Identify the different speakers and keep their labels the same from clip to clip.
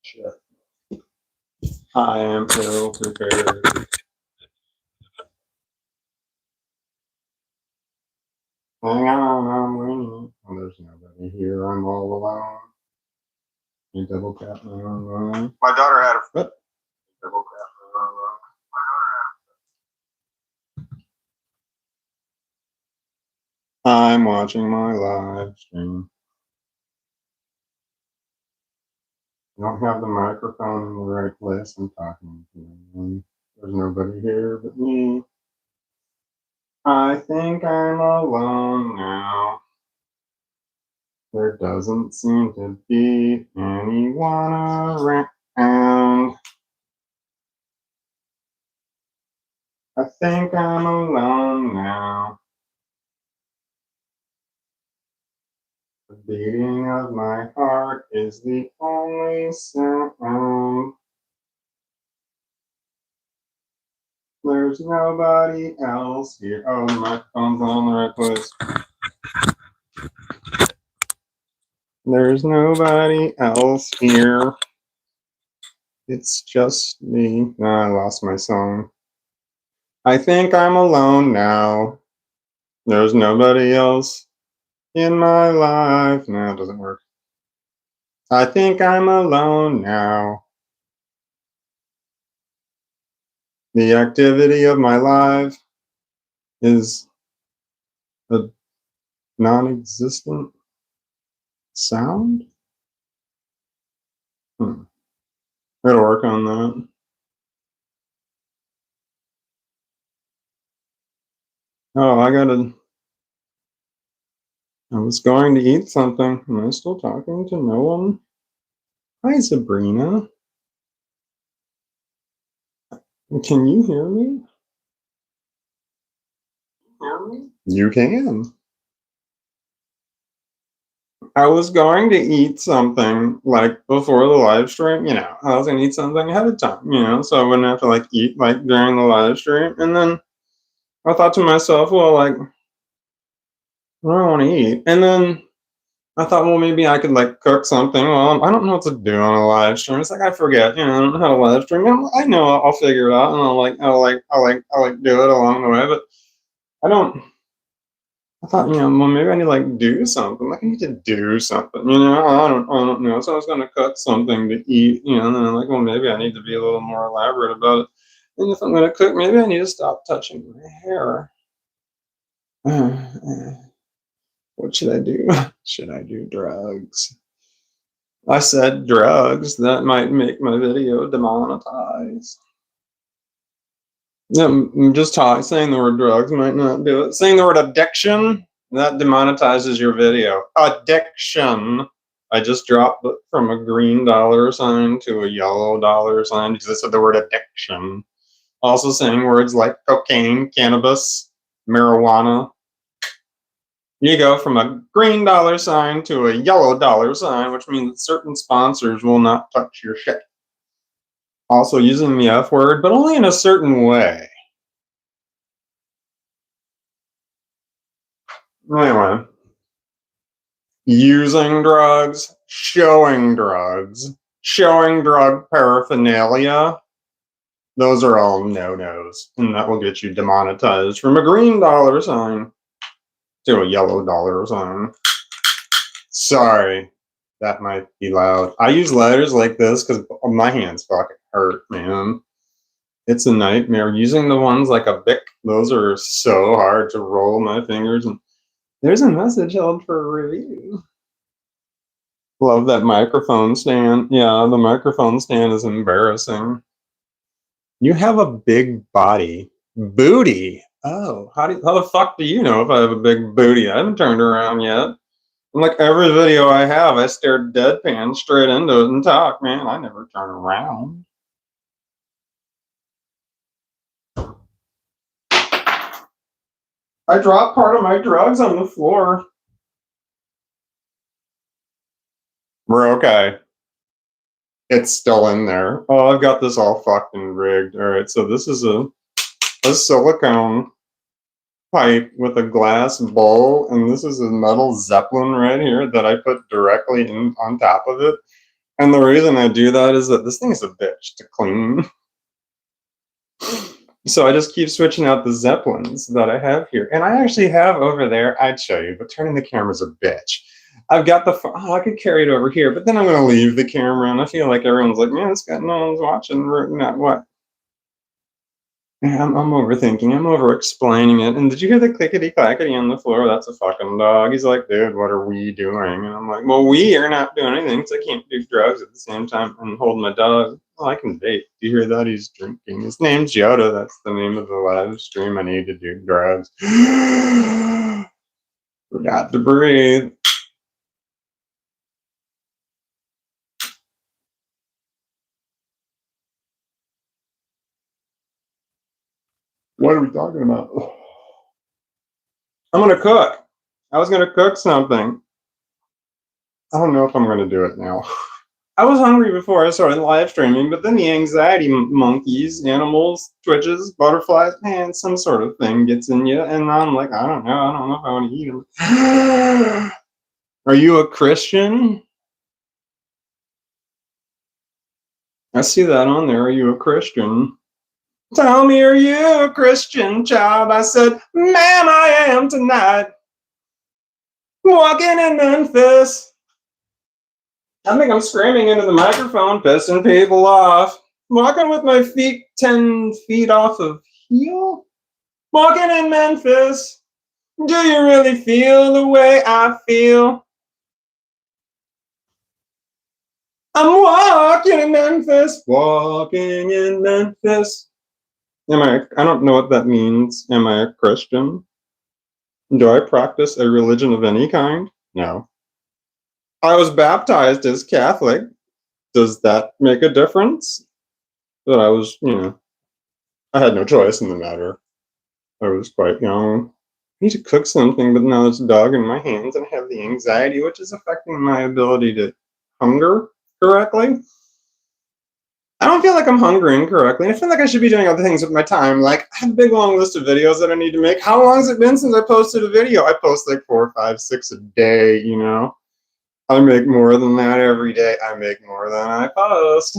Speaker 1: Shit. I am ill prepared. Hang on, I'm waiting. Oh, there's nobody here. I'm all alone. You double tap me on
Speaker 2: My daughter had a
Speaker 1: what?
Speaker 2: double tap.
Speaker 1: I'm watching my live stream. I don't have the microphone in the right place. I'm talking to you. There's nobody here but me. I think I'm alone now. There doesn't seem to be anyone around. I think I'm alone now. The beating of my heart is the only sound. There's nobody else here. Oh, the microphone's on the right place. There's nobody else here. It's just me. No, I lost my song. I think I'm alone now. There's nobody else in my life. No, it doesn't work. I think I'm alone now. The activity of my life is a non-existent sound. Gotta work on that. Oh, I was going to eat something. Am I still talking to no one? Hi, Sabrina. Can you hear me? You can. I was going to eat something like before the live stream, I was gonna eat something ahead of time, so I wouldn't have to eat during the live stream. And then I thought to myself, well, what do I want to eat? And then I thought, well, maybe I could cook something. Well, I don't know what to do on a live stream. It's I forget, I don't know how to live stream. I know I'll figure it out, and I'll do it along the way. But I thought, well, maybe I need to do something. I need to do something, I don't know. So I was gonna cook something to eat, and then I'm well, maybe I need to be a little more elaborate about it. And if I'm gonna cook, maybe I need to stop touching my hair. What should I do? Should I do drugs? I said drugs. That might make my video demonetized. I'm just saying the word drugs might not do it. Saying the word addiction, that demonetizes your video. Addiction. I just dropped it from a green dollar sign to a yellow dollar sign because I said the word addiction. Also saying words like cocaine, cannabis, marijuana. You go from a green dollar sign to a yellow dollar sign, which means that certain sponsors will not touch your shit. Also using the F word, but only in a certain way. Anyway, using drugs, showing drug paraphernalia, those are all no-nos, and that will get you demonetized from a green dollar sign to a yellow dollar sign. Sorry, that might be loud. I use letters like this because my hands fucking hurt, man. It's a nightmare. Using the ones like a Bic, those are so hard to roll my fingers. And there's a message held for review. Love that microphone stand. Yeah, the microphone stand is embarrassing. You have a big body. Booty. Oh, how the fuck do you know if I have a big booty? I haven't turned around yet. And every video I have, I stare deadpan straight into it and talk. Man, I never turn around. I dropped part of my drugs on the floor. We're okay. It's still in there. Oh, I've got this all fucking rigged. All right, so this is a silicone pipe with a glass bowl, and this is a metal zeppelin right here that I put directly on top of it. And the reason I do that is that this thing is a bitch to clean. So I just keep switching out the Zeppelins that I have here. And I actually have over there, I'd show you, but turning the camera's a bitch. I've got the, I could carry it over here, but then I'm going to leave the camera and I feel like everyone's like, man, it's got no one's watching. Not what? I'm overthinking. I'm over explaining it. And did you hear the clickety clackety on the floor? That's a fucking dog. He's like, dude, what are we doing? And I'm like, well, we are not doing anything because I can't do drugs at the same time and hold my dog. Oh, I can vape. Do you hear that? He's drinking. His name's Yoda. That's the name of the live stream. I need to do drugs. Forgot to breathe. What are we talking about? I'm going to cook. I was going to cook something. I don't know if I'm going to do it now. I was hungry before I started live streaming, but then the anxiety monkeys, animals, twitches, butterflies, man, some sort of thing gets in you. And I'm like, I don't know if I want to eat them. Are you a Christian? I see that on there. Are you a Christian? Tell me, are you a Christian child? I said, ma'am, I am tonight. Walking in Memphis. I think I'm screaming into the microphone, pissing people off. Walking with my feet 10 feet off of heel. Walking in Memphis. Do you really feel the way I feel? I'm walking in Memphis. Walking in Memphis. I don't know what that means. Am I a Christian? Do I practice a religion of any kind? No. I was baptized as Catholic. Does that make a difference? That I was, I had no choice in the matter. I was quite young. I need to cook something, but now there's a dog in my hands and I have the anxiety, which is affecting my ability to hunger correctly. I don't feel like I'm hungering correctly. I feel like I should be doing other things with my time. Like, I have a big long list of videos that I need to make. How long has it been since I posted a video? I post like 4, 5, 6 a day, I make more than that every day. I make more than I post.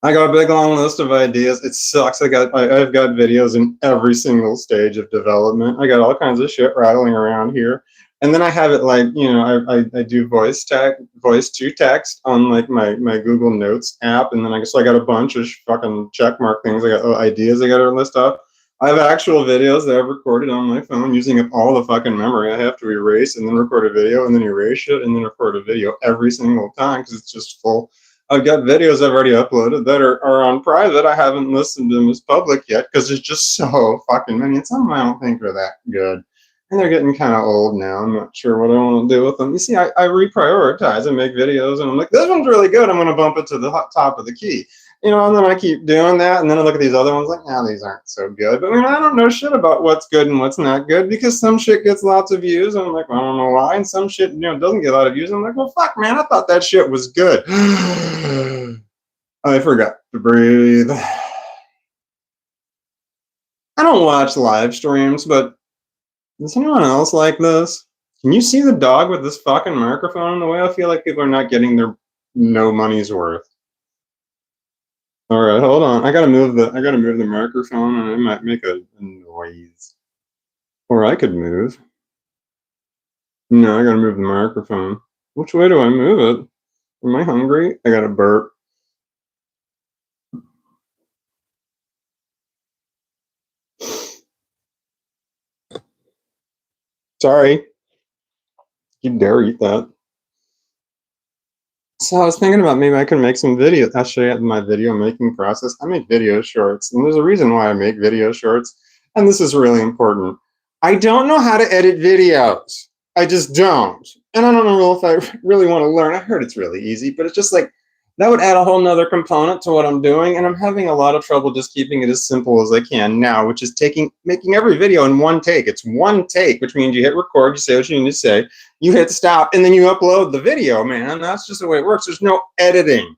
Speaker 1: I got a big long list of ideas. It sucks. I've got videos in every single stage of development. I got all kinds of shit rattling around here. And then I have it like, I do voice to text on like my Google Notes app. And then I got a bunch of fucking check mark things. I got ideas I got to list off. I have actual videos that I've recorded on my phone using up all the fucking memory I have to erase and then record a video and then erase it and then record a video every single time because it's just full. I've got videos I've already uploaded that are on private. I haven't listed them as public yet because there's just so fucking many. And some of them I don't think are that good. And they're getting kind of old now. I'm not sure what I want to do with them. You see, I reprioritize and make videos and I'm like, this one's really good. I'm going to bump it to the top of the key. And then I keep doing that, and then I look at these other ones like, these aren't so good. But I don't know shit about what's good and what's not good because some shit gets lots of views, and I'm like, I don't know why, and some shit, doesn't get a lot of views. And I'm like, well, fuck, man, I thought that shit was good. I forgot to breathe. I don't watch live streams, but does anyone else like this? Can you see the dog with this fucking microphone in the way? I feel like people are not getting their no money's worth. All right, hold on. I gotta move the microphone, and it might make a noise. Or I could move. No, I gotta move the microphone. Which way do I move it? Am I hungry? I gotta burp. Sorry. You dare eat that. So I was thinking about maybe I could make some videos. I'll show you my video making process. I make video shorts, and there's a reason why I make video shorts, and this is really important. I don't know how to edit videos. I just don't. And I don't know if I really want to learn. I heard it's really easy, but it's just like, that would add a whole nother component to what I'm doing, and I'm having a lot of trouble just keeping it as simple as I can now, which is making every video in one take. It's one take, which means you hit record, you say what you need to say, you hit stop, and then you upload the video, man. That's just the way it works. There's no editing.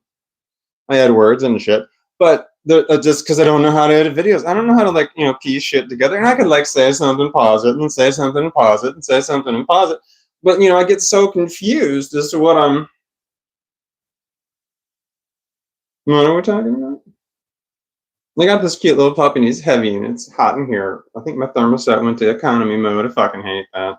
Speaker 1: I add words and shit, but just because I don't know how to edit videos. I don't know how to piece shit together, and I could say something, pause it, and say something, and pause it, and say something, and pause it. But I get so confused as to what I'm What are we talking about? I got this cute little puppy and he's heavy and it's hot in here. I think my thermostat went to economy mode. I fucking hate that.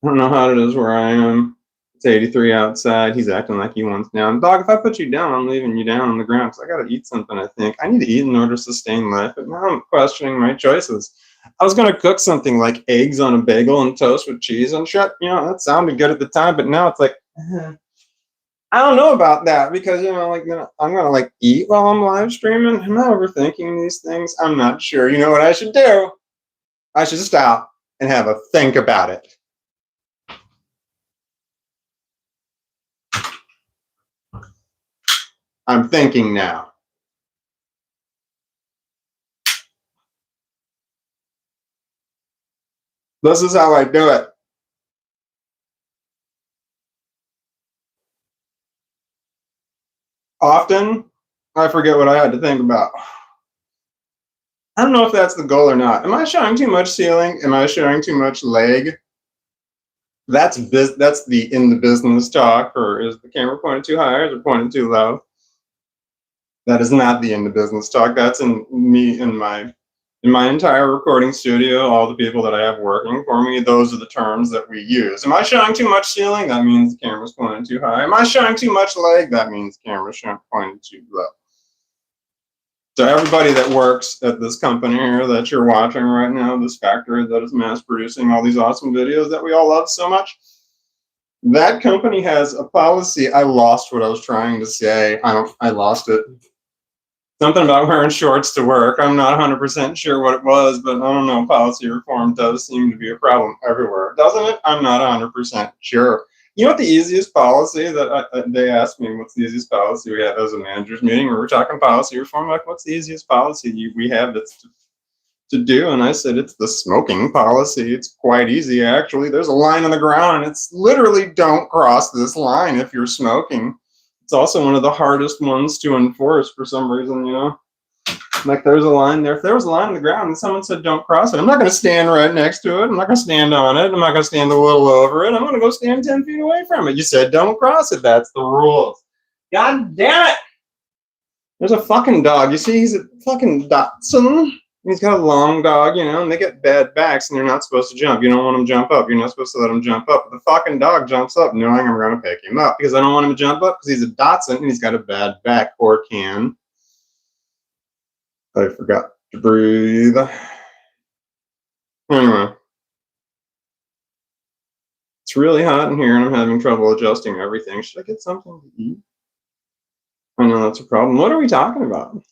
Speaker 1: I don't know how it is where I am. It's 83 outside. He's acting like he wants down. Dog, if I put you down, I'm leaving you down on the ground because I gotta eat something, I think. I need to eat in order to sustain life, but now I'm questioning my choices. I was gonna cook something like eggs on a bagel and toast with cheese and shit. That sounded good at the time, but now it's like, I don't know about that because like I'm gonna like eat while I'm live streaming. I'm not overthinking these things. I'm not sure. You know what I should do? I should stop and have a think about it. I'm thinking now. This is how I do it. Often, I forget what I had to think about. I don't know if that's the goal or not. Am I showing too much ceiling? Am I showing too much leg? That's the in the business talk, or is the camera pointed too high or is it pointed too low? That is not the in the business talk. That's in me in my entire recording studio, all the people that I have working for me, those are the terms that we use. Am I showing too much ceiling? That means the camera's pointed too high. Am I showing too much leg? That means the camera's pointed too low. So everybody that works at this company here that you're watching right now, this factory that is mass producing all these awesome videos that we all love so much, that company has a policy. I lost what I was trying to say. I lost it. Something about wearing shorts to work. I'm not 100% sure what it was, but I don't know. Policy reform does seem to be a problem everywhere, doesn't it? I'm not 100% sure. You know what the easiest policy that they asked me, what's the easiest policy we have as a managers meeting? We were talking policy reform. Like, what's the easiest policy we have that's to do? And I said, it's the smoking policy. It's quite easy, actually. There's a line on the ground, and it's literally don't cross this line if you're smoking. It's also one of the hardest ones to enforce for some reason. Like there's a line there. If there was a line on the ground and someone said don't cross it, I'm not going to stand right next to it. I'm not going to stand on it. I'm not going to stand a little over it. I'm going to go stand 10 feet away from it. You said don't cross it. That's the rules. God damn it. There's a fucking dog. You see, he's a fucking Dachshund. He's got a long dog, and they get bad backs and they're not supposed to jump. You don't want them to jump up. You're not supposed to let him jump up. But the fucking dog jumps up knowing I'm going to pick him up because I don't want him to jump up because he's a Dachshund and he's got a bad back or can. I forgot to breathe. Anyway. It's really hot in here and I'm having trouble adjusting everything. Should I get something to eat? I know that's a problem. What are we talking about?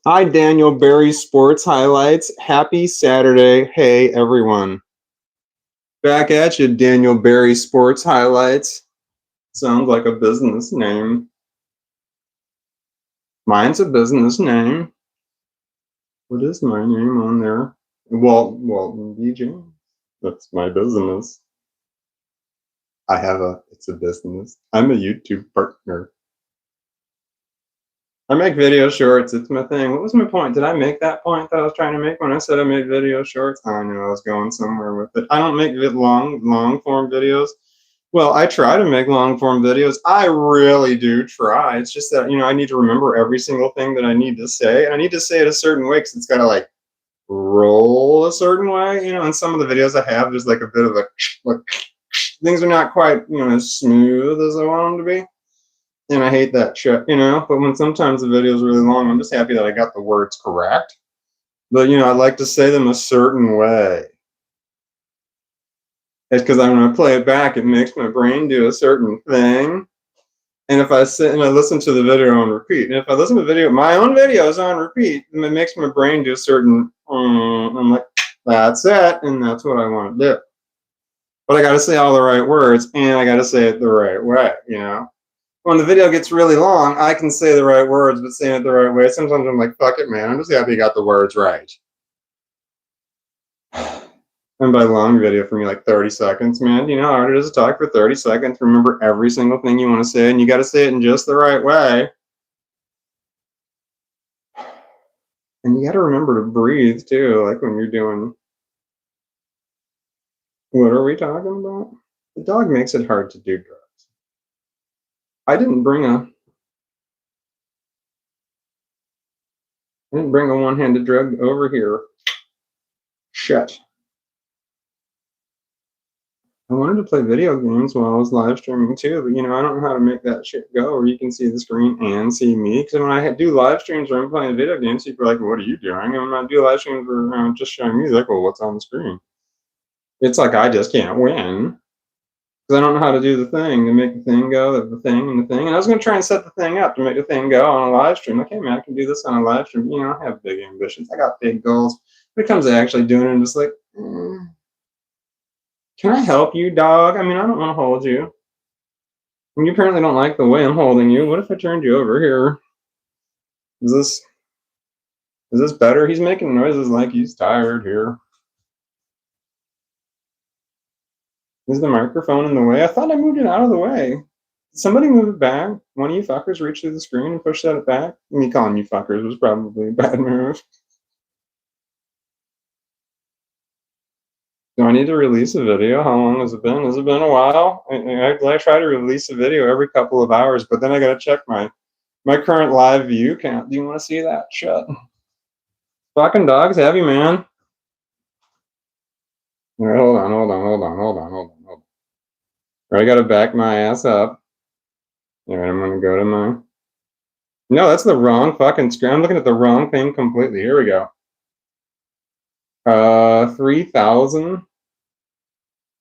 Speaker 1: Hi, Daniel Barry Sports Highlights. Happy Saturday. Hey, everyone. Back at you, Daniel Barry Sports Highlights. Sounds like a business name. Mine's a business name. What is my name on there? Walton DJ. That's my business. It's a business. I'm a YouTube partner. I make video shorts. It's my thing. What was my point? Did I make that point that I was trying to make when I said I made video shorts? I knew I was going somewhere with it. I don't make long form videos. Well, I try to make long form videos. I really do try. It's just that, I need to remember every single thing that I need to say. And I need to say it a certain way because it's got to like roll a certain way. And some of the videos I have, there's like a bit of like things are not quite, as smooth as I want them to be. And I hate that shit, but when sometimes the video is really long, I'm just happy that I got the words correct. But, I like to say them a certain way. It's because when I play it back, it makes my brain do a certain thing. And if I sit and I listen to the video on repeat, and if I listen to my own videos on repeat, then it makes my brain do a certain, I'm like, that's it. And that's what I want to do. But I got to say all the right words and I got to say it the right way, When the video gets really long, I can say the right words, but saying it the right way. Sometimes I'm like, fuck it, man. I'm just happy you got the words right. And by long video for me, like 30 seconds, man. You know how hard it is to talk for 30 seconds. Remember every single thing you want to say, and you got to say it in just the right way. And you got to remember to breathe, too, like when you're doing... What are we talking about? The dog makes it hard to do drugs. I didn't bring a... didn't bring a one-handed drug over here. Shit. I wanted to play video games while I was live streaming too, but I don't know how to make that shit go where you can see the screen and see me. Because when I do live streams where I'm playing video games, people are like, "What are you doing?" And when I do live streams where I'm just showing me, like, "Well, what's on the screen?" It's like I just can't win because I don't know how to do the thing to make the thing go, the thing and the thing. And I was going to try and set the thing up to make the thing go on a live stream. Like, hey man, I can do this on a live stream. I have big ambitions. I got big goals. When it comes to actually doing it, I'm just like, can I help you, dog? I mean, I don't want to hold you. And you apparently don't like the way I'm holding you. What if I turned you over here? Is this better? He's making noises like he's tired here. Is the microphone in the way? I thought I moved it out of the way. Did somebody move it back? One of you fuckers reached through the screen and pushed that back? Me calling you fuckers was probably a bad move. Do I need to release a video? How long has it been? Has it been a while? I try to release a video every couple of hours, but then I gotta check my current live view count. Do you want to see that shit? Fucking dogs have you, man. All right, hold on. I gotta back my ass up. All right, I'm gonna go to my. No, that's the wrong fucking screen. I'm looking at the wrong thing completely. Here we go. 3,000.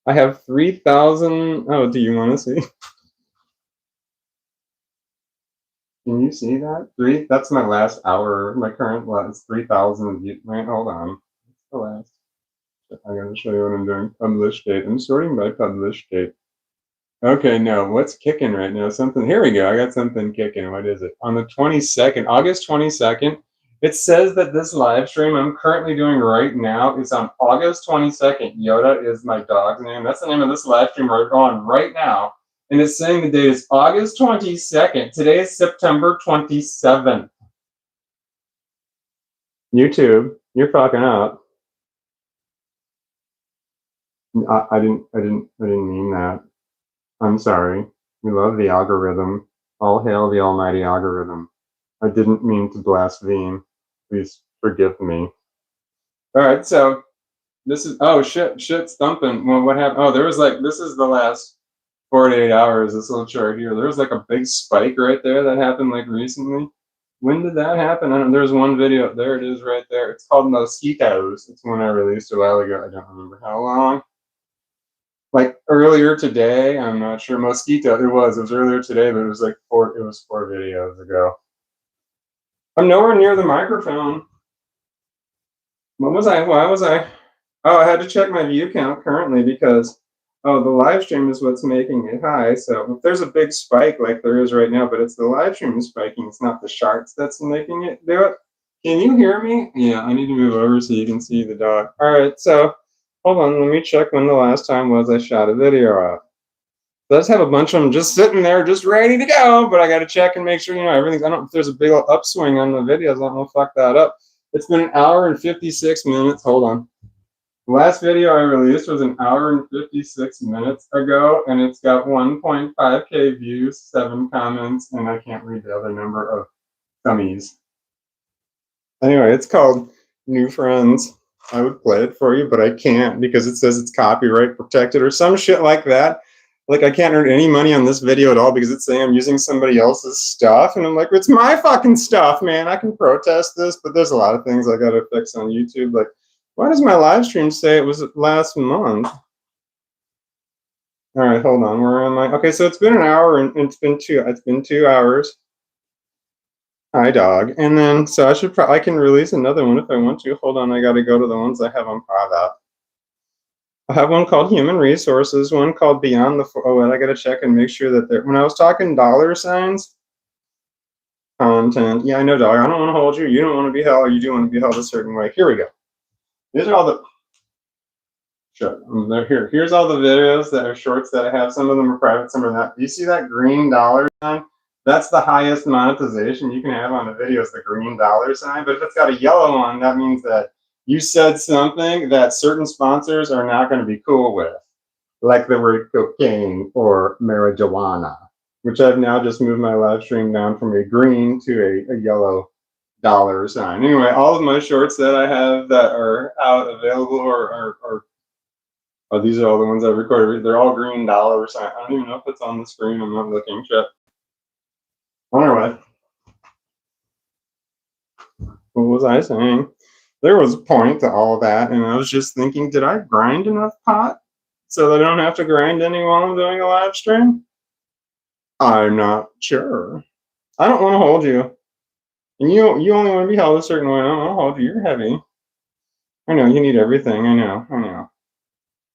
Speaker 1: I have 3,000. Oh, do you want to see? Can you see that? That's my last hour. My current last 3,000. Right, hold on. That's the last. I'm going to show you what I'm doing. Publish date. I'm sorting by publish date. Okay, no. What's kicking right now? Something. Here we go. I got something kicking. What is it? On the 22nd, August 22nd, it says that this live stream I'm currently doing right now is on August 22nd. Yoda is my dog's name. That's the name of this live stream we're on right now. And it's saying the date is August 22nd. Today is September 27th. YouTube, you're fucking up. I didn't mean that. I'm sorry. We love the algorithm. All hail the almighty algorithm. I didn't mean to blaspheme. Please forgive me. All right, so this is shit's thumping. Well, what happened? Oh, there was this is the last 48 hours. This little chart here. There was a big spike right there that happened recently. When did that happen? I don't know. There's one video. There it is right there. It's called Mosquitoes. It's one I released a while ago. I don't remember how long. Earlier today, I'm not sure. Mosquito, it was earlier today, but it was four videos ago. I'm nowhere near the microphone. Why was I? Oh, I had to check my view count currently because, the live stream is what's making it high. So if there's a big spike like there is right now, but it's the live stream spiking, it's not the charts that's making it do it. Can you hear me? Yeah, I need to move over so you can see the dog. All right, so hold on, let me check when the last time was I shot a video up. So I just have a bunch of them just sitting there, just ready to go, but I got to check and make sure, everything's, I don't know if there's a big upswing on the videos. I don't know, fuck that up. It's been an hour and 56 minutes. Hold on. The last video I released was an hour and 56 minutes ago, and it's got 1.5K views, 7 comments, and I can't read the other number of dummies. Anyway, it's called New Friends. I would play it for you, but I can't because it says it's copyright protected or some shit like that. I can't earn any money on this video at all because it's saying I'm using somebody else's stuff. And I'm like, it's my fucking stuff, man. I can protest this, but there's a lot of things I got to fix on YouTube. Why does my live stream say it was last month? All right, hold on. Where am I? Okay, so it's been an hour and it's been 2 hours. Hi, dog. And then, so I can release another one if I want to. Hold on, I got to go to the ones I have on private. I have one called Human Resources, one called Beyond the. Oh, and I got to check and make sure that when I was talking dollar signs, content. Yeah, I know, dog. I don't want to hold you. You don't want to be held, or you do want to be held a certain way. Here we go. These are all the. Sure. Here's all the videos that are shorts that I have. Some of them are private, some are not. Do you see that green dollar sign? That's the highest monetization you can have on a video is the green dollar sign. But if it's got a yellow one, that means that you said something that certain sponsors are not going to be cool with, like the word cocaine or marijuana, which I've now just moved my live stream down from a green to a yellow dollar sign. Anyway, all of my shorts that I have that are out available these are all the ones I recorded. They're all green dollar sign. I don't even know if it's on the screen. I'm not looking. Shit. Anyway, what was I saying? There was a point to all that, and I was just thinking, did I grind enough pot so that I don't have to grind any while I'm doing a live stream? I'm not sure. I don't want to hold you. And you only want to be held a certain way. I don't want to hold you. You're heavy. I know, you need everything. I know.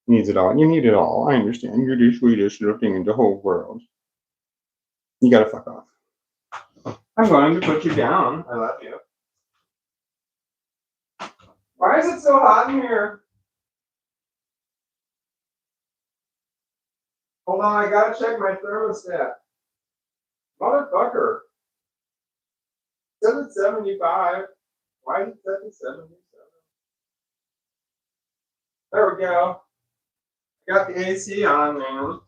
Speaker 1: Needs it all. You need it all. I understand. You're the sweetest little thing in the whole world. You gotta fuck off. I'm going to put you down. I love you. Why is it so hot in here? Hold on, I gotta check my thermostat. Motherfucker. It says it's 75. Why did it say it's 77? There we go. Got the AC on, man.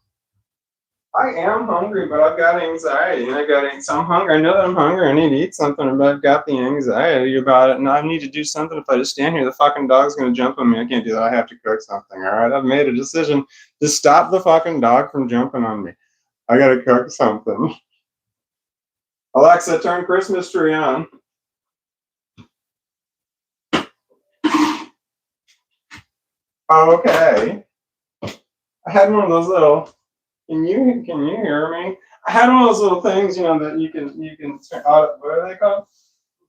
Speaker 1: I am hungry, but I've got anxiety. And I got some hunger. I know that I'm hungry. I need to eat something, but I've got the anxiety about it. And I need to do something. If I just stand here, the fucking dog's going to jump on me. I can't do that. I have to cook something. All right. I've made a decision to stop the fucking dog from jumping on me. I got to cook something. Alexa, turn Christmas tree on. Okay. I had one of those little. Can you hear me? I had one of those little things, that you can what are they called?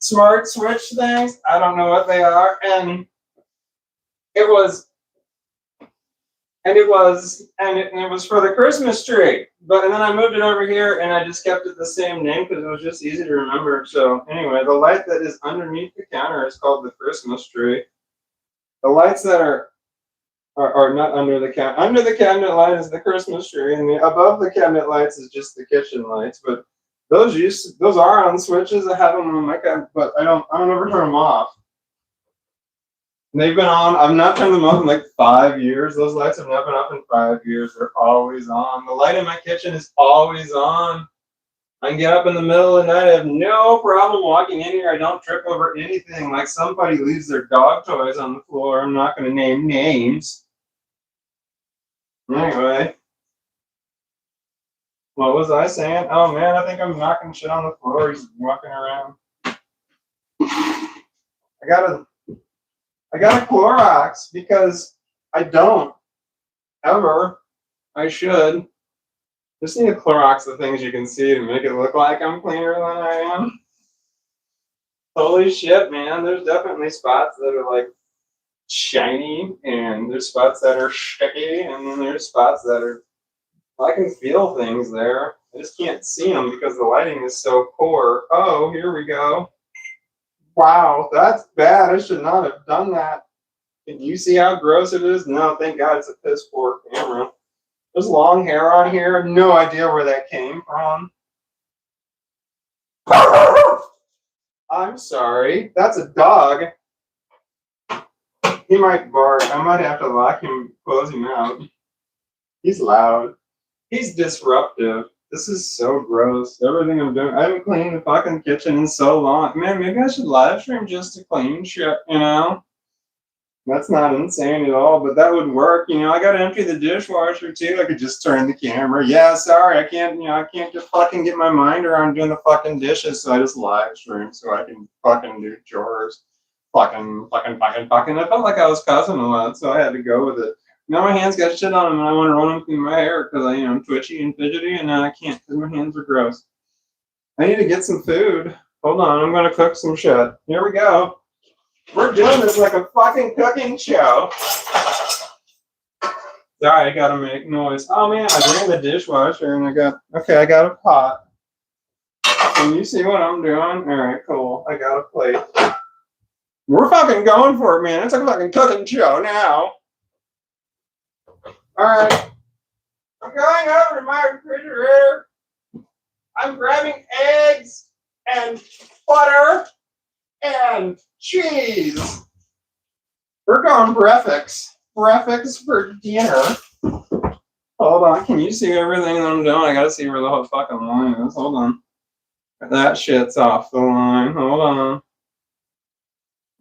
Speaker 1: Smart switch things. I don't know what they are, and it was for the Christmas tree. And then I moved it over here, and I just kept it the same name because it was just easy to remember. So anyway, the light that is underneath the counter is called the Christmas tree. The lights that are not under the cabinet. Under the cabinet light is the Christmas tree, and above the cabinet lights is just the kitchen lights. But those are on switches. I have them on my cabinet, but I don't ever turn them off. And they've been on. I've not turned them off in like 5 years. Those lights have not been up in 5 years. They're always on. The light in my kitchen is always on. I can get up in the middle of the night. I have no problem walking in here. I don't trip over anything. Like somebody leaves their dog toys on the floor. I'm not going to name names. Anyway. What was I saying? Oh man, I think I'm knocking shit on the floor. He's walking around. I got a Clorox because I don't ever. I should. Just need to Clorox the things you can see to make it look like I'm cleaner than I am. Holy shit, man. There's definitely spots that are like shiny, and there's spots that are sticky, and then there's spots that are. I can feel things there. I just can't see them because the lighting is so poor. Oh, here we go. Wow, that's bad. I should not have done that. Can you see how gross it is? No, thank God it's a piss poor camera. There's long hair on here. I have no idea where that came from. I'm sorry. That's a dog. He might bark. I might have to lock him, close him out. He's loud. He's disruptive. This is so gross. Everything I'm doing. I haven't cleaned the fucking kitchen in so long. Man, maybe I should live stream just to clean shit, That's not insane at all, but that would work. I gotta empty the dishwasher too. I could just turn the camera. Yeah, sorry, I can't just fucking get my mind around doing the fucking dishes, so I just live stream so I can fucking do chores. Fucking. I felt like I was cussing a lot, so I had to go with it. Now my hands got shit on them, and I want to run them through my hair because I'm twitchy and fidgety, and now I can't because my hands are gross. I need to get some food. Hold on, I'm gonna cook some shit. Here we go. We're doing this like a fucking cooking show. Sorry, I gotta make noise. Oh man, I ran the dishwasher and I got a pot. Can you see what I'm doing? Alright, cool. I got a plate. We're fucking going for it, man. It's like a fucking cooking show now. Alright. I'm going over to my refrigerator. I'm grabbing eggs and butter and cheese. We're going breakfast. Breakfast for dinner. Hold on. Can you see everything that I'm doing? I gotta see where the whole fucking line is. Hold on. That shit's off the line. Hold on.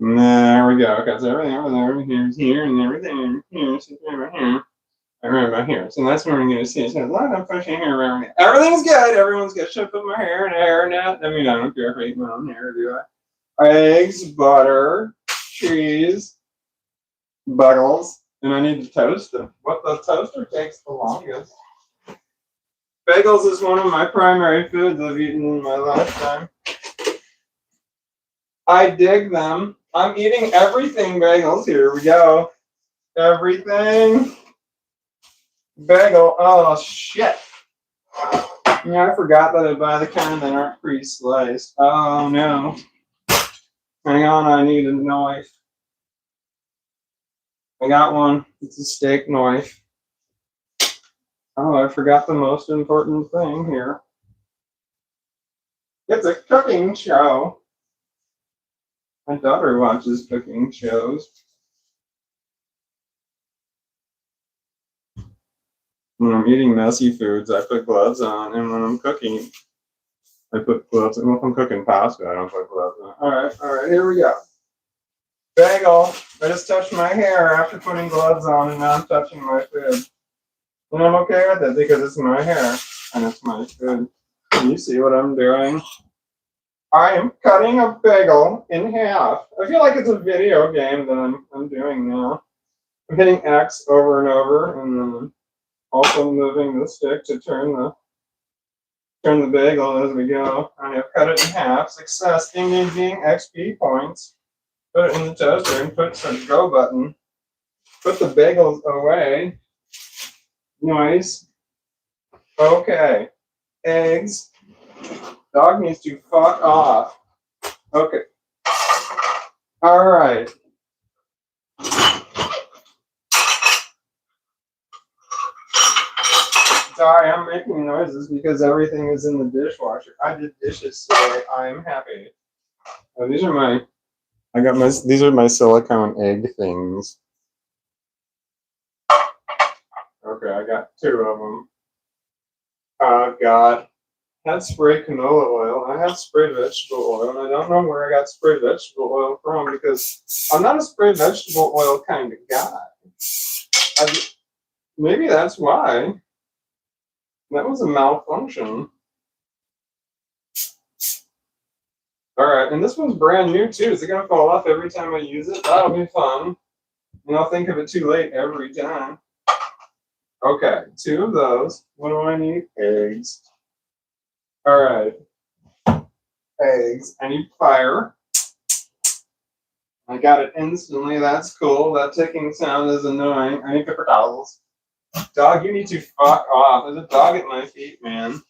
Speaker 1: And there we go. Okay, so everything over there is here, and everything here, so right here. I remember here. So that's what we're going to see. So a lot of pushing hair around here. Everything's good. Everyone's good. Should I put my hair in a hairnet? I mean, I don't care if I eat my own hair, do I? Eggs, butter, cheese, buggles, and I need to toast them. What the toaster takes the longest. Bagels is one of my primary foods I've eaten in my lifetime. I dig them. I'm eating everything bagels. Here we go. Everything. Bagel. Oh, shit. Yeah, I forgot that I buy the kind that aren't pre-sliced. Oh, no. Hang on, I need a knife. I got one. It's a steak knife. Oh, I forgot the most important thing here. It's a cooking show. My daughter watches cooking shows. When I'm eating messy foods, I put gloves on, and when I'm cooking, I put gloves on. Well, if I'm cooking pasta, I don't put gloves on. All right, here we go. Bagel. I just touched my hair after putting gloves on, and now I'm touching my food. And I'm okay with it because it's my hair, and it's my food. Can you see what I'm doing? I am cutting a bagel in half. I feel like it's a video game that I'm doing now. I'm hitting X over and over, and then also moving the stick to turn the bagel as we go. I have cut it in half. Success. Ding ding ding. XP points. Put it in the toaster and put some go button. Put the bagels away. Nice. Okay. Eggs. Dog needs to fuck off. Okay. All right. Sorry, I'm making noises because everything is in the dishwasher. I did dishes today. I am happy. Oh, these are my silicone egg things. Okay, I got 2 of them. Oh God. I had sprayed canola oil. I had sprayed vegetable oil, and I don't know where I got sprayed vegetable oil from because I'm not a sprayed vegetable oil kind of guy. Maybe that's why. That was a malfunction. All right, and this one's brand new too. Is it gonna fall off every time I use it? That'll be fun. And I'll think of it too late every time. Okay, 2 of those. What do I need? Eggs. All right. Eggs. I need fire. I got it instantly. That's cool. That ticking sound is annoying. I need paper towels. Dog, you need to fuck off. There's a dog at my feet, man.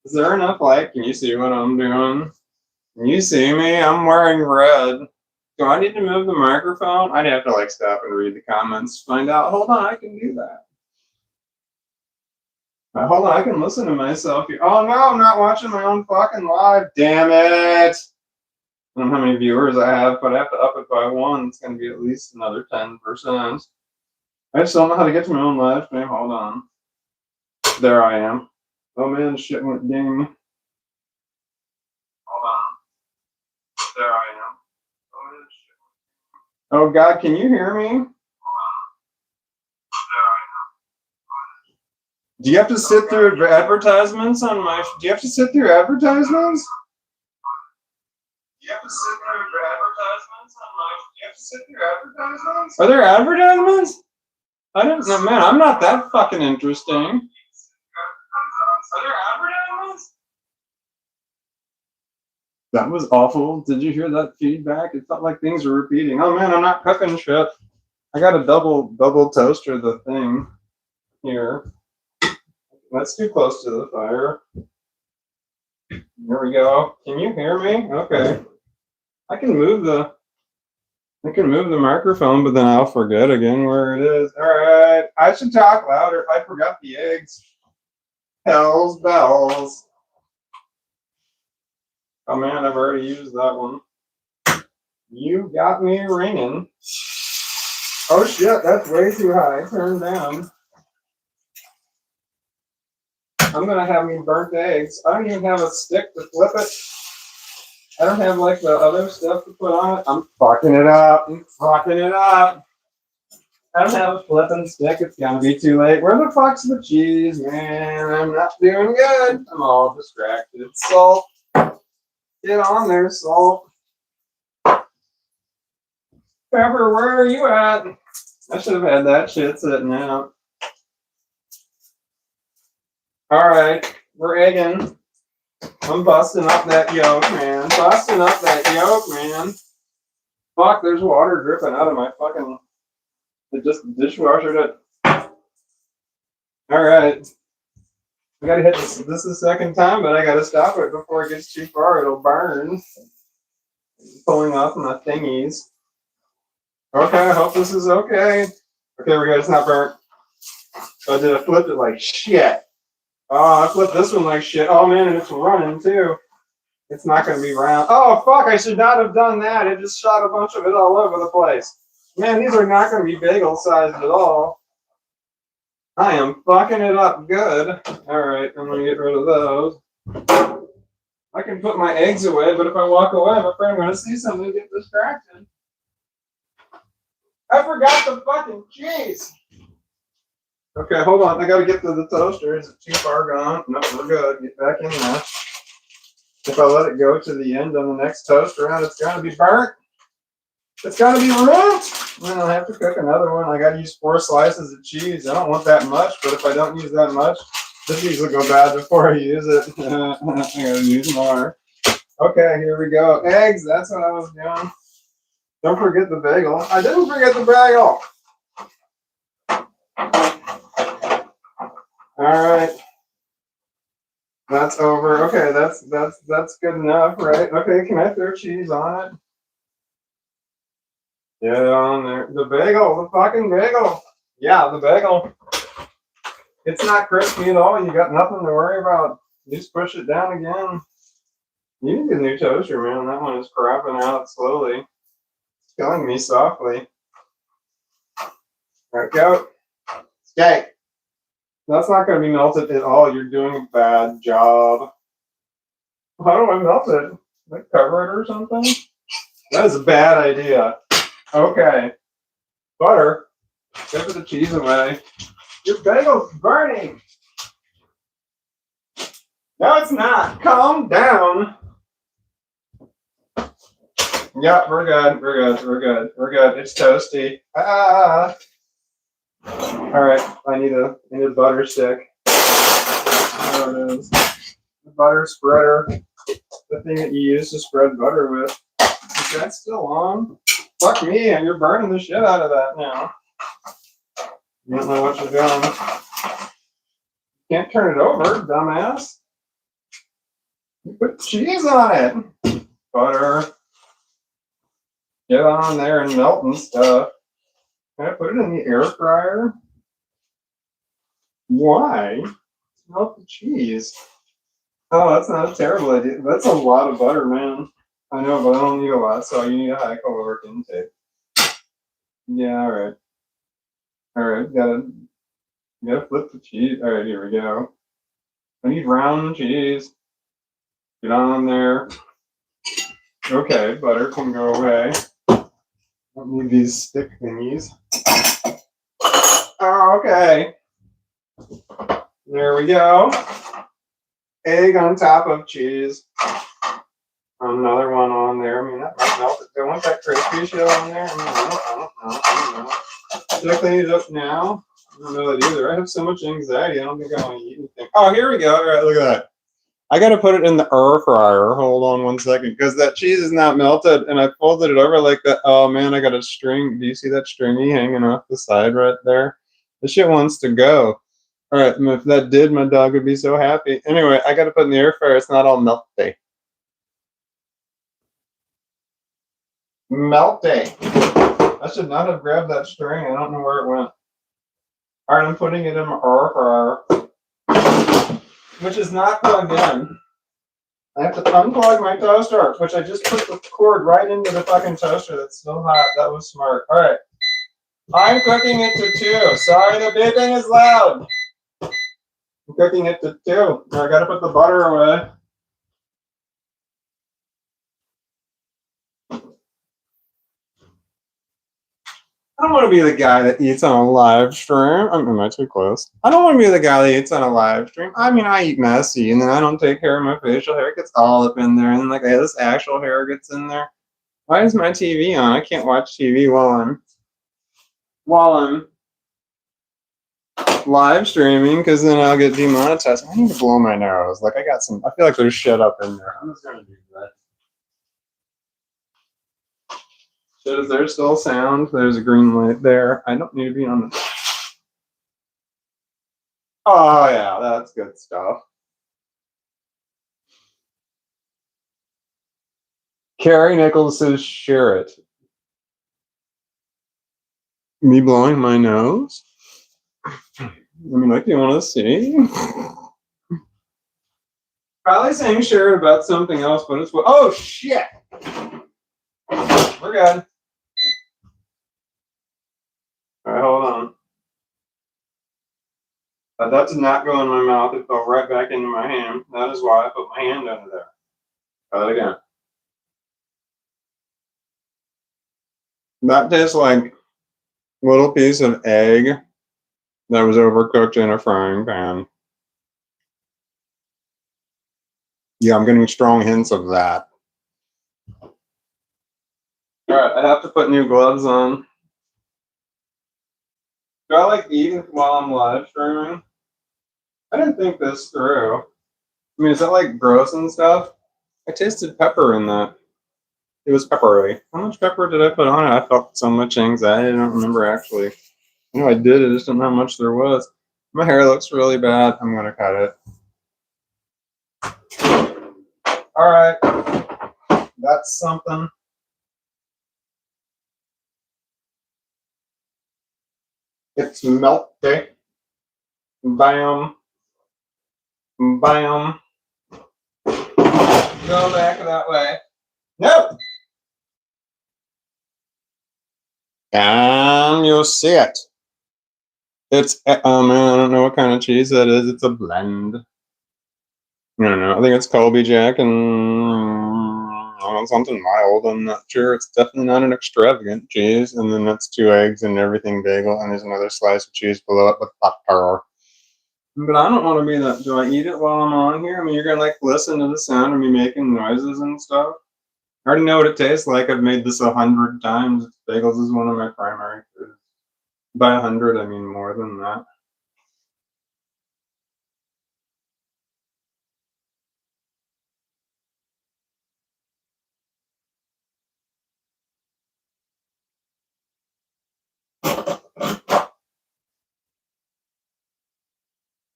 Speaker 1: Is there enough light? Can you see what I'm doing? Can you see me? I'm wearing red. Do I need to move the microphone? I'd have to stop and read the comments to find out. Hold on, I can do that. Hold on, I can listen to myself here. Oh no, I'm not watching my own fucking live. Damn it. I don't know how many viewers I have, but I have to up it by 1. It's going to be at least another 10%. I just don't know how to get to my own live stream. Hold on. There I am. Oh man, shit went ding. Hold on. There I am. Oh man, shit. Oh God, can you hear me? Hold on. There I am. Do you have to sit through advertisements on my? Do you have to sit through advertisements? Do you have to sit through advertisements on my? Do you have to sit through advertisements? Are there advertisements? I don't know, man. I'm not that fucking interesting. Are there advertisements? That was awful. Did you hear that feedback? It felt like things were repeating. Oh man, I'm not cooking shit. I got a double toaster the thing here. That's too close to the fire. Here we go. Can you hear me? Okay. I can move the microphone, but then I'll forget again where it is. All right. I should talk louder. I forgot the eggs. Hell's bells. Oh man, I've already used that one. You got me ringing. Oh shit, that's way too high. Turn down. I'm gonna have me burnt eggs. I don't even have a stick to flip it. I don't have like the other stuff to put on it. I'm fucking it up. I'm fucking it up. I don't have a flipping stick. It's gonna be too late. Where the fuck's the cheese, man? I'm not doing good. I'm all distracted. Salt. Get on there, salt. Pepper, where are you at? I should have had that shit sitting out. Alright, we're egging. I'm busting up that yolk, man. Busting up that yolk, man. Fuck, there's water dripping out of my fucking... It just dishwashered it. Alright. I gotta hit this is the second time, but I gotta stop it before it gets too far. It'll burn. Pulling off my thingies. Okay, I hope this is okay. Okay, we got it's not burnt. So did I flip it like shit? Oh, I flipped this one like shit. Oh man, and it's running too. It's not gonna be round. Oh fuck, I should not have done that. It just shot a bunch of it all over the place. Man, these are not gonna be bagel sized at all. I am fucking it up good. Alright, I'm gonna get rid of those. I can put my eggs away, but if I walk away, I'm afraid I'm gonna see something and get distracted. I forgot the fucking cheese. Okay, hold on. I gotta get to the toaster. Is it too far gone? No, we're good. Get back in there. If I let it go to the end on the next toast round, it's gonna be burnt. It's gonna be ruined. Then I'll have to cook another one. I gotta use 4 slices of cheese. I don't want that much, but if I don't use that much, the cheese will go bad before I use it. I gotta use more. Okay, here we go. Eggs, that's what I was doing. Don't forget the bagel. I didn't forget the bagel. Alright. That's over. Okay, that's good enough, right? Okay, can I throw cheese on it? Get it on there. The bagel, the fucking bagel. Yeah, the bagel. It's not crispy at all. You got nothing to worry about. You just push it down again. You need a new toaster, man. That one is crapping out slowly. It's killing me softly. There we go. Okay. That's not going to be melted at all. You're doing a bad job. How do I melt it? Like cover it or something? That is a bad idea. Okay. Butter. Give the cheese away. Your bagel's burning. No, it's not. Calm down. Yeah, we're good. We're good. We're good. We're good. It's toasty. Ah. All right. I need a butter stick. There it is. The butter spreader. The thing that you use to spread butter with. Is that still on? Fuck me, and you're burning the shit out of that now. You don't know what you're doing. Can't turn it over, dumbass. You put cheese on it. Butter. Get on there and melt and stuff. Can I put it in the air fryer? Why? Melt the cheese. Oh, that's not a terrible idea. That's a lot of butter, man. I know, but I don't need a lot, so you need a high caloric intake. Yeah, alright. Alright, gotta flip the cheese. Alright, here we go. I need round cheese. Get on there. Okay, butter can go away. Don't need these stick thingies. Oh, okay. There we go. Egg on top of cheese. Another one on there. I mean, that might melt it. Do I want that crispy shit on there? I don't know. Should I clean it up now? I don't know that either. I have so much anxiety. I don't think I want to eat anything. Oh, here we go. All right, look at that. I got to put it in the air fryer. Hold on 1 second, because that cheese is not melted, and I folded it over like that. Oh man, I got a string. Do you see that stringy hanging off the side right there? This shit wants to go. All right, if that did, my dog would be so happy. Anyway, I got to put in the air fryer. It's not all melty. Melty. I should not have grabbed that string. I don't know where it went. All right, I'm putting it in my air fryer, which is not plugged in. I have to unplug my toaster, which I just put the cord right into the fucking toaster. That's still hot. That was smart. All right. I'm cooking it to 2. Sorry, the beeping is loud. I'm cooking it to 2. I got to put the butter away. don't want to be the guy that eats on a live stream. Am I too close? I don't want to be the guy that eats on a live stream. I mean, I eat messy, and then I don't take care of my facial hair. It gets all up in there, and then like this actual hair gets in there. Why is my TV on? I can't watch TV while I'm live streaming because then I'll get demonetized. I need to blow my nose. Like I feel like there's shit up in there. I'm just gonna do that. Shit, is there still sound? There's a green light there. I don't need to be on the. Oh yeah, that's good stuff. Carrie Nichols says share it. Me blowing my nose? I mean, like, you want to see? Probably saying share it about something else, but it's what. Oh shit! We're good. All right, hold on. That did not go in my mouth. It fell right back into my hand. That is why I put my hand under there. Try that again. That tastes like a little piece of egg that was overcooked in a frying pan. Yeah, I'm getting strong hints of that. All right, I have to put new gloves on. Do I like eating while I'm live streaming? I didn't think this through. I mean, is that like gross and stuff? I tasted pepper in that. It was peppery. How much pepper did I put on it? I felt so much anxiety. I don't remember actually. I know I did. I just don't know how much there was. My hair looks really bad. I'm gonna cut it. All right, that's something. It's milky. Bam. Bam. Go back that way. Nope. And you'll see it. It's, oh man, I don't know what kind of cheese that is. It's a blend. I don't know. I think it's Colby Jack and something mild. I'm not sure. It's definitely not an extravagant cheese. And then that's 2 eggs and everything bagel. And there's another slice of cheese below it with butter. But I don't want to be that. Do I eat it while I'm on here? I mean, you're going to like listen to the sound of me making noises and stuff. I already know what it tastes like. I've made this 100 times. Bagels is one of my primary foods. By 100, I mean more than that.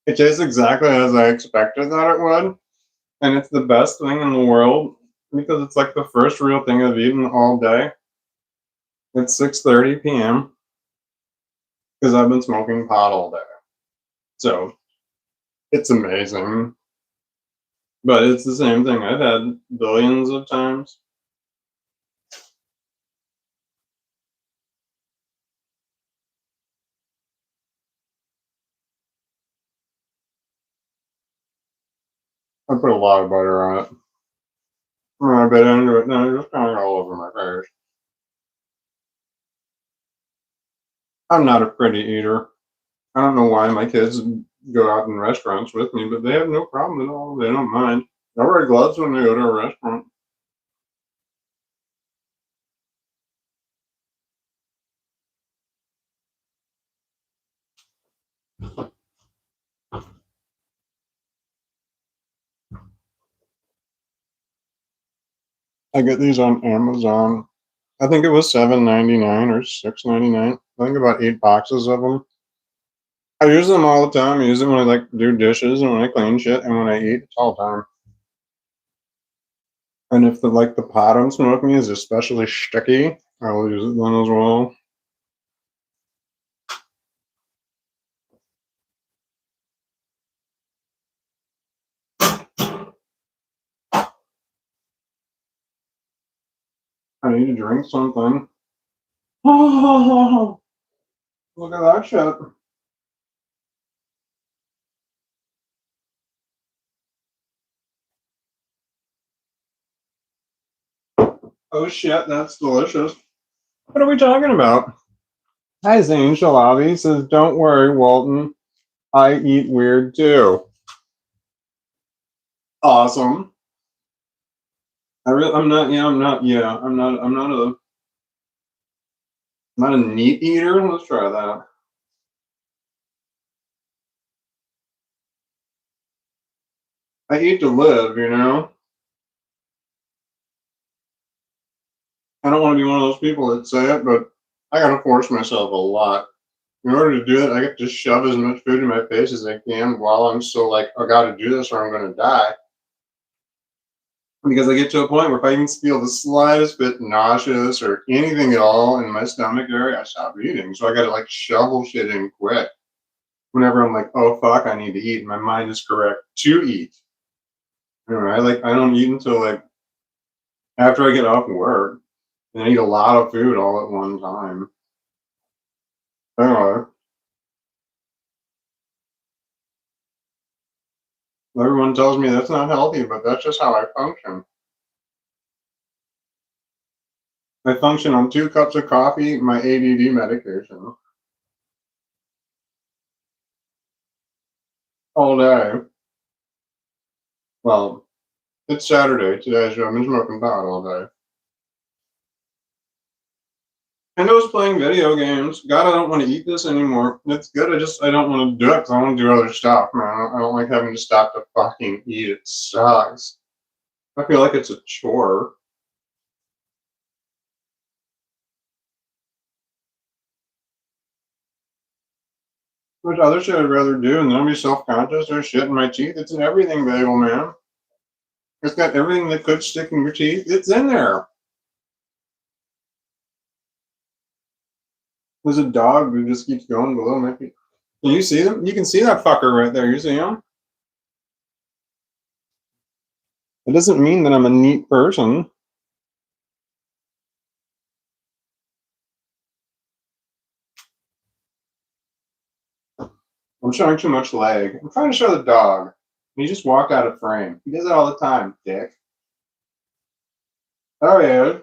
Speaker 1: It tastes exactly as I expected that it would. And it's the best thing in the world because it's like the first real thing I've eaten all day. It's 6:30 p.m. because I've been smoking pot all day. So it's amazing. But it's the same thing I've had billions of times. I put a lot of butter on it. When I bit into it, then it just kind of got all over my face. I'm not a pretty eater. I don't know why my kids go out in restaurants with me, but they have no problem at all. They don't mind. They wear gloves when they go to a restaurant. I get these on Amazon. I think it was $7.99 or $6.99. I think about 8 boxes of them. I use them all the time. I use them when I like do dishes and when I clean shit and when I eat. It's all the time. And if the pot I'm smoking is especially sticky, I will use it then as well. I need to drink something. Oh, look at that shit. Oh shit, that's delicious. What are we talking about? Hi, Zane Shalabi says, don't worry, Walton. I eat weird too. Awesome. I'm not. Yeah, I'm not. Yeah, I'm not. I'm not a meat eater. Let's try that. I eat to live. I don't want to be one of those people that say it, but I gotta force myself a lot. In order to do that, I get to shove as much food in my face as I can while I'm still like, I gotta do this or I'm gonna die. Because I get to a point where if I even feel the slightest bit nauseous or anything at all in my stomach area, I stop eating. So I gotta like shovel shit in quick. Whenever I'm like, oh fuck, I need to eat, my mind is correct to eat. I don't eat until like after I get off work, and I eat a lot of food all at one time. Anyway, everyone tells me that's not healthy, but that's just how I function. I function on 2 cups of coffee, my ADD medication, all day. Well, it's Saturday today, so I've been smoking pot all day. And I was playing video games. God, I don't want to eat this anymore. It's good. I don't want to do it because I want to do other stuff, man. I don't like having to stop to fucking eat. It sucks. I feel like it's a chore. Which other shit I'd rather do and then be self conscious or shit in my teeth. It's an everything bagel, man. It's got everything that could stick in your teeth. It's in there. There's a dog who just keeps going below my feet. Can you see them? You can see that fucker right there. You see him? It doesn't mean that I'm a neat person. I'm showing too much leg. I'm trying to show the dog. He just walked out of frame. He does it all the time, dick. Oh yeah.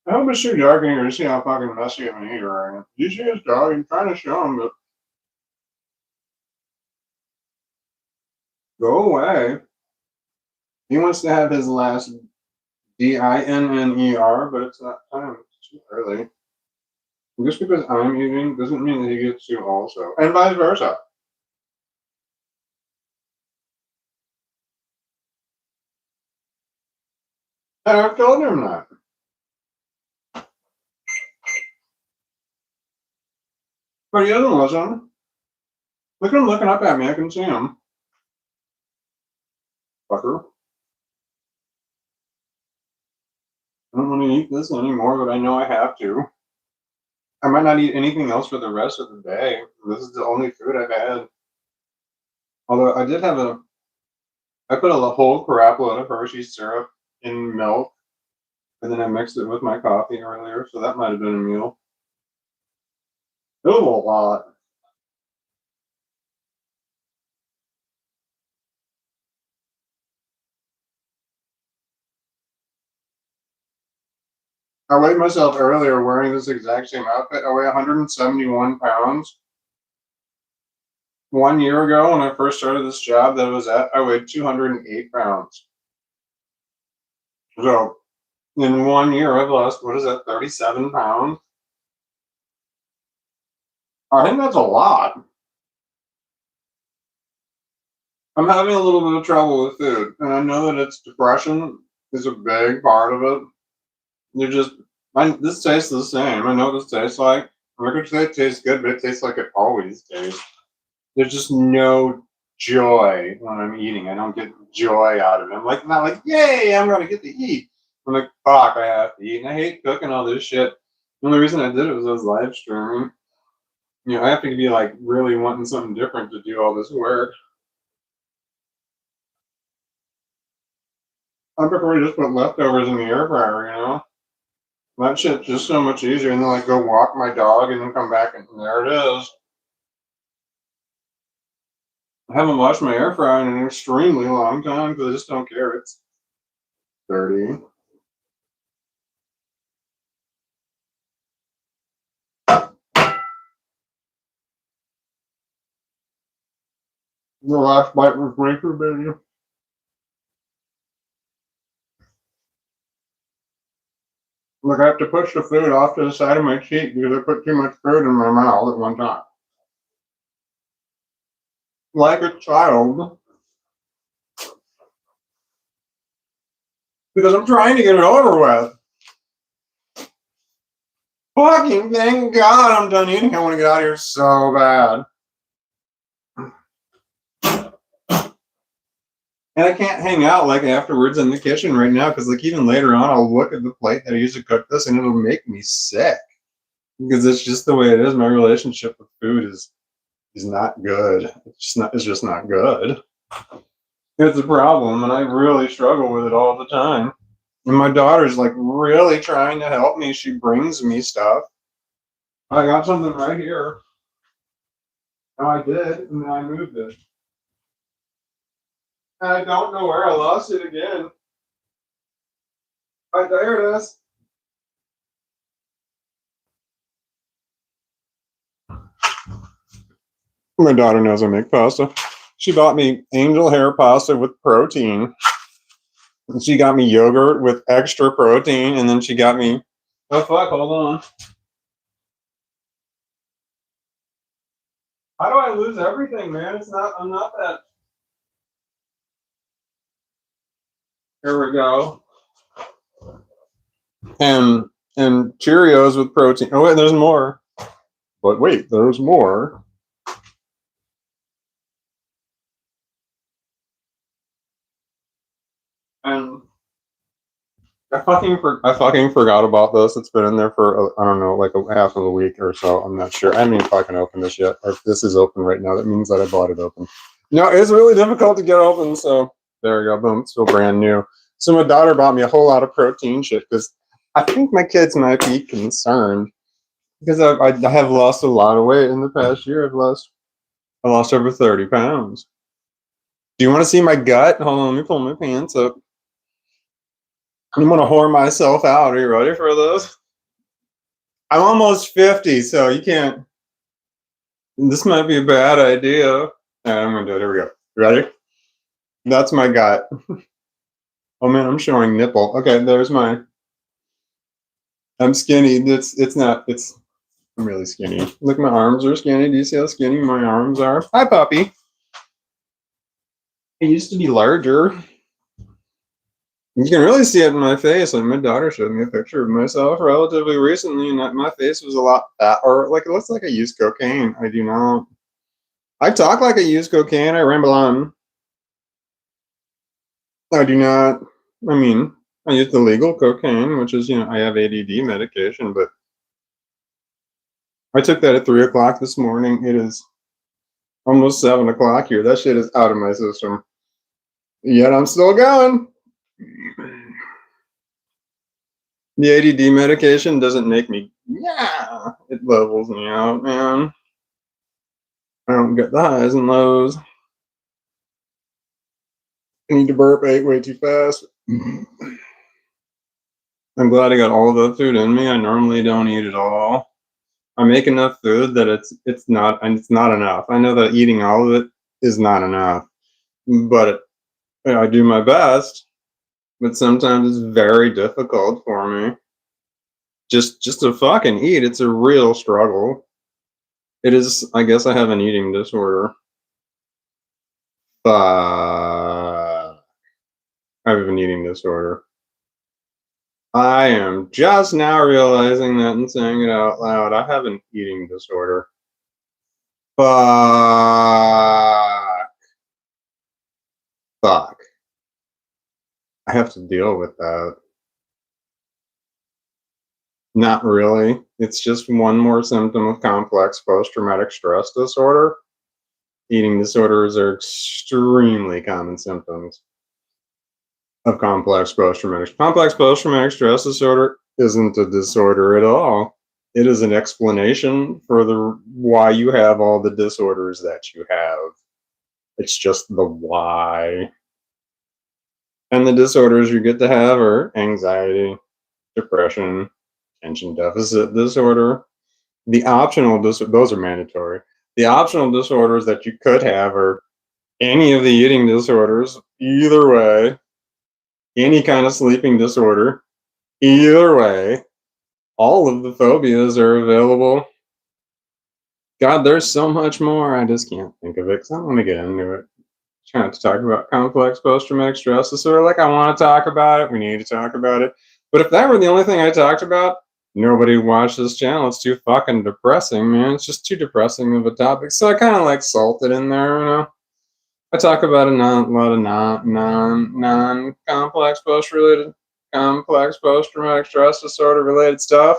Speaker 1: I hope it's too dark in here to see how fucking messy of an eater I am. Do you see his dog? I'm trying to show him, but go away. He wants to have his last DINNER, but it's not time. It's too early. Just because I'm eating doesn't mean that he gets to also, and vice versa. And I've told him that. But he doesn't listen. Look at him looking up at me. I can see him. Fucker. I don't want to eat this anymore, but I know I have to. I might not eat anything else for the rest of the day. This is the only food I've had. Although I put a whole crap load of Hershey syrup in milk, and then I mixed it with my coffee earlier, so that might have been a meal. It was a lot. I weighed myself earlier wearing this exact same outfit. I weigh 171 pounds. 1 year ago, when I first started this job that I was at, I weighed 208 pounds. So in 1 year, I've lost, what is that, 37 pounds? I think that's a lot. I'm having a little bit of trouble with food, and I know that it's depression is a big part of it. You're just, this tastes the same. I know what this tastes like. I'm not gonna say it tastes good, but it tastes like it always tastes. There's just no joy when I'm eating. I don't get joy out of it. I'm like, not like, yay, I'm gonna get to eat. I'm like, fuck, I have to eat. And I hate cooking all this shit. The only reason I did it was I was live streaming. I have to be like really wanting something different to do all this work. I prefer to just put leftovers in the air fryer. That shit's just so much easier. And then like go walk my dog and then come back and there it is. I haven't washed my air fryer in an extremely long time because I just don't care. 30. The last bite was raper, baby. Look, I have to push the food off to the side of my cheek because I put too much food in my mouth at one time. Like a child. Because I'm trying to get it over with. Fucking thank God I'm done eating. I want to get out of here so bad. And I can't hang out like afterwards in the kitchen right now because like even later on I'll look at the plate that I used to cook this and it'll make me sick. Because it's just the way it is. My relationship with food is not good. It's just not good. It's a problem and I really struggle with it all the time. And my daughter's like really trying to help me. She brings me stuff. I got something right here. Oh, I did, and then I moved it. And I don't know where I lost it again. Right there it is. My daughter knows I make pasta. She bought me angel hair pasta with protein. And she got me yogurt with extra protein, and then she got me. Oh fuck! Hold on. How do I lose everything, man? It's not. I'm not that. Here we go. And Cheerios with protein. Oh wait, there's more. But wait, there's more. And I fucking forgot about this. It's been in there for I don't know, like a half of a week or so. I'm not sure. I haven't even fucking opened this yet. Or if this is open right now, that means that I bought it open. No, it's really difficult to get open. So there we go. Boom. It's still brand new. So my daughter bought me a whole lot of protein shit because I think my kids might be concerned because I have lost a lot of weight in the past year. I lost over 30 pounds. Do you want to see my gut? Hold on, let me pull my pants up. I'm gonna whore myself out. Are you ready for this? I'm almost 50, so you can't. This might be a bad idea. All right, I'm gonna do it. Here we go. You ready? That's my gut. Oh man, I'm showing nipple. Okay, there's my. I'm skinny. It's not. I'm really skinny. Look, my arms are skinny. Do you see how skinny my arms are? Hi, puppy. I used to be larger. You can really see it in my face. Like my daughter showed me a picture of myself relatively recently, and my face was a lot fat, or like it looks like I use cocaine. I do not. I talk like I use cocaine. I ramble on. I do not. I mean, I use the legal cocaine, which is I have ADD medication, but I took that at 3 o'clock this morning. It is almost 7 o'clock here. That shit is out of my system. Yet I'm still going. The ADD medication doesn't make me, it levels me out, man. I don't get the highs and lows. I need to burp, ate way too fast. I'm glad I got all of the food in me. I normally don't eat it all. I make enough food that it's not enough. I know that eating all of it is not enough, but I do my best. But sometimes it's very difficult for me. Just to fucking eat, it's a real struggle. It is. I guess I have an eating disorder. But I have an eating disorder. I am just now realizing that and saying it out loud. I have an eating disorder. Fuck. I have to deal with that. Not really. It's just one more symptom of complex post-traumatic stress disorder. Eating disorders are extremely common symptoms of complex post-traumatic stress disorder isn't a disorder at all. It is an explanation for why you have all the disorders that you have. It's just the why. And the disorders you get to have are anxiety, depression, attention deficit disorder. The optional those are mandatory. The optional disorders that you could have are any of the eating disorders, either way, any kind of sleeping disorder, either way. All of the phobias are available. God, there's so much more. I just can't think of it because I don't want to get into it. Trying to talk about complex post-traumatic stress disorder. Like, I want to talk about it. We need to talk about it. But if that were the only thing I talked about, nobody would watch this channel. It's too fucking depressing, man. It's just too depressing of a topic. So I kind of like salt it in there, you know. I talk about a lot of non complex complex post-traumatic stress disorder related stuff.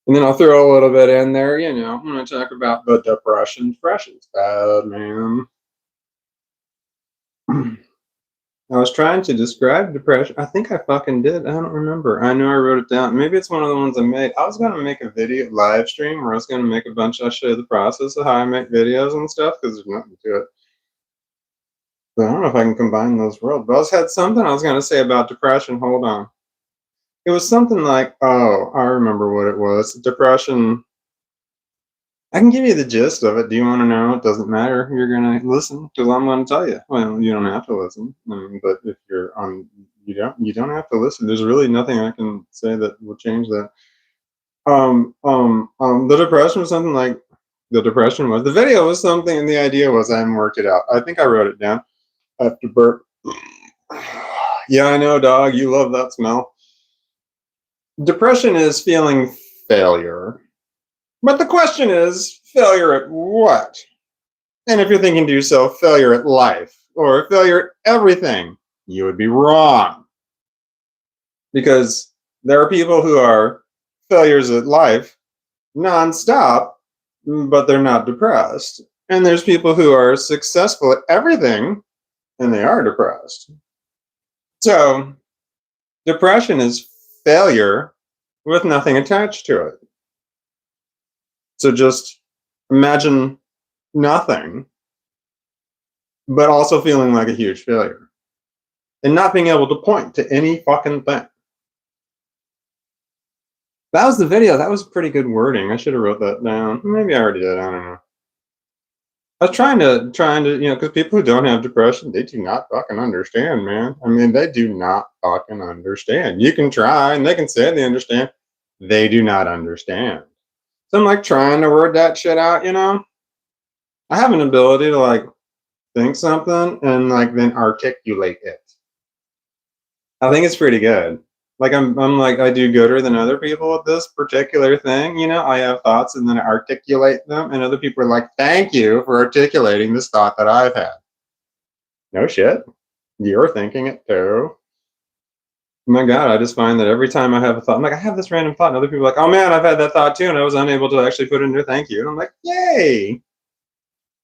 Speaker 1: And then I'll throw a little bit in there, you know, when I talk about the depression. Depression's bad, man. I was trying to describe depression. I think I fucking did. I don't remember. I know I wrote it down. Maybe it's one of the ones I made. I was gonna make a video live stream where I was gonna make a bunch. I'll show you the process of how I make videos and stuff because there's nothing to it. But I don't know if I can combine those worlds. But I was had something I was gonna say about depression. Hold on. It was something like, oh, I remember what it was. Depression. I can give you the gist of it. Do you want to know? It doesn't matter. You're gonna listen because I'm gonna tell you. Well, you don't have to listen, but if you're on, you don't have to listen. There's really nothing I can say that will change that. The depression was something like the depression was the video was something, and the idea was I haven't worked it out. I think I wrote it down after burp. Yeah, I know, dog. You love that smell. Depression is feeling failure. But the question is, failure at what? And if you're thinking to yourself, failure at life or failure at everything, you would be wrong. Because there are people who are failures at life nonstop, but they're not depressed. And there's people who are successful at everything and they are depressed. So, depression is failure with nothing attached to it. So just imagine nothing, but also feeling like a huge failure and not being able to point to any fucking thing. That was the video. That was pretty good wording. I should have wrote that down. Maybe I already did. I don't know. I was trying to, you know, because people who don't have depression, they do not fucking understand, man. I mean, they do not fucking understand. You can try and they can say they understand. They do not understand. So I'm like trying to word that shit out, you know? I have an ability to like think something and like then articulate it. I think it's pretty good. Like I'm like I do gooder than other people with this particular thing. You know, I have thoughts and then I articulate them, and other people are like, "Thank you for articulating this thought that I've had." No shit, you're thinking it too. Oh my God, I just find that every time I have a thought, I'm like, I have this random thought, and other people are like, "Oh man, I've had that thought too," and I was unable to actually put it into thank you. And I'm like, "Yay!"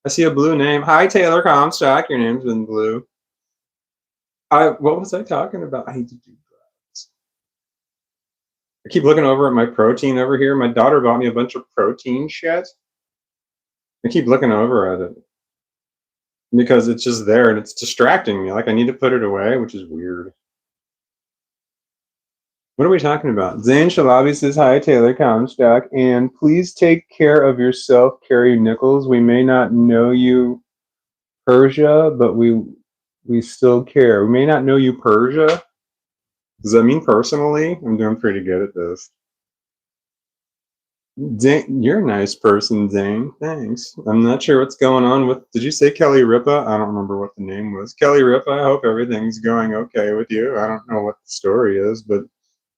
Speaker 1: I see a blue name. Hi Taylor Comstock, your name's in blue. What was I talking about? I need to do drugs. I keep looking over at my protein over here. My daughter bought me a bunch of protein shit. I keep looking over at it because it's just there and it's distracting me. Like I need to put it away, which is weird. What are we talking about? Zane Shalabi says, hi, Taylor Comstock, and please take care of yourself, Carrie Nichols. We may not know you, Persia, but we still care. We may not know you, Persia. Does that mean personally? I'm doing pretty good at this. Zane, you're a nice person, Zane. Thanks. I'm not sure what's going on with. Did you say Kelly Ripa? I don't remember what the name was. Kelly Ripa, I hope everything's going okay with you. I don't know what the story is, but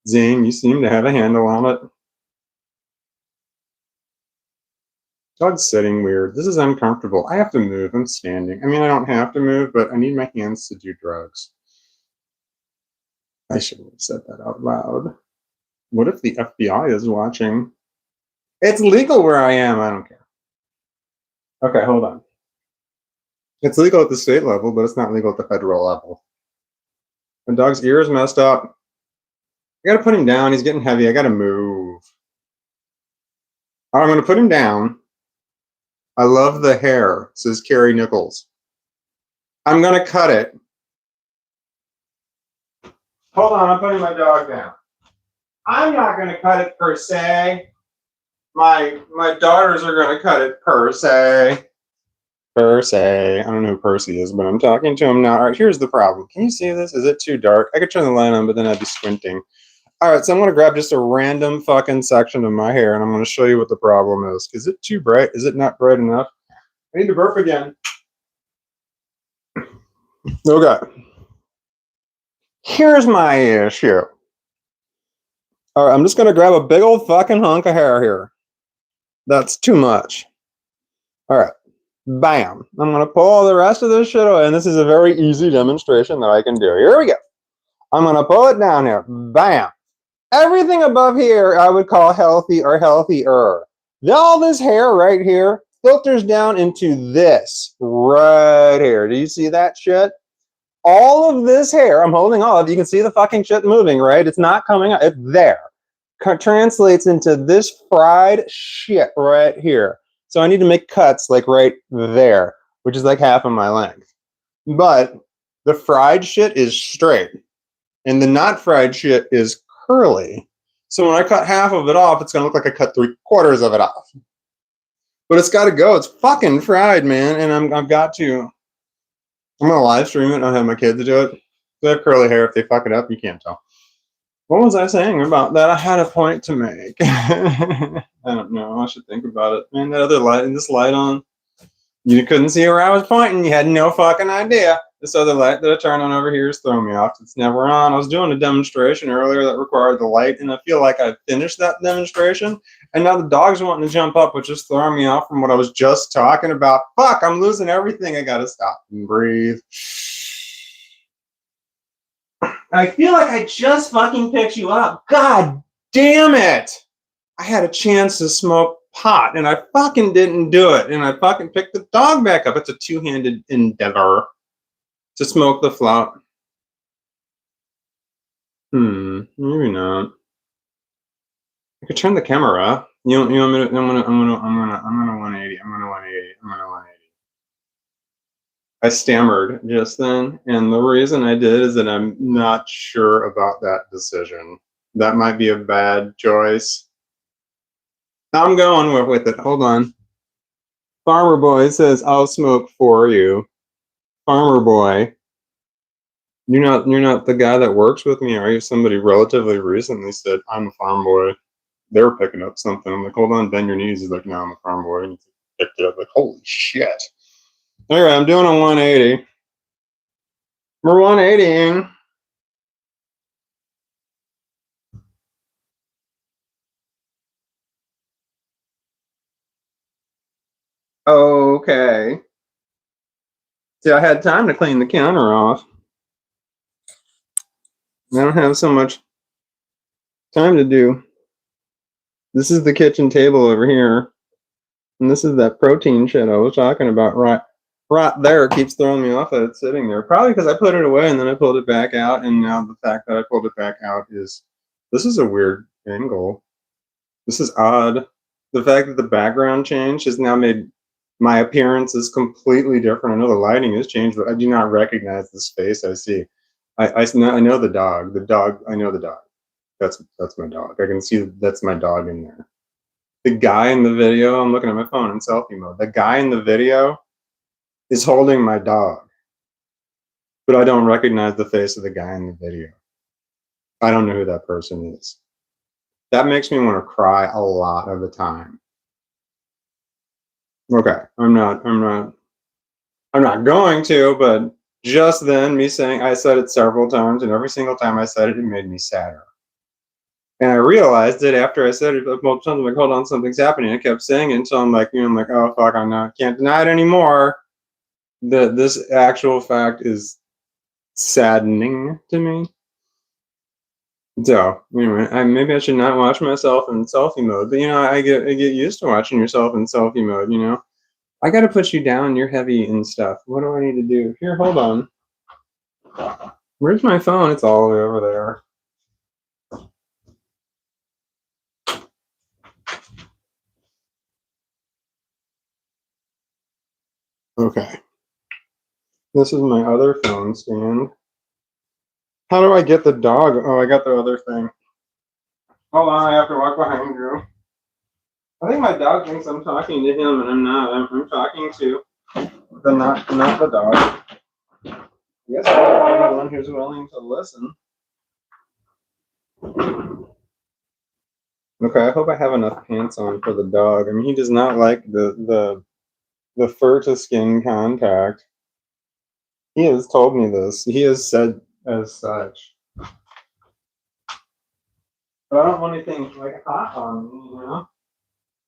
Speaker 1: Zane, you seem to have a handle on it. Dog's sitting weird. This is uncomfortable. I have to move. I'm standing. I mean, I don't have to move, but I need my hands to do drugs. I shouldn't have said that out loud. What if the FBI is watching? It's legal where I am. I don't care. Okay, hold on. It's legal at the state level, but it's not legal at the federal level. My dog's ear is messed up. I gotta put him down. He's getting heavy. I gotta move. All right, I'm gonna put him down. I love the hair, says Carrie Nichols. I'm gonna cut it. Hold on, I'm putting my dog down. I'm not going to cut it per se. My daughters are going to cut it per se. Per se. I don't know who Percy is, but I'm talking to him now. All right, here's the problem. Can you see this? Is it too dark? I could turn the light on, but then I'd be squinting. All right, so I'm going to grab just a random fucking section of my hair, and I'm going to show you what the problem is. Is it too bright? Is it not bright enough? I need to burp again. Okay. Here's my issue. All right, I'm just going to grab a big old fucking hunk of hair here. That's too much. All right. Bam. I'm going to pull all the rest of this shit away, and this is a very easy demonstration that I can do. Here we go. I'm going to pull it down here. Bam. Everything above here I would call healthy or healthier. All this hair right here filters down into this right here. Do you see that shit? All of this hair, I'm holding all of, you can see the fucking shit moving, right? It's not coming out. It's there. Translates into this fried shit right here. So I need to make cuts like right there, which is like half of my length. But the fried shit is straight, and the not fried shit is curly. So when I cut half of it off, it's going to look like I cut 3/4 of it off. But it's got to go. It's fucking fried, man. And I've got to. I'm going to live stream it and I'll have my kids do it. They have curly hair. If they fuck it up, you can't tell. What was I saying about that? I had a point to make. I don't know. I should think about it. Man, that other light, this light on, you couldn't see where I was pointing. You had no fucking idea. This other light that I turned on over here is throwing me off. It's never on. I was doing a demonstration earlier that required the light, and I feel like I finished that demonstration, and now the dog's wanting to jump up, which is throwing me off from what I was just talking about. Fuck, I'm losing everything. I gotta stop and breathe. I feel like I just fucking picked you up. God damn it! I had a chance to smoke pot, and I fucking didn't do it, and I fucking picked the dog back up. It's a two-handed endeavor to smoke the flout. Maybe not. I could turn the camera. You want me to? I'm gonna 180. I'm gonna 180. I stammered just then, and the reason I did is that I'm not sure about that decision. That might be a bad choice. I'm going with it. Hold on. Farmer Boy says, "I'll smoke for you." Farmer Boy, you're not the guy that works with me, are you? Somebody relatively recently said, "I'm a farm boy." They were picking up something. I'm like, "Hold on, bend your knees." He's like, "No, I'm a farm boy." And he picked it up. Like, holy shit! All right, I'm doing a 180. We're 180ing. Okay. See, I had time to clean the counter off. I don't have so much time to do. This is the kitchen table over here. And this is that protein shit I was talking about right there. It keeps throwing me off that it's sitting there. Probably because I put it away and then I pulled it back out. And now the fact that I pulled it back out is, this is a weird angle. This is odd. The fact that the background change has now made my appearance is completely different. I know the lighting has changed, but I do not recognize the space I see. I know the dog. I know the dog. That's my dog. I can see that's my dog in there. The guy in the video, I'm looking at my phone in selfie mode. The guy in the video is holding my dog, but I don't recognize the face of the guy in the video. I don't know who that person is. That makes me want to cry a lot of the time. Okay, I'm not going to, but just then, me saying, I said it several times, and every single time I said it, it made me sadder. And I realized it after I said it multiple times. I'm like, hold on, something's happening. I kept saying it until I'm like, oh fuck, can't deny it anymore. This actual fact is saddening to me. So anyway, maybe I should not watch myself in selfie mode. But I get used to watching yourself in selfie mode. I got to put you down. You're heavy and stuff. What do I need to do? Here, hold on. Where's my phone? It's all the way over there. Okay. This is my other phone stand. How do I get the dog? Oh, I got the other thing. Hold on, I have to walk behind you. I think my dog thinks I'm talking to him, and I'm not. I'm talking to not the dog. I guess I'm the one who's willing to listen. Okay, I hope I have enough pants on for the dog. I mean, he does not like the fur to skin contact. He has told me this. He has said as such. But I don't want anything like hot on me, you know?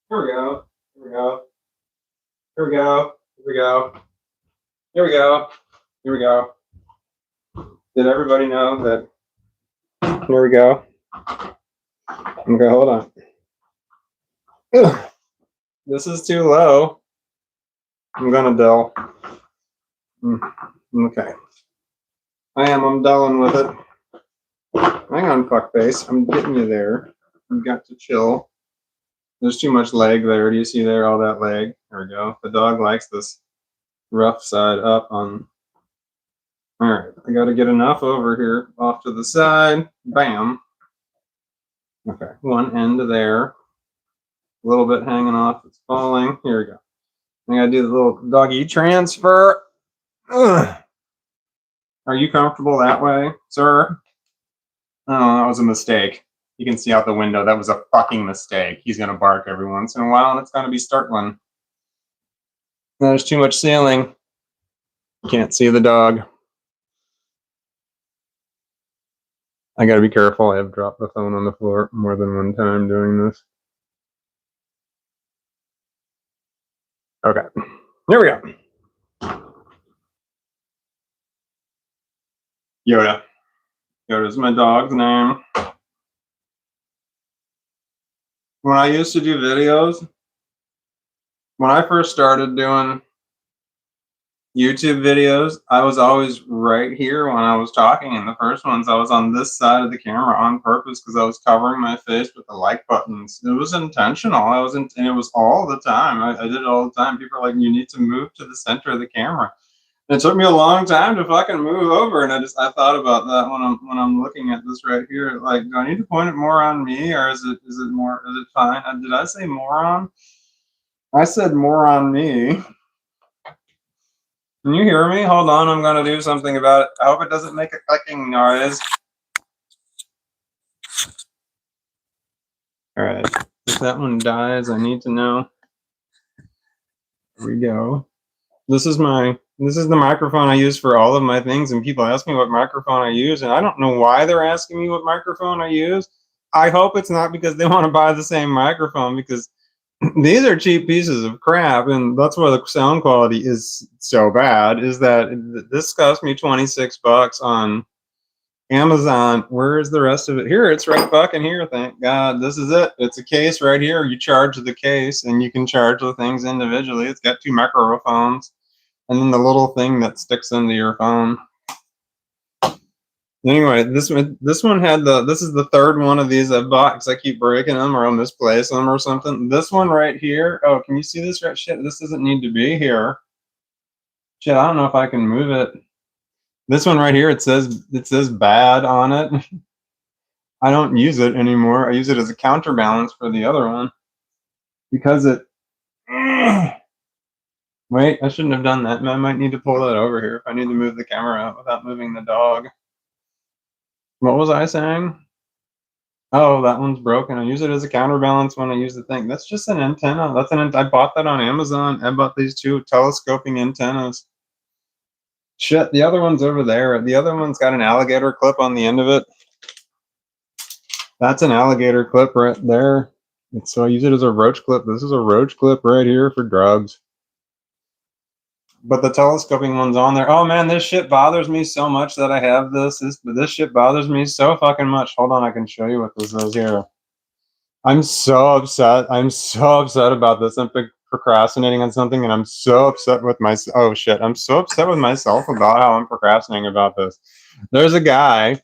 Speaker 1: Here we go. Here we go. Here we go. Here we go. Here we go. Here we go. Did everybody know that? Here we go. Okay, hold on. Ugh. This is too low. I'm gonna dull. Okay. I'm dulling with it. Hang on, fuckface. I'm getting you there. You've got to chill. There's too much leg there. Do you see there all that leg? There we go. The dog likes this rough side up on. All right, I got to get enough over here off to the side. Bam. Okay, one end there. A little bit hanging off. It's falling. Here we go. I got to do the little doggy transfer. Ugh. Are you comfortable that way, sir? Oh, that was a mistake. You can see out the window that was a fucking mistake. He's going to bark every once in a while, and it's going to be startling. There's too much ceiling. You can't see the dog. I got to be careful. I have dropped the phone on the floor more than one time doing this. Okay. Here we go. Yoda. Yoda's my dog's name. When I used to do videos, when I first started doing YouTube videos, I was always right here when I was talking. In the first ones, I was on this side of the camera on purpose because I was covering my face with the like buttons. It was intentional. And it was all the time. I did it all the time. People are like, "You need to move to the center of the camera." And it took me a long time to fucking move over, and I thought about that when I'm looking at this right here. Like, do I need to point it more on me, or is it fine? Did I say moron? I said more on me. Can you hear me? Hold on, I'm gonna do something about it. I hope it doesn't make a clicking noise. All right, if that one dies, I need to know. Here we go. This is the microphone I use for all of my things, and people ask me what microphone I use, and I don't know why they're asking me what microphone I use. I hope it's not because they want to buy the same microphone, because these are cheap pieces of crap, and that's why the sound quality is so bad. Is that this cost me $26 on Amazon. Where's the rest of it? Here, it's right fucking here. Thank God. This is it. It's a case right here. You charge the case, and you can charge the things individually. It's got two microphones, and then the little thing that sticks into your phone. Anyway, this one had this is the third one of these I've bought because I keep breaking them or I'll misplace them or something. This one right here. Oh, can you see this right? Shit, this doesn't need to be here. Shit, I don't know if I can move it. This one right here, it says bad on it. I don't use it anymore. I use it as a counterbalance for the other one because it. Wait, I shouldn't have done that. I might need to pull that over here if I need to move the camera out without moving the dog. What was I saying? Oh, that one's broken. I use it as a counterbalance when I use the thing. That's just an antenna. I bought that on Amazon. I bought these two telescoping antennas. Shit, the other one's over there. The other one's got an alligator clip on the end of it. That's an alligator clip right there. So I use it as a roach clip. This is a roach clip right here for drugs. But the telescoping one's on there. Oh man, this shit bothers me so much that I have this. This shit bothers me so fucking much. Hold on, I can show you what this is here. I'm so upset. I'm so upset about this. I'm procrastinating on something, and I'm so upset with myself. Oh shit, I'm so upset with myself about how I'm procrastinating about this. There's a guy.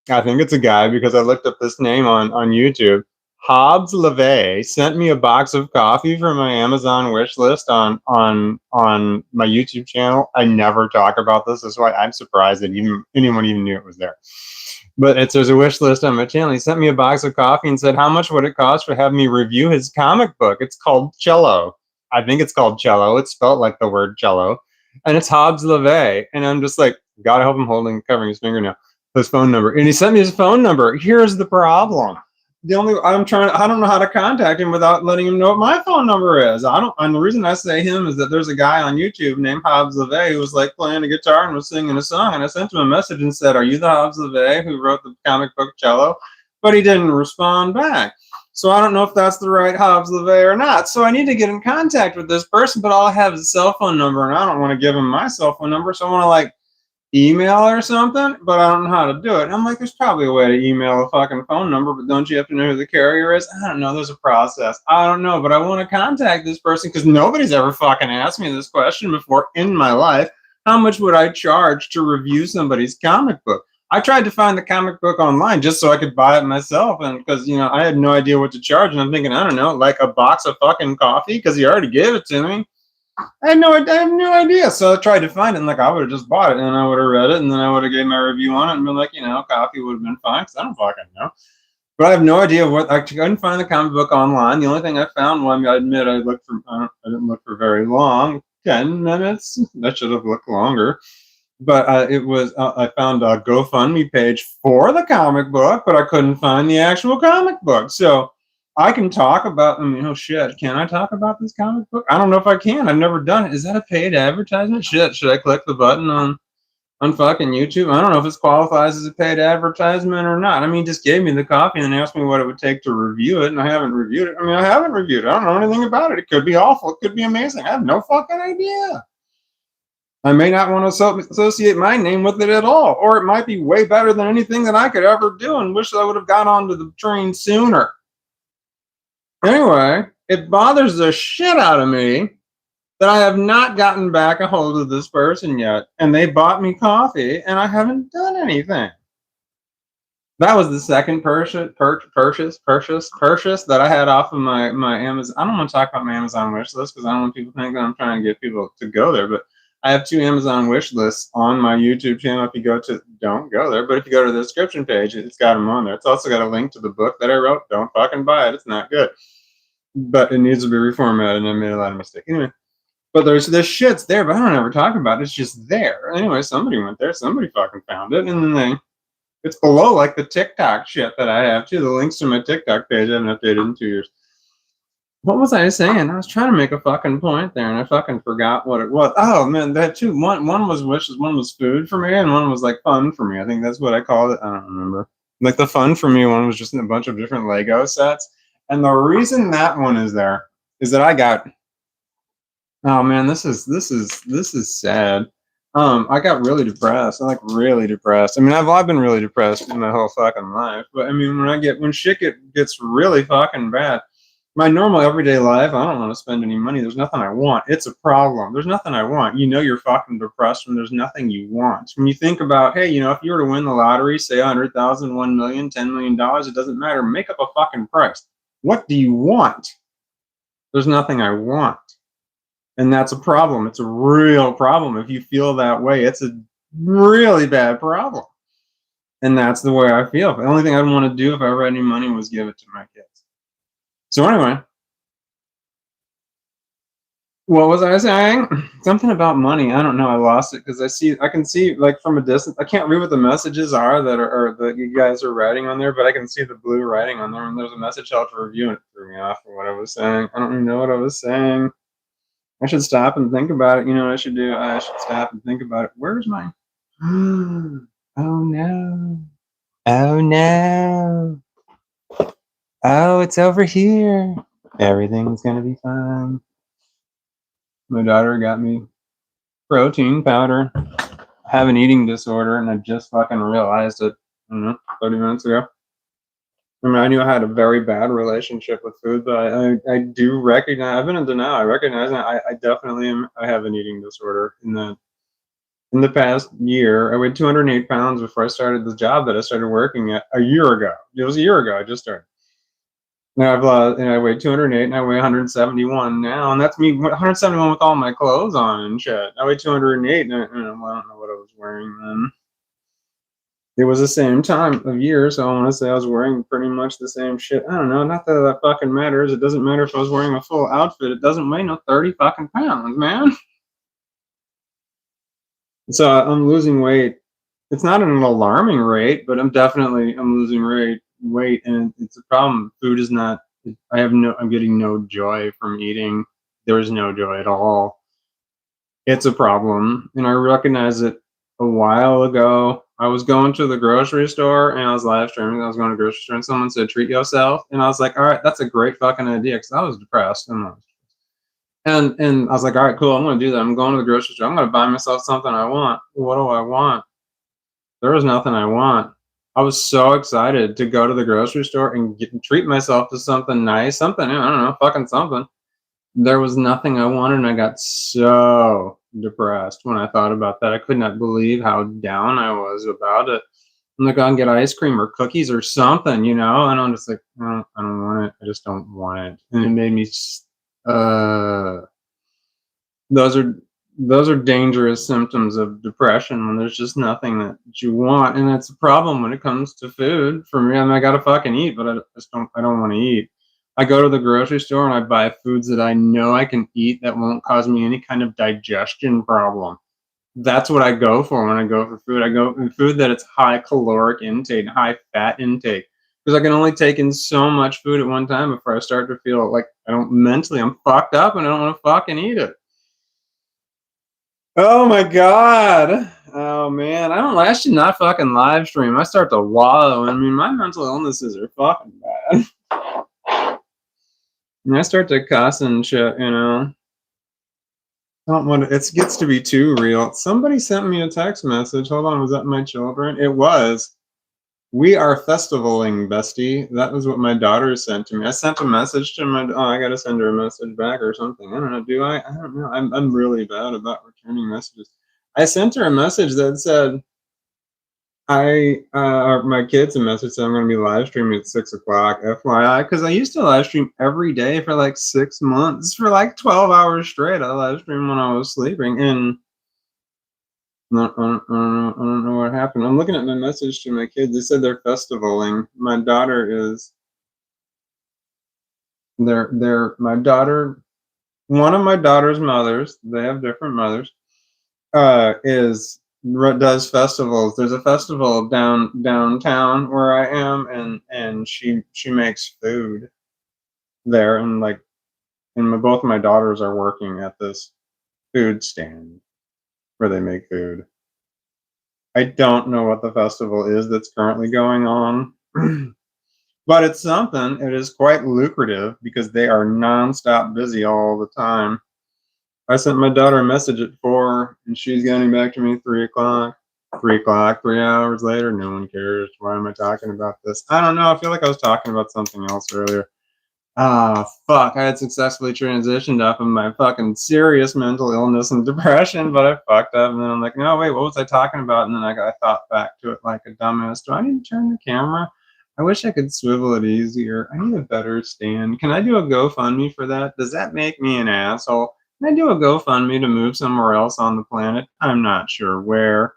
Speaker 1: I think it's a guy because I looked up this name on YouTube. Hobbs LeVay sent me a box of coffee from my Amazon wish list on my YouTube channel. I never talk about this. That's why I'm surprised that anyone even knew it was there. But there's a wish list on my channel. He sent me a box of coffee and said, how much would it cost to have me review his comic book? It's called Cello. I think it's called Cello. It's spelled like the word cello. And it's Hobbs LeVay. And I'm just like, God, I hope I'm covering his finger now. His phone number. And he sent me his phone number. Here's the problem. I don't know how to contact him without letting him know what my phone number is. And the reason I say him is that there's a guy on YouTube named Hobbs LeVay who was like playing a guitar and was singing a song. And I sent him a message and said, are you the Hobbs LeVay who wrote the comic book Cello? But he didn't respond back. So I don't know if that's the right Hobbs LeVay or not. So I need to get in contact with this person, but all I have is a cell phone number and I don't want to give him my cell phone number. So I want to like email or something, but I don't know how to do it. And I'm like, there's probably a way to email a fucking phone number, but don't you have to know who the carrier is? I don't know. There's a process. I don't know, but I want to contact this person because nobody's ever fucking asked me this question before in my life. How much would I charge to review somebody's comic book? I tried to find the comic book online just so I could buy it myself, and because I had no idea what to charge, and I'm thinking, I don't know, like a box of fucking coffee because he already gave it to me. I have no idea. So I tried to find it, and like I would have just bought it, and I would have read it, and then I would have gave my review on it, and been like, coffee would have been fine because I don't fucking know. But I have no idea what. I couldn't find the comic book online. The only thing I found, well, I admit, I didn't look for very long. 10 minutes. That should have looked longer. But it was. I found a GoFundMe page for the comic book, but I couldn't find the actual comic book. So I can talk about. Oh shit! Can I talk about this comic book? I don't know if I can. I've never done it. Is that a paid advertisement? Shit! Should I click the button on fucking YouTube? I don't know if it qualifies as a paid advertisement or not. He just gave me the copy and asked me what it would take to review it, and I haven't reviewed it. I haven't reviewed it. I don't know anything about it. It could be awful. It could be amazing. I have no fucking idea. I may not want to associate my name with it at all, or it might be way better than anything that I could ever do and wish I would have got onto the train sooner. Anyway, it bothers the shit out of me that I have not gotten back a hold of this person yet, and they bought me coffee, and I haven't done anything. That was the second purchase that I had off of my Amazon. I don't want to talk about my Amazon wish list because I don't want people to think that I'm trying to get people to go there, but I have 2 Amazon wish lists on my YouTube channel. If you don't go there, but if you go to the description page, it's got them on there. It's also got a link to the book that I wrote. Don't fucking buy it. It's not good. But it needs to be reformatted, and I made a lot of mistakes. Anyway, but there's this shit's there, but I don't ever talk about it. It's just there. Anyway, somebody went there. Somebody fucking found it, and then it's below like the TikTok shit that I have too. The links to my TikTok page I haven't updated in 2 years. What was I saying? I was trying to make a fucking point there, and I fucking forgot what it was. Oh man, that too. One was wishes, one was food for me, and one was like fun for me. I think that's what I called it. I don't remember. Like the fun for me one was just a bunch of different Lego sets, and the reason that one is there is that I got. Oh man, this is sad. I got really depressed. I'm like really depressed. I've been really depressed in my whole fucking life, but when shit gets really fucking bad. My normal everyday life, I don't want to spend any money. There's nothing I want. It's a problem. There's nothing I want. You're fucking depressed when there's nothing you want. When you think about, hey, if you were to win the lottery, say 100,000, 1 million, $10 million, it doesn't matter. Make up a fucking price. What do you want? There's nothing I want. And that's a problem. It's a real problem. If you feel that way, it's a really bad problem. And that's the way I feel. The only thing I'd want to do if I ever had any money was give it to my kids. So anyway, what was I saying? Something about money. I don't know. I lost it because I can see like from a distance. I can't read what the messages are that you guys are writing on there, but I can see the blue writing on there. And there's a message out for review, and it threw me off for what I was saying. I don't even know what I was saying. I should stop and think about it. You know what I should do? I should stop and think about it. Where's my? Oh no! Oh no! Oh, it's over here. Everything's gonna be fine. My daughter got me protein powder. I have an eating disorder, and I just fucking realized it, 30 minutes ago. I knew I had a very bad relationship with food, but I do recognize, I've been in denial. I recognize that I definitely I have an eating disorder. In the past year, I weighed 208 pounds before I started the job that I started working at a year ago. It was a year ago I just started. Now I've lost, and I weigh 208, and I weigh 171 now, and that's me 171 with all my clothes on and shit. I weigh 208, and I don't know what I was wearing then. It was the same time of year, so I want to say I was wearing pretty much the same shit. I don't know. Not that that fucking matters. It doesn't matter if I was wearing a full outfit. It doesn't weigh no 30 fucking pounds, man. So I'm losing weight. It's not an alarming rate, but I'm losing weight, and it's a problem. Food is not. I'm getting no joy from eating. There is no joy at all. It's a problem, and I recognized it a while ago. I was going to the grocery store and I was live streaming. I was going to the grocery store and someone said, "Treat yourself." And I was like, all right, that's a great fucking idea because I was depressed. And I was like, all right, cool. I'm going to do that. I'm going to the grocery store. I'm going to buy myself something I want. What do I want? There was nothing I want. I was so excited to go to the grocery store and treat myself to something nice, something, I don't know, fucking something. There was nothing I wanted, and I got so depressed when I thought about that. I could not believe how down I was about it. I'm like, I'll get ice cream or cookies or something, and I'm just like, I don't want it. I just don't want it. And it made me, uh, those are those are dangerous symptoms of depression when there's just nothing that you want, and that's a problem when it comes to food for me. I mean, I gotta fucking eat, but I don't want to eat. I go to the grocery store and I buy foods that I know I can eat that won't cause me any kind of digestion problem. That's what I go for when I go for food. I go for food that it's high caloric intake, high fat intake, because I can only take in so much food at one time before I start to feel like I'm fucked up and I don't want to fucking eat it. Oh my god. Oh man. I should not fucking live stream. I start to wallow. I mean, my mental illnesses are fucking bad. And I start to cuss and shit. I don't want to, it gets to be too real. Somebody sent me a text message. Hold on, was that my children? It was. We are festivaling, bestie. That was what my daughter sent to me. I sent a message to my. Oh, I gotta send her a message back or something. I don't know. Do I? I don't know. I'm really bad about returning messages. I sent her a message that said, my kids a message said I'm going to be live streaming at 6 o'clock, FYI, because I used to live stream every day for like 6 months for like 12 hours straight. I live streamed when I was sleeping, and I don't know what happened. I'm looking at my message to my kids. They said they're festivaling. My daughter is. My daughter. One of my daughter's mothers. They have different mothers. Does festivals. There's a festival downtown where I am, and she makes food there, and both my daughters are working at this food stand where they make food. I don't know what the festival is that's currently going on, but it's something. It is quite lucrative because they are nonstop busy all the time. I sent my daughter a message at 4, and she's getting back to me 3 o'clock. 3 o'clock, 3 hours later, no one cares. Why am I talking about this? I don't know. I feel like I was talking about something else earlier. Ah, fuck. I had successfully transitioned off of my fucking serious mental illness and depression, but I fucked up. And then I'm like, no, wait, what was I talking about? And then I thought back to it like a dumbass. Do I need to turn the camera? I wish I could swivel it easier. I need a better stand. Can I do a GoFundMe for that? Does that make me an asshole? Can I do a GoFundMe to move somewhere else on the planet? I'm not sure where.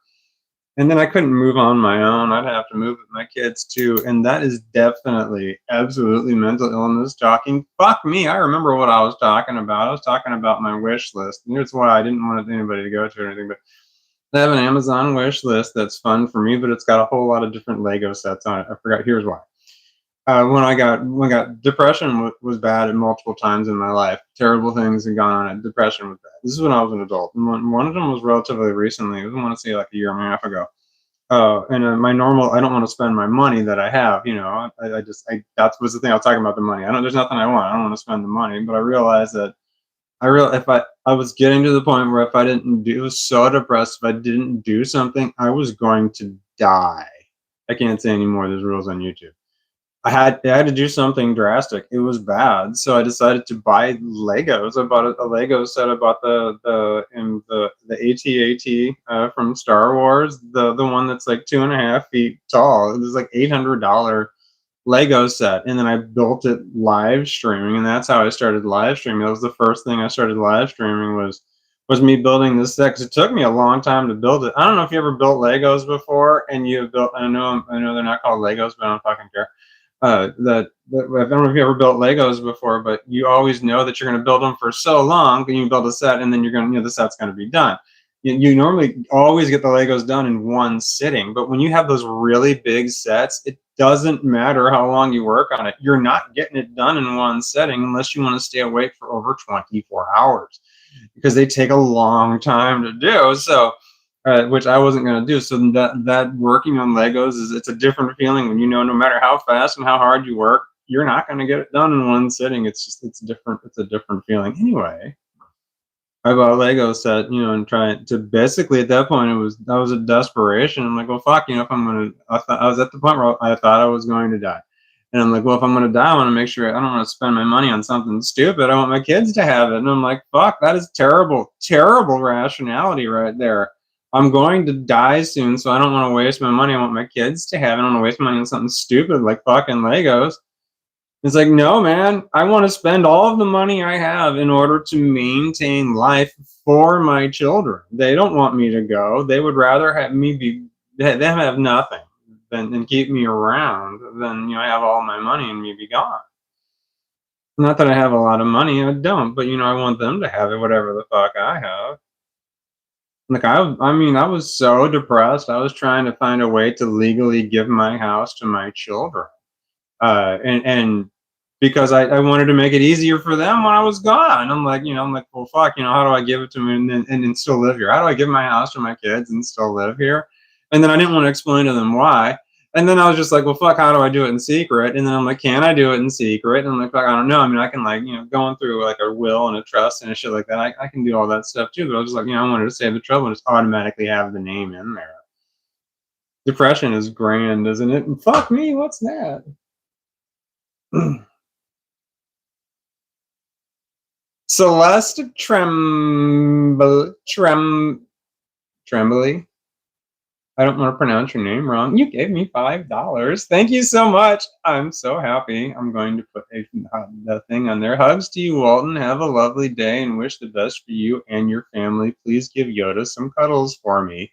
Speaker 1: And then I couldn't move on my own. I'd have to move with my kids too. And that is definitely, absolutely mental illness talking. Fuck me. I remember what I was talking about. I was talking about my wish list. And here's why I didn't want anybody to go to or anything, but I have an Amazon wish list that's fun for me, but it's got a whole lot of different Lego sets on it. I forgot. Here's why. When I got depression was bad at multiple times in my life. Terrible things had gone on. And depression was bad. This is when I was an adult. And one of them was relatively recently. I want to say like a year and a half ago. And my normal, I don't want to spend my money that I have. That was the thing. I was talking about the money. There's nothing I want. I don't want to spend the money. But I realized that if I was getting to the point where if I didn't do, it was so depressed. If I didn't do something, I was going to die. I can't say anymore. There's rules on YouTube. I had to do something drastic. It was bad, so I decided to buy Legos. I bought a Lego set. I bought the AT-AT from Star Wars, the one that's like 2.5 feet tall. It was like $800 Lego set, and then I built it live streaming, and that's how I started live streaming. That was the first thing I started live streaming was me building this set, 'cause it took me a long time to build it. I don't know if you ever built Legos before, and you built. I know they're not called Legos, but I don't fucking care. I don't know if you ever built Legos before, but you always know that you're going to build them for so long. Then you build a set, and then you're going to, the set's going to be done. You normally always get the Legos done in one sitting, but when you have those really big sets, it doesn't matter how long you work on it. You're not getting it done in one setting unless you want to stay awake for over 24 hours, because they take a long time to do. So, which I wasn't going to do. So that working on Legos it's a different feeling when you know no matter how fast and how hard you work, you're not going to get it done in one sitting. It's different. It's a different feeling. Anyway, I bought a Lego set, and trying to basically at that point that was a desperation. I'm like, well, fuck, if I'm gonna, I was at the point where I thought I was going to die, and I'm like, well, if I'm gonna die, I want to make sure I don't want to spend my money on something stupid. I want my kids to have it, and I'm like, fuck, that is terrible, terrible rationality right there. I'm going to die soon, so I don't want to waste my money. I want my kids to have it. I don't want to waste money on something stupid like fucking Legos. It's like, no, man, I want to spend all of the money I have in order to maintain life for my children. They don't want me to go. They would rather have them have nothing than keep me around than, have all my money and me be gone. Not that I have a lot of money, I don't, but, I want them to have it, whatever the fuck I have. Like, I was so depressed. I was trying to find a way to legally give my house to my children. And because I wanted to make it easier for them when I was gone. I'm like, well, fuck, how do I give it to them and still live here? How do I give my house to my kids and still live here? And then I didn't want to explain to them why. And then I was just like, well, fuck, how do I do it in secret? And then I'm like, can I do it in secret? And I'm like, fuck, I don't know. I mean, I can going through like a will and a trust and a shit like that. I can do all that stuff too. But I was just like, I wanted to save the trouble and just automatically have the name in there. Depression is grand, isn't it? And fuck me, what's that? Celeste Tremblay. I don't want to pronounce your name wrong. You gave me $5. Thank you so much. I'm so happy. I'm going to put the thing on there. Hugs to you, Walton. Have a lovely day and wish the best for you and your family. Please give Yoda some cuddles for me.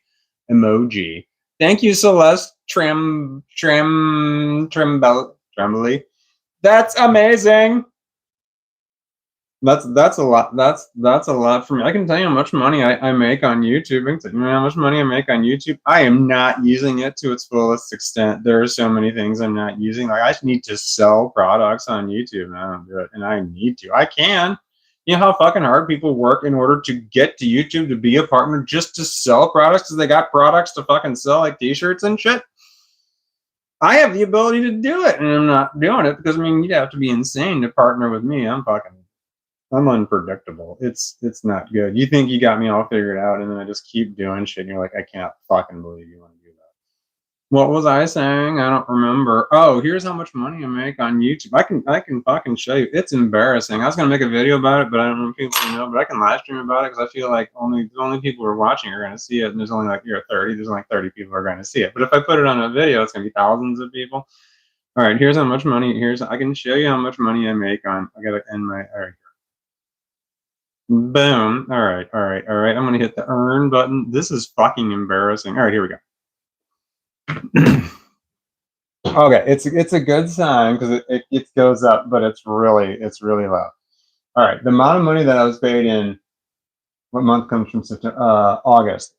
Speaker 1: Emoji. Thank you, Celeste Tremblay. That's amazing. That's a lot. That's a lot for me. I can tell you how much money I make on YouTube. I can tell you how much money I make on YouTube. I am not using it to its fullest extent. There are so many things I'm not using. Like, I need to sell products on YouTube, and I don't do it. And I need to. I can. You know how fucking hard people work in order to get to YouTube to be a partner just to sell products because they got products to fucking sell, like t-shirts and shit. I have the ability to do it, and I'm not doing it because you'd have to be insane to partner with me. I'm unpredictable. It's not good. You think you got me all figured out, and then I just keep doing shit, and you're like, I can't fucking believe you want to do that. What was I saying? I don't remember. Oh, here's how much money I make on YouTube. I can fucking show you. It's embarrassing. I was gonna make a video about it, but I don't want people to know. But I can live stream about it because I feel like the only people who are watching are gonna see it, and there's only like 30. There's only 30 people who are gonna see it. But if I put it on a video, it's gonna be thousands of people. All right, here's how much money. I can show you how much money I make on. I gotta end my. All right. Boom. All right. I'm going to hit the earn button. This is fucking embarrassing. All right, here we go. Okay, it's a good sign because it goes up, but it's really low. All right, the amount of money that I was paid in, what month comes from September? August,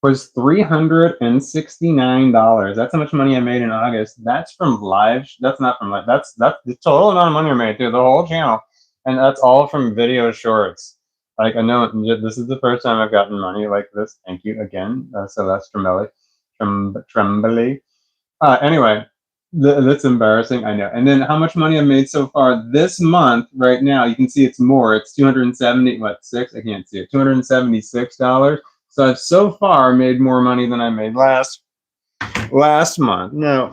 Speaker 1: was $369. That's how much money I made in August. That's from live. That's not from live. That's the total amount of money I made through the whole channel. And that's all from video shorts. Like, I know this is the first time I've gotten money like this. Thank you again, Celeste Tremblay. Anyway, that's embarrassing, I know. And then how much money I've made so far this month, right now, you can see it's more. It's $276. So I've so far made more money than I made last month. No,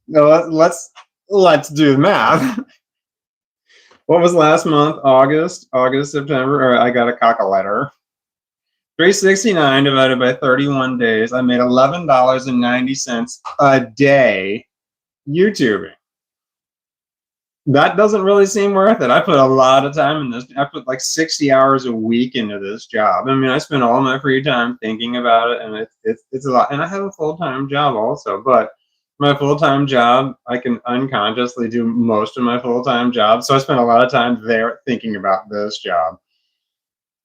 Speaker 1: let's do the math. What was last month? August, September. All right, I got a calculator. 369 divided by 31 days. I made $11.90 a day YouTubing. That doesn't really seem worth it. I put a lot of time in this. I put like 60 hours a week into this job. I mean, I spend all my free time thinking about it, and it's a lot. And I have a full-time job also, but my full-time job, I can unconsciously do most of my full-time job. So I spend a lot of time there thinking about this job.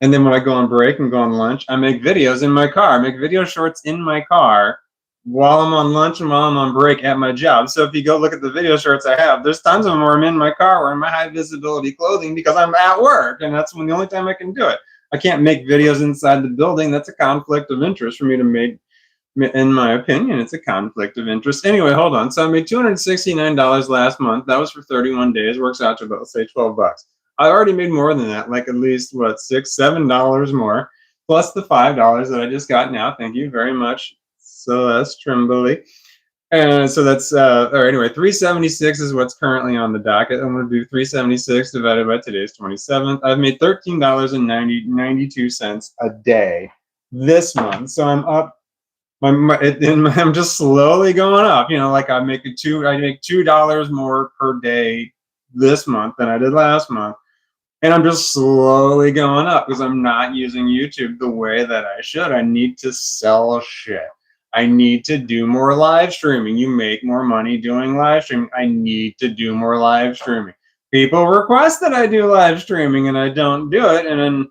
Speaker 1: And then when I go on break and go on lunch, I make videos in my car. I make video shorts in my car while I'm on lunch and while I'm on break at my job. So if you go look at the video shorts I have, there's tons of them where I'm in my car wearing my high visibility clothing because I'm at work, and that's the only time I can do it. I can't make videos inside the building. That's a conflict of interest for me to make. In my opinion, it's a conflict of interest. Anyway, hold on. So I made $269 last month. That was for 31 days. Works out to about, say, $12. I already made more than that, like at least what, $6, $7 more, plus the $5 that I just got now. Thank you very much, Celeste Trimbley. And so that's or anyway, 376 is what's currently on the docket. I'm going to do 376 divided by today's 27th. I've made $13.92 a day this month. So I'm up. I'm just slowly going up. You know, like I make $2 more per day this month than I did last month. And I'm just slowly going up because I'm not using YouTube the way that I should. I need to sell shit. I need to do more live streaming. You make more money doing live streaming. I need to do more live streaming. People request that I do live streaming and I don't do it. And then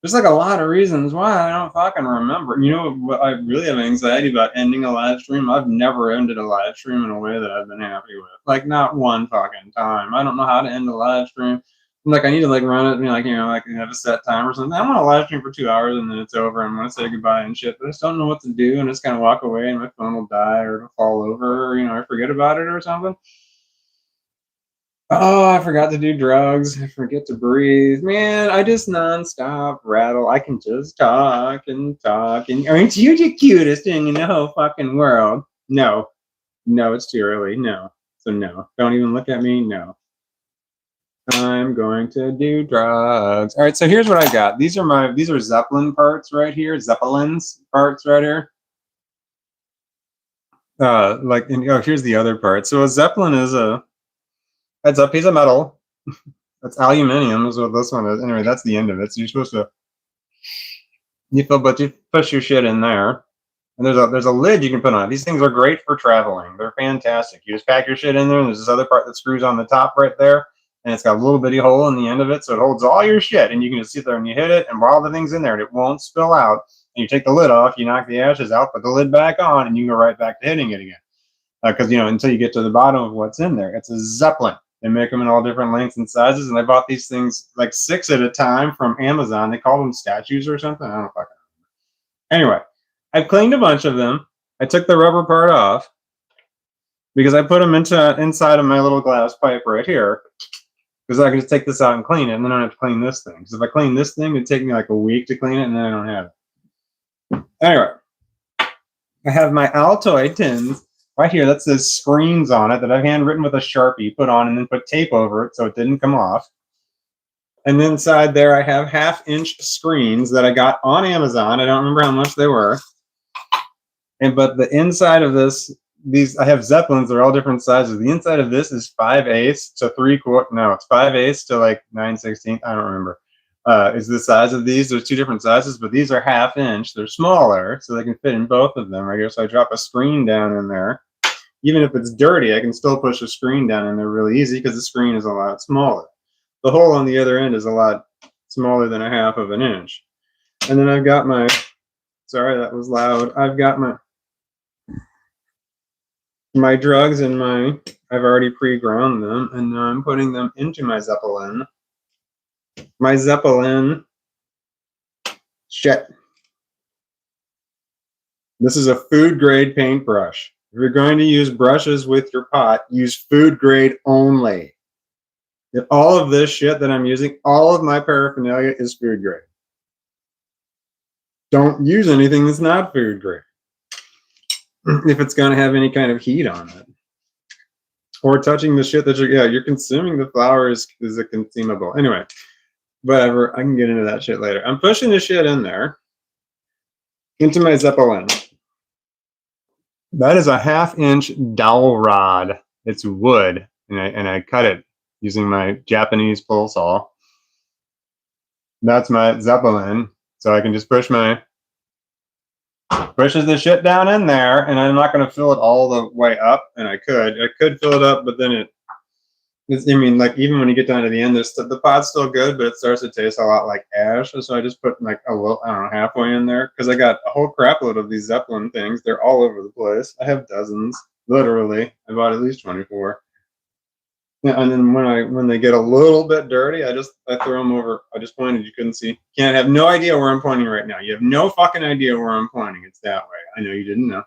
Speaker 1: there's like a lot of reasons why I don't fucking remember. You know what? I really have anxiety about ending a live stream. I've never ended a live stream in a way that I've been happy with. Like not one fucking time. I don't know how to end a live stream. Like I need to like run it, like, you know, like have a set time or something. I want to live stream for 2 hours and then it's over. I'm gonna say goodbye and shit, but I just don't know what to do and just kind of walk away and my phone will die or it'll fall over or, you know, I forget about it or something. Oh, I forgot to do drugs. I forget to breathe. Man, I just nonstop rattle. I can just talk and talk. And aren't you the cutest thing in the whole fucking world? No. No, it's too early. No. So no. Don't even look at me. No. I'm going to do drugs. All right, so here's what I got. These are Zeppelin parts right here. Zeppelin's parts right here. Here's the other part. So a Zeppelin is it's a piece of metal. It's aluminium is what this one is. Anyway, that's the end of it. So you're supposed to you push your shit in there. And there's a lid you can put on it. These things are great for traveling. They're fantastic. You just pack your shit in there, and there's this other part that screws on the top right there, and it's got a little bitty hole in the end of it, so it holds all your shit, and you can just sit there and you hit it, and while the thing's in there, and it won't spill out. And you take the lid off, you knock the ashes out, put the lid back on, and you go right back to hitting it again. Because you know, until you get to the bottom of what's in there, it's a Zeppelin. They make them in all different lengths and sizes, and I bought these things like 6 at a time from Amazon. They call them statues or something. I don't know if I can. Anyway, I've cleaned a bunch of them. I took the rubber part off because I put them inside of my little glass pipe right here because I can just take this out and clean it, and then I don't have to clean this thing. Because if I clean this thing, it'd take me like a week to clean it, and then I don't have it. Anyway, I have my Altoid tins right here. That says screens on it that I've handwritten with a Sharpie, put on, and then put tape over it so it didn't come off. And inside there, I have 1/2-inch screens that I got on Amazon. I don't remember how much they were. But the inside of these I have Zeppelins. They're all different sizes. The inside of this is 5/8 to 3/4. No, it's 5/8 to like 9/16. I don't remember. Is the size of these. There's 2 different sizes, but these are 1/2-inch. They're smaller, so they can fit in both of them right here. So I drop a screen down in there. Even if it's dirty, I can still push a screen down in there really easy because the screen is a lot smaller. The hole on the other end is a lot smaller than 1/2 inch. And then I've got my, sorry, that was loud. I've got my drugs and I've already pre-ground them, and now I'm putting them into my Zeppelin. My Zeppelin, shit. This is a food grade paintbrush. If you're going to use brushes with your pot, use food grade only. If all of this shit that I'm using, all of my paraphernalia is food grade. Don't use anything that's not food grade if it's going to have any kind of heat on it. Or touching the shit that you're consuming the flour is a consumable. Anyway, whatever, I can get into that shit later. I'm pushing the shit in there into my Zeppelin. That is a 1/2 inch dowel rod. It's wood, and I cut it using my Japanese pole saw. That's my Zeppelin, so I can just pushes the shit down in there, and I'm not going to fill it all the way up. And I could fill it up, but then I mean, like, even when you get down to the end, the pot's still good, but it starts to taste a lot like ash. So I just put like a little, I don't know, halfway in there, because I got a whole crap load of these Zeppelin things. They're all over the place. I have dozens, literally. I bought at least 24. Yeah, and then when they get a little bit dirty, I throw them over. I just pointed. You couldn't see. Can't have no idea where I'm pointing right now. You have no fucking idea where I'm pointing. It's that way. I know you didn't know,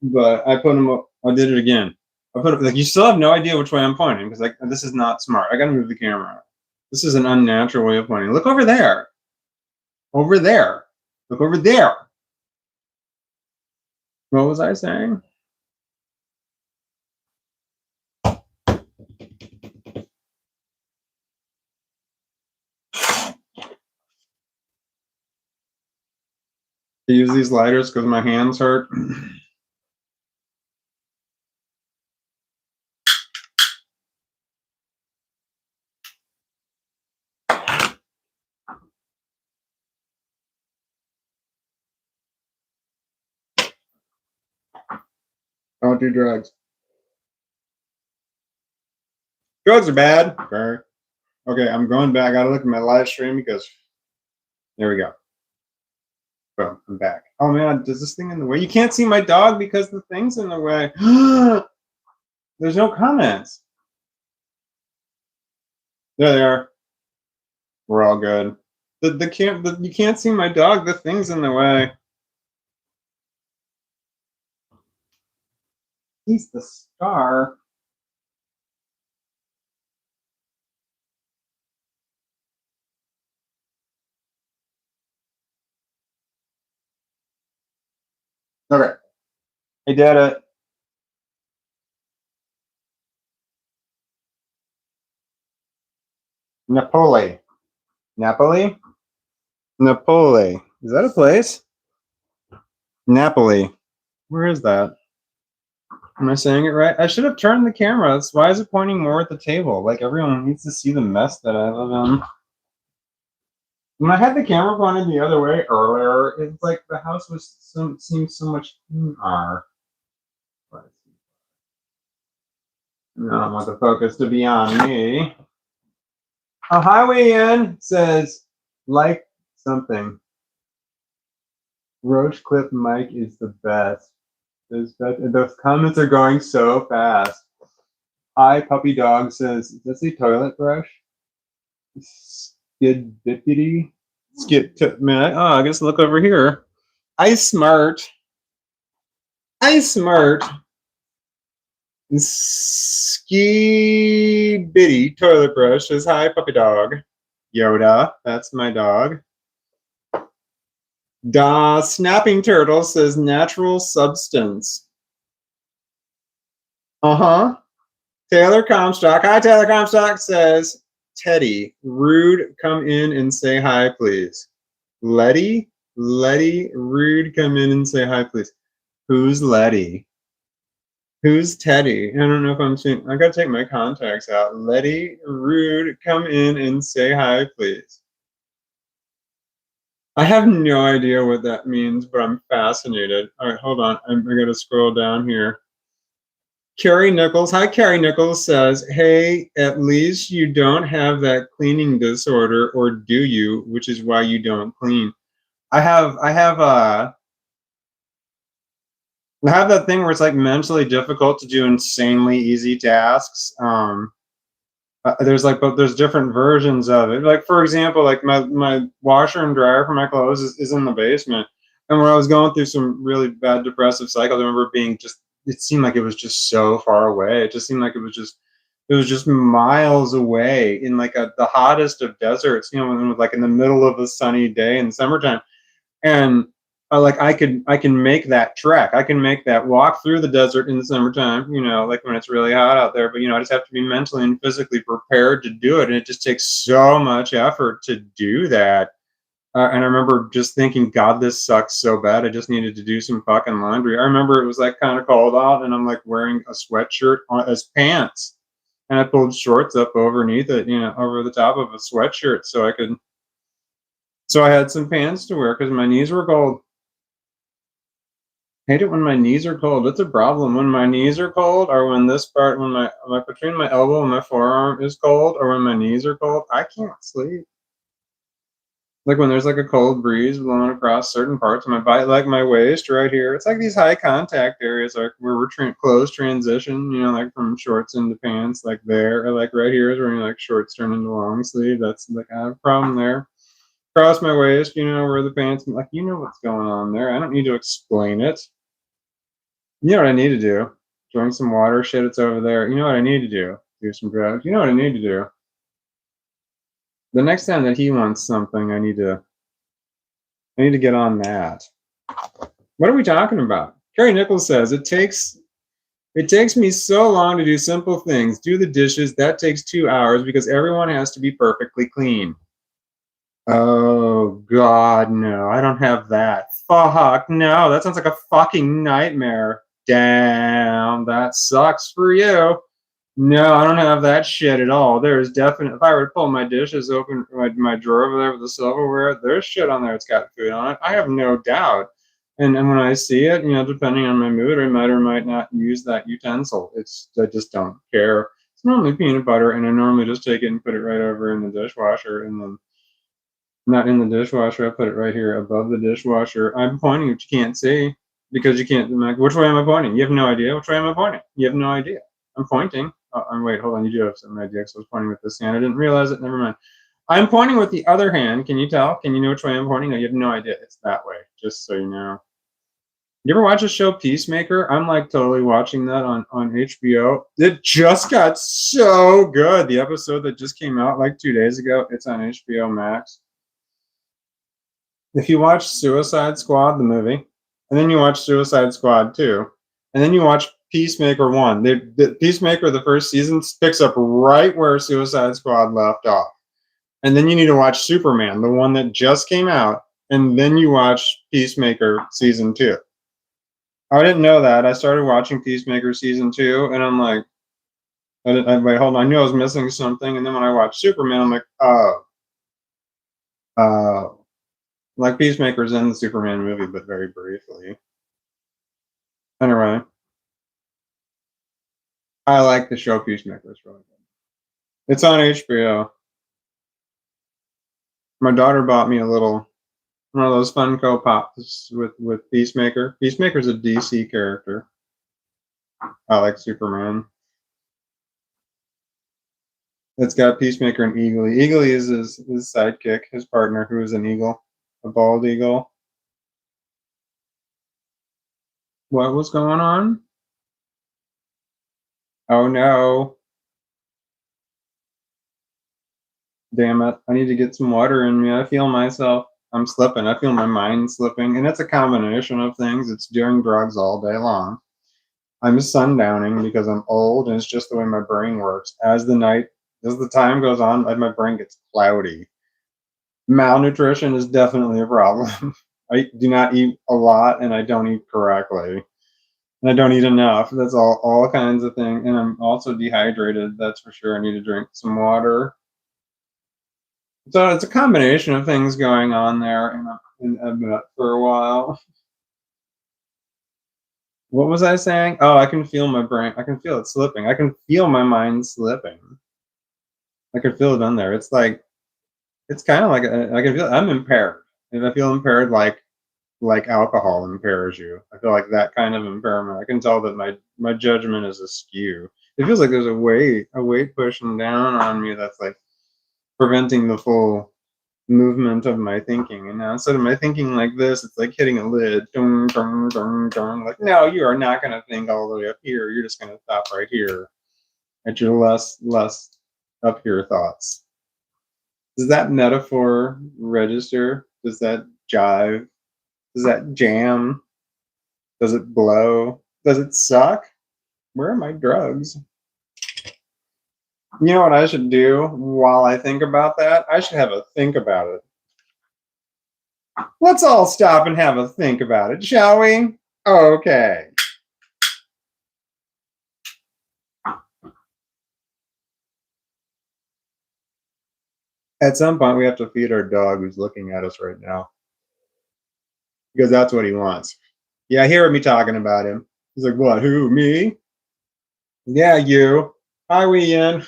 Speaker 1: but I put them up. I did it again. I put it like you still have no idea which way I'm pointing, because like this is not smart. I gotta move the camera. This is an unnatural way of pointing. Look over there. Over there. Look over there. What was I saying? To use these lighters because my hands hurt. Don't do drugs. Drugs are bad. Okay, I'm going back. I gotta look at my live stream because there we go. Boom, I'm back. Oh man, does this thing in the way? You can't see my dog because the thing's in the way. There's no comments. There they are. We're all good. You can't see my dog. The thing's in the way. He's the star. Okay, I did it. Napoli. Napoli? Napoli. Is that a place? Napoli. Where is that? Am I saying it right? I should have turned the camera. Why is it pointing more at the table? Like, everyone needs to see the mess that I live in. When I had the camera pointed the other way earlier, it's like the house seemed so much cleaner. I don't want the focus to be on me. A highway in says, like something. Roach Clip Mike is the best. Those comments are going so fast. Hi, Puppy Dog says, is this a toilet brush? Skid bippity? Man, oh, I guess look over here. I smart. Ski bitty toilet brush says, hi, Puppy Dog. Yoda, that's my dog. Da Snapping Turtle says, natural substance. Taylor Comstock. Hi, Taylor Comstock says, Teddy, rude, come in and say hi, please. Letty, rude, come in and say hi, please. Who's Letty? Who's Teddy? I don't know if I'm seeing. I gotta take my contacts out. Letty, rude, come in and say hi, please. I have no idea what that means, but I'm fascinated. All right, hold on. I gotta scroll down here. Carrie Nichols. Hi, Carrie Nichols says, hey, at least you don't have that cleaning disorder, or do you? Which is why you don't clean. I have that thing where it's like mentally difficult to do insanely easy tasks. There's different versions of it. Like, for example, like my washer and dryer for my clothes is in the basement. And when I was going through some really bad depressive cycles, I remember it seemed like it was just so far away. It just seemed like it was just miles away in like the hottest of deserts, like in the middle of a sunny day in summertime. And I can make that trek. I can make that walk through the desert in the summertime, like when it's really hot out there. But, I just have to be mentally and physically prepared to do it. And it just takes so much effort to do that. And I remember just thinking, God, this sucks so bad. I just needed to do some fucking laundry. I remember it was like kind of cold out, and I'm like wearing a sweatshirt as pants, and I pulled shorts up underneath it, over the top of a sweatshirt, so I had some pants to wear because my knees were cold. Hate it when my knees are cold. It's a problem when my knees are cold, or when this part, when my between my elbow and my forearm is cold, or when my knees are cold. I can't sleep. Like when there's like a cold breeze blowing across certain parts of my body, like my waist right here. It's like these high contact areas, like where we're close transition, like from shorts into pants, like there, or like right here is where like shorts turn into long sleeve. That's like I have a problem there. Across my waist, where the pants, like what's going on there. I don't need to explain it. You know what I need to do? Drink some water. Shit, it's over there. You know what I need to do? Do some drugs. You know what I need to do? The next time that he wants something, I need to get on that. What are we talking about? Carrie Nichols says it takes me so long to do simple things. Do the dishes. That takes 2 hours because everyone has to be perfectly clean. Oh God, no! I don't have that. Fuck no! That sounds like a fucking nightmare. Damn, that sucks for you. No, I don't have that shit at all. There's definitely, if I were to pull my dishes open, my drawer over there with the silverware, there's shit on there. It's got food on it. I have no doubt. And when I see it, depending on my mood, I might or might not use that utensil. I just don't care. It's normally peanut butter, and I normally just take it and put it right over in the dishwasher, and then not in the dishwasher. I put it right here above the dishwasher. I'm pointing, but you can't see because you can't. Like, which way am I pointing? You have no idea. Which way am I pointing? You have no idea. I'm pointing. Wait, hold on. You do have some idea because I was pointing with this hand. I didn't realize it. Never mind. I'm pointing with the other hand. Can you tell? Can you know which way I'm pointing? No, you have no idea. It's that way, just so you know. You ever watch the show Peacemaker? I'm like totally watching that on HBO. It just got so good. The episode that just came out like 2 days ago, it's on HBO Max. If you watch Suicide Squad, the movie, and then you watch Suicide Squad 2, and then you watch Peacemaker 1, the Peacemaker, the first season, picks up right where Suicide Squad left off. And then you need to watch Superman, the one that just came out, and then you watch Peacemaker season 2. I didn't know that. I started watching Peacemaker season 2, and I'm like, wait, hold on. I knew I was missing something. And then when I watched Superman, I'm like, oh, like Peacemaker's in the Superman movie, but very briefly. Anyway, I like the show Peacemaker. It's really good. It's on HBO. My daughter bought me one of those Funko Pops with Peacemaker. Peacemaker's a DC character. I like Superman. It's got Peacemaker and Eagly. Eagly is his sidekick, his partner, who is an eagle, a bald eagle. What was going on? Oh no. Damn it. I need to get some water in me. I feel myself. I'm slipping. I feel my mind slipping. And it's a combination of things. It's doing drugs all day long. I'm sundowning because I'm old and it's just the way my brain works. As the time goes on, my brain gets cloudy. Malnutrition is definitely a problem. I do not eat a lot and I don't eat correctly. And I don't eat enough. That's all kinds of things. And I'm also dehydrated, that's for sure. I need to drink some water. So it's a combination of things going on there, and I've been up for a while. What was I saying? Oh, I can feel my brain. I can feel it slipping. I can feel my mind slipping. I can feel it on there. It's kind of like I can feel I'm impaired, and I feel impaired like alcohol impairs you. I feel like that kind of impairment. I can tell that my judgment is askew. It feels like there's a weight pushing down on me that's like preventing the full movement of my thinking. And now instead of my thinking like this, it's like hitting a lid. Dun, dun, dun, dun. Like, no, you are not going to think all the way up here. You're just going to stop right here at your less up here thoughts. Does that metaphor register? Does that jive? Does that jam? Does it blow? Does it suck? Where are my drugs? You know what I should do while I think about that? I should have a think about it. Let's all stop and have a think about it, shall we? Okay. At some point, we have to feed our dog who's looking at us right now because that's what he wants. Yeah, hear me talking about him. He's like, what, who, me? Yeah, you. Hi, Ian.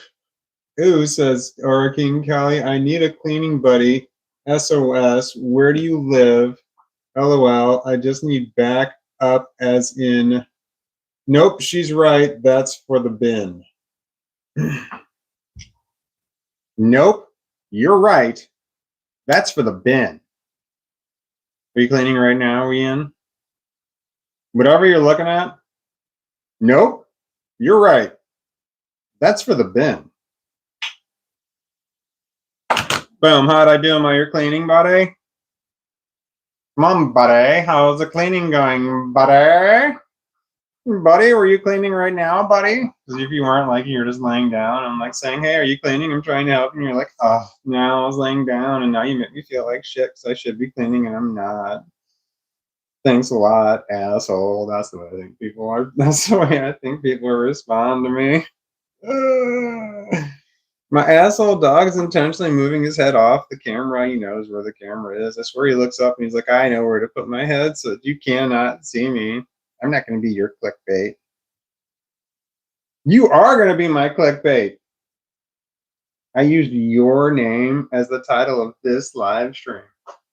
Speaker 1: Ooh, says Aura King Kelly, I need a cleaning buddy. SOS, where do you live? LOL, I just need back up as in. Nope, she's right. That's for the bin. Nope, you're right. That's for the bin. Are you cleaning right now, Ian? Whatever you're looking at? Nope, you're right. That's for the bin. Boom, how'd I do? Am I your cleaning buddy? Come on, buddy. How's the cleaning going, buddy? Buddy, were you cleaning right now, buddy? Because if you weren't, like, you're just laying down. I'm like saying, hey, are you cleaning? I'm trying to help. And you're like, oh, no, I was laying down. And now you make me feel like shit because I should be cleaning and I'm not. Thanks a lot, asshole. That's the way I think people are. That's the way I think people respond to me. My asshole dog is intentionally moving his head off the camera. He knows where the camera is. I swear he looks up and he's like, I know where to put my head so that you cannot see me. I'm not going to be your clickbait. You are going to be my clickbait. I used your name as the title of this live stream.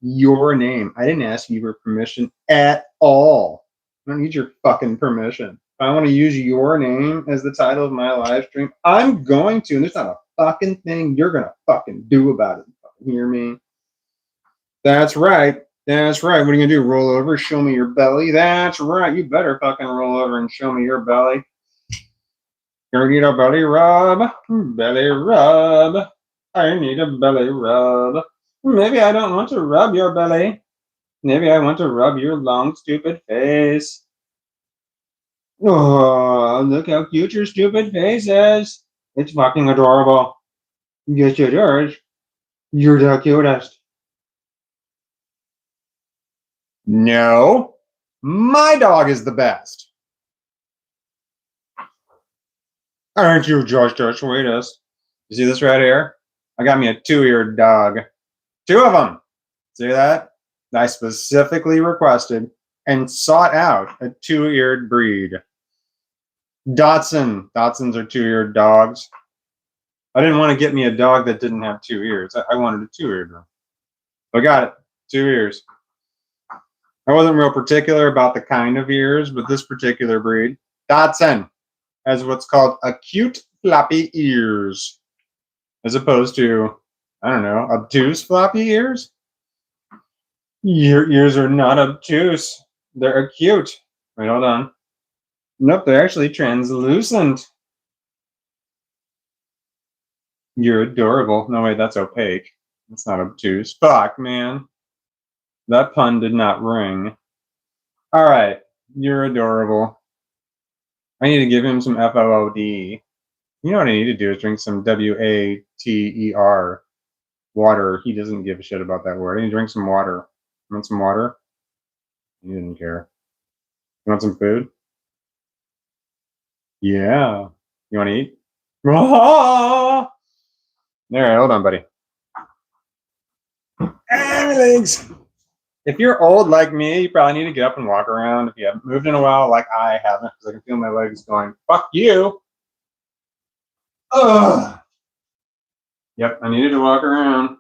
Speaker 1: Your name. I didn't ask you for permission at all. I don't need your fucking permission. If I want to use your name as the title of my live stream, I'm going to. And there's not a fucking thing you're going to fucking do about it. You hear me? That's right. That's right. What are you going to do? Roll over? Show me your belly? That's right. You better fucking roll over and show me your belly. You need a belly rub? Belly rub. I need a belly rub. Maybe I don't want to rub your belly. Maybe I want to rub your long, stupid face. Oh, look how cute your stupid face is. It's fucking adorable. Yes, it is. You're the cutest. No, my dog is the best. Aren't you just the sweetest? You see this right here? I got me a 2-eared dog. 2 of them. See that? I specifically requested and sought out a 2-eared breed. Dachshunds are 2-eared dogs. I didn't want to get me a dog that didn't have 2 ears. I wanted a 2-eared one. I got it. 2 ears. I wasn't real particular about the kind of ears, but this particular breed, Dachshund, has what's called acute floppy ears, as opposed to, I don't know, obtuse floppy ears. Your ears are not obtuse. They're acute. Wait, hold on. Nope, they're actually translucent. You're adorable. No, wait, that's opaque. That's not obtuse. Fuck, man. That pun did not ring. All right, you're adorable. I need to give him some FOOD. You know what I need to do is drink some WATER water. He doesn't give a shit about that word. I need to drink some water. You want some water? He didn't care. You want some food? Yeah. You want to eat? All right, hold on, buddy. Thanks. If you're old like me, you probably need to get up and walk around. If you haven't moved in a while, like I haven't, because I can feel my legs going, fuck you. Ugh. Yep, I needed to walk around.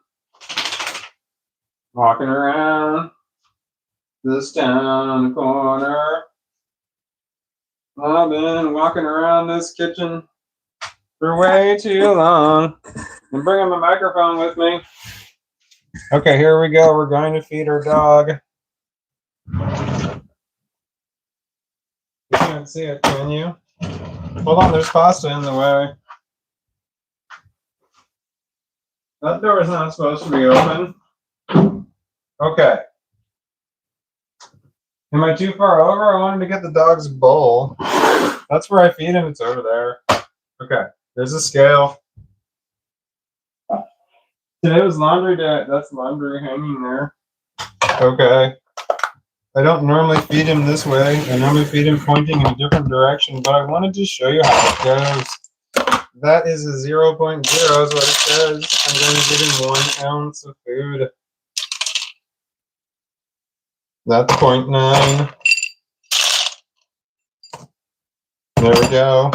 Speaker 1: Walking around this town on the corner. I've been walking around this kitchen for way too long. I'm bringing my microphone with me. Okay, here we go. We're going to feed our dog. You can't see it, can you? Hold on, there's pasta in the way. That door is not supposed to be open. Okay. Am I too far over? I wanted to get the dog's bowl. That's where I feed him. It's over there. Okay. There's a scale. Today was laundry day. That's laundry hanging there. Okay. I don't normally feed him this way. I normally feed him pointing in a different direction, but I wanted to show you how it goes. That is a 0.0 is what it says. I'm going to give him 1 ounce of food. That's 0.9. There we go.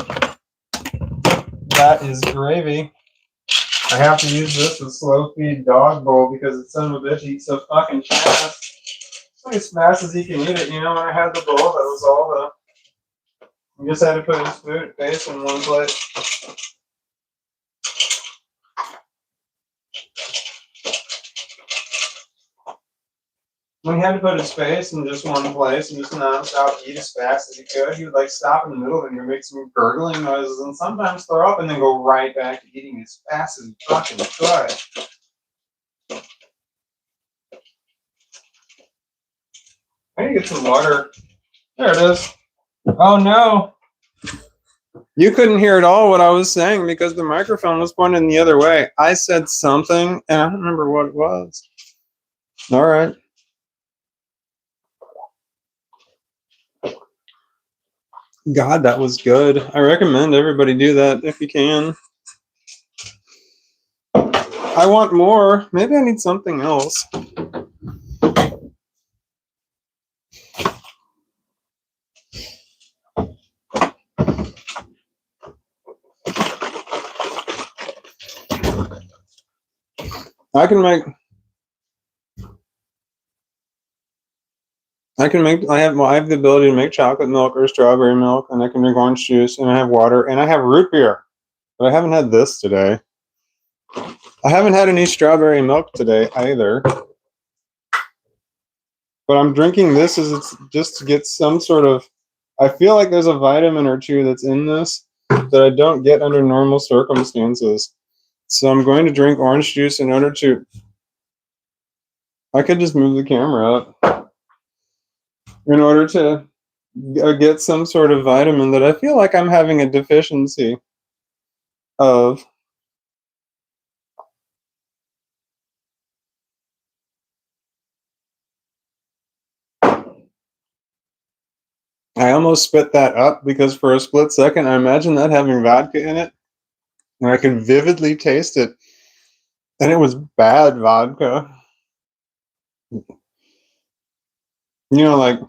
Speaker 1: That is gravy. I have to use this as slow feed dog bowl because the son of a bitch eats so fucking fast. Like as fast as he can eat it. You know, when I had the bowl, that was all the. You just had to put his food face in one place. When he had to put his face in just one place and just non-stop eat as fast as he could, he would like stop in the middle and make some gurgling noises and sometimes throw up and then go right back to eating as fast as he fucking could. I need to get some water. There it is. Oh no. You couldn't hear at all what I was saying because the microphone was pointing the other way. I said something and I don't remember what it was. All right. God, that was good. I recommend everybody do that if you can. I want more. Maybe I need something else. I have the ability to make chocolate milk or strawberry milk, and I can drink orange juice, and I have water, and I have root beer. But I haven't had this today. I haven't had any strawberry milk today either. But I'm drinking this as it's just to get some sort of. I feel like there's a vitamin or two that's in this that I don't get under normal circumstances. So I'm going to drink orange juice in order to. I could just move the camera up. In order to get some sort of vitamin that I feel like I'm having a deficiency of. I almost spit that up because for a split second I imagined that having vodka in it, and I could vividly taste it, and it was bad vodka. You know, like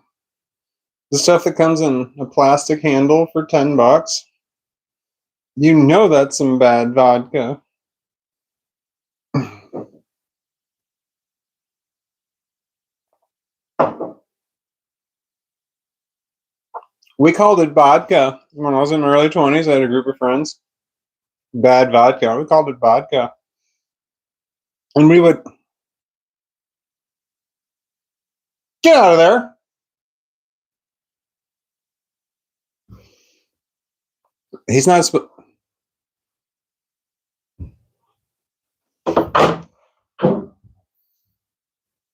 Speaker 1: the stuff that comes in a plastic handle for $10. You know that's some bad vodka. We called it vodka when I was in my early 20s. I had a group of friends. Bad vodka. We called it vodka. And we would get out of there. He's not.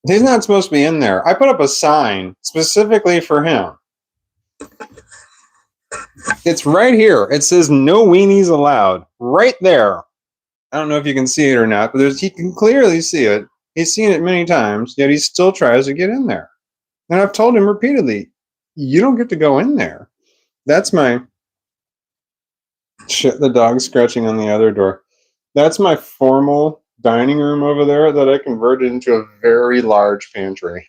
Speaker 1: He's not supposed to be in there. I put up a sign specifically for him. It's right here. It says no weenies allowed. Right there. I don't know if you can see it or not, but he can clearly see it. He's seen it many times, yet he still tries to get in there. And I've told him repeatedly, you don't get to go in there. That's my... Shit, the dog's scratching on the other door. That's my formal dining room over there that I converted into a very large pantry.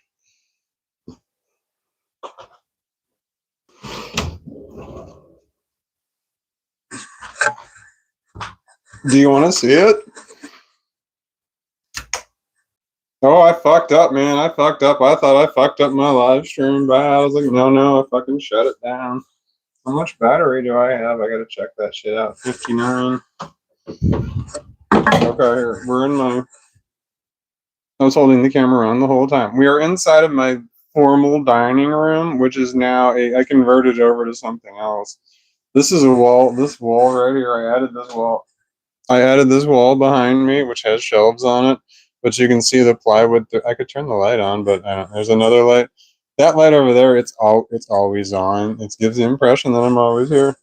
Speaker 1: Do you want to see it? Oh, I fucked up, man. I fucked up. I thought I fucked up my live stream. But I was like, no, I fucking shut it down. How much battery do I have? I gotta check that shit out. 59. Okay, here. We're in my... I was holding the camera on the whole time. We are inside of my formal dining room, which is now I converted over to something else. This is a wall. This wall right here. I added this wall behind me, which has shelves on it. But you can see the plywood. I could turn the light on, but there's another light. That light over there, it's always on. It gives the impression that I'm always here.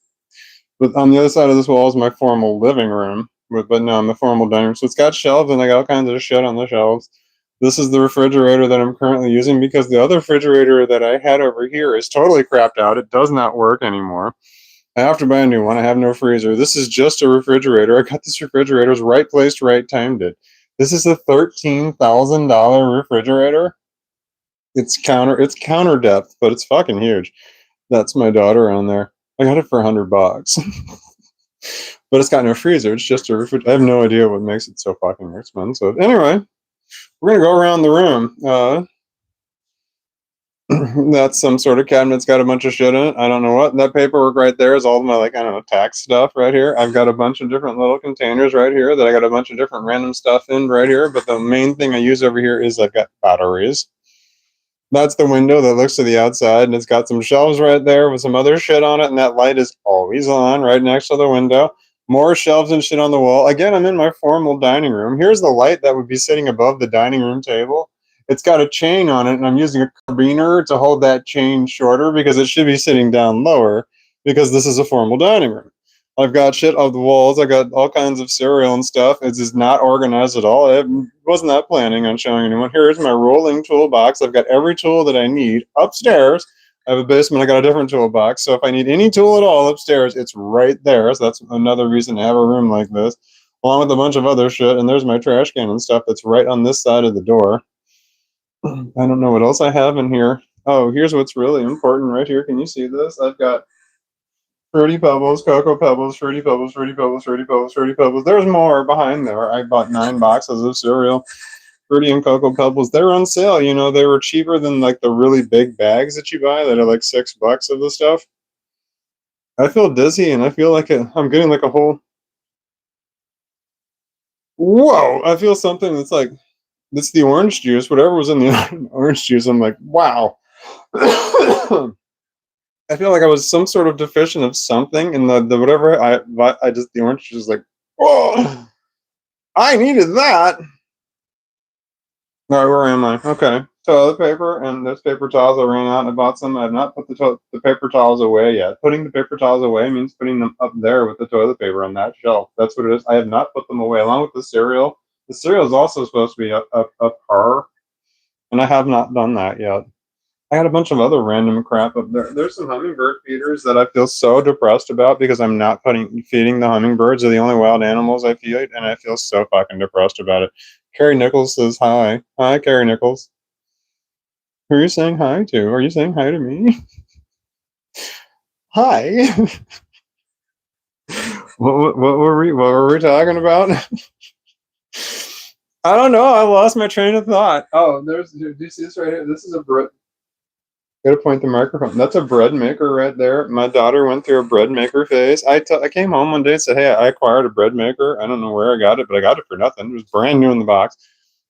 Speaker 1: But on the other side of this wall is my formal living room. But no, I'm the formal dining room. So it's got shelves, and I got all kinds of shit on the shelves. This is the refrigerator that I'm currently using because the other refrigerator that I had over here is totally crapped out. It does not work anymore. I have to buy a new one. I have no freezer. This is just a refrigerator. I got this refrigerator. It's right placed, right timed it. This is a $13,000 refrigerator. It's counter depth, but it's fucking huge. That's my daughter on there. I got it for $100. But it's got no freezer. It's just a refrigerator. I have no idea what makes it so fucking expensive. Anyway, we're gonna go around the room. That's some sort of cabinet. It's got a bunch of shit in it. I don't know what. That paperwork right there is all of my, like, I don't know, tax stuff right here. I've got a bunch of different little containers right here that I got a bunch of different random stuff in right here. But the main thing I use over here is I've got batteries. That's the window that looks to the outside, and it's got some shelves right there with some other shit on it, and that light is always on right next to the window. More shelves and shit on the wall. Again, I'm in my formal dining room. Here's the light that would be sitting above the dining room table. It's got a chain on it, and I'm using a carabiner to hold that chain shorter because it should be sitting down lower because this is a formal dining room. I've got shit on the walls. I got all kinds of cereal and stuff. It's just not organized at all. I was not planning on showing anyone. Here's my rolling toolbox. I've got every tool that I need upstairs. I have a basement. I got a different toolbox. So if I need any tool at all upstairs, it's right there. So that's another reason to have a room like this, along with a bunch of other shit. And there's my trash can and stuff that's right on this side of the door. I don't know what else I have in here. Oh, here's what's really important right here. Can you see this? I've got Fruity Pebbles, Cocoa Pebbles, Fruity Pebbles, Fruity Pebbles, Fruity Pebbles, Fruity Pebbles. There's more behind there. I bought 9 boxes of cereal, Fruity and Cocoa Pebbles. They're on sale. You know, they were cheaper than like the really big bags that you buy that are like $6 of the stuff. I feel dizzy and I feel like I'm getting like a whole. Whoa! I feel something that's like, it's the orange juice. Whatever was in the orange juice, I'm like, wow. I feel like I was some sort of deficient of something, and the whatever I just the orange juice is like, oh, I needed that. All right, where am I? Okay, toilet paper and those paper towels. I ran out and I bought some. I have not put the paper towels away yet. Putting the paper towels away means putting them up there with the toilet paper on that shelf. That's what it is. I have not put them away along with the cereal. The cereal is also supposed to be up her, and I have not done that yet. I got a bunch of other random crap up there. There's some hummingbird feeders that I feel so depressed about because I'm not feeding the hummingbirds. They're the only wild animals I feed, and I feel so fucking depressed about it. Carrie Nichols says hi. Hi, Carrie Nichols. Who are you saying hi to? Are you saying hi to me? Hi. What were we talking about? I don't know. I lost my train of thought. Oh, do you see this right here? This is a bread. Gotta point the microphone. That's a bread maker right there. My daughter went through a bread maker phase. I came home one day and said, "Hey, I acquired a bread maker. I don't know where I got it, but I got it for nothing. It was brand new in the box."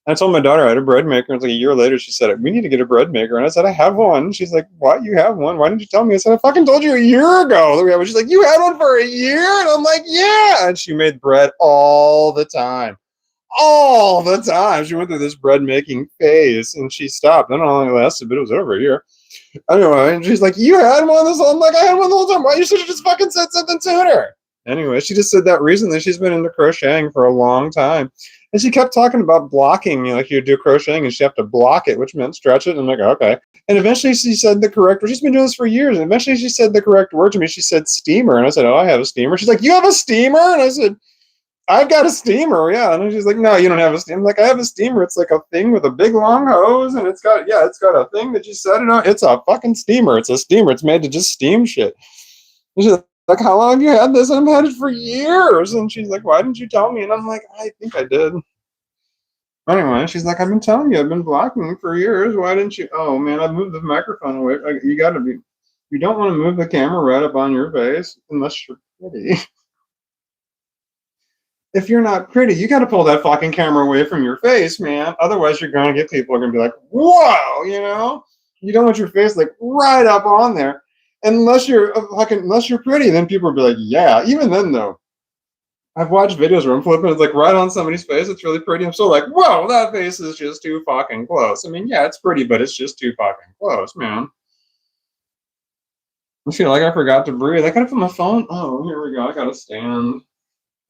Speaker 1: I told my daughter I had a bread maker. It's like a year later, she said, "We need to get a bread maker." And I said, "I have one." She's like, "What? You have one? Why didn't you tell me?" I said, "I fucking told you a year ago." She's like, "You had one for a year?" And I'm like, "Yeah." And she made bread all the time. All the time. She went through this bread making phase and she stopped. I don't know how long it lasted, but it was over a year. Anyway, and she's like, "You had one this whole." I'm like, "I had one the whole time. Why you should have just fucking said something sooner?" Anyway, she just said that recently. She's been into crocheting for a long time. And she kept talking about blocking, you know, like you do crocheting and she have to block it, which meant stretch it. And I'm like, okay. And eventually she said the correct word. She's been doing this for years. And eventually she said the correct word to me. She said steamer. And I said, "Oh, I have a steamer." She's like, "You have a steamer?" And I said, "I've got a steamer, yeah." And she's like, "No, you don't have a steamer." I'm like, "I have a steamer. It's like a thing with a big long hose, and it's got a thing that you set it on. It's a fucking steamer. It's a steamer. It's made to just steam shit." And she's like, "How long have you had this?" And I've had it for years. And she's like, "Why didn't you tell me?" And I'm like, "I think I did." Anyway, she's like, "I've been telling you, I've been blocking for years. Why didn't you?" Oh man, I moved the microphone away. You don't want to move the camera right up on your face unless you're pretty. If you're not pretty, you got to pull that fucking camera away from your face, man. Otherwise, you're going to get people who are going to be like, "Whoa," you know? You don't want your face like right up on there. Unless you're pretty, then people will be like, "Yeah." Even then, though, I've watched videos where I'm flipping, it's like right on somebody's face. It's really pretty. I'm still like, "Whoa, that face is just too fucking close." I mean, yeah, it's pretty, but it's just too fucking close, man. I feel like I forgot to breathe. I gotta put my phone. Oh, here we go. I gotta stand.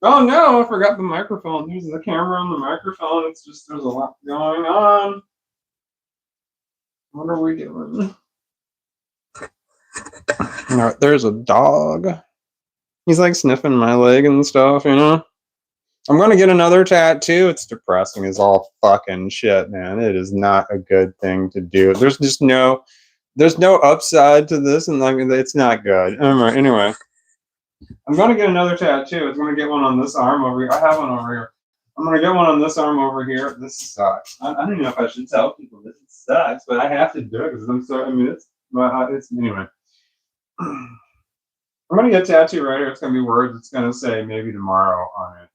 Speaker 1: Oh no, I forgot the microphone. There's the camera and the microphone. It's just there's a lot going on. What are we doing? All right, there's a dog. He's like sniffing my leg and stuff, you know? I'm gonna get another tattoo. It's depressing as all fucking shit, man. It is not a good thing to do. There's no upside to this, and like it's not good. Anyway, I'm gonna get another tattoo. I'm gonna get one on this arm over here. I have one over here. I'm gonna get one on this arm over here. This sucks. I don't even know if I should tell people this sucks, but I have to do it because I'm so. I mean, it's anyway. I'm gonna get a tattoo right here. It's gonna be words. It's gonna say maybe tomorrow on it.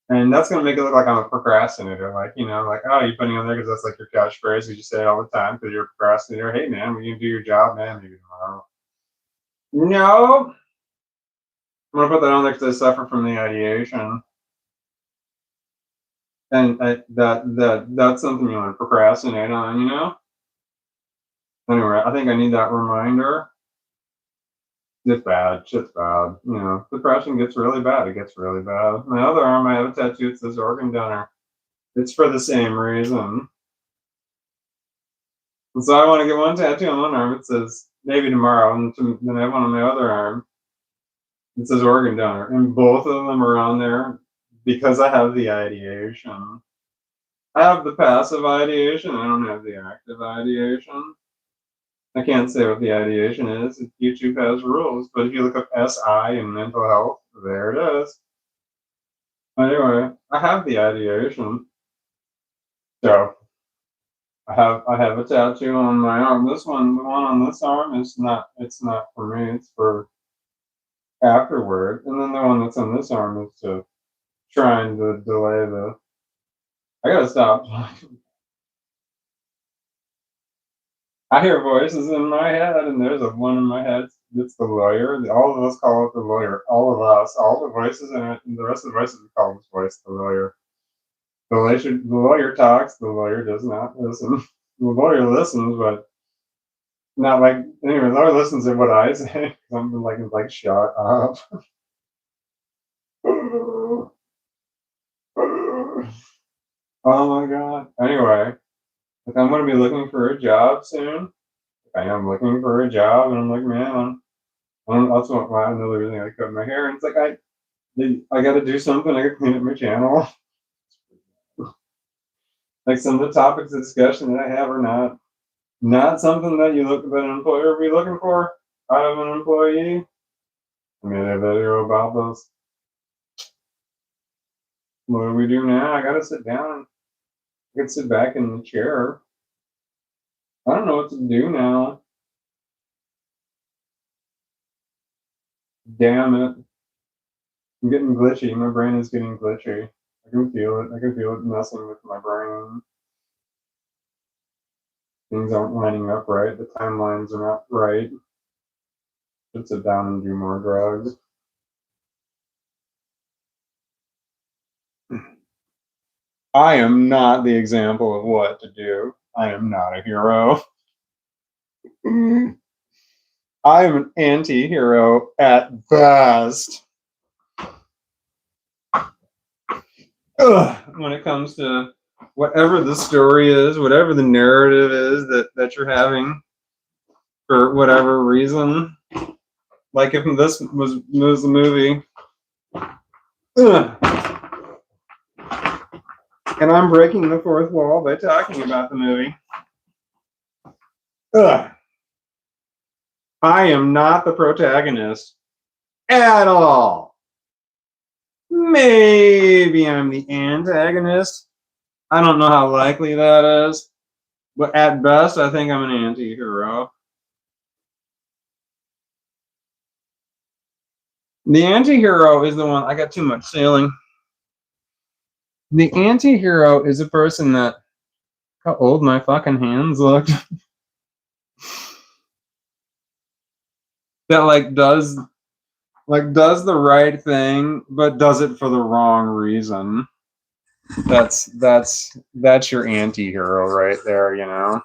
Speaker 1: And that's going to make it look like I'm a procrastinator. Like, you know, like, oh, you're putting on there because that's like your catchphrase. You just say it all the time because you're a procrastinator. Hey, man, when you do your job, man, maybe tomorrow. No. I'm going to put that on there because I suffer from the ideation. And that's something you want to procrastinate on, you know? Anyway, I think I need that reminder. It's bad. Shit's bad. You know, depression gets really bad. It gets really bad. My other arm, I have a tattoo that says organ donor. It's for the same reason. And so I want to get one tattoo on one arm. It says maybe tomorrow, and then I have one on my other arm. It says organ donor, and both of them are on there because I have the ideation. I have the passive ideation. I don't have the active ideation. I can't say what the ideation is. YouTube has rules, but if you look up SI and mental health, there it is. Anyway, I have the ideation. So I have a tattoo on my arm. This one, the one on this arm, it's not for me. It's for afterward. And then the one that's on this arm is to trying to delay the. I gotta stop. I hear voices in my head, and there's a one in my head. It's the lawyer. All of us call it the lawyer. All of us, all the voices in it, and the rest of the voices we call this voice the lawyer. The lawyer talks. The lawyer does not listen. The lawyer listens, but not like anyway. The lawyer listens to what I say. Something like shut up. Oh my god. Anyway, if I'm gonna be looking for a job soon. I am looking for a job, and I'm like, man, that's another reason I cut my hair. And it's like I got to do something. I got to clean up my channel. Like some of the topics of discussion that I have are not something that that an employer would be looking for out of an employee. I made a video about this. What do we do now? I got to sit down. I could sit back in the chair. I don't know what to do now. Damn it. I'm getting glitchy. My brain is getting glitchy. I can feel it. I can feel it messing with my brain. Things aren't lining up right. The timelines are not right. Should sit down and do more drugs. I am not the example of what to do. I am not a hero. I am an anti-hero at best. When it comes to whatever the story is, whatever the narrative is that you're having for whatever reason. Like if this was the movie. And I'm breaking the fourth wall by talking about the movie. I am not the protagonist at all. Maybe I'm the antagonist. I don't know how likely that is. But at best, I think I'm an anti-hero. The anti-hero is the one. I got too much ceiling. The anti-hero is a person that. How old my fucking hands look. That does the right thing, but does it for the wrong reason. That's your anti-hero right there, you know.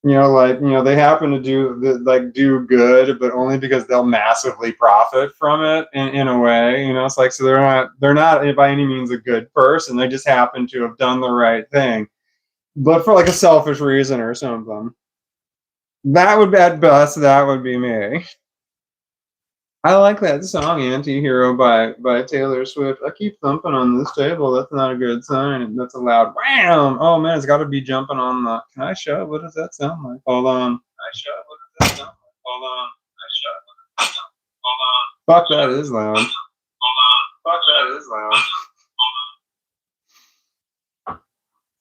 Speaker 1: They happen to do good, but only because they'll massively profit from it in a way. It's like, so they're not by any means a good person. They just happen to have done the right thing, but for like a selfish reason or something. That would be at best. That would be me. I like that song "Anti-Hero" by Taylor Swift. I keep thumping on this table. That's not a good sign. That's a loud wham. Oh man, it's got to be jumping on the. Can I show? What does that sound like? Hold on. Can I show? What does that sound like? Hold on. Can I show? What does that sound like? Hold on. Fuck, that is loud. Hold on. Fuck, that is loud.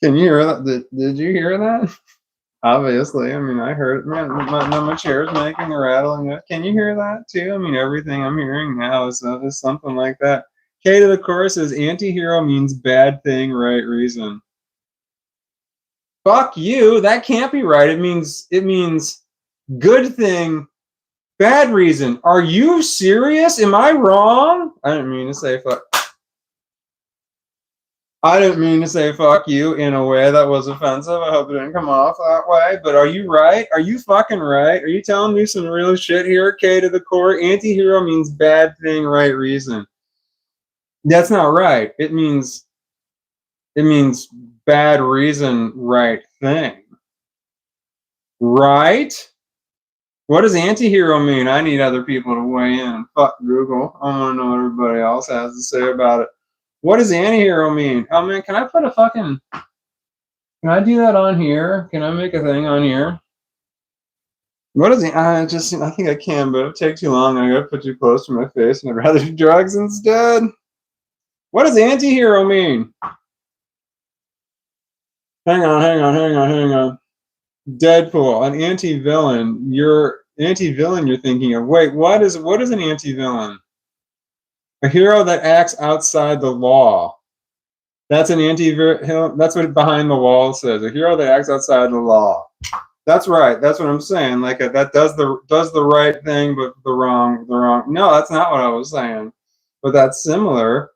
Speaker 1: Can you hear that? Did you hear that? Obviously, I mean, I heard it. Man, my chair's making a rattling. Can you hear that too? I mean, everything I'm hearing now is something like that. K to the core says anti-hero means bad thing, right reason. Fuck you. That can't be right. It means good thing, bad reason. Are you serious? Am I wrong? I didn't mean to say fuck. I didn't mean to say fuck you in a way that was offensive. I hope it didn't come off that way. But are you right? Are you fucking right? Are you telling me some real shit here? K to the core. Anti-hero means bad thing, right reason. That's not right. It means bad reason, right thing. Right? What does anti-hero mean? I need other people to weigh in. Fuck Google. I want to know what everybody else has to say about it. What does anti-hero mean? Oh man, can I put a fucking... Can I do that on here? Can I make a thing on here? What is it? I think I can, but it would take too long. I gotta put too close to my face, and I'd rather do drugs instead. What does anti-hero mean? Hang on. Deadpool, an anti-villain. You're thinking of. Wait, what is an anti-villain? A hero that acts outside the law. That's an that's what Behind the Wall says. A hero that acts outside the law. That's right. That's what I'm saying. Like that does the right thing, but the wrong. No, that's not what I was saying. But that's similar.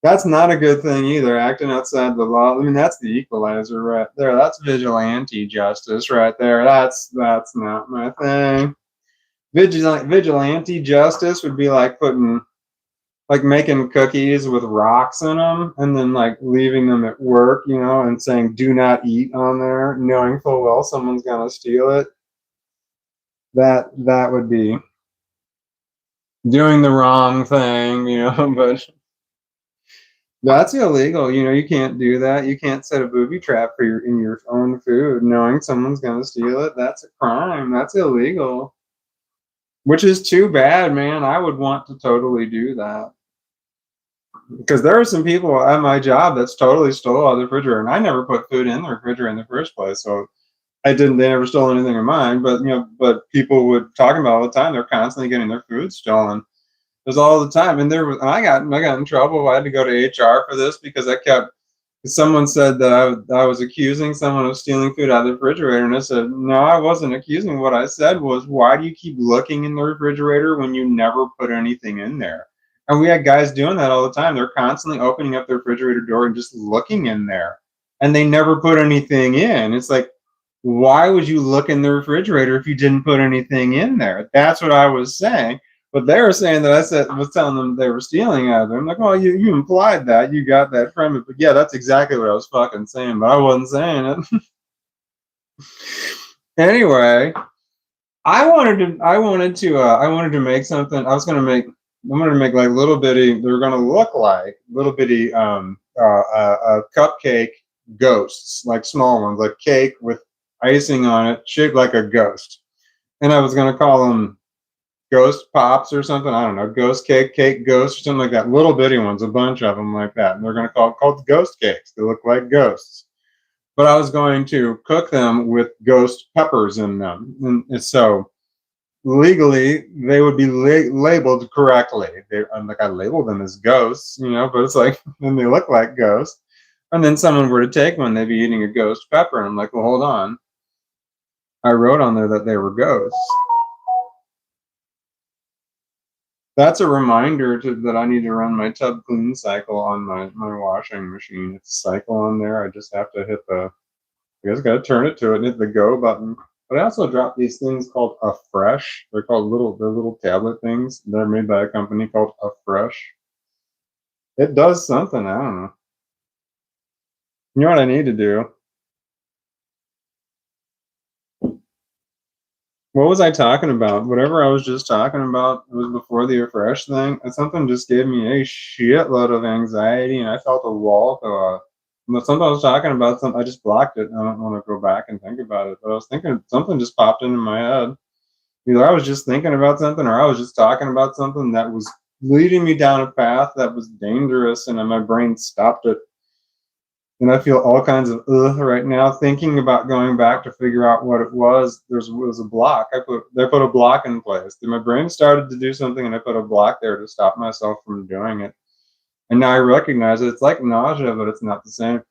Speaker 1: That's not a good thing either. Acting outside the law. I mean, that's the equalizer right there. That's vigilante justice right there. That's not my thing. Vigilante justice would be like making cookies with rocks in them and then like leaving them at work, and saying do not eat on there, knowing full well someone's gonna steal it. That would be doing the wrong thing, but that's illegal. You can't do that. You can't set a booby trap for your own food knowing someone's gonna steal it. That's a crime. That's illegal. Which is too bad, man. I would want to totally do that. Because there are some people at my job that's totally stole out of the refrigerator, and I never put food in the refrigerator in the first place, so they never stole anything of mine. But people would talk about all the time. They're constantly getting their food stolen. There's all the time, and I got in trouble. I had to go to HR for this because someone said that I was accusing someone of stealing food out of the refrigerator, and I said no, I wasn't accusing. What I said was, why do you keep looking in the refrigerator when you never put anything in there? And we had guys doing that all the time. They're constantly opening up the refrigerator door and just looking in there. And they never put anything in. It's like, why would you look in the refrigerator if you didn't put anything in there? That's what I was saying. But they were saying that was telling them they were stealing out of them. I'm like, well, you implied that. You got that from it. But yeah, that's exactly what I was fucking saying. But I wasn't saying it. Anyway, I wanted to make something. I'm going to make like little bitty, they're going to look like little bitty cupcake ghosts, like small ones, like cake with icing on it, shaped like a ghost. And I was going to call them ghost pops or something. I don't know, ghost cake ghost or something like that. Little bitty ones, a bunch of them like that. And they're going to called ghost cakes. They look like ghosts. But I was going to cook them with ghost peppers in them. And so legally they would be labeled correctly. I labeled them as ghosts, but it's like, then they look like ghosts. And then someone were to take one, they'd be eating a ghost pepper. And I'm like, well, hold on. I wrote on there that they were ghosts. That's a reminder that I need to run my tub clean cycle on my washing machine. It's a cycle on there. I just have to hit the I guess I gotta turn it to it and hit the go button. But I also dropped these things called Afresh. They're little tablet things. They're made by a company called Afresh. It does something. I don't know. You know what I need to do? What was I talking about? Whatever I was just talking about, it was before the refresh thing, and something just gave me a shitload of anxiety, and I felt a wall go up. Something I was talking about, something I just blocked it. And I don't want to go back and think about it, but I was thinking something just popped into my head. Either I was just thinking about something, or I was just talking about something that was leading me down a path that was dangerous, and then my brain stopped it. And I feel all kinds of right now thinking about going back to figure out what it was. Was a block. They put a block in place. My brain started to do something, and I put a block there to stop myself from doing it. And now I recognize it. It's like nausea, but it's not the same.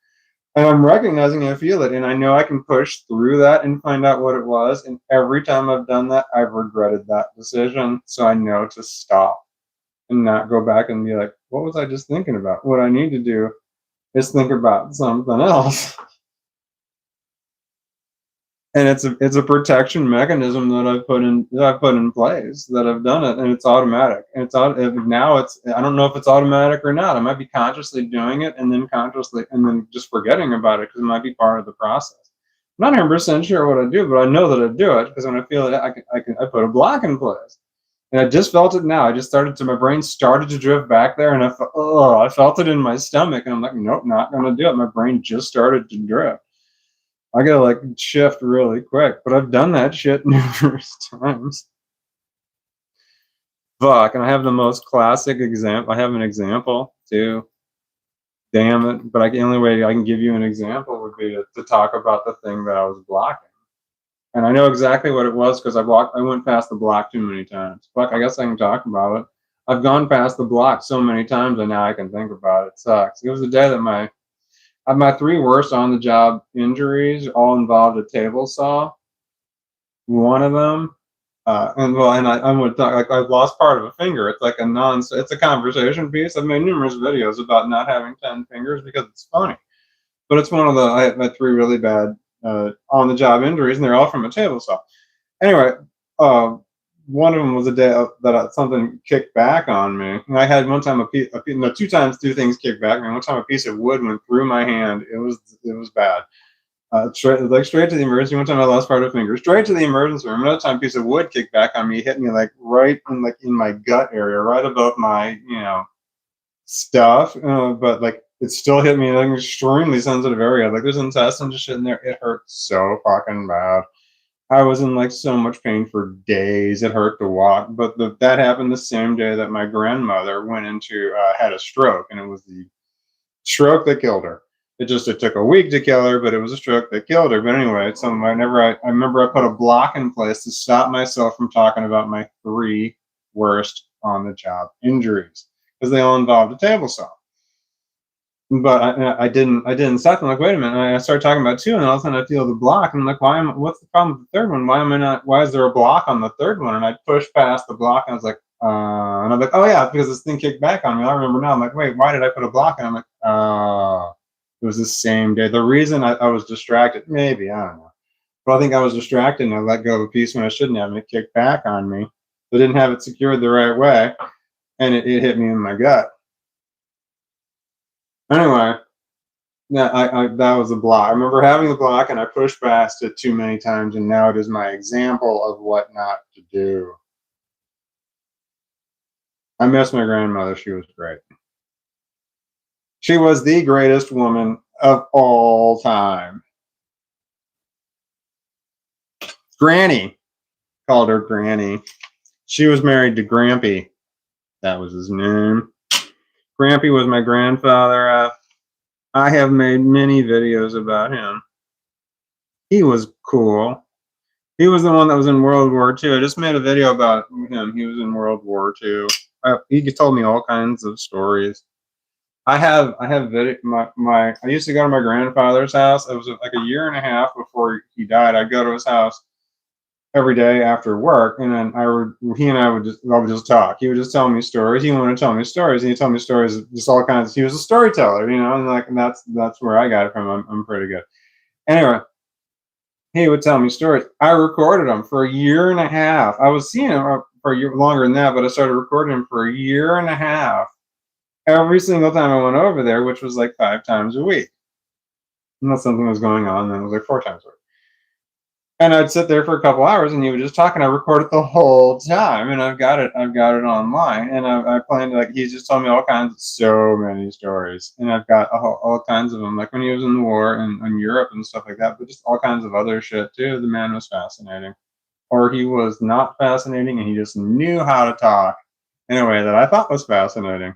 Speaker 1: And I'm recognizing I feel it, and I know I can push through that and find out what it was. And every time I've done that, I've regretted that decision. So I know to stop and not go back and be like, what was I just thinking about? What I need to do is think about something else. And it's a protection mechanism that I've put in place, that I've done it, and it's automatic. And now it's I don't know if it's automatic or not. I might be consciously doing it and then just forgetting about it because it might be part of the process. I'm not 100% sure what I do, but I know that I do it because when I feel it, I put a block in place. And I just felt it now. My brain started to drift back there, and I felt it in my stomach, and I'm like, nope, not gonna do it. My brain just started to drift. I gotta like shift really quick, but I've done that shit numerous times. Fuck, and I have the most classic example. I have an example too. Damn it! But the only way I can give you an example would be to talk about the thing that I was blocking. And I know exactly what it was because I went past the block too many times. Fuck, I guess I can talk about it. I've gone past the block so many times and now I can think about it. It sucks. It was the day that my three worst on the job injuries all involved a table saw. One of them, I'm gonna talk like I've lost part of a finger. It's like it's a conversation piece. I've made numerous videos about not having 10 fingers because it's funny. But it's one of I had three really bad on the job injuries, and they're all from a table saw. Anyway, uh, one of them was a day that something kicked back on me. And I had one time no, two times two things kicked back. And one time a piece of wood went through my hand. It was bad. Straight to the emergency. One time I lost part of a finger. Straight to the emergency room. Another time a piece of wood kicked back on me, hit me like right in my gut area, right above my stuff. But like it still hit me in an extremely sensitive area. Like there's intestines just sitting there. It hurt so fucking bad. I was in like so much pain for days. It hurt to walk. But that happened the same day that my grandmother had a stroke, and it was the stroke that killed her. It took a week to kill her, but it was a stroke that killed her. But anyway, it's something I remember I put a block in place to stop myself from talking about my three worst on the job injuries because they all involved a table saw. But I didn't stop. I'm like, wait a minute. And I started talking about two, and all of a sudden I feel the block. And I'm like, what's the problem with the third one? Why is there a block on the third one? And I pushed past the block, and I was like, and I'm like, oh yeah, because this thing kicked back on me. I remember now. I'm like, wait, why did I put a block? And I'm like, it was the same day. The reason I was distracted, maybe, I don't know. But I think I was distracted and I let go of a piece when I shouldn't have, and it kicked back on me. I didn't have it secured the right way, and it hit me in my gut. Anyway, that was a block. I remember having the block, and I pushed past it too many times, and now it is my example of what not to do. I miss my grandmother. She was great. She was the greatest woman of all time. Granny. Called her Granny. She was married to Grampy. That was his name. Grampy was my grandfather. I have made many videos about him. He was cool. He was the one that was in World War II. I just made a video about him. He was in World War II. He told me all kinds of stories. I used to go to my grandfather's house. It was like a year and a half before he died. I'd go to his house every day after work, and then I would just talk. He would just tell me stories. He wanted to tell me stories, and he told me stories, just all kinds. He was a storyteller, and that's where I got it from. I'm pretty good. Anyway, he would tell me stories. I recorded them for a year and a half. I was seeing him for a year longer than that, but I started recording him for a year and a half. Every single time I went over there, which was like 5 times a week. Unless something was going on, then it was like 4 times a week. And I'd sit there for a couple hours, and he would just talk, and I record it the whole time, and I've got it online, and I plan to, like, he's just told me so many stories, and I've got all kinds of them, like when he was in the war in Europe and stuff like that, but just all kinds of other shit too. The man was fascinating, or he was not fascinating, and he just knew how to talk in a way that I thought was fascinating.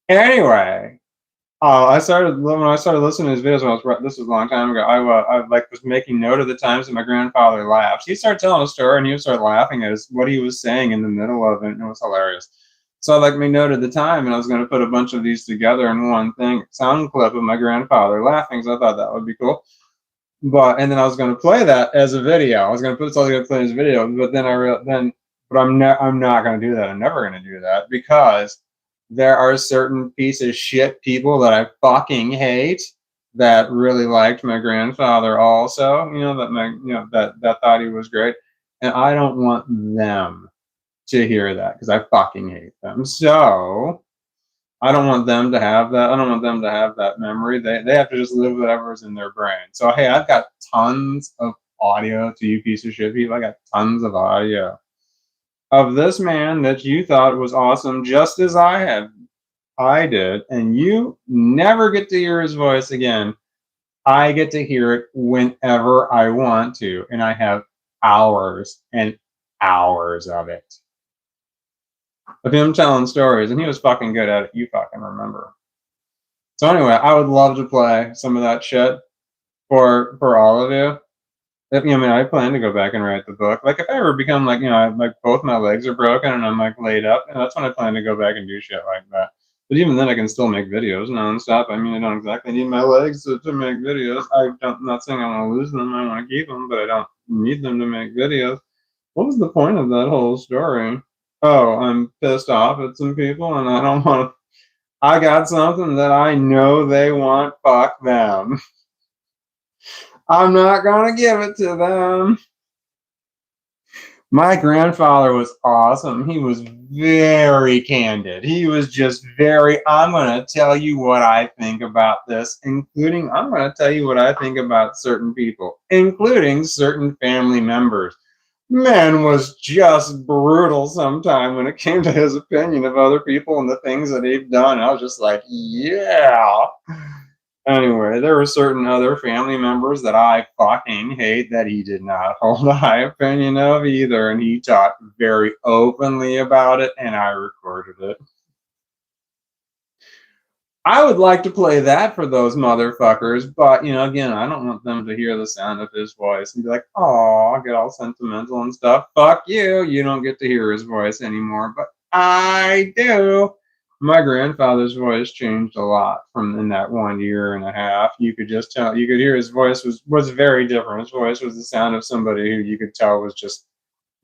Speaker 1: Anyway, when I started listening to his videos. This was a long time ago. I like was making note of the times that my grandfather laughs. He started telling a story, and he would start laughing at what he was saying in the middle of it, and it was hilarious. So I like made note of the time, and I was going to put a bunch of these together in one thing, sound clip of my grandfather laughing. So I thought that would be cool. And then I was going to play that as a video. I was going to put this all together, play as a video. But then I'm not going to do that. I'm never going to do that, because there are certain piece of shit people that I fucking hate that really liked my grandfather also, that thought he was great. And I don't want them to hear that, because I fucking hate them. So I don't want them to have that. I don't want them to have that memory. They have to just live whatever's in their brain. So hey, I've got tons of audio to you piece of shit people. I got tons of audio of this man that you thought was awesome, just as I did, and you never get to hear his voice again. I get to hear it whenever I want to, and I have hours and hours of it. Of him telling stories, and he was fucking good at it. You fucking remember. So anyway, I would love to play some of that shit for all of you. I plan to go back and write the book. Like, if I ever become like, like both my legs are broken and I'm like laid up, that's when I plan to go back and do shit like that. But even then, I can still make videos nonstop. I don't exactly need my legs to make videos. I'm not saying I want to lose them. I want to keep them, but I don't need them to make videos. What was the point of that whole story? Oh, I'm pissed off at some people, and I don't want. I got something that I know they want. Fuck them. I'm not gonna give it to them. My grandfather was awesome. He was very candid. He was just I'm going to tell you what I think about this, including I'm going to tell you what I think about certain people, including certain family members. Man was just brutal sometime when it came to his opinion of other people and the things that he'd done. I was just like, yeah. Anyway, there were certain other family members that I fucking hate that he did not hold a high opinion of either, and he talked very openly about it, and I recorded it. I would like to play that for those motherfuckers, but again, I don't want them to hear the sound of his voice and be like, "Oh, get all sentimental and stuff." Fuck you! You don't get to hear his voice anymore, but I do. My grandfather's voice changed a lot from in that 1 year and a half. You could just tell. You could hear his voice was very different. His voice was the sound of somebody who you could tell was just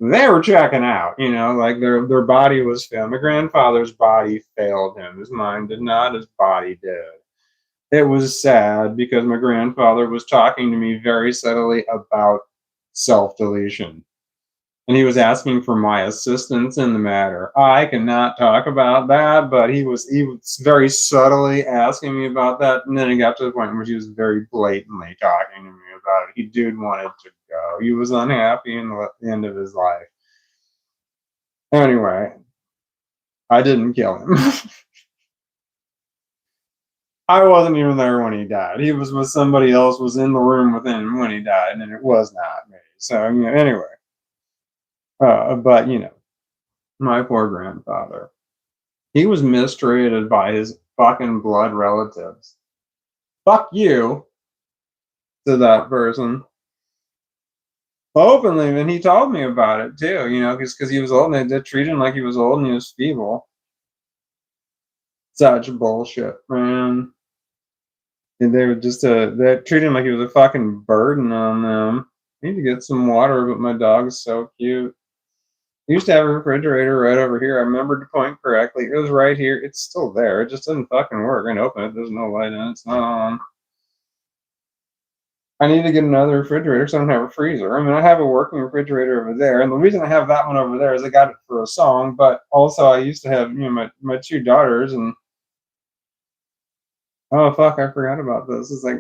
Speaker 1: they were checking out, like their body was failed. My grandfather's body failed him. His mind did not, his body did. It was sad because my grandfather was talking to me very subtly about self-deletion. And he was asking for my assistance in the matter. I cannot talk about that, but he was very subtly asking me about that. And then it got to the point where he was very blatantly talking to me about it. He dude wanted to go. He was unhappy in the end of his life. Anyway, I didn't kill him. I wasn't even there when he died. He was with somebody else, was in the room with him when he died, and it was not me. So, anyway. But, my poor grandfather. He was mistreated by his fucking blood relatives. Fuck you to that person. Openly, and he told me about it too, because he was old and they treated him like he was old and he was feeble. Such bullshit, man. And they would just they treated him like he was a fucking burden on them. I need to get some water, but my dog's so cute. We used to have a refrigerator right over here. I remembered to point correctly. It was right here. It's still there. It just doesn't fucking work. I can open it. There's no light in it. It's not on. I need to get another refrigerator because I don't have a freezer. I mean, I have a working refrigerator over there, and the reason I have that one over there is I got it for a song, but also I used to have, my two daughters, and oh fuck, I forgot about this. It's like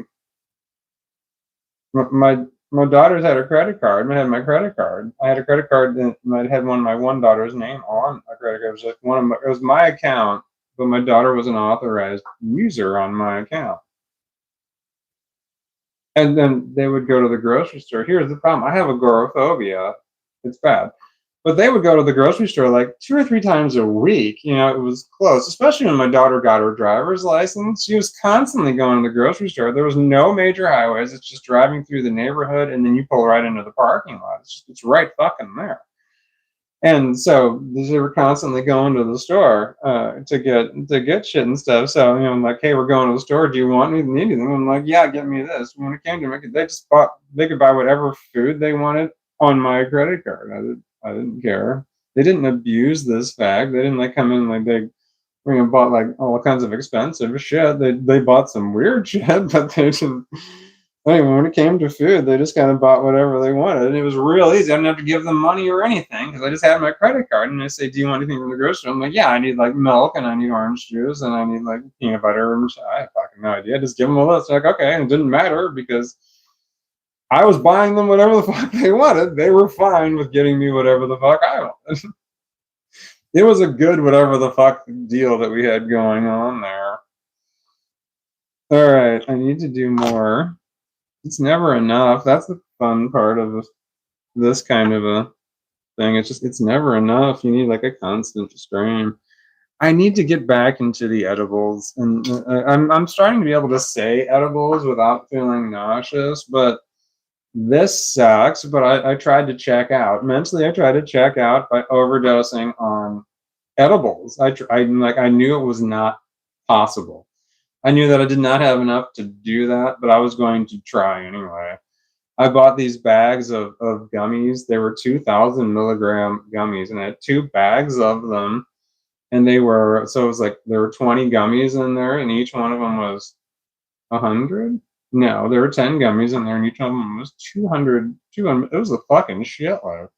Speaker 1: my daughters had a credit card. I had my credit card. I had a credit card that I had my one daughter's name on a credit card. It was like it was my account, but my daughter was an authorized user on my account. And then they would go to the grocery store. Here's the problem. I have agoraphobia. It's bad. But they would go to the grocery store like 2 or 3 times a week. It was close, especially when my daughter got her driver's license. She was constantly going to the grocery store. There was no major highways. It's just driving through the neighborhood, and then you pull right into the parking lot. It's right fucking there. And so they were constantly going to the store to get shit and stuff. So I'm like, hey, we're going to the store. Do you want anything? I'm like, yeah, get me this. When it came to me, they could buy whatever food they wanted on my credit card. I didn't care. They didn't abuse this fact. They didn't like come in like they bought like all kinds of expensive shit. They bought some weird shit, but they didn't. Anyway, when it came to food, they just kind of bought whatever they wanted, and it was real easy. I didn't have to give them money or anything because I just had my credit card. And they say, "Do you want anything from the grocery store?" I'm like, "Yeah, I need like milk, and I need orange juice, and I need like peanut butter." And I have fucking no idea. Just give them a list. They're like, okay, and it didn't matter because I was buying them whatever the fuck they wanted. They were fine with getting me whatever the fuck I wanted. It was a good whatever the fuck deal that we had going on there. All right, I need to do more. It's never enough. That's the fun part of this kind of a thing. It's never enough. You need like a constant stream. I need to get back into the edibles, and I'm starting to be able to say edibles without feeling nauseous, but this sucks. But I tried to check out mentally. I tried to check out by overdosing on edibles. I knew it was not possible. I knew that I did not have enough to do that, but I was going to try anyway. I bought these bags of gummies. They were 2,000 milligram gummies, and I had 2 bags of them. And so it was like there were 20 gummies in there, and each one of them was 100. No, there were 10 gummies in there, and each one of them was 200. 200. It was a fucking shitload.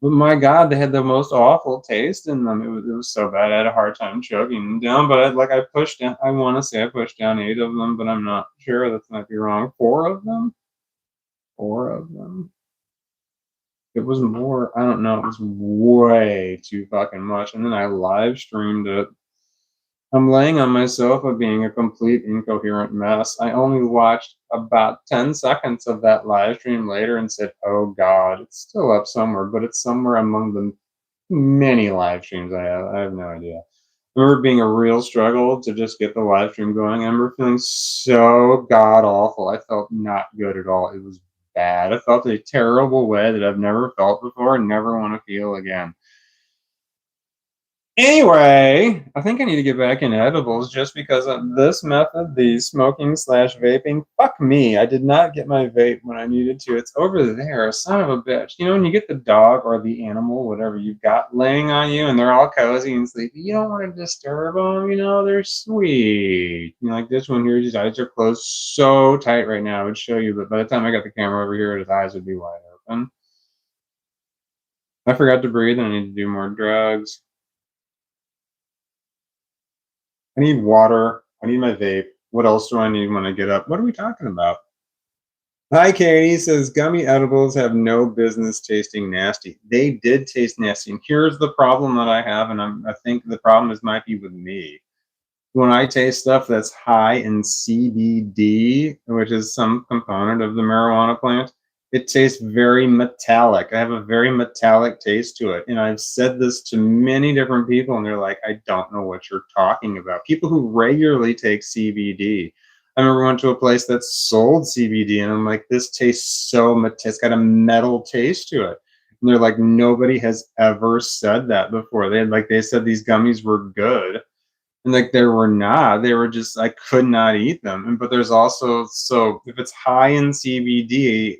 Speaker 1: But my God, they had the most awful taste in them. It was so bad. I had a hard time choking them down. But I pushed down. I want to say I pushed down 8 of them, but I'm not sure. That might be wrong. 4 of them. 4 of them. It was more. I don't know. It was way too fucking much. And then I live streamed it. I'm laying on my sofa being a complete incoherent mess. I only watched about 10 seconds of that live stream later and said, oh God, it's still up somewhere, but it's somewhere among the many live streams I have. I have no idea. I remember being a real struggle to just get the live stream going. I remember feeling so god awful. I felt not good at all. It was bad. I felt a terrible way that I've never felt before and never want to feel again. Anyway, I think I need to get back in edibles just because of this method, the smoking/vaping. Fuck me. I did not get my vape when I needed to. It's over there, son of a bitch. When you get the dog or the animal, whatever you've got, laying on you and they're all cozy and sleepy, you don't want to disturb them. They're sweet. Like this one here, his eyes are closed so tight right now. I would show you, but by the time I got the camera over here, his eyes would be wide open. I forgot to breathe and I need to do more drugs. I need water. I need my vape. What else do I need when I get up? What are we talking about? Hi, Katie says gummy edibles have no business tasting nasty. They did taste nasty. And here's the problem that I have, and I think the problem might be with me. When I taste stuff that's high in CBD, which is some component of the marijuana plant, it tastes very metallic. I have a very metallic taste to it. And I've said this to many different people, and they're like, I don't know what you're talking about. People who regularly take CBD. I remember I went to a place that sold CBD, and I'm like, this tastes so it's got a metal taste to it. And they're like, nobody has ever said that before. They said these gummies were good. And they were not. They were just, I could not eat them. But there's also, so if it's high in CBD,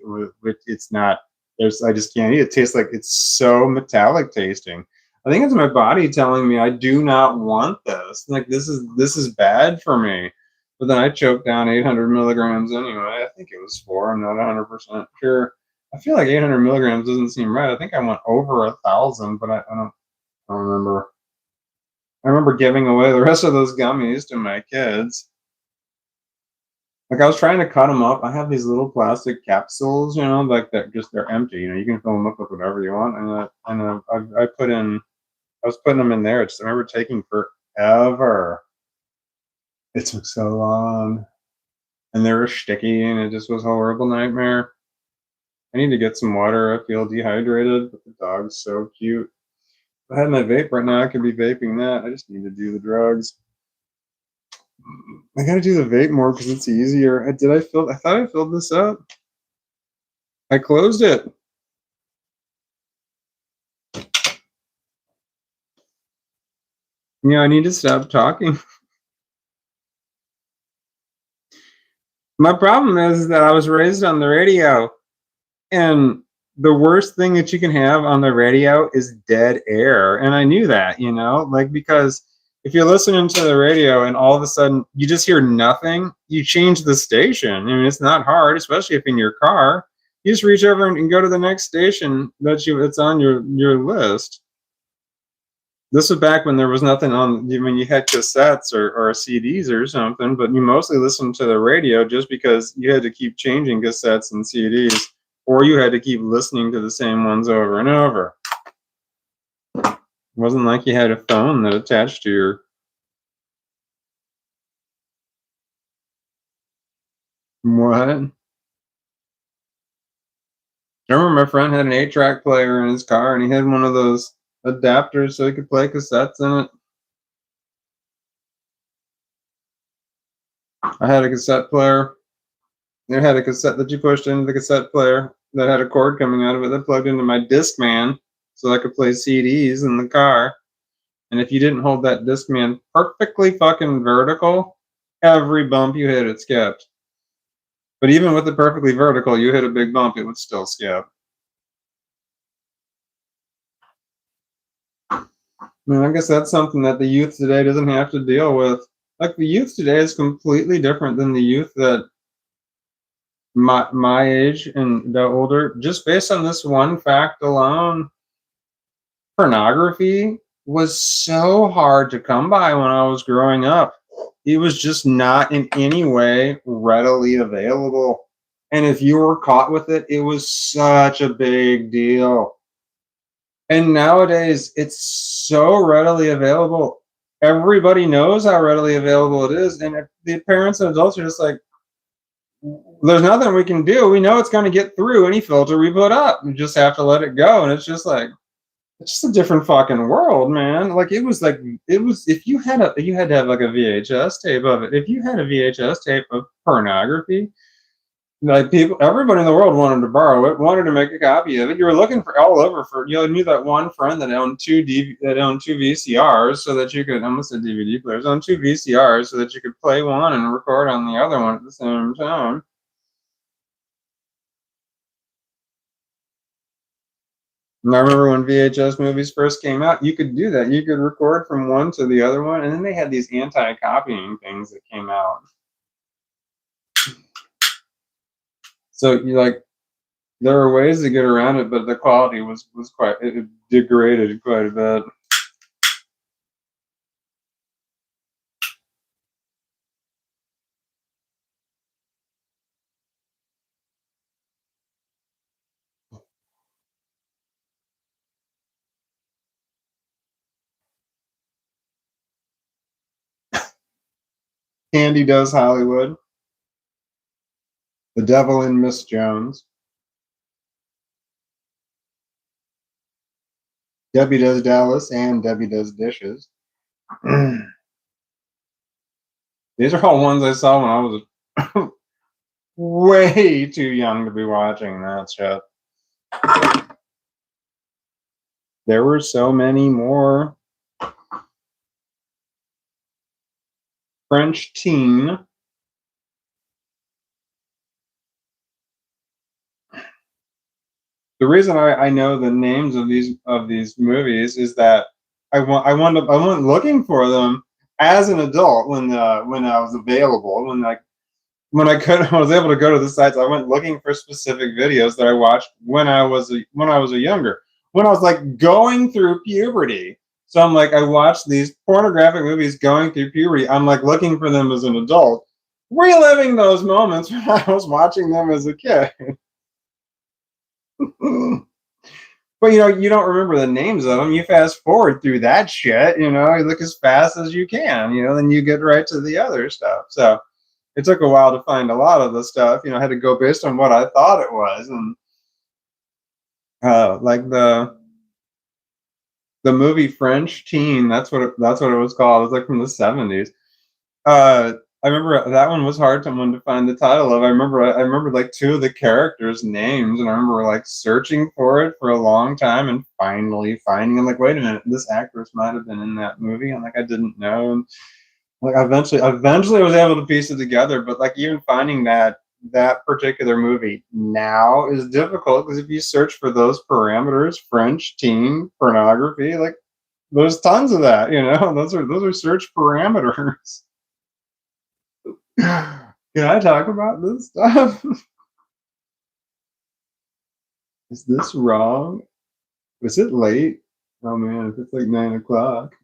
Speaker 1: it's not, I just can't eat it. It tastes like it's so metallic tasting. I think it's my body telling me I do not want this. This is bad for me. But then I choked down 800 milligrams anyway. I think it was 4. I'm not 100% sure. I feel like 800 milligrams doesn't seem right. I think I went over 1,000, but I don't remember. I remember giving away the rest of those gummies to my kids. Like I was trying to cut them up. I have these little plastic capsules, like they're empty. You can fill them up with whatever you want. I was putting them in there. I remember taking forever. It took so long, and they were sticky, and it just was a horrible nightmare. I need to get some water. I feel dehydrated, but the dog's so cute. If I had my vape right now, I could be vaping that. I just need to do the drugs. I gotta do the vape more because it's easier. I thought I filled this up. I closed it. I need to stop talking. My problem is that I was raised on the radio, and the worst thing that you can have on the radio is dead air. And I knew that, because if you're listening to the radio and all of a sudden you just hear nothing, you change the station. I mean, it's not hard, especially if in your car. You just reach over and go to the next station it's on your list. This was back when there was nothing on. You had cassettes or CDs or something, but you mostly listened to the radio just because you had to keep changing cassettes and CDs, or you had to keep listening to the same ones over and over. It wasn't like you had a phone that attached to your. What? I remember my friend had an 8-track player in his car, and he had one of those adapters so he could play cassettes in it. I had a cassette player. It had a cassette that you pushed into the cassette player that had a cord coming out of it that plugged into my Discman so I could play CDs in the car. And if you didn't hold that Discman perfectly fucking vertical, every bump you hit, it skipped. But even with it perfectly vertical, you hit a big bump, it would still skip. I mean, I guess that's something that the youth today doesn't have to deal with. Like, the youth today is completely different than the youth that my age and the older, just based on this one fact alone. Pornography was so hard to come by when I was growing up. It was just not in any way readily available. And if you were caught with it, it was such a big deal. And nowadays, it's so readily available. Everybody knows how readily available it is. And if the parents and adults are just like, there's nothing we can do. We know it's going to get through any filter we put up. We just have to let it go. And it's just like, it's just a different fucking world, man. Like, it was if you had to have like a VHS tape of it. If you had a VHS tape of pornography, like, everybody in the world wanted to borrow it, wanted to make a copy of it. You were looking for all over for, knew that one friend that owned two VCRs so that you could, I almost said DVD players, owned two VCRs so that you could play one and record on the other one at the same time. And I remember when VHS movies first came out, you could do that. You could record from one to the other one, and then they had these anti-copying things that came out. So there were ways to get around it, but the quality was it degraded quite a bit. Candy Does Hollywood, The Devil in Miss Jones, Debbie Does Dallas, and Debbie Does Dishes. These are all ones I saw when I was way too young to be watching that shit. There were so many more. French Teen. The reason I know the names of these movies is that I went looking for them, as an adult when I was available, I was able to go to the sites. I went looking for specific videos that I watched when I was a younger, when I was like going through puberty. So I'm like, I watched these pornographic movies going through puberty. I'm like looking for them as an adult, reliving those moments when I was watching them as a kid. But you don't remember the names of them. You fast forward through that shit. You look as fast as you can. Then you get right to the other stuff. So it took a while to find a lot of the stuff. I had to go based on what I thought it was, and like the movie French Teen. That's what it was called. It was like from the 70s. Uh, I remember that one was hard to find the title of. I remember like two of the characters' names, and I remember like searching for it for a long time and finally finding. I'm like, wait a minute, this actress might have been in that movie. I'm like, I didn't know. And like eventually I was able to piece it together, but like even finding that particular movie now is difficult because if you search for those parameters, French teen pornography, like there's tons of that. Those are search parameters. Can I talk about this stuff? Is this wrong? Is it late? Oh man, if it's like 9 o'clock.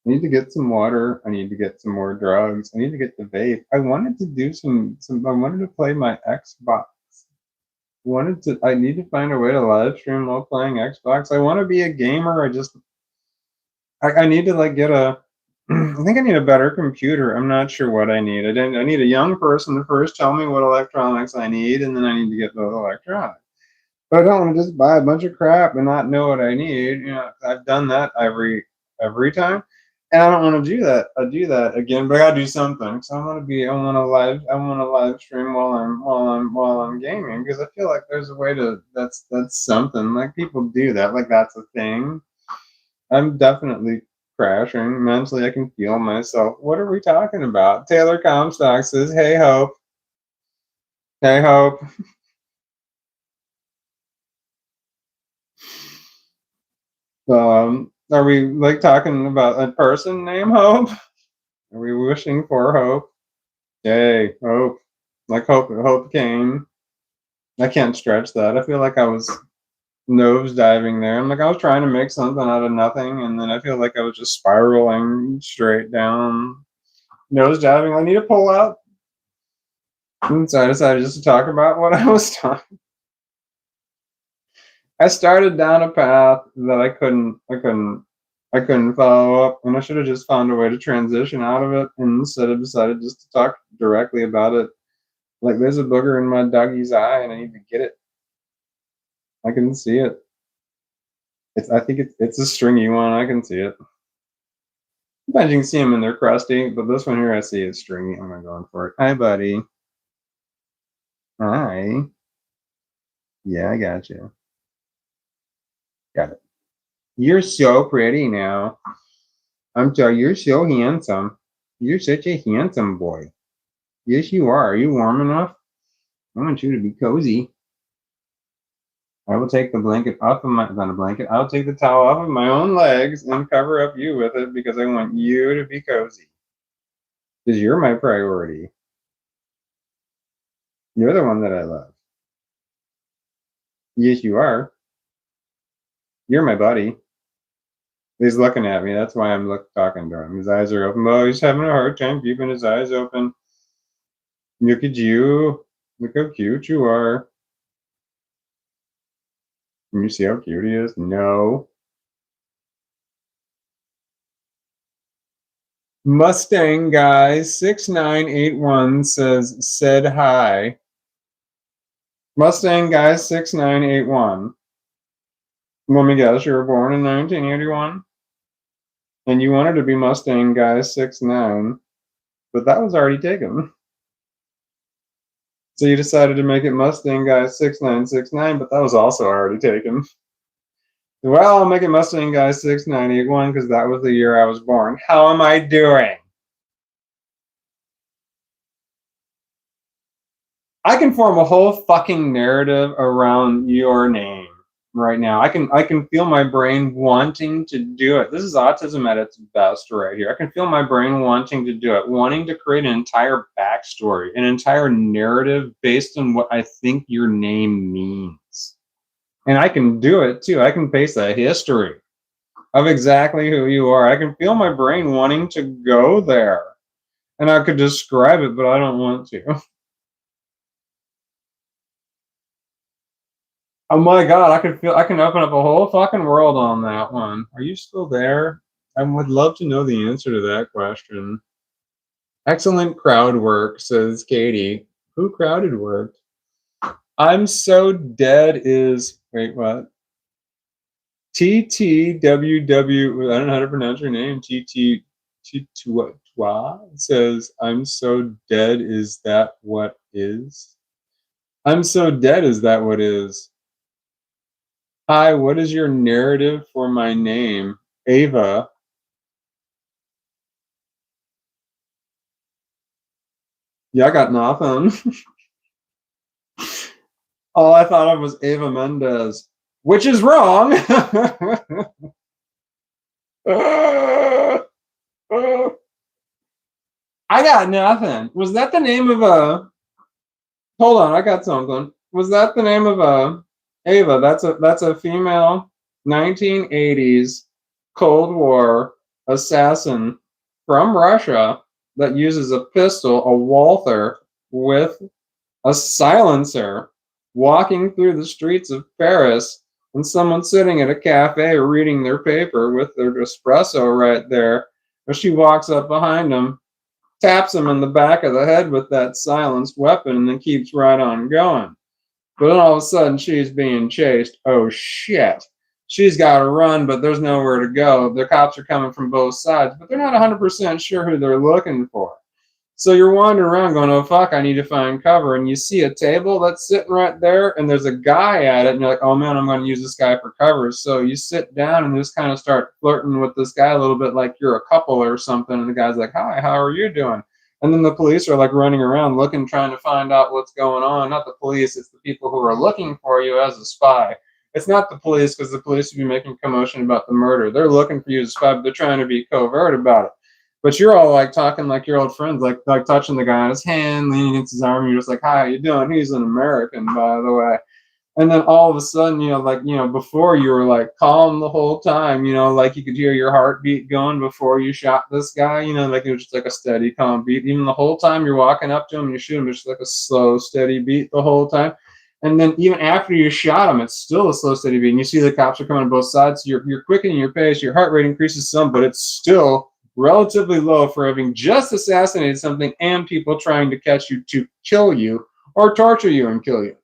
Speaker 1: I need to get some water. I need to get some more drugs. I need to get the vape. I wanted to do some I wanted to play my Xbox. I need to find a way to live stream while playing Xbox. I want to be a gamer. I need to like get a I think I need a better computer. I'm not sure what I need. I need a young person to first tell me what electronics I need, and then I need to get those electronics. But I don't want to just buy a bunch of crap and not know what I need. I've done that every time, and I don't want to do that. I do that again, but I gotta do something. So I want to live stream while I'm gaming because I feel like there's a way to. That's something like people do that. Like that's a thing. I'm definitely crashing mentally. I can feel myself. What are we talking about? Taylor Comstock says, "Hey Hope, hey Hope." Are we like talking about a person named Hope? Are we wishing for hope? Yay, hope. Like hope came. I can't stretch that. I feel like I was nose diving there. I'm like I was trying to make something out of nothing, and then I feel like I was just spiraling straight down. Nose diving. I need to pull out. And so I decided just to talk about what I was talking. I started down a path that I couldn't follow up, and I should have just found a way to transition out of it, and instead of decided just to talk directly about it. Like there's a booger in my doggy's eye, and I need to get it. I can see it. I think it's a stringy one. I can see it. Sometimes you can see them and they're crusty, but this one here I see is stringy. I'm going for it. Hi, buddy. Hi. Yeah, I got you. Got it. You're so pretty now. I'm sorry, you're so handsome. You're such a handsome boy. Yes, you are. Are you warm enough? I want you to be cozy. I will take the blanket off of my, not a blanket, I'll take the towel off of my own legs and cover up you with it because I want you to be cozy. Because you're my priority. You're the one that I love. Yes, you are. You're my buddy. He's looking at me. That's why I'm talking to him. His eyes are open. Oh, he's having a hard time keeping his eyes open. Look at you. Look how cute you are. Can you see how cute he is? No. Mustang guy 6981 said hi. Mustang guy 6981. Let me guess, you were born in 1981? And you wanted to be Mustang guy 69, but that was already taken. So you decided to make it Mustang guy 6969, but that was also already taken. Well, I'll make it Mustang guy 6981 because that was the year I was born. How am I doing? I can form a whole fucking narrative around your name. right now. I can feel my brain wanting to do it. This is autism at its best right here. I can feel my brain wanting to do it, wanting to create an entire backstory, an entire narrative based on what I think your name means. And I can do it too. I can face a history of exactly who you are. I can feel my brain wanting to go there. And I could describe it, but I don't want to. Oh my god, I can open up a whole fucking world on that one. Are you still there? I would love to know the answer to that question. Excellent crowd work, says Katie. Who crowded work? I'm so dead is wait, what? TTWW, I don't know how to pronounce your name. TTTWA says, I'm so dead, is that what is? I'm so dead, is that what is? Hi, what is your narrative for my name? Ava. Yeah, I got nothing. All I thought of was Ava Mendez, which is wrong. I got nothing. Was that the name of a? Hold on, I got something. Was that the name of a Ava? That's a female 1980s Cold War assassin from Russia that uses a pistol, a Walther, with a silencer, walking through the streets of Paris, and someone sitting at a cafe reading their paper with their espresso right there. As she walks up behind him, taps him in the back of the head with that silenced weapon, and then keeps right on going. But then all of a sudden, she's being chased. Oh shit. She's got to run, but there's nowhere to go. The cops are coming from both sides, but they're not 100% sure who they're looking for. So you're wandering around going, oh fuck, I need to find cover. And you see a table that's sitting right there, and there's a guy at it, and you're like, oh man, I'm going to use this guy for cover. So you sit down and just kind of start flirting with this guy a little bit like you're a couple or something. And the guy's like, hi, how are you doing? And then the police are like running around looking, trying to find out what's going on. Not the police, it's the people who are looking for you as a spy. It's not the police, because the police would be making commotion about the murder. They're looking for you as a spy, but they're trying to be covert about it. But you're all like talking like your old friends, like touching the guy on his hand, leaning against his arm. You're just like, "Hi, how you doing?" He's an American, by the way. And then all of a sudden, before you were like calm the whole time, like you could hear your heartbeat going before you shot this guy, like it was just like a steady, calm beat. Even the whole time you're walking up to him and you shoot him, it's just like a slow, steady beat the whole time. And then even after you shot him, it's still a slow, steady beat. And you see the cops are coming on both sides. So you're quickening your pace. Your heart rate increases some, but it's still relatively low for having just assassinated something and people trying to catch you to kill you or torture you and kill you.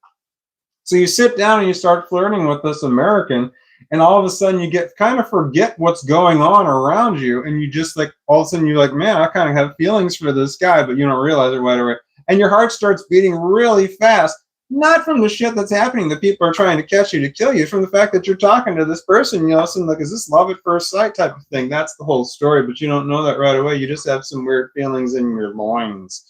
Speaker 1: So you sit down and you start flirting with this American, and all of a sudden you kind of forget what's going on around you, and you just like all of a sudden you're like, man, I kind of have feelings for this guy, but you don't realize it right away. And your heart starts beating really fast, not from the shit that's happening that people are trying to catch you to kill you, from the fact that you're talking to this person, something like, is this love at first sight type of thing? That's the whole story, but you don't know that right away. You just have some weird feelings in your loins.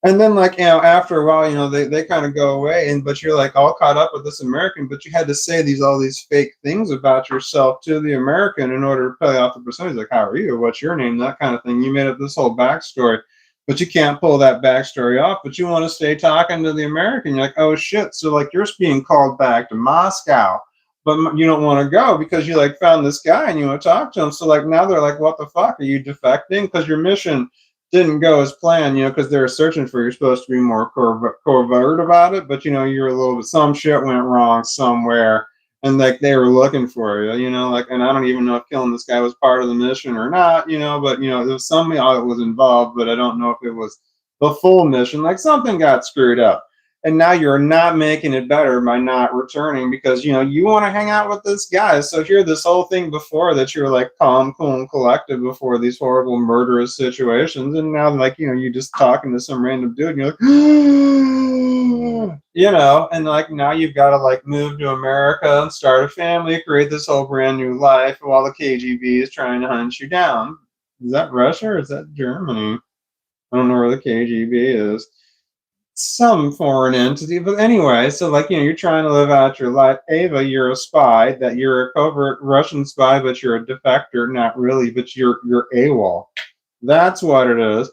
Speaker 1: And then, after a while, they kind of go away, but you're like all caught up with this American, but you had to say all these fake things about yourself to the American in order to pay off the percentage. Like, how are you? What's your name? That kind of thing. You made up this whole backstory, but you can't pull that backstory off, but you want to stay talking to the American. You're like, oh shit. So like you're being called back to Moscow, but you don't want to go because you like found this guy and you want to talk to him. So like now they're like, what the fuck? Are you defecting? Because your mission didn't go as planned, because they were searching for you. You're supposed to be more covert about it, but you're a little bit, some shit went wrong somewhere, and like they were looking for you, and I don't even know if killing this guy was part of the mission or not, but there was something that was involved, but I don't know if it was the full mission. Like something got screwed up. And now you're not making it better by not returning because, you want to hang out with this guy. So here, this whole thing before that you're like calm, cool, and collected before these horrible murderous situations. And now you're just talking to some random dude and you're like, and like now you've got to like move to America and start a family, create this whole brand new life while the KGB is trying to hunt you down. Is that Russia or is that Germany? I don't know where the KGB is. some foreign entity. But anyway, so like, you're trying to live out your life. Ava, you're a spy, that you're a covert Russian spy, but you're a defector, not really, but you're AWOL. That's what it is.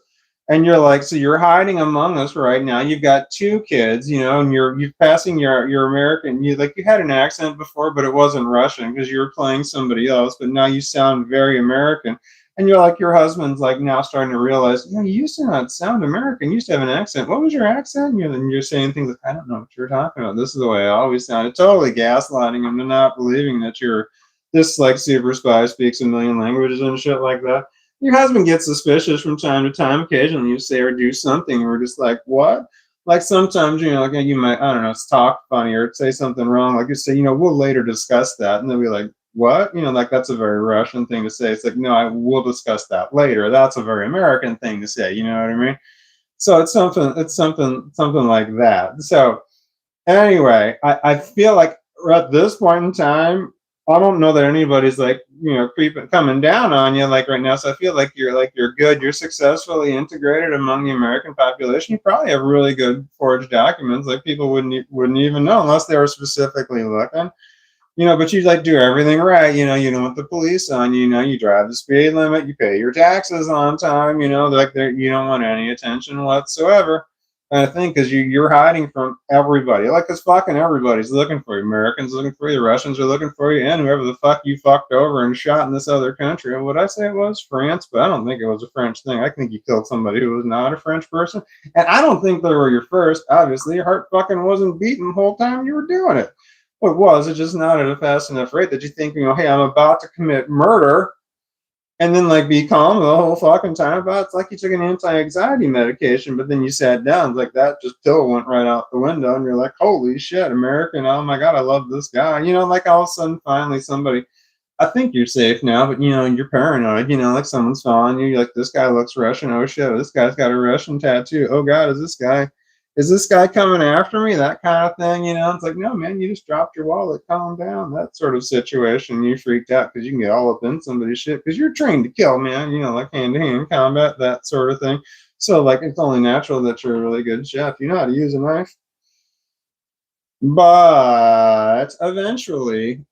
Speaker 1: And you're like, so you're hiding among us right now. You've got 2 kids, and you're passing your American. You had an accent before, but it wasn't Russian because you were playing somebody else. But now you sound very American. And you're like, your husband's like now starting to realize, you used to not sound American. You used to have an accent. What was your accent? And you're saying things like, I don't know what you're talking about. This is the way I always sounded. Totally gaslighting him to not believing that you're this like super spy, speaks a million languages and shit like that. Your husband gets suspicious from time to time. Occasionally you say or do something, and we're just like, what? Like sometimes, like you might, I don't know, talk funny or say something wrong. Like you say, we'll later discuss that. And they'll be like, what? Like that's a very Russian thing to say. It's like, no, I will discuss that later. That's a very American thing to say. You know what I mean? So it's something like that. So anyway, I feel like at this point in time, I don't know that anybody's like, coming down on you like right now. So I feel like you're good. You're successfully integrated among the American population. You probably have really good forged documents. Like people wouldn't even know unless they were specifically looking. But you like do everything right. You don't want the police on you. You drive the speed limit. You pay your taxes on time. You don't want any attention whatsoever. I think because you're hiding from everybody. Like, because fucking everybody's looking for you. Americans looking for you. The Russians are looking for you. And whoever the fuck you fucked over and shot in this other country. And what I say it was France, but I don't think it was a French thing. I think you killed somebody who was not a French person. And I don't think they were your first. Obviously, your heart fucking wasn't beating the whole time you were doing it. What was it just not at a fast enough rate that you think, hey, I'm about to commit murder, and then like be calm the whole fucking time about it? It's like you took an anti-anxiety medication, but then you sat down. It's like that just pill went right out the window, and you're like, holy shit, American, oh my god, I love this guy. Like all of a sudden, finally somebody, I think you're safe now, but you're paranoid, like someone's following you. You're like, this guy looks Russian. Oh shit, this guy's got a Russian tattoo. Oh god, is this guy coming after me? That kind of thing, It's like, no, man, you just dropped your wallet, calm down. That sort of situation. You freaked out because you can get all up in somebody's shit because you're trained to kill, man, like hand-to-hand combat, that sort of thing. So, like, it's only natural that you're a really good chef. You know how to use a knife. But eventually,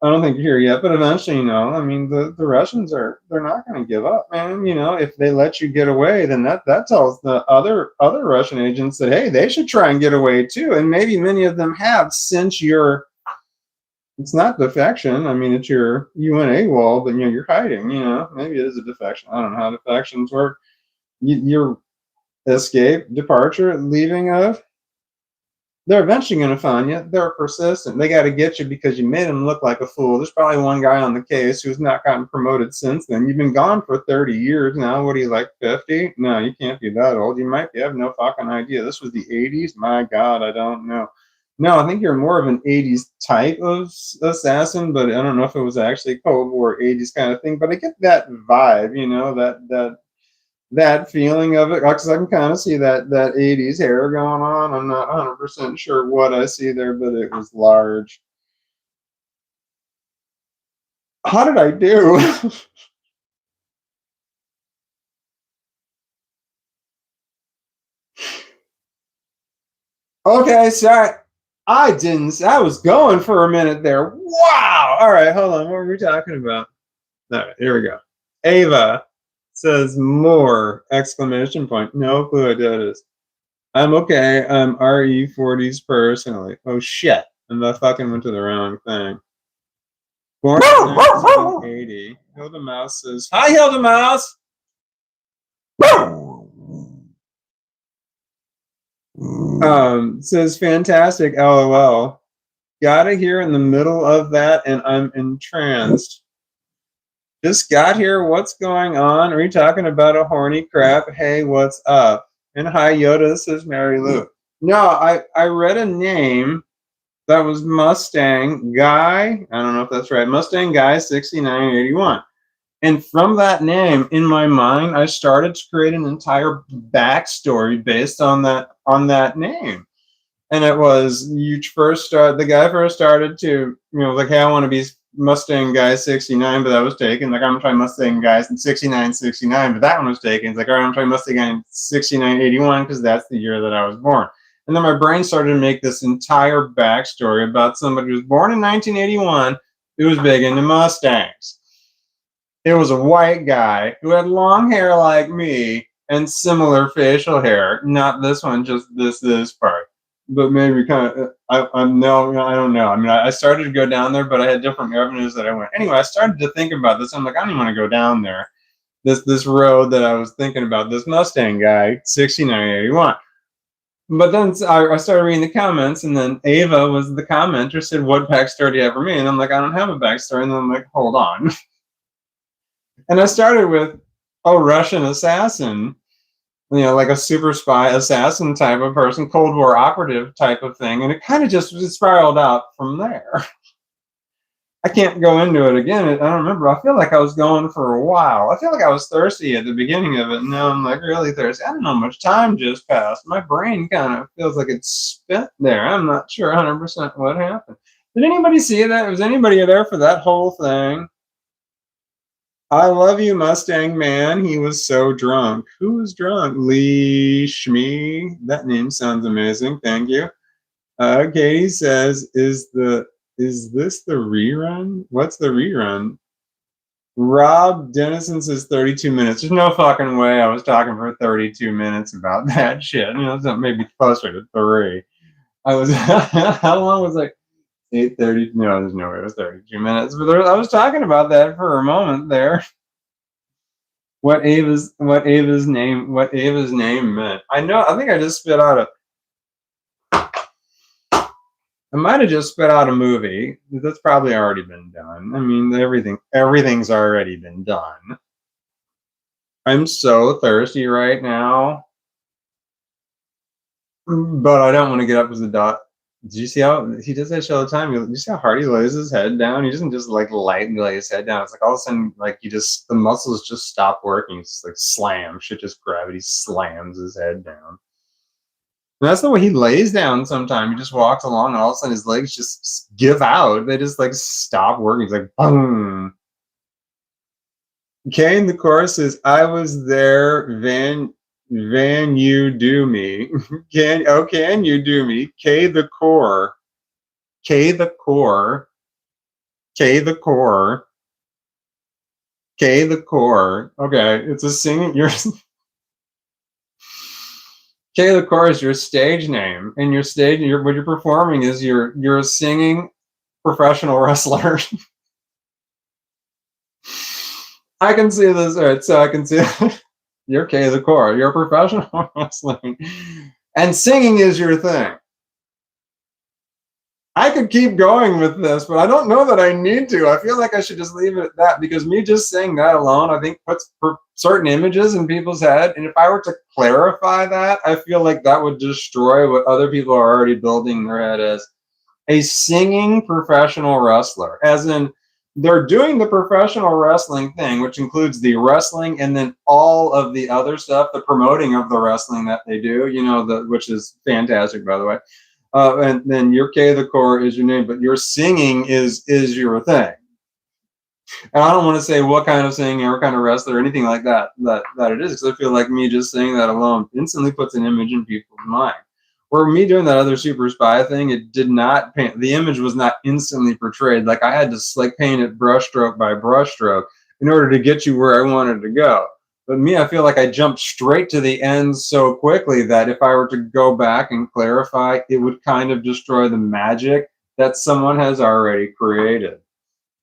Speaker 1: I don't think you're here yet, but eventually, the Russians they're not going to give up, man. If they let you get away, then that tells the other Russian agents that, hey, they should try and get away too. And maybe many of them have, since it's not defection. It's you went AWOL, but you're hiding, maybe it is a defection. I don't know how defections work. Your escape, departure, leaving of. They're eventually going to find you. They're persistent. They got to get you because you made them look like a fool. There's probably one guy on the case who's not gotten promoted since then. You've been gone for 30 years now. What are you, like 50? No, you can't be that old. You might be. I have no fucking idea. This was the 80s? My God, I don't know. No, I think you're more of an 80s type of assassin, but I don't know if it was actually Cold War 80s kind of thing. But I get that vibe, that feeling of it, because I can kind of see that 80s hair going on. I'm not 100% sure what I see there, but it was large. How did I do? Okay, sorry. I was going for a minute there. Wow. All right, hold on. What were we talking about? All right, here we go. Ava says more, exclamation point. No clue what that is. I'm okay. I'm RE40s personally. Oh shit. And I fucking went to the wrong thing. Born in 1980. Hilda Mouse says, hi Hilda Mouse. Says fantastic, LOL. Got it here in the middle of that and I'm entranced. Just got here. What's going on? Are you talking about a horny crap? Hey, what's up? And hi, Yoda, says Mary Lou. No, I read a name that was Mustang Guy. I don't know if that's right. Mustang Guy 6981. And from that name, in my mind, I started to create an entire backstory based on that name. And it was the guy first started to, like, hey, I want to be Mustang guy 69, but that was taken. Like, I'm gonna try Mustang guy 69, 69, but that one was taken. It's like, all right, I'm gonna try Mustang guy 69, 81, because that's the year that I was born. And then my brain started to make this entire backstory about somebody who was born in 1981 who was big into Mustangs. It was a white guy who had long hair like me and similar facial hair. Not this one, just this part. But maybe kind of, no, I don't know. I mean, I started to go down there, but I had different avenues that I went. Anyway, I started to think about this. I'm like, I don't even want to go down there. This road that I was thinking about, this Mustang guy, 6981. But then I started reading the comments, and then Ava was the commenter, said, what backstory do you have for me? And I'm like, I don't have a backstory. And then I'm like, hold on. And I started with a Russian assassin, like a super spy assassin type of person, Cold War operative type of thing. And it kind of just spiraled out from there. I can't go into it again. I don't remember. I feel like I was going for a while. I feel like I was thirsty at the beginning of it. And now I'm like really thirsty. I don't know how much time just passed. My brain kind of feels like it's spent there. I'm not sure 100% what happened. Did anybody see that? Was anybody there for that whole thing? I love you, Mustang Man. He was so drunk. Who was drunk? Lee Shmee. That name sounds amazing. Thank you. Katie says, is this the rerun? What's the rerun? Rob Dennison says 32 minutes. There's no fucking way I was talking for 32 minutes about that shit. Maybe closer to 3. I was, how long was I? 8:30. No, there's no way it was 32 minutes. But I was talking about that for a moment there. What Ava's name meant. I think I just spit out I might have just spit out a movie. That's probably already been done. I mean, everything's already been done. I'm so thirsty right now. But I don't want to get up as a dot. Did you see how he does that shit all the time? You see how hard he lays his head down? He doesn't just like lightly lay his head down. It's like all of a sudden, like the muscles just stop working. It's like slam. Shit, just gravity slams his head down. And that's the way he lays down sometimes. He just walks along and all of a sudden his legs just give out. They just like stop working. He's like, boom. Kane, the chorus says, I was there, Van you do me. Can you do me? K the core. K the core. K the core. K the core. Okay, it's a singing. K the core is your stage name, and what you're performing is you're a singing professional wrestler. I can see this. All right, so I can see. You're K the core. You're a professional wrestling, and singing is your thing. I could keep going with this, but I don't know that I need to. I feel like I should just leave it at that, because me just saying that alone, I think puts certain images in people's head. And if I were to clarify that, I feel like that would destroy what other people are already building in their head as a singing professional wrestler, as in they're doing the professional wrestling thing, which includes the wrestling and then all of the other stuff, the promoting of the wrestling that they do, which is fantastic, by the way. And then your K the core is your name, but your singing is your thing. And I don't want to say what kind of singing or what kind of wrestler or anything like that it is, because I feel like me just saying that alone instantly puts an image in people's mind. Or me doing that other super spy thing, it did not paint, the image was not instantly portrayed. Like I had to like paint it brushstroke by brushstroke in order to get you where I wanted to go. But me, I feel like I jumped straight to the end so quickly that if I were to go back and clarify, it would kind of destroy the magic that someone has already created.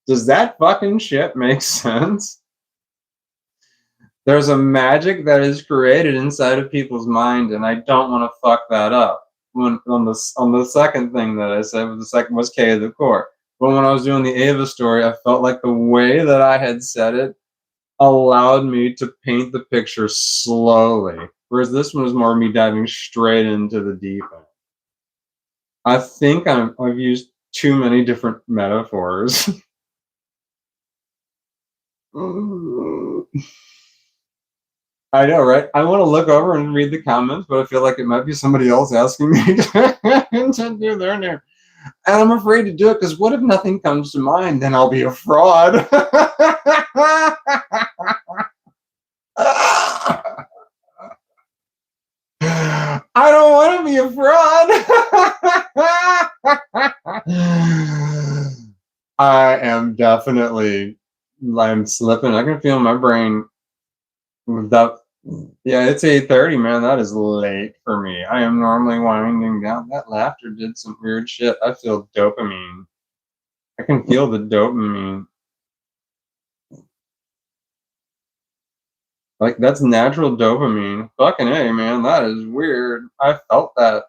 Speaker 1: Does that fucking shit make sense? There's a magic that is created inside of people's mind, and I don't want to fuck that up. On the second thing that I said, the second was K the core. But when I was doing the Ava story, I felt like the way that I had said it allowed me to paint the picture slowly, whereas this one was more me diving straight into the deep end. I think I've used too many different metaphors. I know, right? I want to look over and read the comments, but I feel like it might be somebody else asking me to do their name. And I'm afraid to do it because what if nothing comes to mind? Then I'll be a fraud. I don't want to be a fraud. I am definitely, I'm slipping. I can feel my brain. That, yeah, it's 8:30, man. That is late for me. I am normally winding down. That laughter did some weird shit. I feel dopamine. I can feel the dopamine. Like, that's natural dopamine. Fucking A, man. That is weird. I felt that.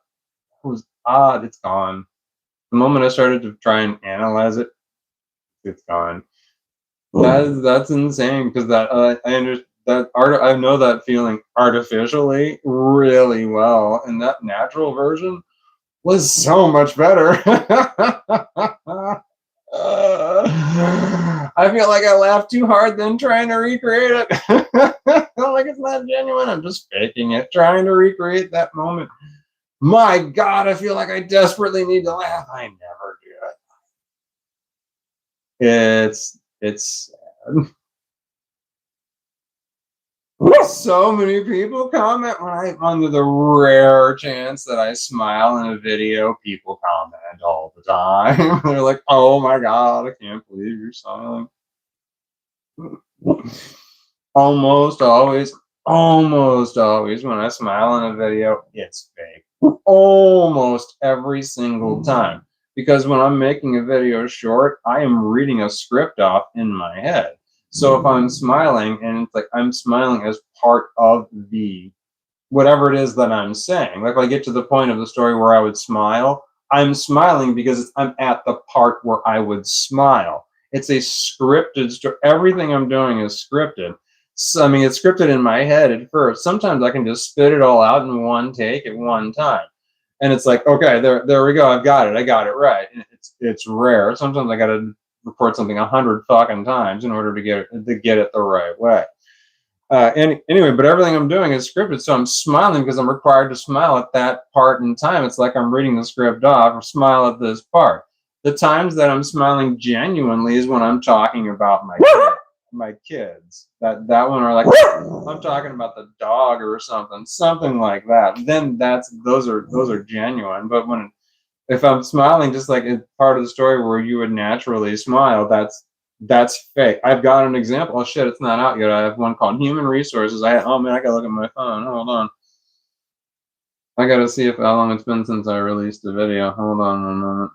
Speaker 1: It was odd. It's gone. The moment I started to try and analyze it, it's gone. That's insane because that I understand that art. I know that feeling artificially really well, and that natural version was so much better. I feel like I laughed too hard then trying to recreate it. Like it's not genuine. I'm just faking it, trying to recreate that moment. My God, I feel like I desperately need to laugh. I never do it. It's sad. So many people comment when under the rare chance that I smile in a video, people comment all the time. They're like, oh my God, I can't believe you're smiling. Almost always when I smile in a video, it's fake. Almost every single time. Because when I'm making a video short, I am reading a script off in my head. So if I'm smiling and it's like I'm smiling as part of the whatever it is that I'm saying. Like if I get to the point of the story where I would smile, I'm smiling because I'm at the part where I would smile. It's a scripted story. Everything I'm doing is scripted. So, I mean, it's scripted in my head at first. Sometimes I can just spit it all out in one take at one time. And it's like, okay, there we go. I've got it. I got it right. And it's rare. Sometimes I got to record something 100 fucking times in order to get it the right way. Anyway, but everything I'm doing is scripted, so I'm smiling because I'm required to smile at that part in time. It's like I'm reading the script off or smile at this part. The times that I'm smiling genuinely is when I'm talking about my kids. That one, or like I'm talking about the dog or something like that. Then those are genuine. But if I'm smiling, just like it's part of the story where you would naturally smile, that's fake. I've got an example. Oh shit, it's not out yet. I have one called Human Resources. Oh man, I gotta look at my phone. Hold on. I gotta see how long it's been since I released the video. Hold on one moment.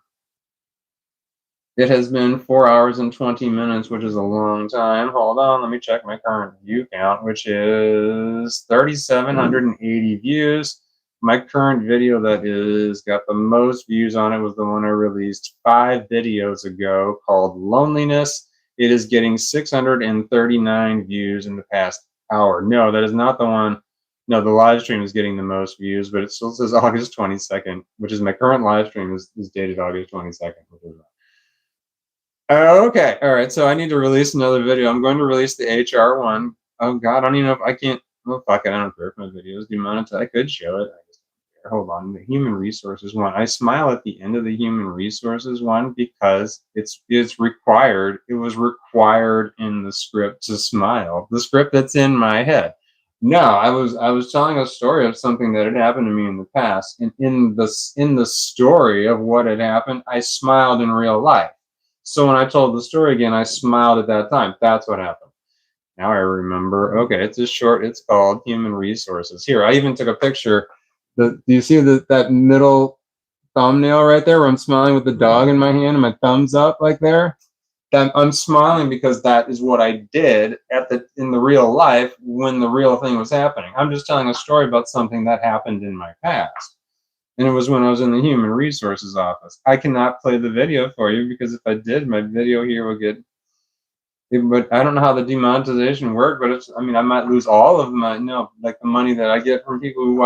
Speaker 1: It has been 4 hours and 20 minutes, which is a long time. Hold on, let me check my current view count, which is 3,780 views. My current video that is got the most views on it was the one I released 5 videos ago called Loneliness. It is getting 639 views in the past hour. No, that is not the one. No, the live stream is getting the most views, but it still says August 22nd, which is my current live stream is dated August 22nd. Okay, all right. So I need to release another video. I'm going to release the HR one. Oh God, I don't even know if I can't. Well, fuck it. I don't care if my videos demonetized. I could show it. I just don't care. Hold on. The human resources one. I smile at the end of the human resources one because it's required. It was required in the script to smile. The script that's in my head. No, I was telling a story of something that had happened to me in the past, and in the story of what had happened, I smiled in real life. So when I told the story again, I smiled at that time. That's what happened. Now I remember. Okay, it's a short. It's called Human Resources. Here, I even took a picture. Do you see that middle thumbnail right there where I'm smiling with the dog in my hand and my thumbs up like there? I'm smiling because that is what I did in the real life when the real thing was happening. I'm just telling a story about something that happened in my past. And it was when I was in the human resources office. I cannot play the video for you because if I did, my video here would get. But I don't know how the demonetization worked. But I mean, I might lose all of my, like the money that I get from people who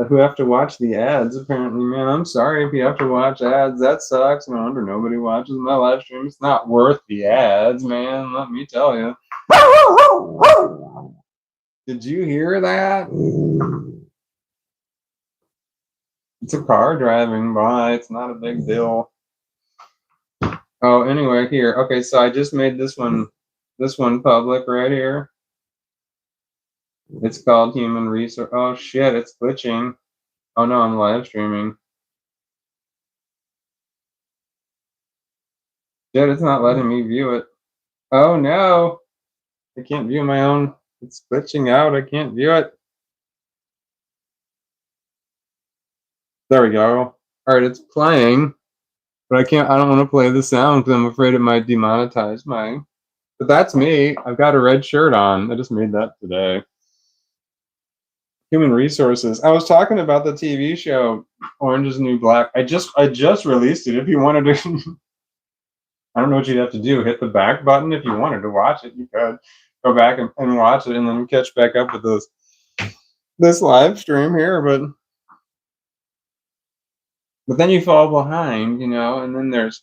Speaker 1: who have to watch the ads. Apparently, man, I'm sorry if you have to watch ads. That sucks. No wonder nobody watches my live stream. It's not worth the ads, man. Let me tell you. Did you hear that? It's a car driving by. It's not a big deal. Oh, anyway, here. Okay, so I just made this one public right here. It's called Human Resource. Oh shit, it's glitching. Oh no, I'm live streaming. Shit, it's not letting me view it. Oh no, I can't view my own. It's glitching out. I can't view it. There we go. All right, it's playing, but I can't. I don't want to play the sound because I'm afraid it might demonetize my. But that's me. I've got a red shirt on. I just made that today. Human Resources. I was talking about the TV show Orange is the New Black. I just released it. If you wanted to, I don't know what you'd have to do. Hit the back button if you wanted to watch it. You could go back and watch it, and then catch back up with this live stream here. But then you fall behind, and then there's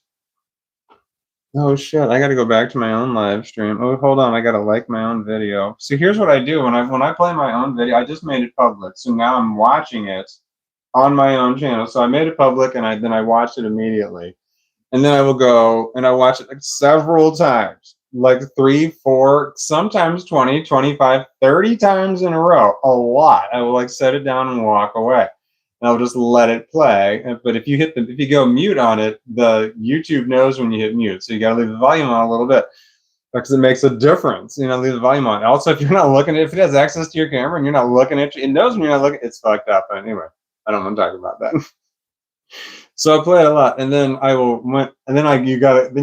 Speaker 1: oh shit, I gotta go back to my own live stream. Oh, hold on, I gotta like my own video. So here's what I do when I play my own video. I just made it public, so now I'm watching it on my own channel. So I made it public, and I watched it immediately, and then I will go and I watch it like several times, like 3, 4, sometimes 20, 25, 30 times in a row. A lot. I will like set it down and walk away. And I'll just let it play. But if you go mute on it, the YouTube knows when you hit mute. So you gotta leave the volume on a little bit because it makes a difference. Leave the volume on. Also, if you're not looking at if it has access to your camera and you're not looking at it, it knows when you're not looking. It's fucked up. Anyway, I don't want to talk about that. So I play it a lot, and then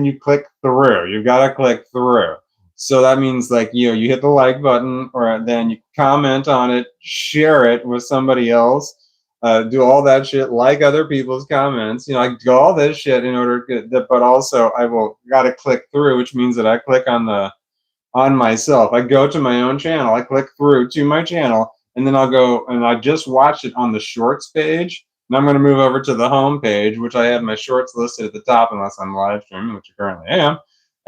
Speaker 1: you click through. You gotta click through. So that means like you hit the like button, or then you comment on it, share it with somebody else, do all that shit, like other people's comments. I do all this shit in order to get that, but also I will gotta click through, which means that I click on myself. I go to my own channel. I click through to my channel, and then I'll go and I just watch it on the shorts page. And I'm going to move over to the home page, which I have my shorts listed at the top, unless I'm live streaming, which I currently am.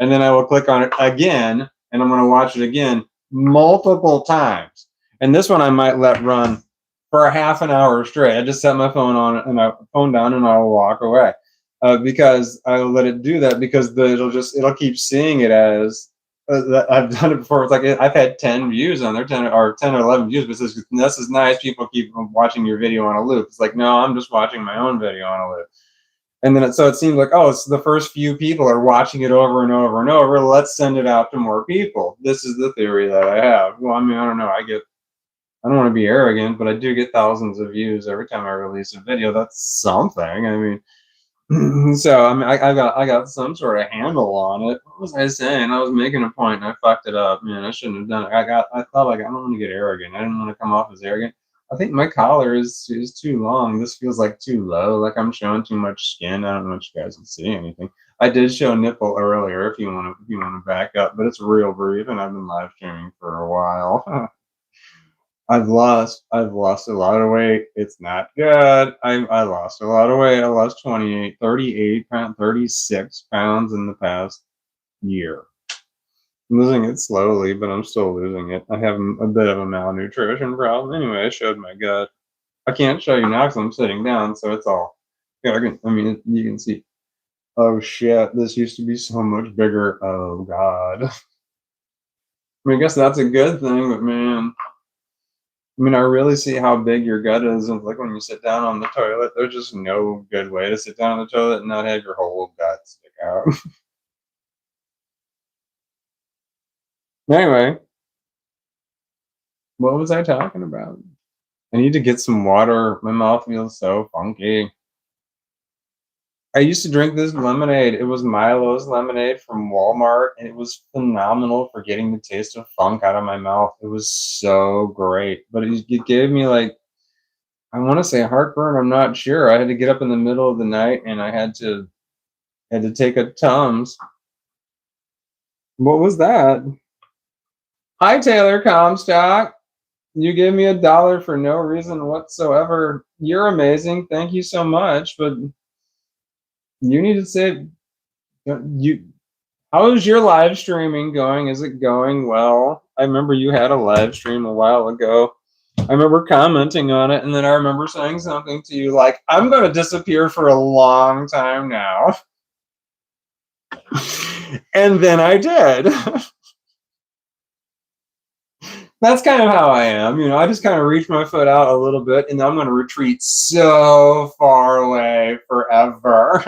Speaker 1: And then I will click on it again, and I'm going to watch it again multiple times. And this one I might let run for a half an hour straight. I just set my phone down, and I'll walk away because I will let it do that because it'll keep seeing it as I've done it before. It's like I've had 10 views on there, 10 or 11 views, but this is nice. People keep watching your video on a loop. It's like, no, I'm just watching my own video on a loop. And then so it seems like, oh, it's the first few people are watching it over and over and over. Let's send it out to more people. This is the theory that I have. Well, I mean, I don't know. I don't want to be arrogant, but I do get thousands of views every time I release a video. That's something. I mean, so I mean, I got some sort of handle on it. What was I saying? I was making a point and I fucked it up. Man, I shouldn't have done it. I thought like I don't want to get arrogant. I didn't want to come off as arrogant. I think my collar is too long. This feels like too low. Like I'm showing too much skin. I don't know if you guys can see anything. I did show nipple earlier. If you want to back up, but it's real brief, and I've been live streaming for a while. I've lost a lot of weight. It's not good. I lost a lot of weight. I lost 38 pounds, 36 pounds in the past year. I'm losing it slowly, but I'm still losing it. I have a bit of a malnutrition problem. Anyway, I showed my gut. I can't show you now because I'm sitting down, so it's all. Yeah, you can see. Oh shit! This used to be so much bigger. Oh god. I mean, I guess that's a good thing, but man. I mean, I really see how big your gut is. And like when you sit down on the toilet, there's just no good way to sit down on the toilet and not have your whole gut stick out. Anyway, what was I talking about? I need to get some water. My mouth feels so funky. I used to drink this lemonade. It was Milo's lemonade from Walmart, and it was phenomenal for getting the taste of funk out of my mouth. It was so great. But it gave me like I want to say heartburn. I'm not sure. I had to get up in the middle of the night and I had to take a Tums. What was that? Hi, Taylor Comstock. You gave me $1 for no reason whatsoever. You're amazing. Thank you so much. But you need to say how is your live streaming going? Is it going well? I remember you had a live stream a while ago. I remember commenting on it, and then I remember saying something to you like, I'm going to disappear for a long time now. And then I did. That's kind of how I am. I just kind of reach my foot out a little bit, and then I'm going to retreat so far away forever.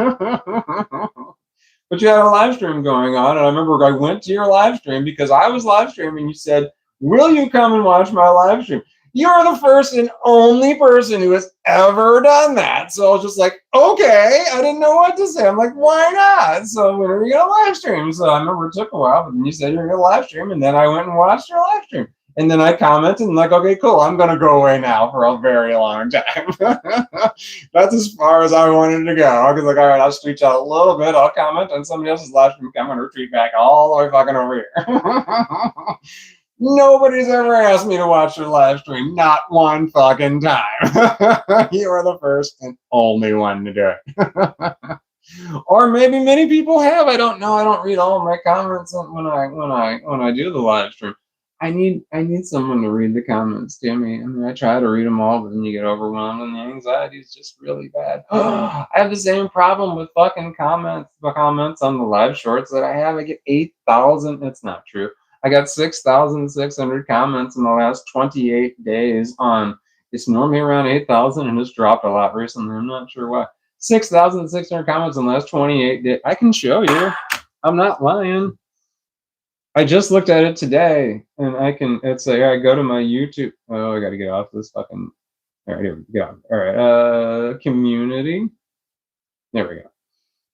Speaker 1: But you had a live stream going on, and I remember I went to your live stream because I was live streaming. You said, will you come and watch my live stream? You're the first and only person who has ever done that. So I was just like, okay, I didn't know what to say. I'm like, why not? So when are you going to live stream? So I remember it took a while, but then you said you're going to live stream, and then I went and watched your live stream. And then I commented and like, okay, cool, I'm going to go away now for a very long time. That's as far as I wanted to go. I was like, all right, I'll just reach out a little bit. I'll comment on somebody else's live stream. I'm going to retreat back all the way fucking over here. Nobody's ever asked me to watch your live stream. Not one fucking time. You are the first and only one to do it. Or maybe many people have. I don't know. I don't read all of my comments when I do the live stream. I need someone to read the comments, Jimmy. I mean, I try to read them all, but then you get overwhelmed, and the anxiety is just really bad. I have the same problem with fucking comments on the live shorts that I have. I get 8,000. That's not true. I got 6,600 comments in the last 28 days on. It's normally around 8,000, and it's dropped a lot recently. I'm not sure why. 6,600 comments in the last 28 days. I can show you. I'm not lying. I just looked at it today, and I go to my YouTube. Oh, I got to get off this fucking. All right, here we go. All right, community. There we go.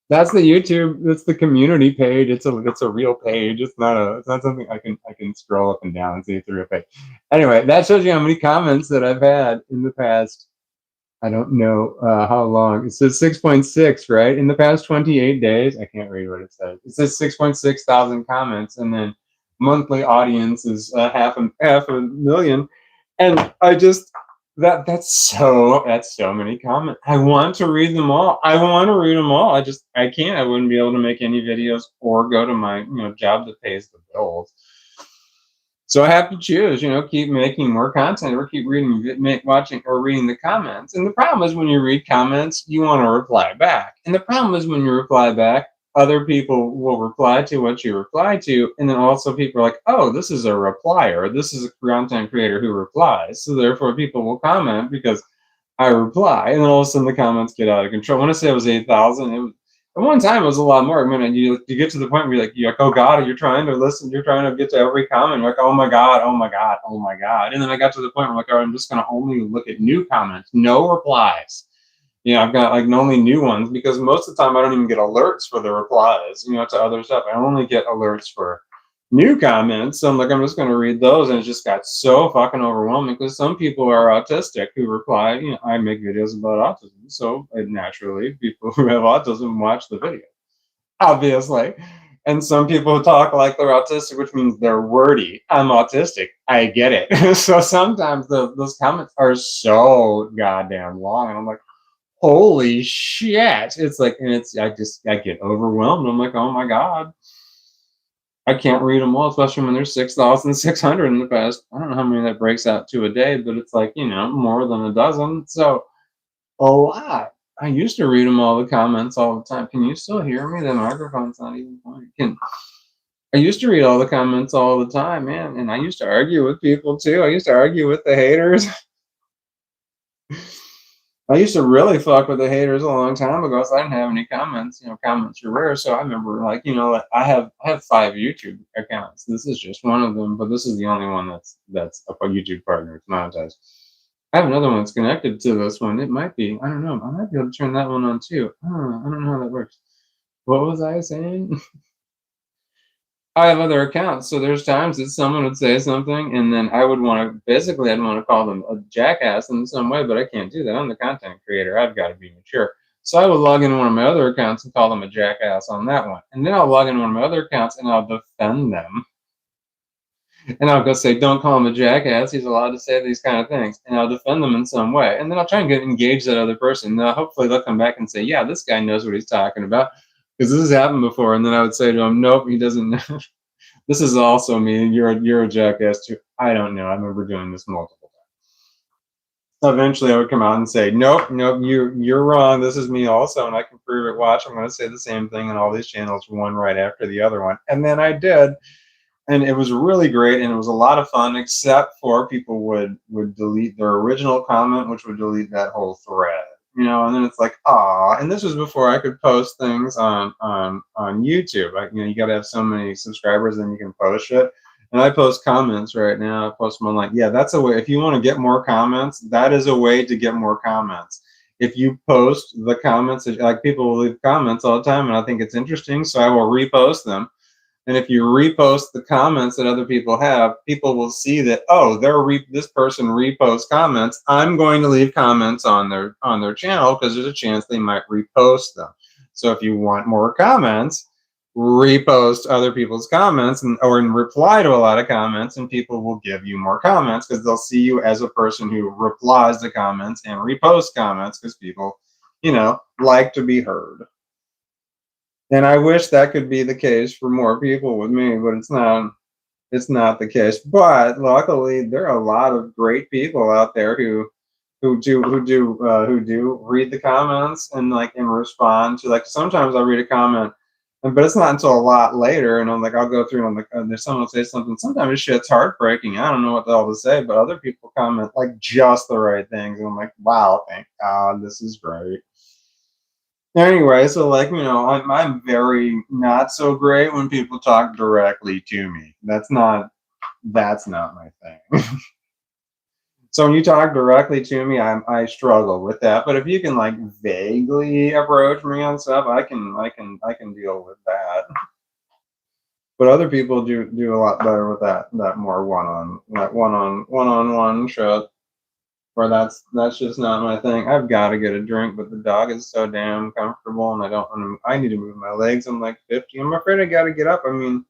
Speaker 1: That's the YouTube. That's the community page. It's a real page. It's not something I can scroll up and down and see it's a real page. Anyway, that shows you how many comments that I've had in the past. I don't know how long. It says 6.6, right? In the past 28 days. I can't read what it says. It says 6.6 thousand comments, and then monthly audience is half a million. And I just that's so many comments. I want to read them all. I can't. I wouldn't be able to make any videos or go to my job that pays the bills. So I have to choose, keep making more content or keep watching or reading the comments. And the problem is when you read comments, you want to reply back. And the problem is when you reply back, other people will reply to what you reply to. And then also people are like, oh, this is a replier. This is a content creator who replies. So therefore people will comment because I reply. And then all of a sudden the comments get out of control. When I say it was 8,000, at one time, it was a lot more. I mean, you get to the point where you're like, oh God, you're trying to listen. You're trying to get to every comment. You're like, oh my God, oh my God, oh my God. And then I got to the point where I'm like, all right, I'm just going to only look at new comments, no replies. I've got like only new ones because most of the time I don't even get alerts for the replies, to other stuff. I only get alerts for new comments. So I'm like, I'm just going to read those. And it just got so fucking overwhelming because some people are autistic who reply. I make videos about autism. So naturally, people who have autism watch the video, obviously. And some people talk like they're autistic, which means they're wordy. I'm autistic. I get it. So sometimes those comments are so goddamn long. And I'm like, holy shit. It's like, and I get overwhelmed. I'm like, oh my God. I can't read them all, especially when there's 6,600 in the past. I don't know how many that breaks out to a day, but it's like, more than a dozen. So a lot. I used to read them all the comments all the time. Can you still hear me? The microphone's not even pointing. I used to read all the comments all the time, man. And I used to argue with people too. I used to argue with the haters. I used to really fuck with the haters a long time ago, so I didn't have any comments. Comments are rare. So I remember, like, I have 5 YouTube accounts. This is just one of them, but this is the only one that's a YouTube partner. It's monetized. I have another one that's connected to this one. It might be. I don't know. I might be able to turn that one on too. I don't know how that works. What was I saying? I have other accounts, so there's times that someone would say something, and then I'd want to call them a jackass in some way, but I can't do that. I'm the content creator. I've got to be mature. So I would log into one of my other accounts and call them a jackass on that one. And then I'll log into one of my other accounts and I'll defend them. And I'll go say, don't call him a jackass. He's allowed to say these kind of things. And I'll defend them in some way. And then I'll try and engage that other person. Now, hopefully they'll come back and say, yeah, this guy knows what he's talking about. Because this has happened before. And then I would say to him, nope, he doesn't know. This is also me. You're a jackass too. I don't know. I remember doing this multiple times. Eventually, I would come out and say, "Nope, nope, you're wrong. This is me also, and I can prove it. Watch, I'm going to say the same thing on all these channels, one right after the other one." And then I did, and it was really great, and it was a lot of fun. Except for people would delete their original comment, which would delete that whole thread, and then it's like, ah. And this was before I could post things on YouTube. You got to have so many subscribers, then you can post it. And I post comments right now. I post them online. Yeah, that's a way. If you want to get more comments, that is a way to get more comments. If you post the comments, like people will leave comments all the time, and I think it's interesting, so I will repost them. And if you repost the comments that other people have, people will see that, oh, this person reposts comments. I'm going to leave comments on their channel because there's a chance they might repost them. So if you want more comments, repost other people's comments or in reply to a lot of comments, and people will give you more comments because they'll see you as a person who replies to comments and reposts comments because people, like to be heard. And I wish that could be the case for more people with me, but it's not. It's not the case. But luckily, there are a lot of great people out there who do read the comments and and respond to, sometimes I read a comment, but it's not until a lot later, and I'm like, I'll go through and I'm like, there's someone will say something. Sometimes this shit's heartbreaking. I don't know what the hell to say, but other people comment like just the right things, and I'm like, wow, thank God, this is great. Anyway, so I'm very not so great when people talk directly to me. That's not my thing. So when you talk directly to me, I struggle with that. But if you can vaguely approach me on stuff, I can deal with that. But other people do a lot better with that more one on one shit. Where that's just not my thing. I've got to get a drink, but the dog is so damn comfortable, and I don't want to. I need to move my legs. I'm like 50. I'm afraid I got to get up. I mean,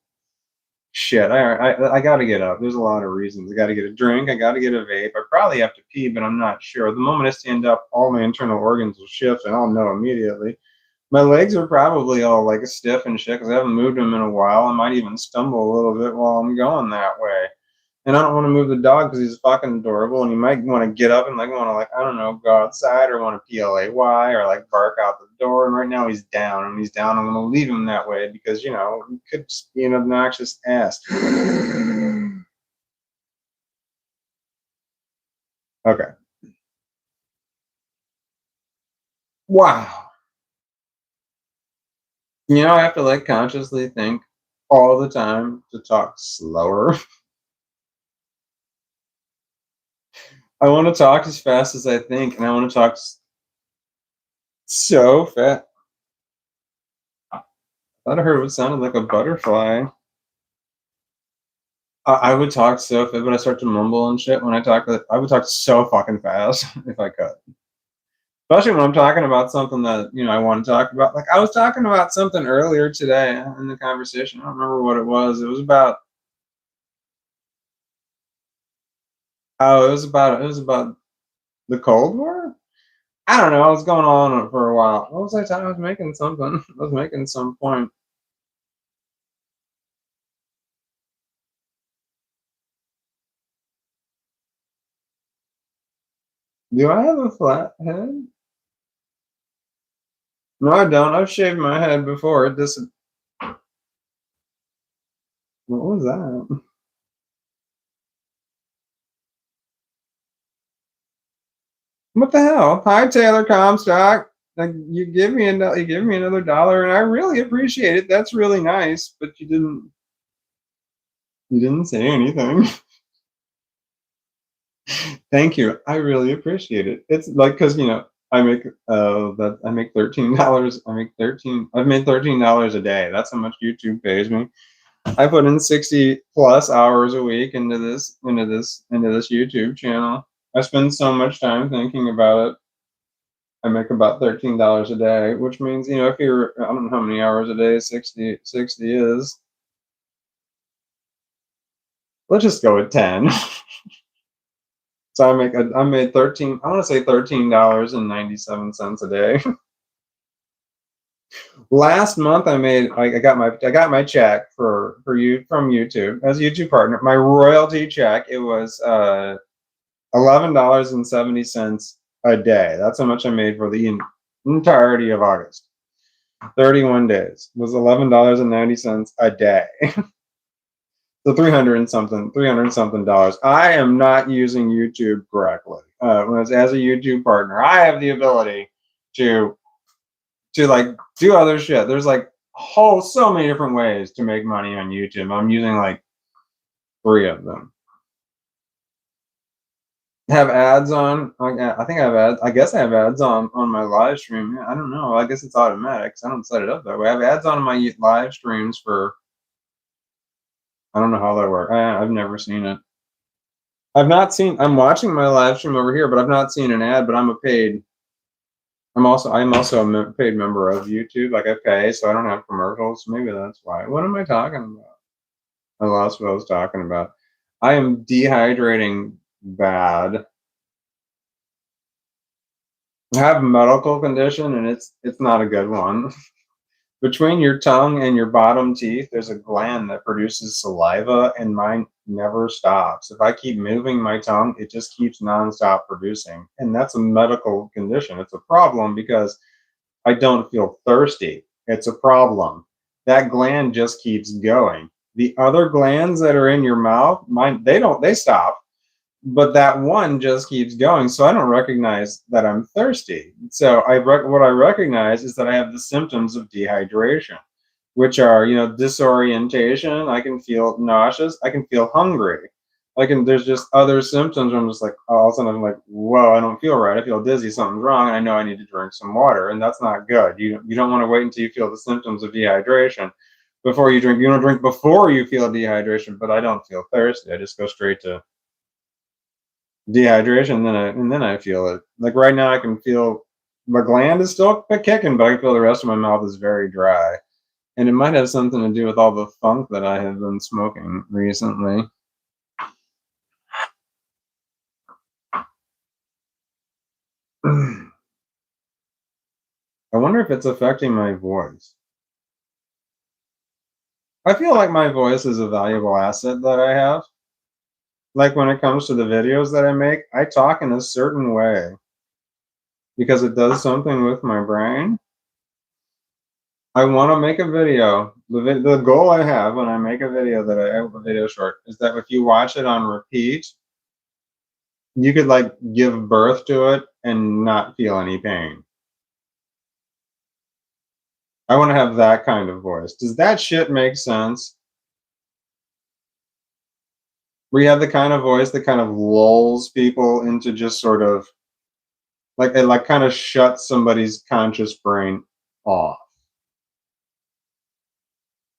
Speaker 1: shit. I got to get up. There's a lot of reasons. I got to get a drink. I got to get a vape. I probably have to pee, but I'm not sure. The moment I stand up, all my internal organs will shift, and I'll know immediately. My legs are probably all stiff and shit because I haven't moved them in a while. I might even stumble a little bit while I'm going that way. And I don't want to move the dog because he's fucking adorable, and he might want to get up and want to I don't know, go outside or want to play or bark out the door. And right now he's down, and he's down. I'm going to leave him that way because he could just be an obnoxious ass. Okay. Wow. I have to consciously think all the time to talk slower. I want to talk as fast as I think, and I want to talk so fast. I thought I heard what sounded like a butterfly. I would talk so fast, but I start to mumble and shit when I talk. I would talk so fucking fast if I could. Especially when I'm talking about something that I want to talk about. Like I was talking about something earlier today in the conversation. I don't remember what it was. It was about. Oh, it was about the Cold War. I don't know. I was going on for a while. What was I talking? I was making something. I was making some point. Do I have a flat head? No, I don't. I've shaved my head before. What was that? What the hell? Hi, Taylor Comstock. Like you give me another dollar, and I really appreciate it. That's really nice. But you didn't say anything. Thank you. I really appreciate it. It's like because I make $13. I've made $13 a day. That's how much YouTube pays me. I put in 60 plus hours a week into this YouTube channel. I spend so much time thinking about it. I make about $13 a day, which means, if you're, I don't know how many hours a day 60 is. Let's just go with 10. So I made 13, I want to say $13.97 a day. Last month I got my check for you from YouTube as a YouTube partner. My royalty check, it was $11.70 a day. That's how much I made for the entirety of August. 31 days was $11.90 a day. So 300 and something dollars. I am not using YouTube correctly. As a YouTube partner, I have the ability to like do other shit. There's like so many different ways to make money on YouTube. I'm using like 3 of them. Have ads on. I think I have ads. I guess I have ads on my live stream. Yeah, I don't know. I guess it's automatic. I don't set it up that way. I have ads on my live streams for. I don't know how that works. I've never seen it. I've not seen. I'm watching my live stream over here, but I've not seen an ad. But I'm a paid. I'm also a paid member of YouTube. Like I pay, so I don't have commercials. Maybe that's why. What am I talking about? I lost what I was talking about. I am dehydrating bad. I have a medical condition, and it's not a good one. Between your tongue and your bottom teeth, there's a gland that produces saliva, and mine never stops. If I keep moving my tongue, it just keeps nonstop producing. And that's a medical condition. It's a problem because I don't feel thirsty. It's a problem. That gland just keeps going. The other glands that are in your mouth, they stop, but that one just keeps going. So I don't recognize that I'm thirsty. So what I recognize is that I have the symptoms of dehydration, which are, disorientation. I can feel nauseous. I can feel hungry. There's just other symptoms where I'm just like, all of a sudden I'm like, whoa, I don't feel right. I feel dizzy. Something's wrong. And I know I need to drink some water. And that's not good. You don't want to wait until you feel the symptoms of dehydration before you drink. You don't drink before you feel dehydration, but I don't feel thirsty. I just go straight to dehydration, and then I feel it. Like right now, I can feel my gland is still kicking, but I can feel the rest of my mouth is very dry, and it might have something to do with all the funk that I have been smoking recently. I wonder if it's affecting my voice. I feel like my voice is a valuable asset that I have. Like when it comes to the videos that I make, I talk in a certain way because it does something with my brain. I want to make a video. The goal I have when I make a video a video short is that if you watch it on repeat, you could like give birth to it and not feel any pain. I want to have that kind of voice. Does that shit make sense? We have the kind of voice that kind of lulls people into just sort of like it like kind of shuts somebody's conscious brain off.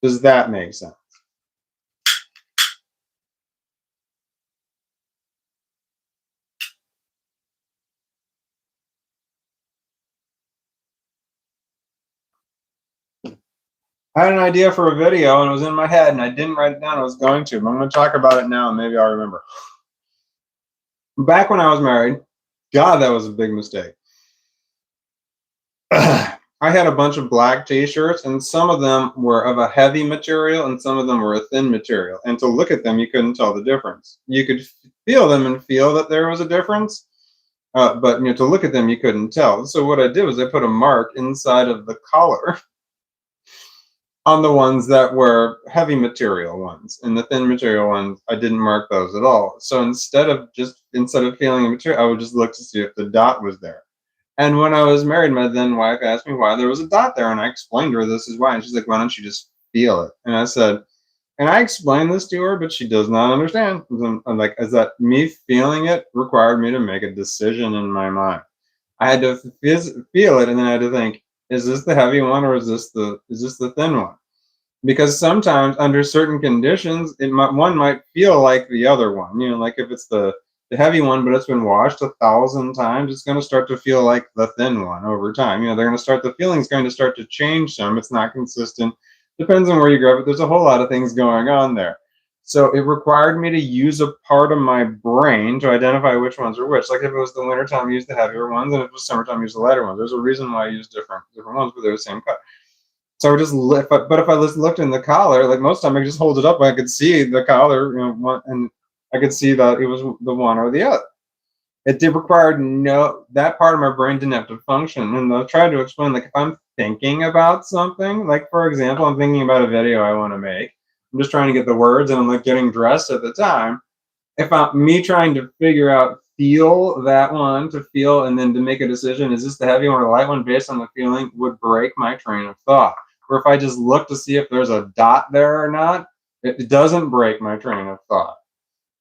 Speaker 1: Does that make sense? I had an idea for a video and it was in my head and I didn't write it down. I was going to, but I'm going to talk about it now and maybe I'll remember. Back when I was married, God, that was a big mistake. I had a bunch of black t-shirts and some of them were of a heavy material and some of them were a thin material. And to look at them, you couldn't tell the difference. You could feel them and feel that there was a difference. But to look at them, you couldn't tell. So what I did was I put a mark inside of the collar on the ones that were heavy material ones, and the thin material ones, I didn't mark those at all. So instead of feeling the material, I would just look to see if the dot was there. And when I was married, my then wife asked me why there was a dot there, and I explained to her this is why. And she's like, "Why don't you just feel it?" And I said, and I explained this to her, but she does not understand. I'm like, is that me feeling it required me to make a decision in my mind. I had to feel it, and then I had to think, is this the heavy one or is this the thin one? Because sometimes under certain conditions, one might feel like the other one. Like if it's the heavy one, but it's been washed 1,000 times, it's going to start to feel like the thin one over time. They're going to start, the feeling's going to start to change some. It's not consistent. Depends on where you grab it. There's a whole lot of things going on there. So it required me to use a part of my brain to identify which ones are which. Like if it was the wintertime, I used the heavier ones, and if it was summertime, I used the lighter ones. There's a reason why I use different ones, but they're the same cut. So I just but if I just looked in the collar, like most time I could just hold it up and I could see the collar, and I could see that it was the one or the other. It did require that part of my brain didn't have to function. And I tried to explain, like, if I'm thinking about something, like, for example, I'm thinking about a video I want to make. I'm just trying to get the words and I'm like getting dressed at the time. If I'm me trying to figure out, feel that one to feel, and then to make a decision, is this the heavy one or the light one based on the feeling, would break my train of thought. Or if I just look to see if there's a dot there or not, it doesn't break my train of thought.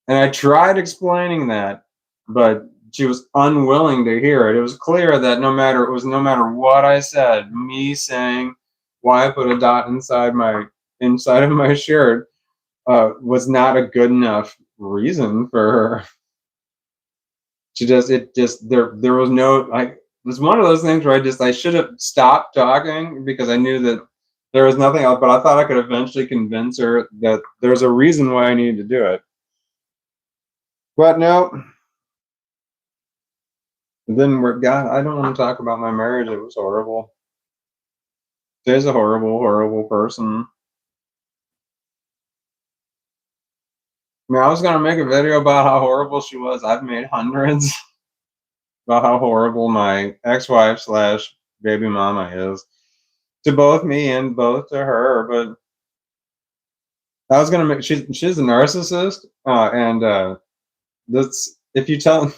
Speaker 1: And I tried explaining that, but she was unwilling to hear it. It was clear that no matter what I said, me saying why I put a dot inside of my shirt was not a good enough reason for her. There was no, like, it was one of those things where I should have stopped talking because I knew that there was nothing else, but I thought I could eventually convince her that there's a reason why I needed to do it. But no, it didn't work. God, I don't want to talk about my marriage. It was horrible. She's a horrible, horrible person. I mean, I was gonna make a video about how horrible she was. I've made hundreds about how horrible my ex-wife slash baby mama is to both me and both to her. But I was gonna make she's a narcissist, and this if you tell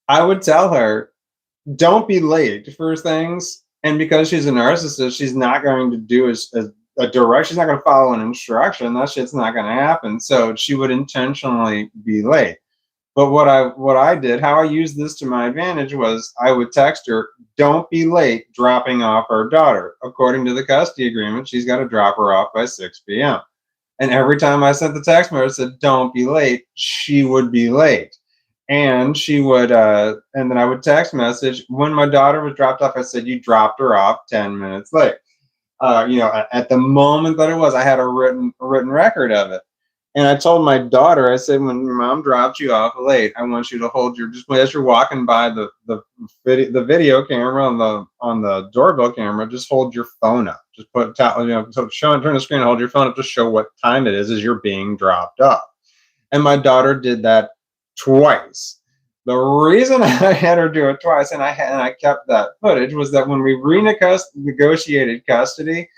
Speaker 1: I would tell her, don't be late for things. And because she's a narcissist, she's not going to do a direct. She's not going to follow an instruction. That shit's not going to happen. So she would intentionally be late. But what I did, how I used this to my advantage was I would text her, "Don't be late dropping off our daughter. According to the custody agreement, she's got to drop her off by 6 p.m." And every time I sent the text message that said, "Don't be late," she would be late. And she would and then I would text message when my daughter was dropped off. I said, "You dropped her off 10 minutes late." At the moment that it was, I had a written record of it. And I told my daughter, I said, when your mom dropped you off late, I want you to hold your, just as you're walking by the video camera on the doorbell camera, just hold your phone up. Just turn the screen, hold your phone up, just show what time it is as you're being dropped off. And my daughter did that twice. The reason I had her do it twice, and I kept that footage, was that when we renegotiated custody,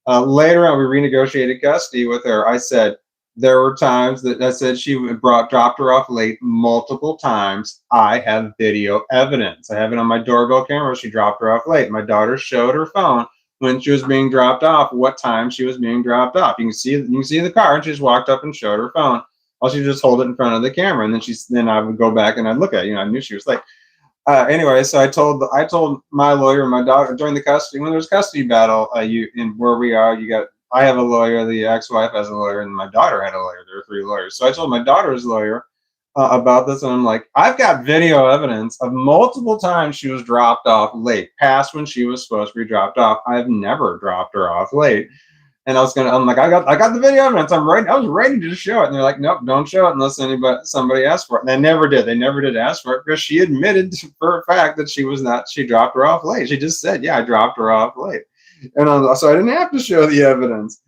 Speaker 1: later on we renegotiated custody with her. I said there were times that I said she dropped her off late multiple times. I have video evidence. I have it on my doorbell camera. She dropped her off late. My daughter showed her phone when she was being dropped off, what time she was being dropped off. You can see the car, and she just walked up and showed her phone. Well, she just hold it in front of the camera, and then I would go back and I'd look at it. I knew she was late. Anyway, so I told my lawyer and my daughter during the custody, when there's custody battle, where we are, I have a lawyer, the ex-wife has a lawyer, and my daughter had a lawyer. There were 3 lawyers. So I told my daughter's lawyer about this, and I'm like, I've got video evidence of multiple times she was dropped off late, past when she was supposed to be dropped off. I've never dropped her off late. And I'm like, I got the video evidence. I was ready to show it. And they're like, nope, don't show it unless somebody asks for it. And they never did. They never did ask for it because she admitted for a fact that she dropped her off late. She just said, yeah, I dropped her off late. And so I didn't have to show the evidence.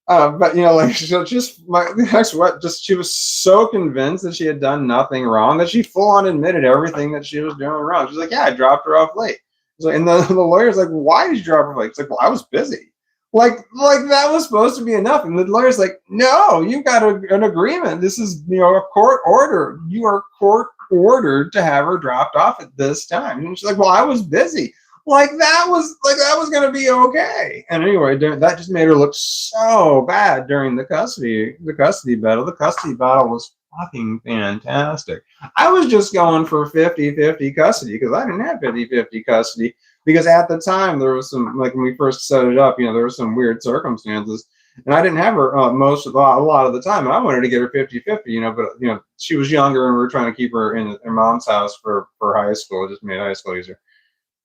Speaker 1: But my ex-wife, she was so convinced that she had done nothing wrong that she full on admitted everything that she was doing wrong. She's like, yeah, I dropped her off late. And the lawyer's like, why did you drop her late? It's like, well, I was busy. Like that was supposed to be enough. And the lawyer's like, no, you got an agreement. This is, a court order. You are court ordered to have her dropped off at this time. And she's like, well, I was busy. Like that was going to be okay. And anyway, that just made her look so bad during the custody battle. The custody battle was fucking fantastic. I was just going for 50-50 custody because I didn't have 50-50 custody. Because at the time there was some, like when we first set it up, there were some weird circumstances, and I didn't have her a lot of the time. And I wanted to get her 50-50, but she was younger, and we were trying to keep her in her mom's house for high school. It just made high school easier.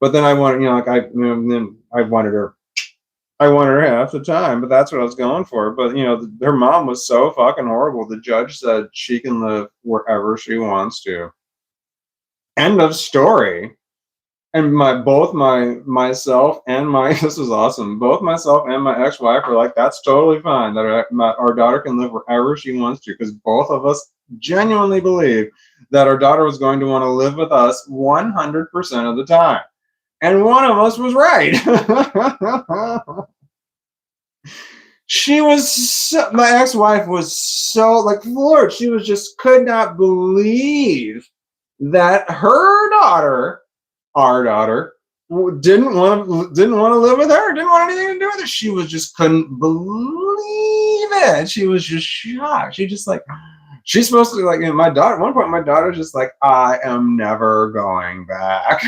Speaker 1: But then I wanted, then I wanted her half the time. But that's what I was going for. But her mom was so fucking horrible. The judge said she can live wherever she wants to. End of story. And myself and this was awesome. Both myself and my ex-wife were like, that's totally fine. That our daughter can live wherever she wants to, because both of us genuinely believed that our daughter was going to want to live with us 100% of the time. And one of us was right. She was so, my ex-wife was so like floored. She was just could not believe that her daughter, our daughter, didn't want to live with her, didn't want anything to do with it. She was just couldn't believe it. She was just shocked. She just like she's supposed to like my daughter. At one point, my daughter's just like, I am never going back.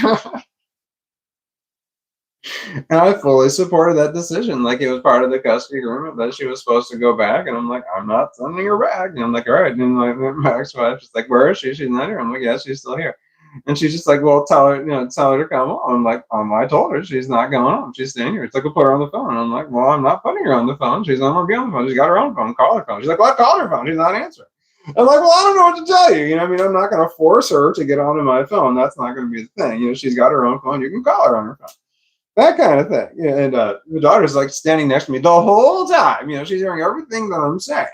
Speaker 1: And I fully supported that decision. Like it was part of the custody agreement that she was supposed to go back. And I'm like, I'm not sending her back. And I'm like, all right. And like my ex-wife, she's like, where is she? She's not here. I'm like, yeah, she's still here. And she's just like, well, tell her to come home. I'm like, I told her she's not going home. She's staying here. It's like, I'll put her on the phone. I'm like, well, I'm not putting her on the phone. She's not going to be on the phone. She's got her own phone. Call her phone. She's like, well, I called her phone. She's not answering. I'm like, well, I don't know what to tell you. You know, I mean, I'm not going to force her to get onto my phone. That's not going to be the thing. You know, she's got her own phone. You can call her on her phone. That kind of thing. Yeah, and the daughter's like standing next to me the whole time. You know, she's hearing everything that I'm saying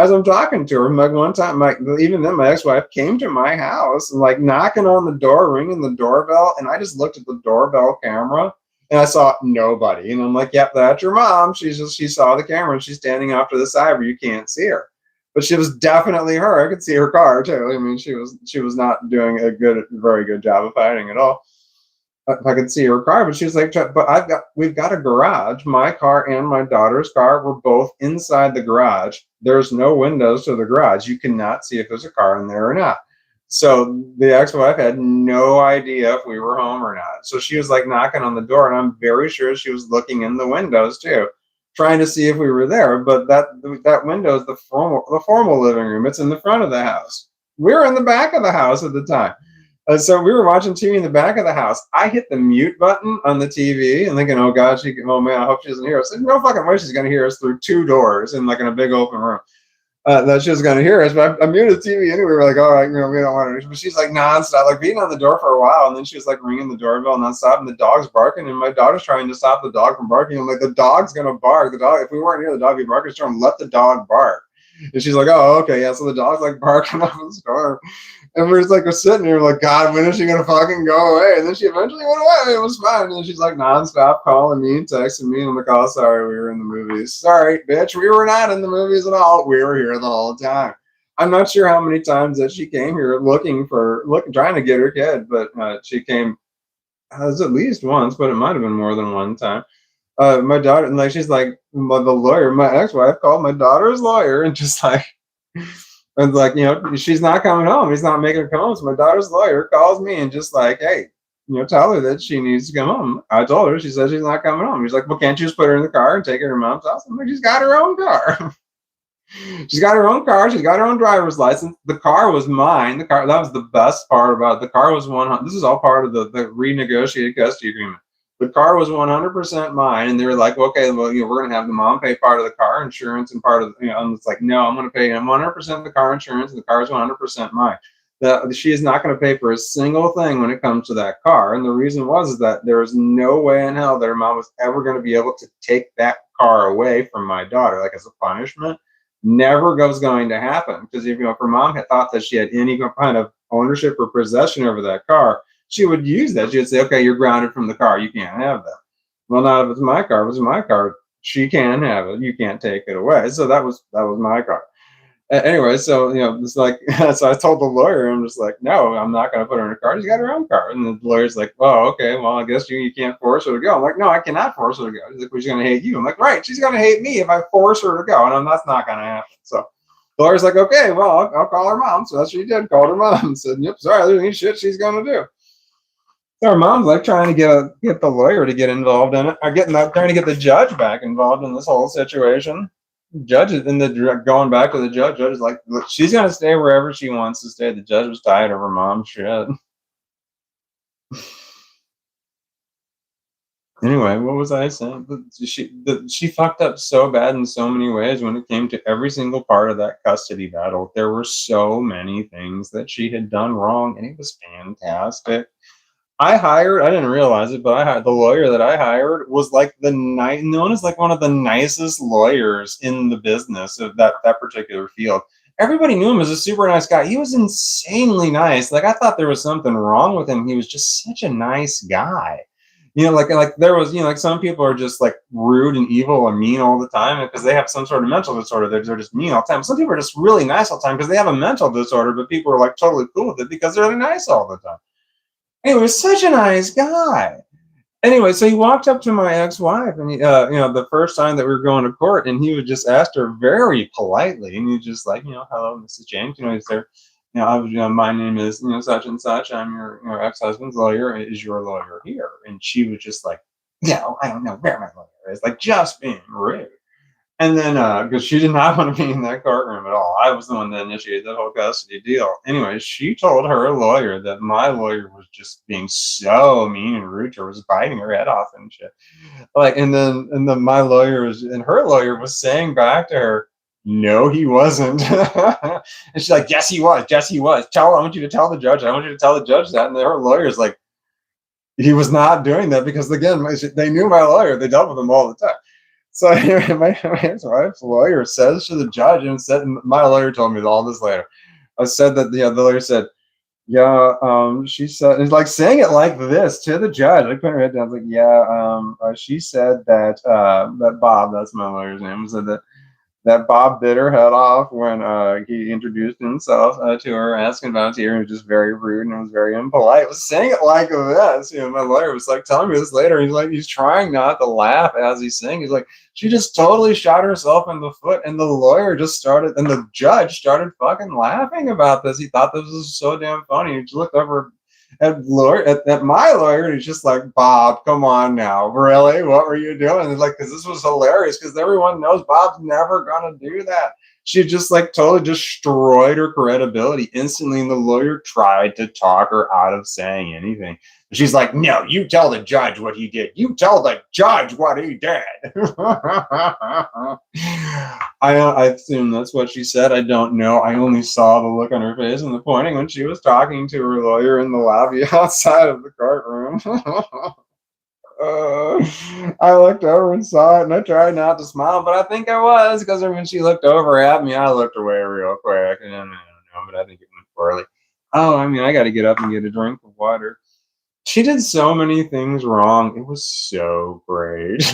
Speaker 1: as I'm talking to her. Like one time, even then, my ex-wife came to my house and like knocking on the door, ringing the doorbell, and I just looked at the doorbell camera and I saw nobody. And I'm like, "Yep, that's your mom. She saw the camera and she's standing off to the side where you can't see her." But she was definitely her. I could see her car too. I mean, she was not doing very good job of hiding at all. I could see her car, but she was like, but we've got a garage. My car and my daughter's car were both inside the garage. There's no windows to the garage. You cannot see if there's a car in there or not. So the ex-wife had no idea if we were home or not. So she was like knocking on the door, and I'm very sure she was looking in the windows too, trying to see if we were there. But that window is the formal living room. It's in the front of the house. We were in the back of the house at the time. So we were watching TV in the back of the house. I hit the mute button on the TV and thinking, oh God, oh man, I hope she doesn't hear us. There's no fucking way she's going to hear us through two doors in like in a big open room. That she was going to hear us, but I muted the TV anyway. We're like, all right, we don't want her. But she's like nonstop, like beating on the door for a while. And then she was like ringing the doorbell nonstop and the dog's barking. And my daughter's trying to stop the dog from barking. I'm like, the dog's going to bark. The dog, if we weren't here, the dog would be barking. She's trying to let the dog bark. And she's like, oh, okay, yeah. So the dog's like barking up the storm. And we're just like, we're sitting here like, God, when is she going to fucking go away? And then she eventually went away. It was fine. And she's like nonstop calling me and texting me. And I'm like, oh, sorry, we were in the movies. Sorry, bitch, we were not in the movies at all. We were here the whole time. I'm not sure how many times that she came here trying to get her kid. But she came at least once, but it might have been more than one time. My daughter, and like, she's like, the lawyer, my ex-wife called my daughter's lawyer and just like, and like, you know, she's not coming home. He's not making her come home. So my daughter's lawyer calls me and just like, hey, you know, tell her that she needs to come home. I told her, she said she's not coming home. He's like, well, can't you just put her in the car and take her to her mom's house? I'm like, she's got her own car. She's got her own car. She's got her own driver's license. The car was mine. That was the best part about it. The car was 100. This is all part of the renegotiated custody agreement. The car was 100% mine, and they were like, okay, well, you know, we're going to have the mom pay part of the car insurance and part of, you know, and it's like, no, I'm going to pay 100% of the car insurance, and the car is 100% mine. She is not going to pay for a single thing when it comes to that car. And the reason was that there was no way in hell that her mom was ever going to be able to take that car away from my daughter, like as a punishment. Never was going to happen, because if her mom had thought that she had any kind of ownership or possession over that car, she would use that. She would say, okay, you're grounded from the car. You can't have that. Well, not if it's my car. If it's my car, she can have it. You can't take it away. So that was my car. Anyway, so, you know, it's like, so I told the lawyer, I'm just like, no, I'm not going to put her in a car. She's got her own car. And the lawyer's like, oh, okay, well, I guess you can't force her to go. I'm like, no, I cannot force her to go. He's like, well, she's going to hate you. I'm like, right, she's going to hate me if I force her to go. And that's not going to happen. So the lawyer's like, okay, well, I'll call her mom. So that's what she did, called her mom and said, yep, sorry, there's any shit she's going to do. So her mom's like trying to get the lawyer to get involved in it, or trying to get the judge back involved in this whole situation. Judge is going back to the judge. Judge is like, look, she's gonna stay wherever she wants to stay. The judge was tired of her mom's shit. Anyway, what was I saying? She fucked up so bad in so many ways when it came to every single part of that custody battle. There were so many things that she had done wrong, and it was fantastic. I didn't realize it, but the lawyer that I hired was like known as like one of the nicest lawyers in the business of that particular field. everybody knew him as a super nice guy. He was insanely nice. Like, I thought there was something wrong with him. He was just such a nice guy. Like there was, like some people are just like rude and evil and mean all the time because they have some sort of mental disorder. They're just mean all the time. Some people are just really nice all the time because they have a mental disorder, but people are like totally cool with it because they're nice all the time. Anyway, he was such a nice guy. Anyway, so he walked up to my ex-wife, and the first time that we were going to court, and he would just ask her very politely, and he's just like, hello, Mrs. James, he's there, my name is, such and such. I'm your ex-husband's lawyer. Is your lawyer here? And she was just like, no, I don't know where my lawyer is, like just being rude. And then, because she did not want to be in that courtroom at all, I was the one that initiated that whole custody deal. Anyway, she told her lawyer that my lawyer was just being so mean and rude to her, was biting her head off and shit. Like, and then my lawyer and her lawyer was saying back to her, "No, he wasn't." And she's like, "Yes, he was. Yes, he was. I want you to tell the judge. I want you to tell the judge that." And her lawyer's like, he was not doing that because again, they knew my lawyer. They dealt with him all the time. So anyway, my ex-wife's lawyer says to the judge, and my lawyer told me all this later. I said that the lawyer said, yeah, she said, it's like saying it like this to the judge. I put her head down. I was like, yeah, she said that that Bob, that's my lawyer's name, said that Bob bit her head off when he introduced himself to her, asking about here. He was just very rude and was very impolite. I was saying it like this. My lawyer was like telling me this later. He's trying not to laugh as he's saying. He's like, she just totally shot herself in the foot, and the lawyer just started, and the judge started fucking laughing about this. He thought this was so damn funny. He just looked over at my lawyer, and he's just like, Bob, come on now, really? What were you doing? It's like, because this was hilarious, because everyone knows Bob's never gonna do that. She just like totally destroyed her credibility instantly, and the lawyer tried to talk her out of saying anything. She's like, no, you tell the judge what he did. You tell the judge what he did. I assume that's what she said. I don't know. I only saw the look on her face and the pointing when she was talking to her lawyer in the lobby outside of the courtroom. I looked over and saw it, and I tried not to smile, but I think I was, because when she looked over at me, I looked away real quick. And I don't know, but I think it went poorly. Oh, I got to get up and get a drink of water. She did so many things wrong. It was so great.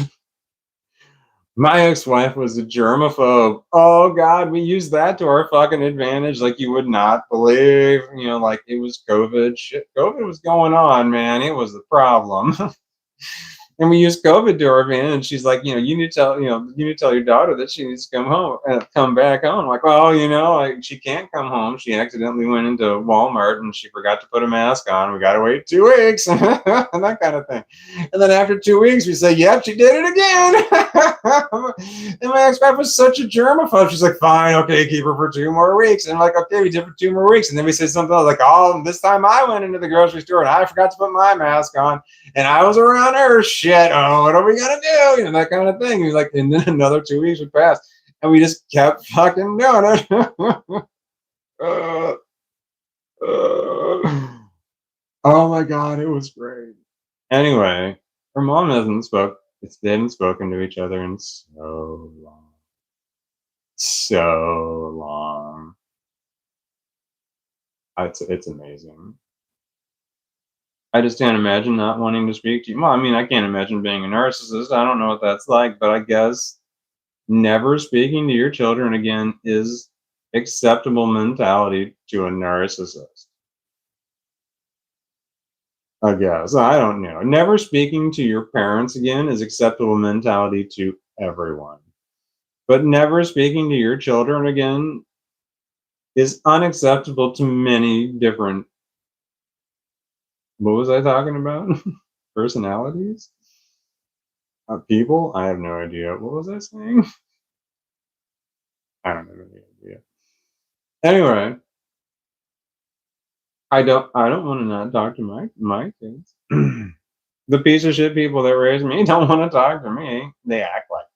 Speaker 1: My ex-wife was a germaphobe. Oh God, we used that to our fucking advantage, like you would not believe. Like it was COVID. Shit, COVID was going on, man. It was the problem. And we used COVID to our advantage. She's like, you need to tell your daughter that she needs to come home, come back home. I'm like, well, she can't come home. She accidentally went into Walmart and she forgot to put a mask on. We got to wait 2 weeks and that kind of thing. And then after 2 weeks, we say, yep, she did it again. And my ex-wife was such a germaphobe. She's like, fine, okay, keep her for 2 more weeks. And I'm like, okay, we did it for 2 more weeks. And then we say something else like, oh, this time I went into the grocery store and I forgot to put my mask on and I was around her. Shit. Oh, what are we gonna do? That kind of thing. He's like, and then another 2 weeks would pass, and we just kept fucking doing it. Oh my God, it was great. Anyway, her mom they haven't spoken to each other in so long. So long. It's amazing. I just can't imagine not wanting to speak to you. Well, I can't imagine being a narcissist. I don't know what that's like, but I guess never speaking to your children again is acceptable mentality to a narcissist. I guess. I don't know. Never speaking to your parents again is acceptable mentality to everyone. But never speaking to your children again is unacceptable to many different. What was I talking about? Personalities? People? I have no idea. What was I saying? I don't have any idea. Anyway, I don't want to not talk to my kids. The piece of shit people that raised me don't want to talk to me. They act like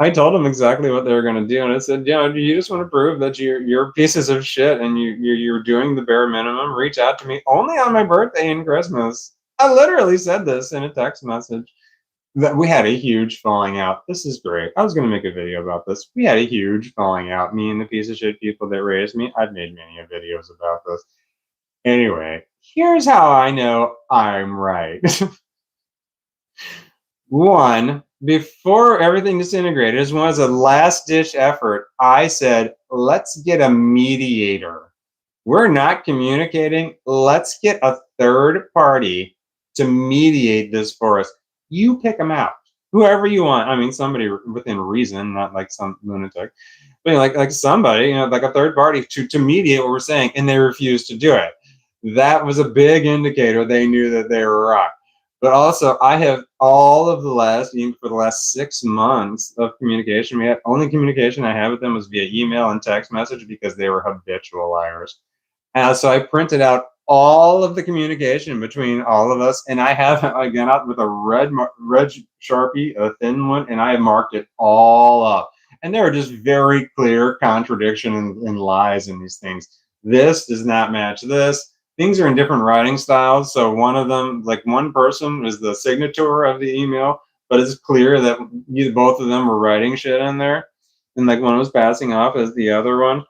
Speaker 1: I told them exactly what they were going to do, and I said, do you just want to prove that you're pieces of shit and you're doing the bare minimum? Reach out to me only on my birthday and Christmas. I literally said this in a text message. that we had a huge falling out. This is great. I was going to make a video about this. We had a huge falling out. Me and the piece of shit people that raised me. I've made many videos about this. Anyway, here's how I know I'm right. One, before everything disintegrated, as one as a last ditch effort, I said, let's get a mediator. We're not communicating. Let's get a third party to mediate this for us. You pick them out, whoever you want. I mean, somebody within reason, not like some lunatic, but like somebody, like a third party to mediate what we're saying, and they refused to do it. That was a big indicator they knew that they were wrong. But also, I have all of the last, even for the last 6 months of communication, we had only communication I had with them was via email and text message because they were habitual liars. So I printed out all of the communication between all of us, and I have again out with a red Sharpie, a thin one, and I have marked it all up. And there are just very clear contradiction and lies in these things. This does not match this. Things are in different writing styles. So one of them, like one person is the signature of the email, but it's clear that both of them were writing shit in there. And like one was passing off as the other one.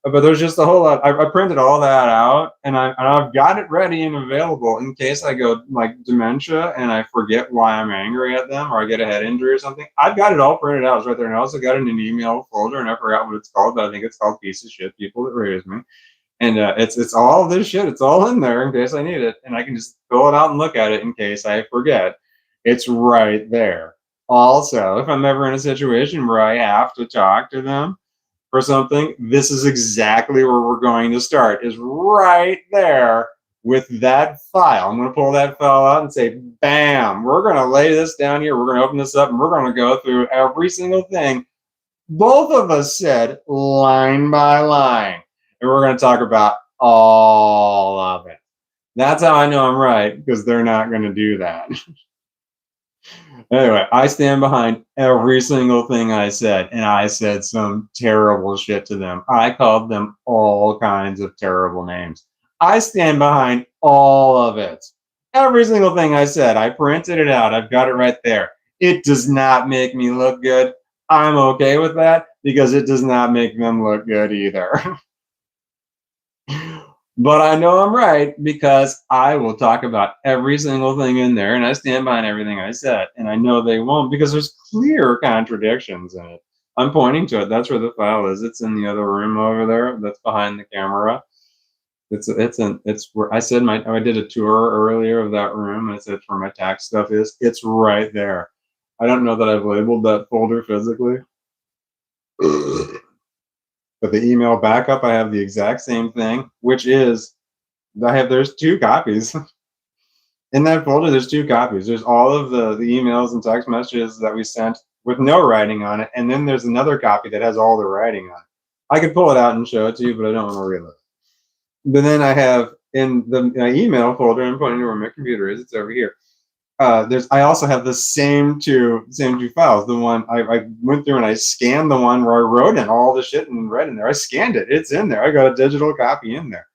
Speaker 1: But there's just a whole lot. I printed all that out, and I've got it ready and available in case I go like dementia and I forget why I'm angry at them or I get a head injury or something. I've got it all printed out. It's right there, and I also got it in an email folder, and I forgot what it's called, but I think it's called "Piece of Shit People That Raised Me." And it's all this shit. It's all in there in case I need it, and I can just fill it out and look at it in case I forget. It's right there. Also, if I'm ever in a situation where I have to talk to them for something, this is exactly where we're going to start, is right there with that file. I'm going to pull that file out and say, bam, we're going to lay this down here. We're going to open this up and we're going to go through every single thing both of us said line by line. And we're going to talk about all of it. That's how I know I'm right, because they're not going to do that. Anyway, I stand behind every single thing I said, and I said some terrible shit to them. I called them all kinds of terrible names. I stand behind all of it. Every single thing I said, I printed it out. I've got it right there. It does not make me look good. I'm okay with that because it does not make them look good either. But I know I'm right because I will talk about every single thing in there, and I stand behind everything I said. And I know they won't because there's clear contradictions in it. I'm pointing to it. That's where the file is. It's in the other room over there. That's behind the camera. It's where I said I did a tour earlier of that room, and it said where my tax stuff is. It's right there. I don't know that I've labeled that folder physically. But the email backup, I have the exact same thing, which is there's 2 copies. In that folder, there's 2 copies. There's all of the emails and text messages that we sent with no writing on it, and then there's another copy that has all the writing on it. I could pull it out and show it to you, but I don't want to relive it. But then I have in the email folder, I'm pointing to where my computer is. It's over here. I also have the same two files. The one I went through and I scanned the one where I wrote in all the shit and read in there. I scanned it. It's in there. I got a digital copy in there.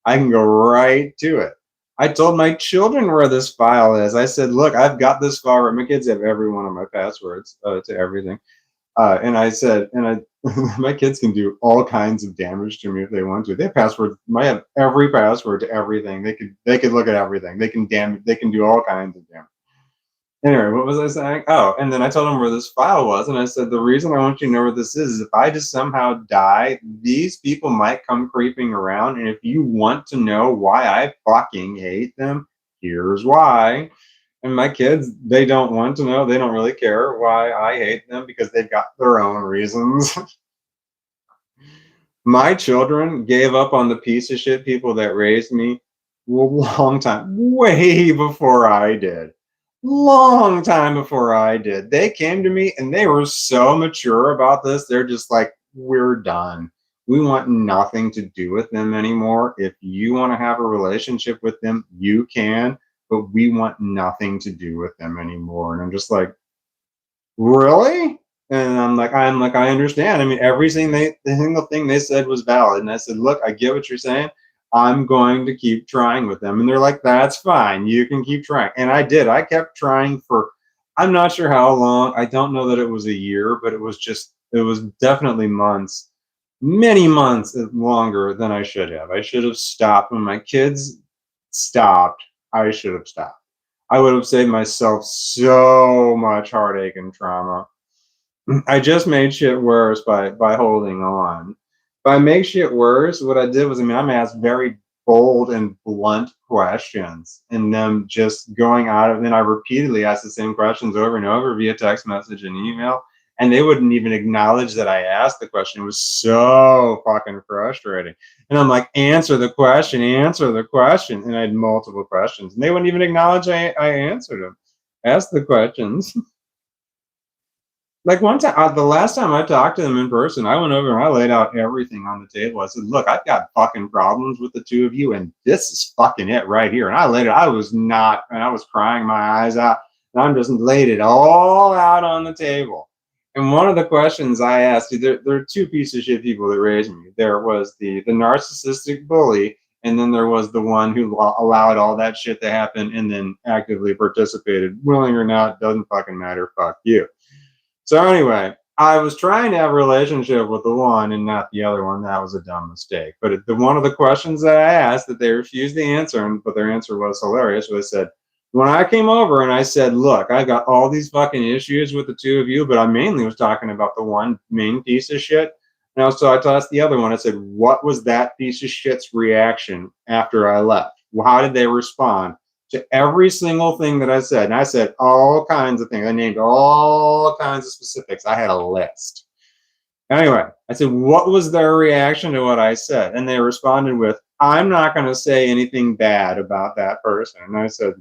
Speaker 1: I can go right to it. I told my children where this file is. I said, look, I've got this file. My kids have every one of my passwords to everything. And I said, my kids can do all kinds of damage to me if they want to. They have passwords. I have every password to everything. They could look at everything. They can do all kinds of damage. Anyway, what was I saying? Oh, and then I told them where this file was, and I said, the reason I want you to know where this is if I just somehow die, these people might come creeping around, and if you want to know why I fucking hate them, here's why. And my kids, they don't want to know. They don't really care why I hate them because they've got their own reasons. My children gave up on the piece of shit people that raised me a long time, way before I did. Long time before I did. They came to me and they were so mature about this. They're just like, we're done. We want nothing to do with them anymore. If you want to have a relationship with them, you can, but we want nothing to do with them anymore. And I'm just like, really? And I'm like, I understand. I mean, every single thing they said was valid. And I said, look, I get what you're saying. I'm going to keep trying with them. And they're like, that's fine. You can keep trying. And I did. I kept trying I'm not sure how long. I don't know that it was a year, but it was definitely months, many months longer than I should have. I should have stopped when my kids stopped. I should have stopped. I would have saved myself so much heartache and trauma. I just made shit worse by holding on. By make shit worse, what I did was, I mean, I'm asked very bold and blunt questions, and them just going out of. And I repeatedly asked the same questions over and over via text message and email, and they wouldn't even acknowledge that I asked the question. It was so fucking frustrating. And I'm like, answer the question, answer the question. And I had multiple questions, and they wouldn't even acknowledge I answered them. Ask the questions. Like one time, the last time I talked to them in person, I went over and I laid out everything on the table. I said, "Look, I've got fucking problems with the two of you, and this is fucking it right here." And I laid it. I was not, and I was crying my eyes out, and I'm just laid it all out on the table. And one of the questions I asked, there are two pieces of shit people that raised me. There was the narcissistic bully, and then there was the one who allowed all that shit to happen and then actively participated, willing or not, doesn't fucking matter. Fuck you. So anyway, I was trying to have a relationship with the one and not the other one. That was a dumb mistake. But one of the questions that I asked that they refused to answer, but their answer was hilarious, was said, when I came over and I said, "Look, I got all these fucking issues with the two of you, but I mainly was talking about the one main piece of shit." And so I asked the other one, I said, "What was that piece of shit's reaction after I left? How did they respond to every single thing that I said?" And I said all kinds of things. I named all kinds of specifics. I had a list. Anyway, I said, "What was their reaction to what I said?" And they responded with, "I'm not going to say anything bad about that person." And I said,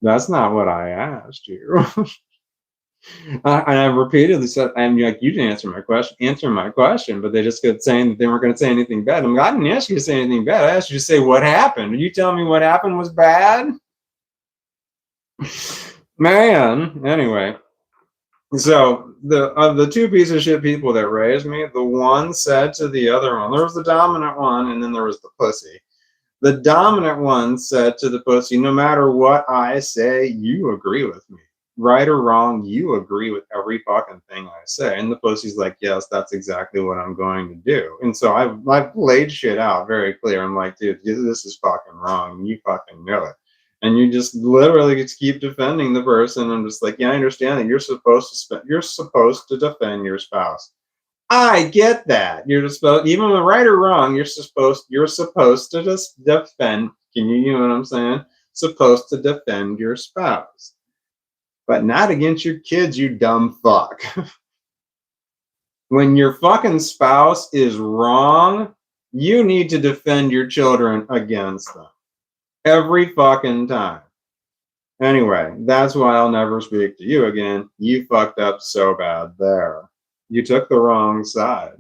Speaker 1: "That's not what I asked you." And I repeatedly said, "I'm like, you didn't answer my question," but they just kept saying that they weren't going to say anything bad. I'm like, "I didn't ask you to say anything bad. I asked you to say what happened. Are you telling me what happened was bad?" Man, anyway. So the two piece of shit people that raised me, the one said to the other one, there was the dominant one, and then there was the pussy. The dominant one said to the pussy, "No matter what I say, you agree with me. Right or wrong, you agree with every fucking thing I say." And the pussy's like, "Yes, that's exactly what I'm going to do." And so I've laid shit out very clear. I'm like, "Dude, this is fucking wrong. You fucking know it." And you just literally just keep defending the person. I'm just like, "Yeah, I understand that you're supposed to defend your spouse. I get that. You're just supposed, even when right or wrong, you're supposed to just defend. Can you know what I'm saying? Supposed to defend your spouse, but not against your kids, you dumb fuck." When your fucking spouse is wrong, you need to defend your children against them every fucking time. Anyway, that's why I'll never speak to you again. You fucked up so bad there. You took the wrong side.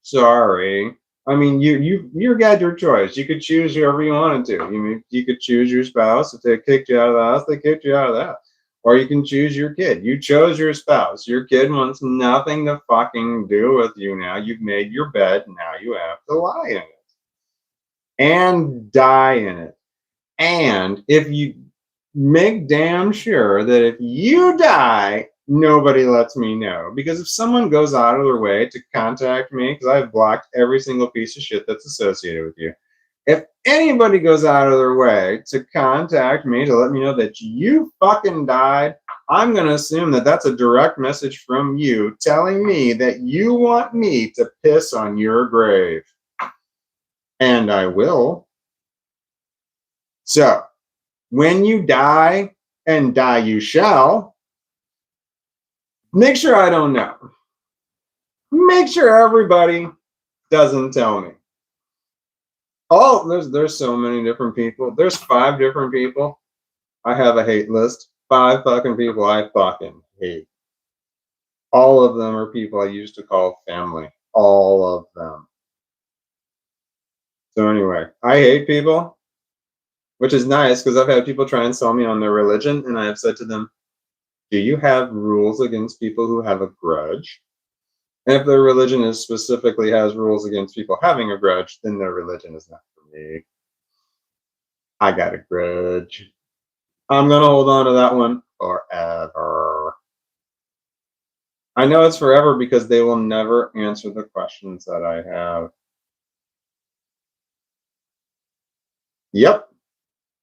Speaker 1: Sorry. I mean, you got your choice. You could choose whoever you wanted to. You could choose your spouse. If they kicked you out of the house, they kicked you out of the house. Or you can choose your kid. You chose your spouse. Your kid wants nothing to fucking do with you now. You've made your bed. Now you have to lie in it and die in it. And if you make damn sure that if you die, nobody lets me know. Because if someone goes out of their way to contact me, because I've blocked every single piece of shit that's associated with you. If anybody goes out of their way to contact me to let me know that you fucking died, I'm going to assume that that's a direct message from you telling me that you want me to piss on your grave. And I will. So, when you die, and die you shall, make sure I don't know. Make sure everybody doesn't tell me. Oh, there's so many different people. There's 5 different people. I have a hate list. 5 fucking people I fucking hate. All of them are people I used to call family. All of them. So anyway, I hate people, which is nice because I've had people try and sell me on their religion, and I have said to them, "Do you have rules against people who have a grudge?" And if their religion specifically has rules against people having a grudge, then their religion is not for me. I got a grudge. I'm going to hold on to that one forever. I know it's forever because they will never answer the questions that I have. Yep,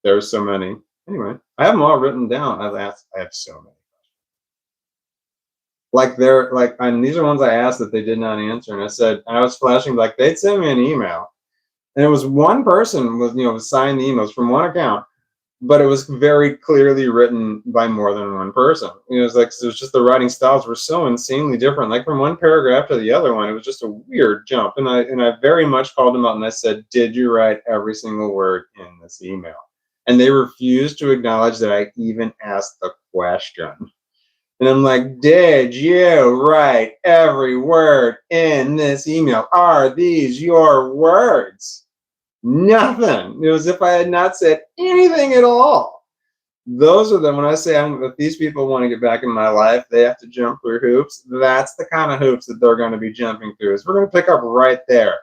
Speaker 1: there's so many. Anyway, I have them all written down. I have so many. Like they're like, and these are ones I asked that they did not answer, and I said, I was flashing like they'd send me an email, and it was one person was signed the emails from one account, but it was very clearly written by more than one person. It was like it was just the writing styles were so insanely different. Like from one paragraph to the other one, it was just a weird jump. And I very much called them out and I said, "Did you write every single word in this email?" And they refused to acknowledge that I even asked the question. And I'm like, "Did you write every word in this email? Are these your words?" Nothing. It was as if I had not said anything at all. Those are the when I say if these people want to get back in my life, they have to jump through hoops. That's the kind of hoops that they're going to be jumping through. Is we're going to pick up right there.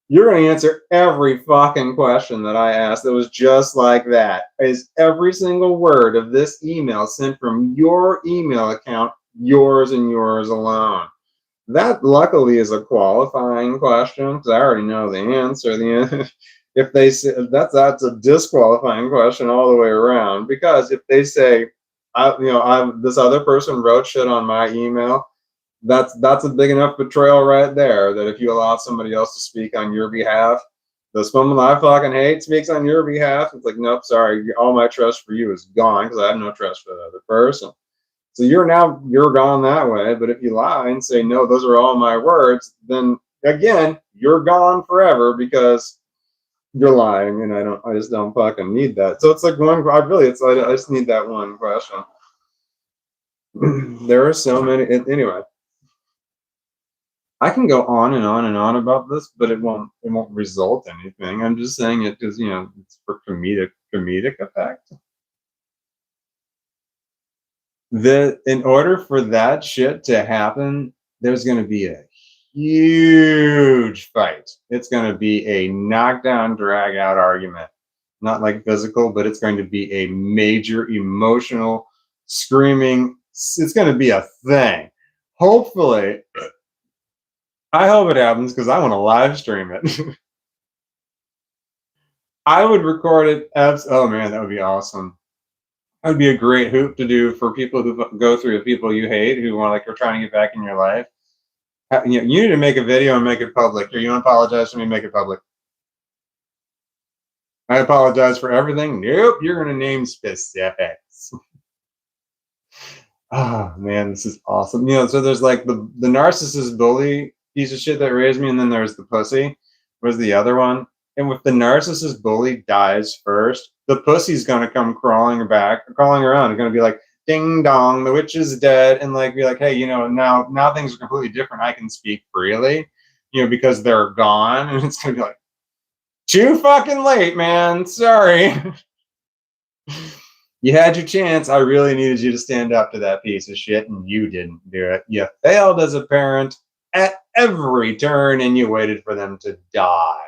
Speaker 1: You're going to answer every fucking question that I asked that was just like that. Is every single word of this email sent from your email account, yours and yours alone? That luckily is a qualifying question because I already know the answer. If they say that's a disqualifying question all the way around, because if they say, this other person wrote shit on my email, that's a big enough betrayal right there. That if you allow somebody else to speak on your behalf, this woman I fucking hate speaks on your behalf. It's like, nope, sorry, all my trust for you is gone because I have no trust for the other person. So you're gone that way. But if you lie and say, no, those are all my words, then again, you're gone forever because you're lying. And I just don't fucking need that. So it's like I just need that one question. There are so many. Anyway, I can go on and on and on about this, but it won't result in anything. I'm just saying it because, it's for comedic effect. In order for that shit to happen, there's going to be a huge fight. It's going to be a knockdown, drag out argument. Not like physical, but it's going to be a major emotional screaming. It's going to be a thing. Hopefully, I hope it happens because I want to live stream it. I would record it. Oh man, that would be awesome. That would be a great hoop to do for people who go through the people you hate, who are trying to get back in your life. You need to make a video and make it public. Or you want to apologize to me, make it public. I apologize for everything. Nope, you're going to name specifics. Oh man, this is awesome. So there's like the narcissist bully piece of shit that raised me, and then there's the pussy. Was the other one? And if the narcissist bully dies first, the pussy's gonna come crawling around. It's gonna be like, ding dong, the witch is dead, and be like, hey, now things are completely different. I can speak freely, because they're gone, and it's gonna be like, too fucking late, man. Sorry. You had your chance. I really needed you to stand up to that piece of shit, and you didn't do it. You failed as a parent at every turn, and you waited for them to die.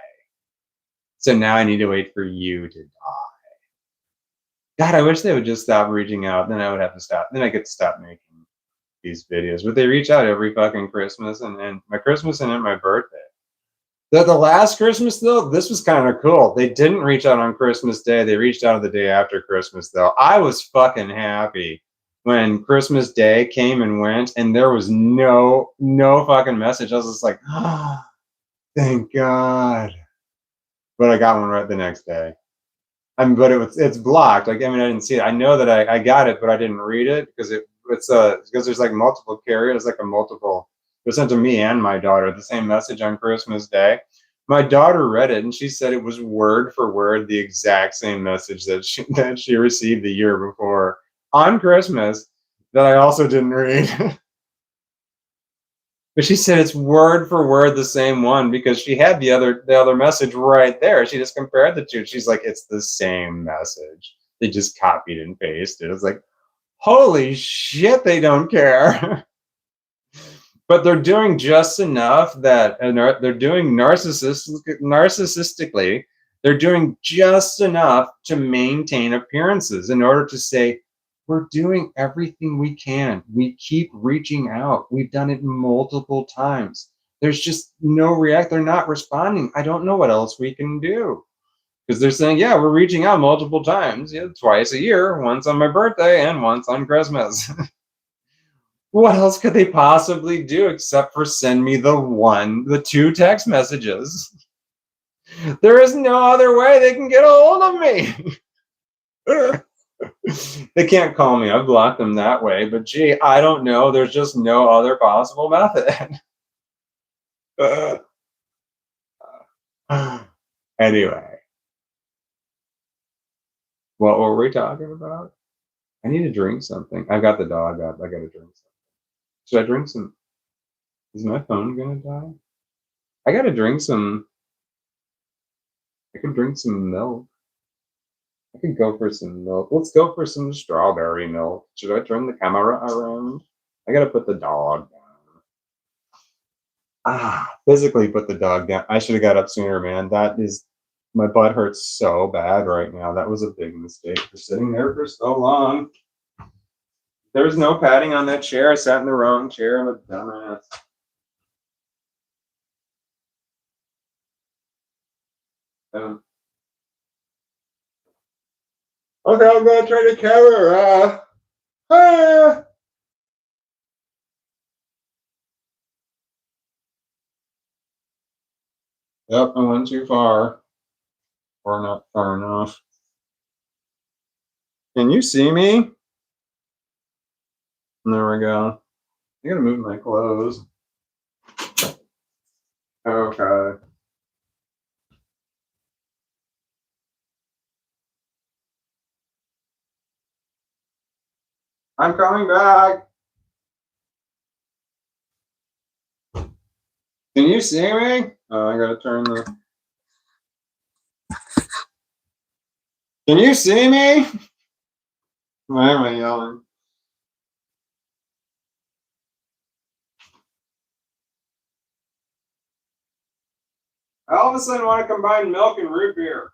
Speaker 1: So now I need to wait for you to die. God, I wish they would just stop reaching out. Then I would have to stop. Then I get to stop making these videos. But they reach out every fucking Christmas and my Christmas and my birthday. The last Christmas, though, this was kind of cool. They didn't reach out on Christmas Day. They reached out the day after Christmas, though. I was fucking happy when Christmas Day came and went, and there was no fucking message. I was just like, oh, thank God. But I got one right the next day. But it's blocked. I didn't see it. I know that I got it, but I didn't read it because there's like multiple carriers, like a multiple. It was sent to me and my daughter, the same message on Christmas Day. My daughter read it, and she said it was word for word the exact same message that she received the year before on Christmas that I also didn't read. But she said it's word for word the same one because she had the other message right there. She just compared the two. She's like, it's the same message. They just copied and pasted. It's like, holy shit, they don't care. But they're doing just enough that, and they're doing narcissistically, they're doing just enough to maintain appearances in order to say, We're doing everything we can. We keep reaching out. We've done it multiple times. There's just no react. They're not responding. I don't know what else we can do. Because they're saying, yeah, we're reaching out multiple times, twice a year, once on my birthday and once on Christmas. What else could they possibly do except for send me the two text messages? There is no other way they can get a hold of me. They can't call me. I've blocked them that way. But gee, I don't know. There's just no other possible method. Anyway, what were we talking about? I need to drink something. I got the dog up. I got to drink something. Should I drink some? Is my phone gonna die? I gotta drink some. I could drink some milk. I could go for some milk. Let's go for some strawberry milk. Should I turn the camera around? I gotta put the dog down. Physically put the dog down. I should have got up sooner, man. My butt hurts so bad right now. That was a big mistake for sitting there for so long. There was no padding on that chair. I sat in the wrong chair. I'm a dumbass. Okay, I'm gonna turn the camera. Yep, I went too far. Or not far enough. Can you see me? There we go. I gotta move my clothes. Okay. I'm coming back. Can you see me? Oh, I gotta turn the. Can you see me? Why am I yelling? I all of a sudden want to combine milk and root beer.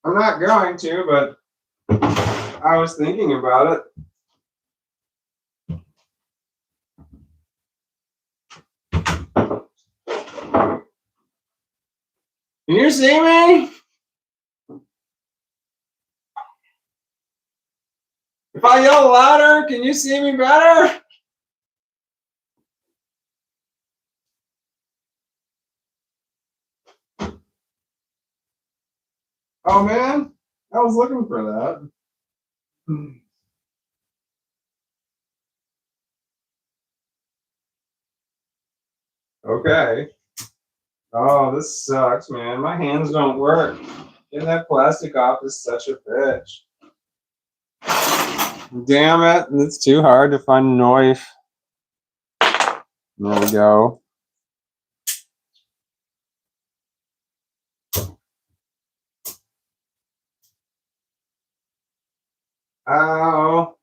Speaker 1: I'm not going to, but I was thinking about it. Can you see me? If I yell louder, can you see me better? Oh man, I was looking for that. Okay. Oh, this sucks, man. My hands don't work. Getting that plastic off is such a bitch. Damn it. It's too hard to find a knife. There we go. Ow.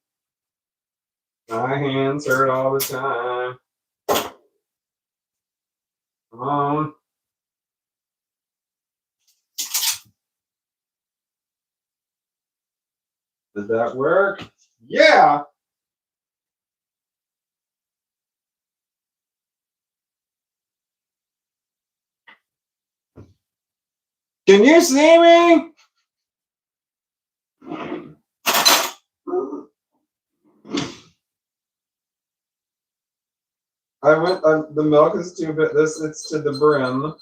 Speaker 1: My hands hurt all the time. Come on. Did that work? Yeah. Can you see me? The milk is too big. It's to the brim.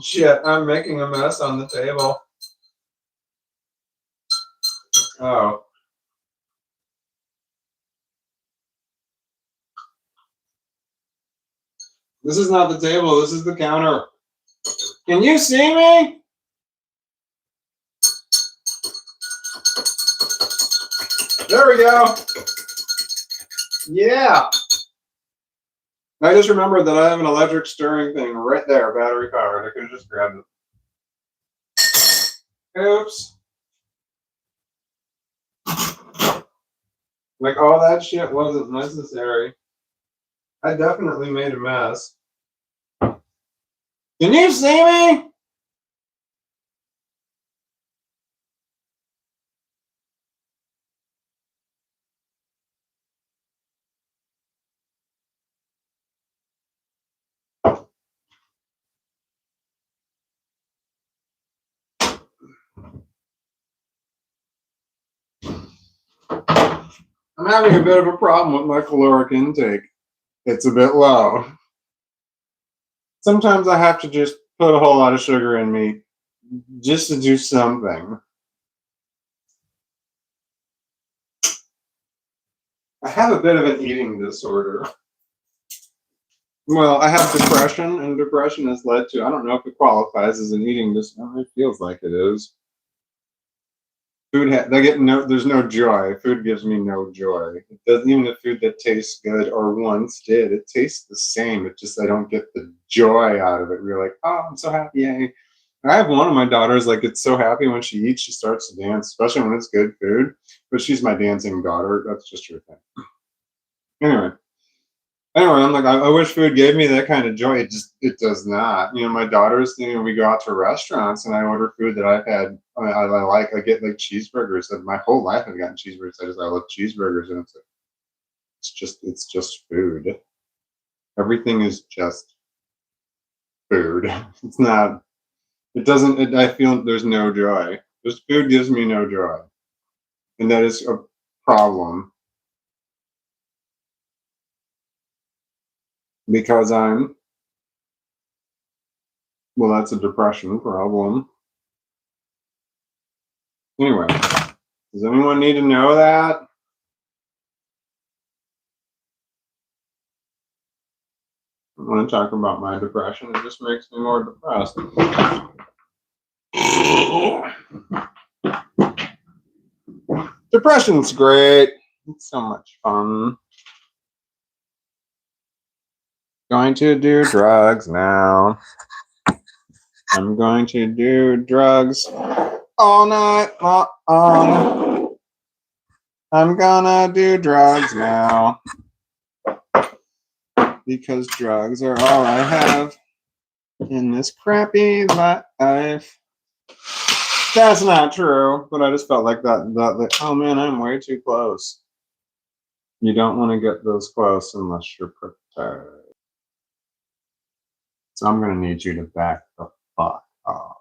Speaker 1: Shit, I'm making a mess on the table. Oh. This is not the table, this is the counter. Can you see me? There we go. Yeah. I just remembered that I have an electric stirring thing right there, battery powered. I could have just grabbed it. Oops. Like, all that shit wasn't necessary. I definitely made a mess. Can you see me? I'm having a bit of a problem with my caloric intake. It's a bit low. Sometimes I have to just put a whole lot of sugar in me just to do something. I have a bit of an eating disorder. Well, I have depression, and depression has led to, I don't know if it qualifies as an eating disorder. It feels like it is. There's no joy. Food gives me no joy. It doesn't, even the food that tastes good or once did, it tastes the same. It just, I don't get the joy out of it. We're like, oh, I'm so happy. Yay. I have one of my daughters, like, it's so happy when she eats, she starts to dance, especially when it's good food. But she's my dancing daughter. That's just her thing. Anyway. I'm like, I wish food gave me that kind of joy. It does not. My daughters, we go out to restaurants and I order food that I've had. I like. I get like cheeseburgers. And my whole life I've gotten cheeseburgers. I love cheeseburgers, and it's just food. Everything is just food. It's not. It doesn't. I feel there's no joy. This food gives me no joy, and that is a problem because well, that's a depression problem. Anyway, does anyone need to know that? I want to talk about my depression. It just makes me more depressed. Depression's great. It's so much fun. Going to do drugs now. I'm going to do drugs all night long. I'm gonna do drugs now. Because drugs are all I have in this crappy life. That's not true, but I just felt like that. Oh man, I'm way too close. You don't want to get those close unless you're prepared. So I'm going to need you to back the fuck up.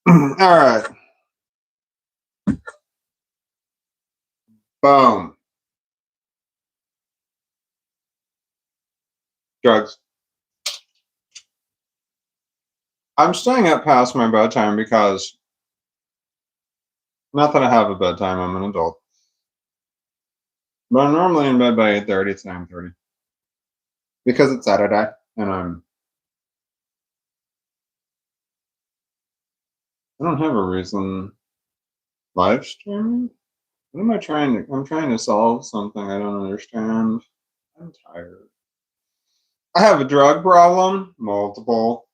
Speaker 1: All right. Boom. Drugs. I'm staying up past my bedtime because, not that I have a bedtime, I'm an adult. But I'm normally in bed by 8:30, it's 9:30. Because it's Saturday and I don't have a reason. Live streaming? What am I trying to? I'm trying to solve something I don't understand. I'm tired. I have a drug problem, multiple.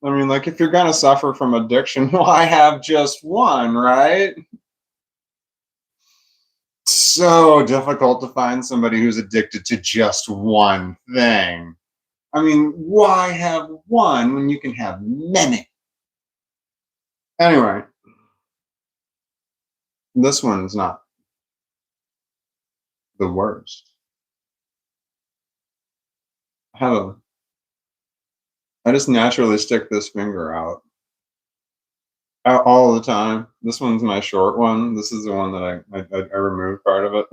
Speaker 1: I mean, like, if you're gonna suffer from addiction, why have just one, right? So difficult to find somebody who's addicted to just one thing. I mean, why have one when you can have many? Anyway, this one's not the worst. I just naturally stick this finger out all the time. This one's my short one. This is the one that I removed part of it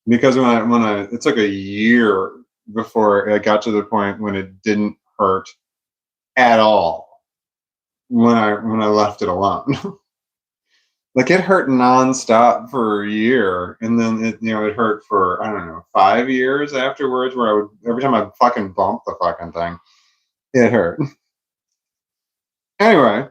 Speaker 1: because it took a year before I got to the point when it didn't hurt at all when I left it alone. Like, it hurt nonstop for a year, and then it hurt for, I don't know, 5 years afterwards, where I would, every time I fucking bump the fucking thing, it hurt. Anyway,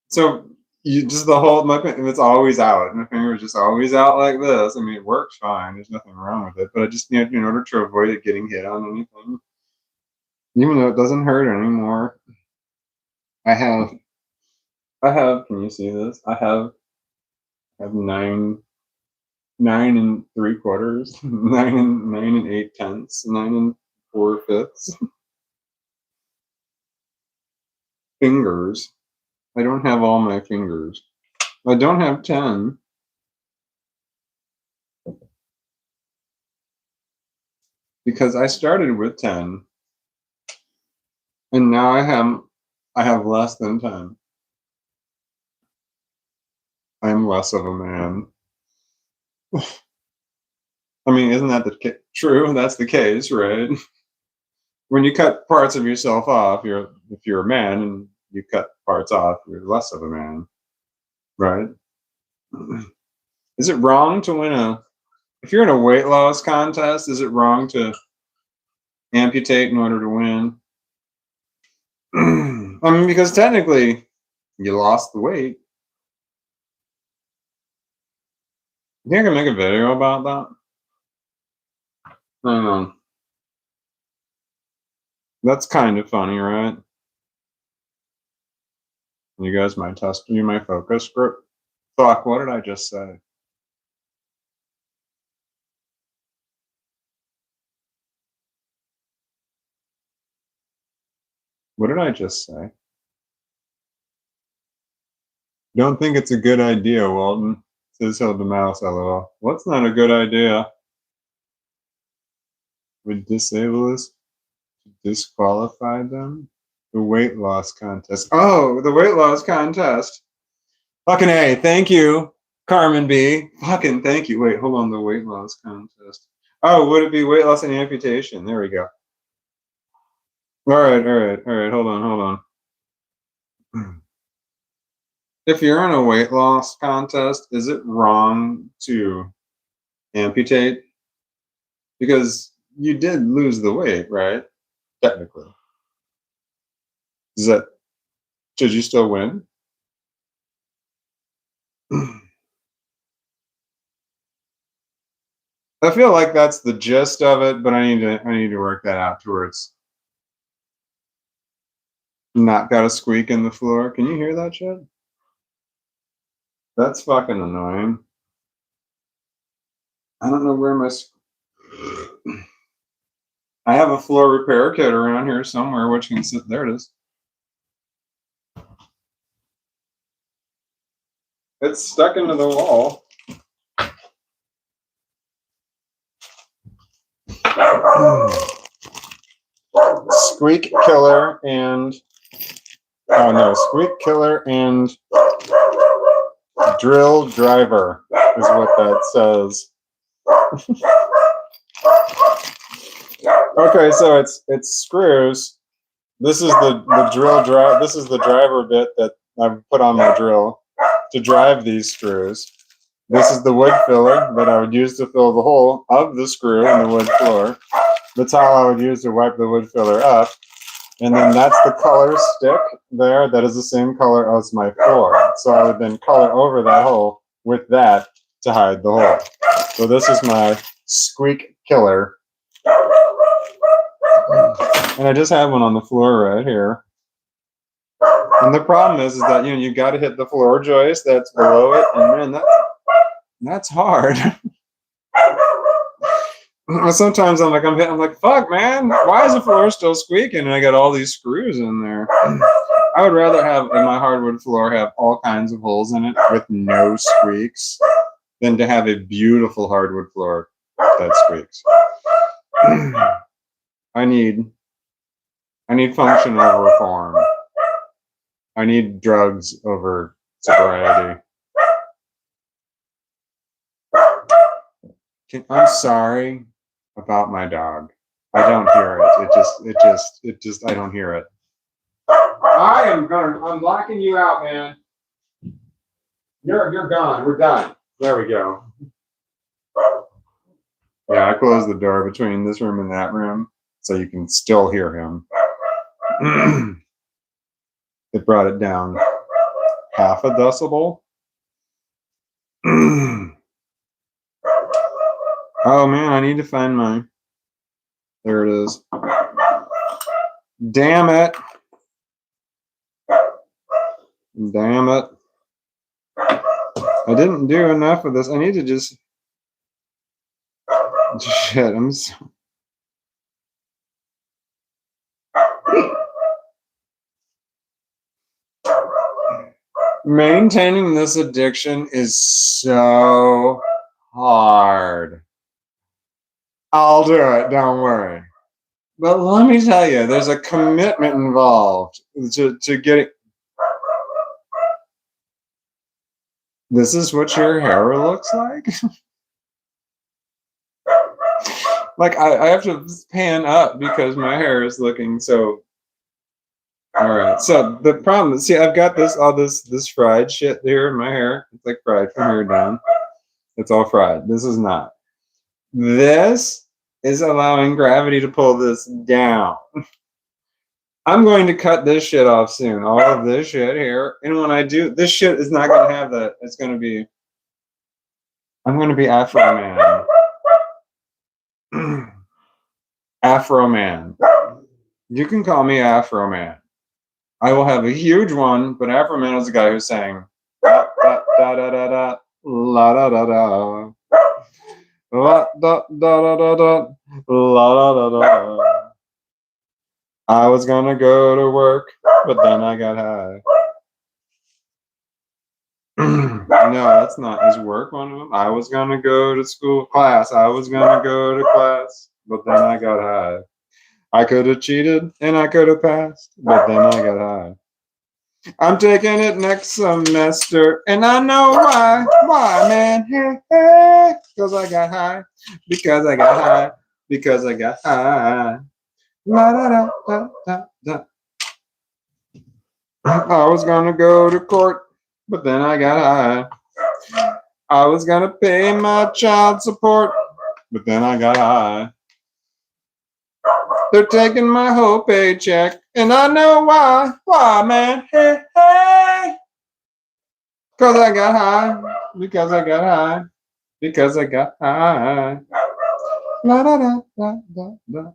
Speaker 1: so you just it's always out. My finger is just always out like this. I mean, it works fine. There's nothing wrong with it, but I just, in order to avoid it getting hit on anything, even though it doesn't hurt anymore, I have I have. Can you see this? I have 9 and 3/4, 9 and 8/10, 9 and 4/5 fingers. I don't have all my fingers. I don't have 10. Because I started with 10 and now I have less than 10. I'm less of a man. I mean, isn't that true? That's the case, right? When you cut parts of yourself off, if you're a man and you cut parts off, you're less of a man, right? Is it wrong to if you're in a weight loss contest, is it wrong to amputate in order to win? I mean, because technically you lost the weight. You think I can make a video about that? I don't know. That's kind of funny, right? You guys might test me my focus group. Fuck, what did I just say? What did I just say? Don't think it's a good idea, Walton. Says Hilda Mouse, lol. What's not a good idea? Would disable us? Disqualify them? The weight loss contest. Oh, the weight loss contest. Fucking A. Thank you, Carmen B. Fucking thank you. Wait, hold on. The weight loss contest. Oh, would it be weight loss and amputation? There we go. All right. Hold on. If you're in a weight loss contest, is it wrong to amputate? Because you did lose the weight, right? Technically. Should you still win? I feel like that's the gist of it, but I need to work that out towards not got a squeak in the floor. Can you hear that shit? That's fucking annoying. I don't know where I have a floor repair kit around here somewhere, which can sit. There it is. It's stuck into the wall. Squeak killer and squeak killer and drill driver is what that says. Okay, so it's screws. This is the drill drive. This is the driver bit that I've put on my drill to drive these screws. This is the wood filler that I would use to fill the hole of the screw in the wood floor. The towel I would use to wipe the wood filler up. And then that's the color stick there that is the same color as my floor. So I would then color over that hole with that to hide the hole. So this is my squeak killer. And I just have one on the floor right here. And the problem is that you got to hit the floor joist that's below it, and man, that's hard. Sometimes I'm like, fuck, man, why is the floor still squeaking? And I got all these screws in there. I would rather have in my hardwood floor have all kinds of holes in it with no squeaks than to have a beautiful hardwood floor that squeaks. I need function over form. I need drugs over sobriety. I'm sorry about my dog. I don't hear it. I don't hear it. I'm locking you out, man. You're gone. We're done. There we go. Yeah, I closed the door between this room and that room so you can still hear him. It brought it down half a decibel. Oh man, I need to find mine. There it is. Damn it. Damn it. I didn't do enough of this. I need to just... Shit, I'm so... Maintaining this addiction is so hard. I'll do it, don't worry. But let me tell you, there's a commitment involved to getting... This is what your hair looks like? Like, I have to pan up because my hair is looking so... Alright, so the problem is, see, I've got all this fried shit here in my hair. It's like fried from here down. It's all fried. This is not. This is allowing gravity to pull this down. I'm going to cut this shit off soon. All of this shit here. And when I do, this shit is not going to have that. It's going to be... I'm going to be Afro Man. Afro Man. You can call me Afro Man. I will have a huge one, but Afro Man is the guy who's saying da da da da da da la da da da la da da da da la da da da. I was gonna go to work, but then I got high. No, that's not his work. One of them. I was gonna go to school class. I was gonna go to class, but then I got high. I could have cheated and I could have passed, but then I got high. I'm taking it next semester, and I know why. Why, man? Hey, hey. Because I got high. Because I got high. Because I got high. La da da da da da. I was gonna go to court, but then I got high. I was gonna pay my child support, but then I got high. They're taking my whole paycheck, and I know why. Why, man? Hey, hey. Because I got high. Because I got high. Because I got high. La da da da da da.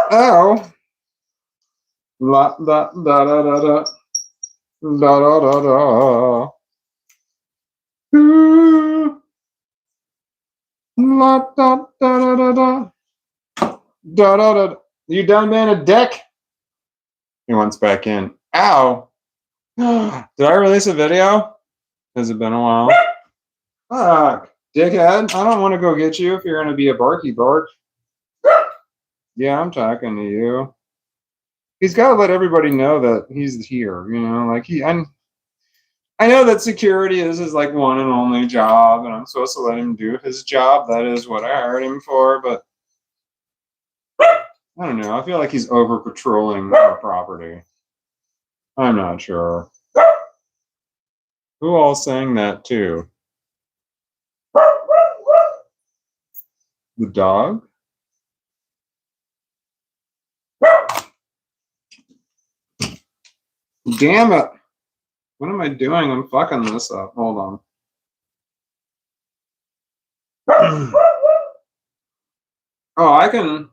Speaker 1: Oh. La da da da da da. Da da da da. Ooh. La da da da da da. Da da da. You done being a dick? He wants back in. Ow. Did I release a video? Has it been a while? Fuck, dickhead. I don't want to go get you if you're going to be a barky bark. Yeah, I'm talking to you. He's got to let everybody know that he's here, you know? Like, I know that security is his, like, one and only job, and I'm supposed to let him do his job. That is what I hired him for, but I don't know. I feel like he's over-patrolling our property. I'm not sure. Who all sang that, too? The dog? Damn it! What am I doing? I'm fucking this up. Hold on. Oh, I can...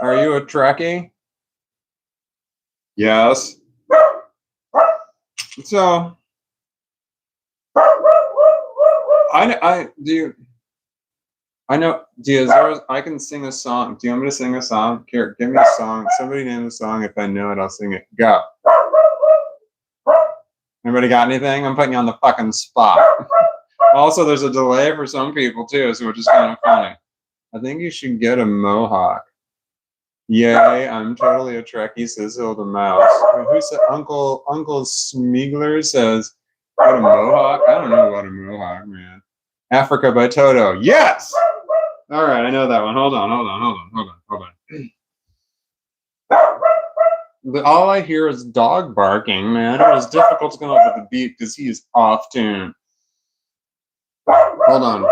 Speaker 1: Are you a Trekkie? Yes. So... I can sing a song. Do you want me to sing a song? Here, give me a song. Somebody name a song. If I know it, I'll sing it. Go. Anybody got anything? I'm putting you on the fucking spot. Also, there's a delay for some people too, so which is kind of funny. I think you should get a mohawk. Yay, I'm totally a Trekkie, says Hilda Mouse. Who said Uncle Smeagler says, what a mohawk? I don't know about a mohawk, man. Africa by Toto. Yes! All right, I know that one. Hold on. But all I hear is dog barking, man. It was difficult to come up with the beat because he is off tune. Hold on.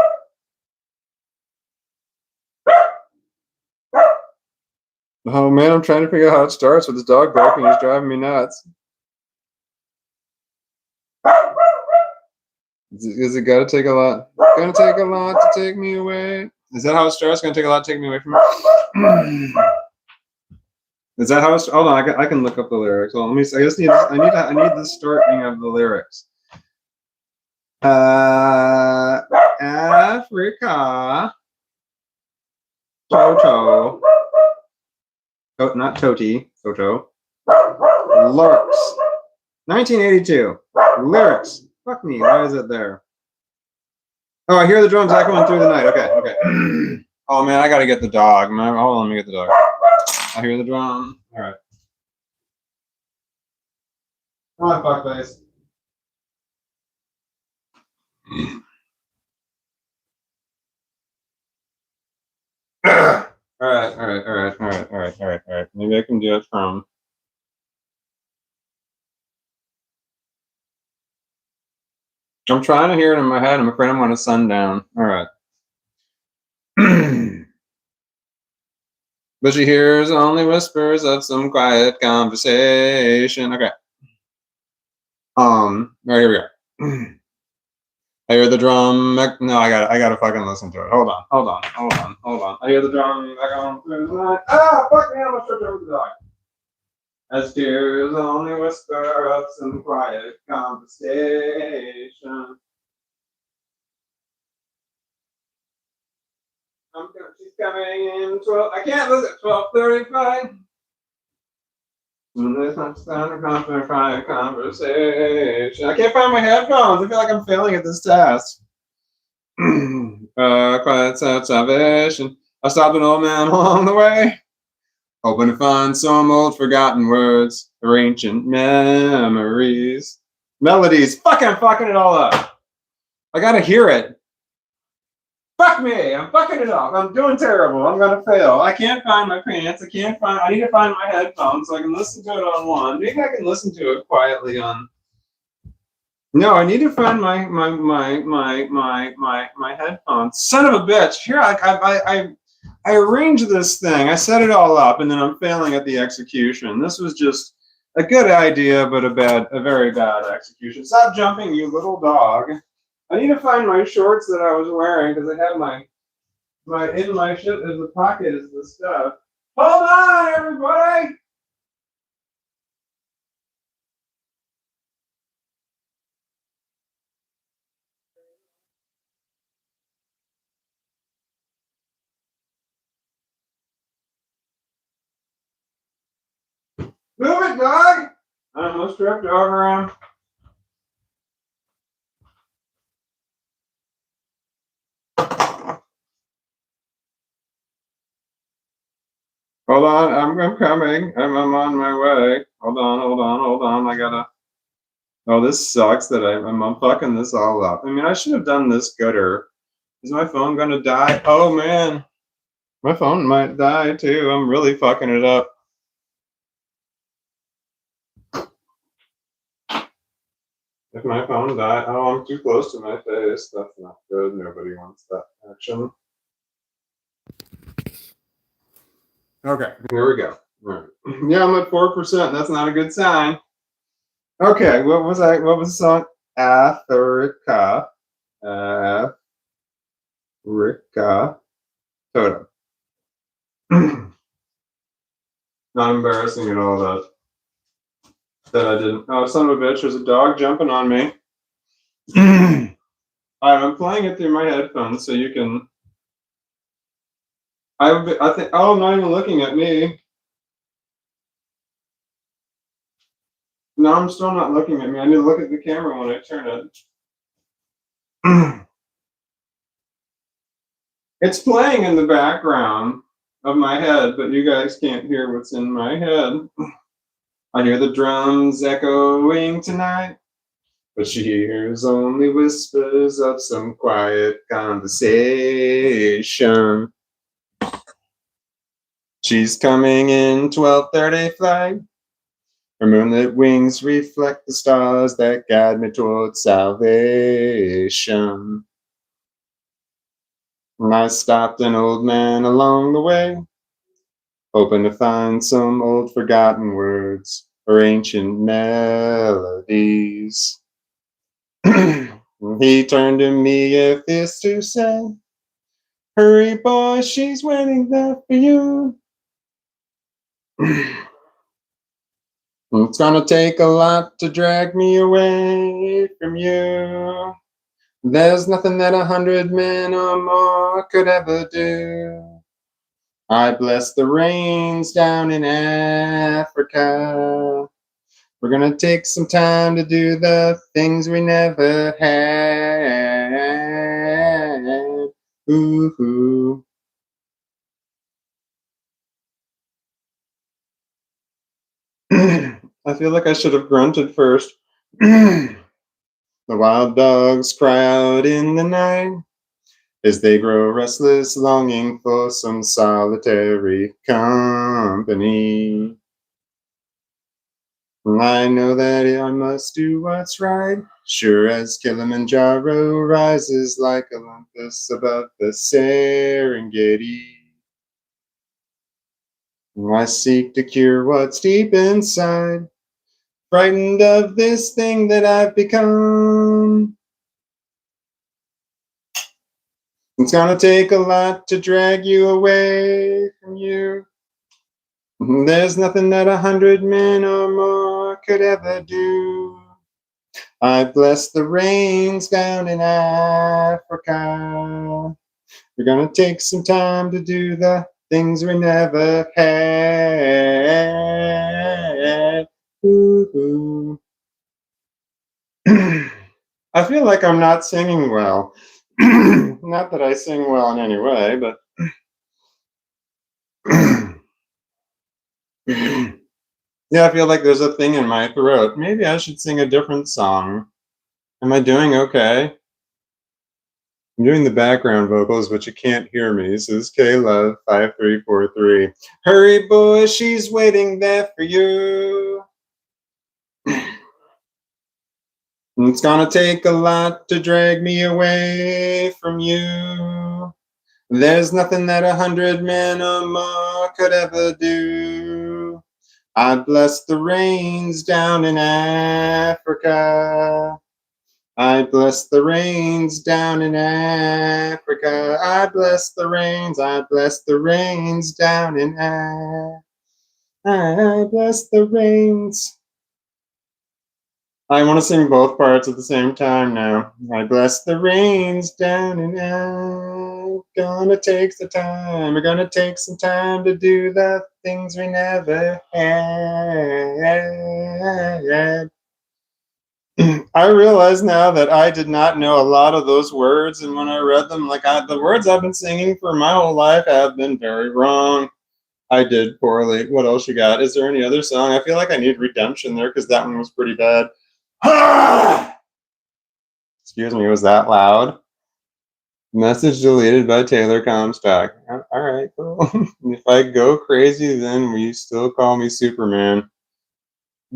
Speaker 1: Oh man, I'm trying to figure out how it starts with this dog barking. He's driving me nuts. Is it gotta take a lot? Gonna take a lot to take me away. Is that how it starts? Gonna take a lot to take me away from you? Is that how it's? Hold on, I can look up the lyrics. Well, let me. I just need. I need the starting of the lyrics. Africa. Toto. Oh, not Toti. Toto. Lyrics. 1982. Lyrics. Fuck me. Why is it there? Oh, I hear the drums echoing through the night. Okay. Oh man, I gotta get the dog. Hold on, let me get the dog. I hear the drum. All right. Come on, fuckface. All right. Maybe I can do it from. I'm trying to hear it in my head. I'm afraid I'm on a sundown. All right. But she hears only whispers of some quiet conversation. Okay. All right, here we go. I hear the drum. No, I gotta fucking listen to it. Hold on. I hear the drum echoing through the night. Ah, fuck me! I almost tripped over the dog. As tears only whisper of some quiet conversation. She's coming in 12. I can't listen. 12:35. There's not sound of conversation. I can't find my headphones. I feel like I'm failing at this task. Quiet salvation. I stopped an old man along the way, hoping to find some old forgotten words or ancient memories. Melodies. I'm fucking it all up. I gotta hear it. Fuck me! I'm fucking it up. I'm doing terrible. I'm gonna fail. I can't find my pants. I need to find my headphones so I can listen to it on one. Maybe I can listen to it quietly on. No, I need to find my headphones. Son of a bitch! Here, I arranged this thing. I set it all up, and then I'm failing at the execution. This was just a good idea, but a very bad execution. Stop jumping, you little dog. I need to find my shorts that I was wearing because I have my in my shit in the pocket is the stuff. Hold on, everybody! Move it, dog! I almost tripped over him. Hold on, I'm coming. I'm on my way. Hold on. I gotta. Oh, this sucks that I'm fucking this all up. I mean, I should have done this gooder. Is my phone gonna die? Oh man, my phone might die too. I'm really fucking it up. If my phone died, oh, I'm too close to my face. That's not good. Nobody wants that action. Okay, here we go. Right. Yeah, I'm at 4%. That's not a good sign. Okay, what was the song? Africa. Africa. Toto. Not embarrassing at all that I didn't. Oh, son of a bitch! There's a dog jumping on me. I'm playing it through my headphones, so you can. I think. Oh, I'm not even looking at me. No, I'm still not looking at me. I need to look at the camera when I turn it. It's playing in the background of my head, but you guys can't hear what's in my head. I hear the drums echoing tonight, but she hears only whispers of some quiet conversation. She's coming in 12:30 flight. Her moonlit wings reflect the stars that guide me towards salvation. And I stopped an old man along the way, hoping to find some old forgotten words or ancient melodies. He turned to me if this to say, hurry boy, she's waiting there for you. It's gonna take a lot to drag me away from you. There's nothing that 100 men or more could ever do. I bless the rains down in Africa. We're gonna take some time to do the things we never had. Ooh. I feel like I should have grunted first. The wild dogs cry out in the night as they grow restless, longing for some solitary company. I know that I must do what's right, sure as Kilimanjaro rises like Olympus above the Serengeti. I seek to cure what's deep inside, frightened of this thing that I've become. It's gonna take a lot to drag you away from you. There's nothing that 100 men or more could ever do. I bless the rains down in Africa. We're gonna take some time to do the things we never had. Ooh. I feel like I'm not singing well. Not that I sing well in any way, but yeah, I feel like there's a thing in my throat. Maybe I should sing a different song. Am I doing okay? I'm doing the background vocals, but you can't hear me. This is K-Love5343. Hurry, boy, she's waiting there for you. It's gonna take a lot to drag me away from you. There's nothing that 100 men or more could ever do. I bless the rains down in Africa. I bless the rains down in Africa. I bless the rains down in Africa. I bless the rains. I want to sing both parts at the same time now. I bless the rains down in Africa. Gonna take some time. We're gonna take some time to do the things we never had. I realize now that I did not know a lot of those words, and when I read them, the words I've been singing for my whole life have been very wrong. I did poorly. What else you got? Is there any other song? I feel like I need redemption there because that one was pretty bad. Excuse me, was that loud? Message deleted by Taylor Comstock. All right, cool. If I go crazy, then will you still call me Superman?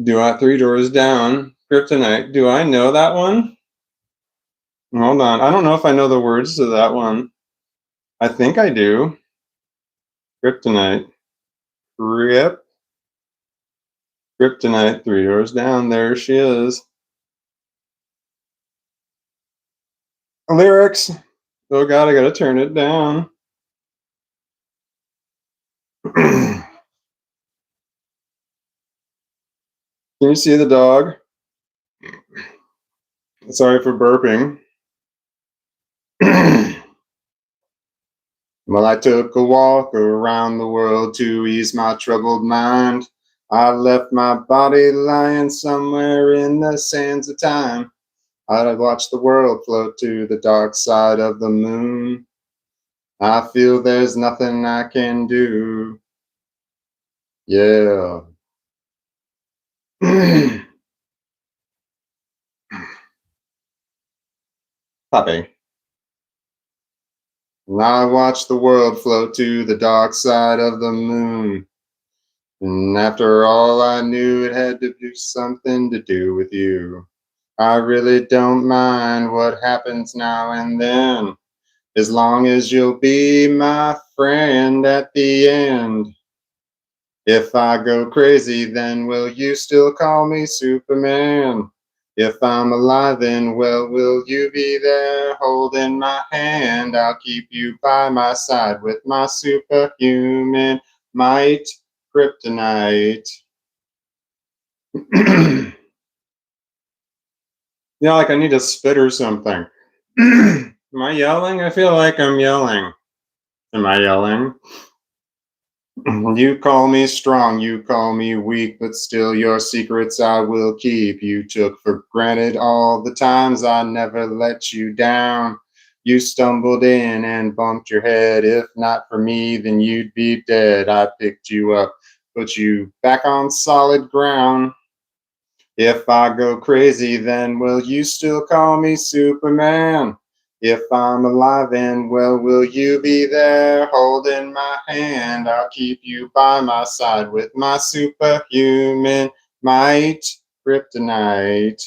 Speaker 1: Do I 3 doors down? Kryptonite. Do I know that one? Hold on. I don't know if I know the words to that one. I think I do. Kryptonite. Kryptonite. 3 doors down. There she is. Lyrics. Oh God, I gotta turn it down. Can you see the dog? Sorry for burping. Well, I took a walk around the world to ease my troubled mind. I left my body lying somewhere in the sands of time. I watched the world float to the dark side of the moon. I feel there's nothing I can do. Yeah. Puppy. And I watched the world float to the dark side of the moon. And after all, I knew it had to do something to do with you. I really don't mind what happens now and then, as long as you'll be my friend at the end. If I go crazy, then will you still call me Superman? If I'm alive, then well, will you be there holding my hand? I'll keep you by my side with my superhuman might. kryptonite. Yeah, like I need to spit or something. Am I yelling? I feel like I'm yelling. Am I yelling? You call me strong, you call me weak, but still your secrets I will keep. You took for granted all the times I never let you down. You stumbled in and bumped your head. If not for me, then you'd be dead. I picked you up, put you back on solid ground. If I go crazy, then will you still call me Superman? If I'm alive, then well, will you be there holding my hand? I'll keep you by my side with my superhuman might, kryptonite.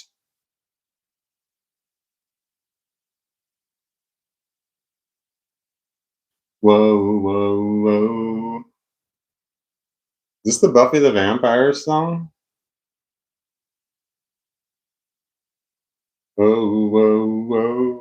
Speaker 1: Whoa, whoa, whoa. Is this the Buffy the Vampire song? Whoa, whoa, whoa.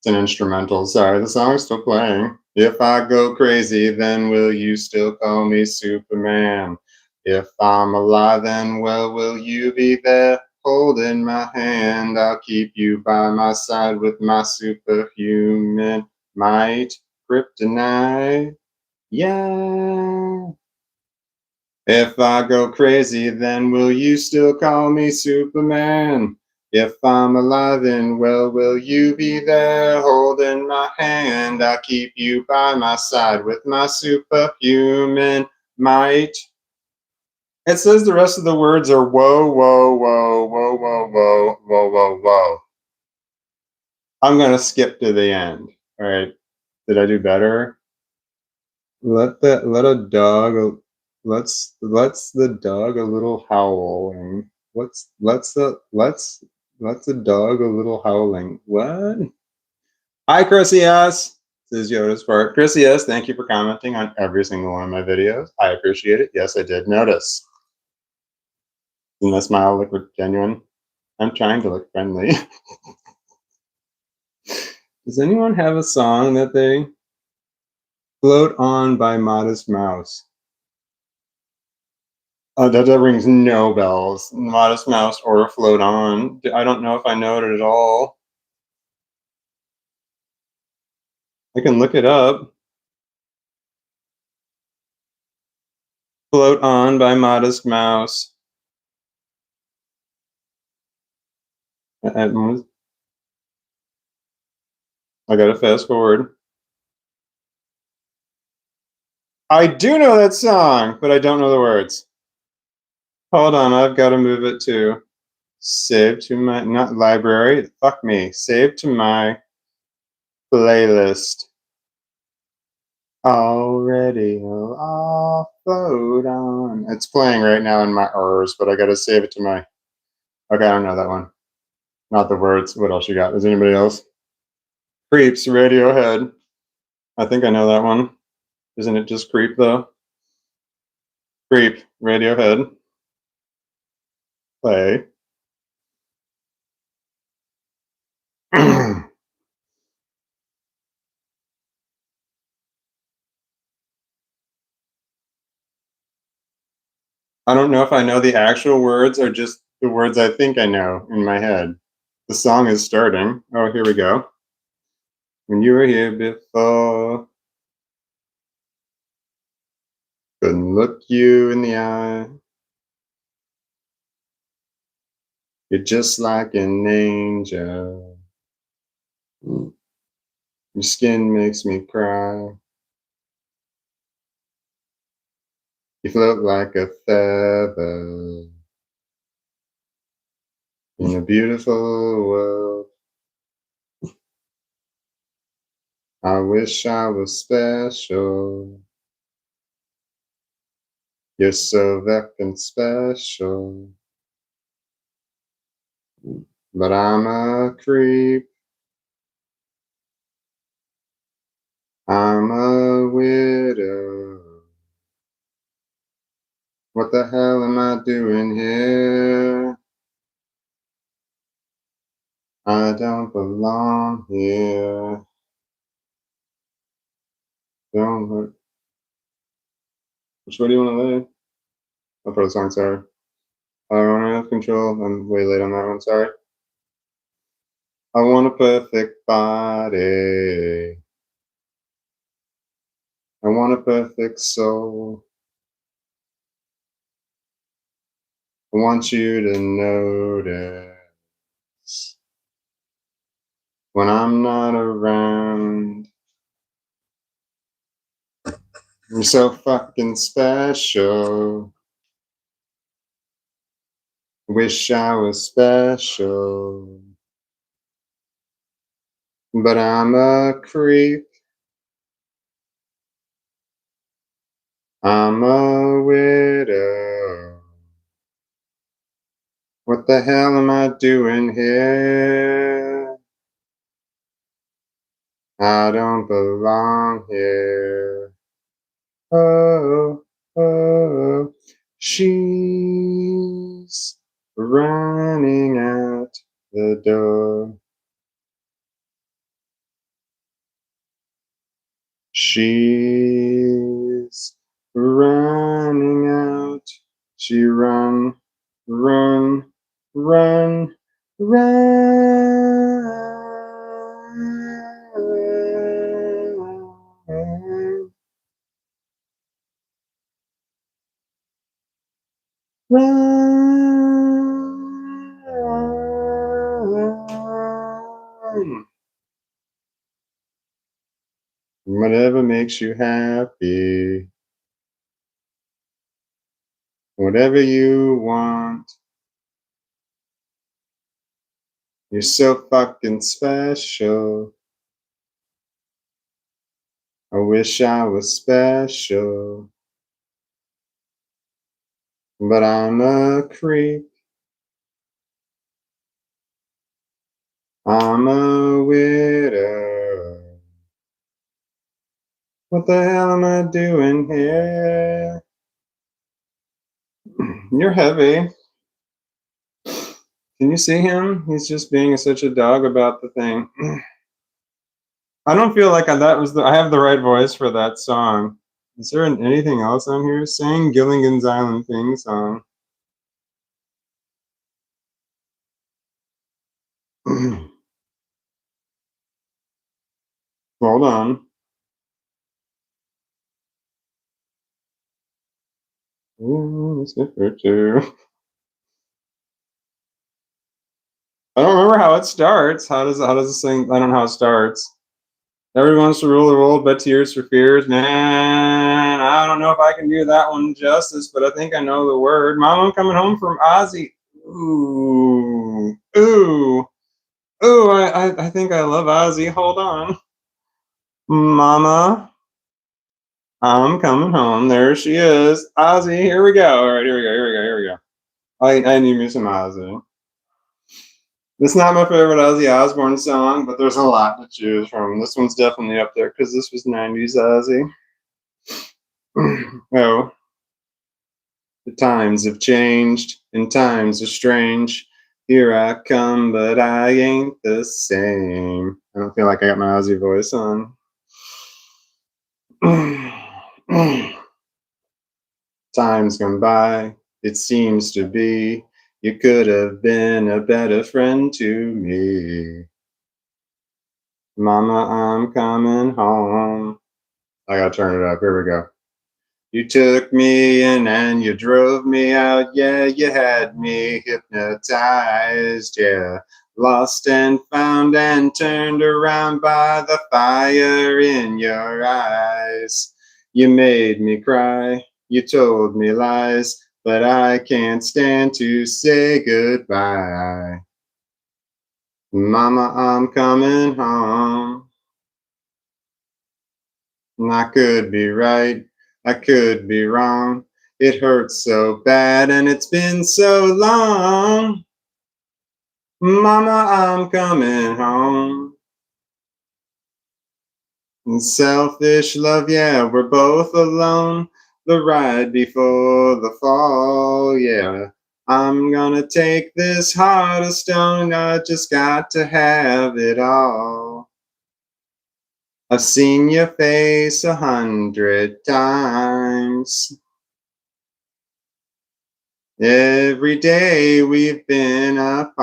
Speaker 1: It's an instrumental. Sorry, the song's still playing. If I go crazy, then will you still call me Superman? If I'm alive, then well, will you be there holding my hand? I'll keep you by my side with my superhuman might, kryptonite. Yeah. If I go crazy, then will you still call me Superman? If I'm alive, then well, will you be there holding my hand? I'll keep you by my side with my superhuman might. It says the rest of the words are whoa, whoa, whoa, whoa, whoa, whoa, whoa, whoa, whoa. I'm going to skip to the end. All right. Did I do better? Let a dog let's the dog a little howling. Let's the dog a little howling. What? Hi Chrissy S. This is Yoda's part. Chrissy S, thank you for commenting on every single one of my videos. I appreciate it. Yes, I did notice. Doesn't that smile look genuine? I'm trying to look friendly. Does anyone have a song that they float on by Modest Mouse? That rings no bells. Modest Mouse or Float On. I don't know if I know it at all. I can look it up. Float On by Modest Mouse. I gotta fast forward. I do know that song, but I don't know the words. Hold on, I've got to move it to save to my, not library. Fuck me. Save to my playlist. Already, I'll float on. It's playing right now in my R's, but I gotta save it to my. Okay, I don't know that one. Not the words. What else you got? Is anybody else? Creeps, Radiohead. I think I know that one. Isn't it just Creep though? Creep, Radiohead. Play. I don't know if I know the actual words or just the words I think I know in my head. The song is starting. Oh, here we go. When you were here before, couldn't look you in the eye. You're just like an angel. Your skin makes me cry. You float like a feather in a beautiful world. I wish I was special. You're so veckin' special. But I'm a creep. I'm a widow. What the hell am I doing here? I don't belong here. Don't hurt. Which way do you want to lay? I'll put a song, sorry. I want to have control. I'm way late on that one, sorry. I want a perfect body. I want a perfect soul. I want you to notice when I'm not around. You're so fucking special. Wish I was special. But I'm a creep. I'm a widow. What the hell am I doing here? I don't belong here. Oh, oh, she's running out the door. She's running out. She run, run, run, run. Run. Whatever makes you happy, whatever you want. You're so fucking special. I wish I was special, but I'm a creep. I'm a widow. What the hell am I doing here? You're heavy. Can you see him? He's just being such a dog about the thing. I don't feel like I have the right voice for that song. Is there anything else on here? Sing Gilligan's Island theme song. Hold on. Ooh, sniffer too. I don't remember how it starts. How does this thing? I don't know how it starts. Everyone wants to rule the world, but tears for fears. Man, I don't know if I can do that one justice, but I think I know the word. Mom, I'm coming home from Ozzy. Ooh, ooh, ooh! I think I love Ozzy. Hold on, Mama, I'm coming home. There she is, Ozzy. Here we go. All right, here we go. Here we go. Here we go. I need me some Ozzy. It's not my favorite Ozzy Osbourne song, but there's a lot to choose from. This one's definitely up there because this was 90s Ozzy. Oh, the times have changed and times are strange. Here I come, but I ain't the same. I don't feel like I got my Ozzy voice on. Time's gone by, it seems to be. You could have been a better friend to me. Mama, I'm coming home. I gotta turn it up. Here we go. You took me in and you drove me out. Yeah, you had me hypnotized. Yeah, lost and found and turned around by the fire in your eyes. You made me cry. You told me lies, but I can't stand to say goodbye. Mama, I'm coming home. I could be right, I could be wrong. It hurts so bad and it's been so long. Mama, I'm coming home. And selfish love, yeah, we're both alone. The ride before the fall, yeah. I'm gonna take this heart of stone, I just got to have it all. I've seen your face 100 times. Every day we've been apart.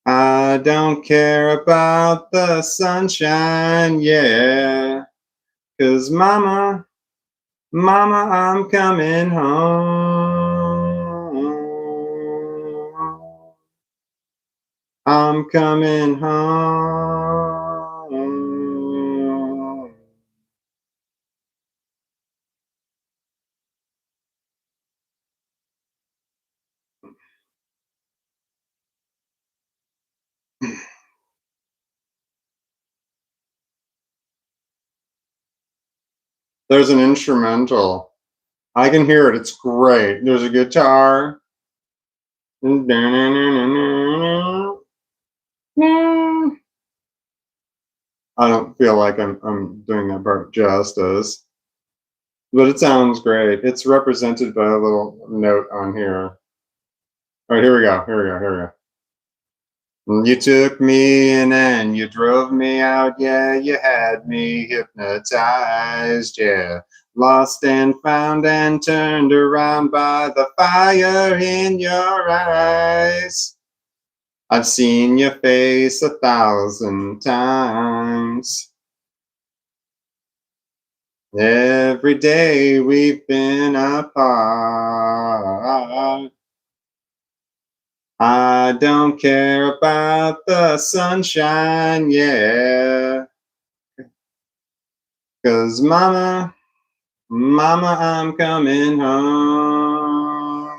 Speaker 1: I don't care about the sunshine, yeah. 'Cause mama, mama, I'm coming home. I'm coming home. There's an instrumental. I can hear it. It's great. There's a guitar. I don't feel like I'm doing that part justice, but it sounds great. It's represented by a little note on here. All right, here we go. Here we go. Here we go. You took me in and you drove me out. Yeah, you had me hypnotized. Yeah, lost and found and turned around by the fire in your eyes. I've seen your face 1,000 times. Every day we've been apart. I don't care about the sunshine, yeah. 'Cause mama, mama, I'm coming home.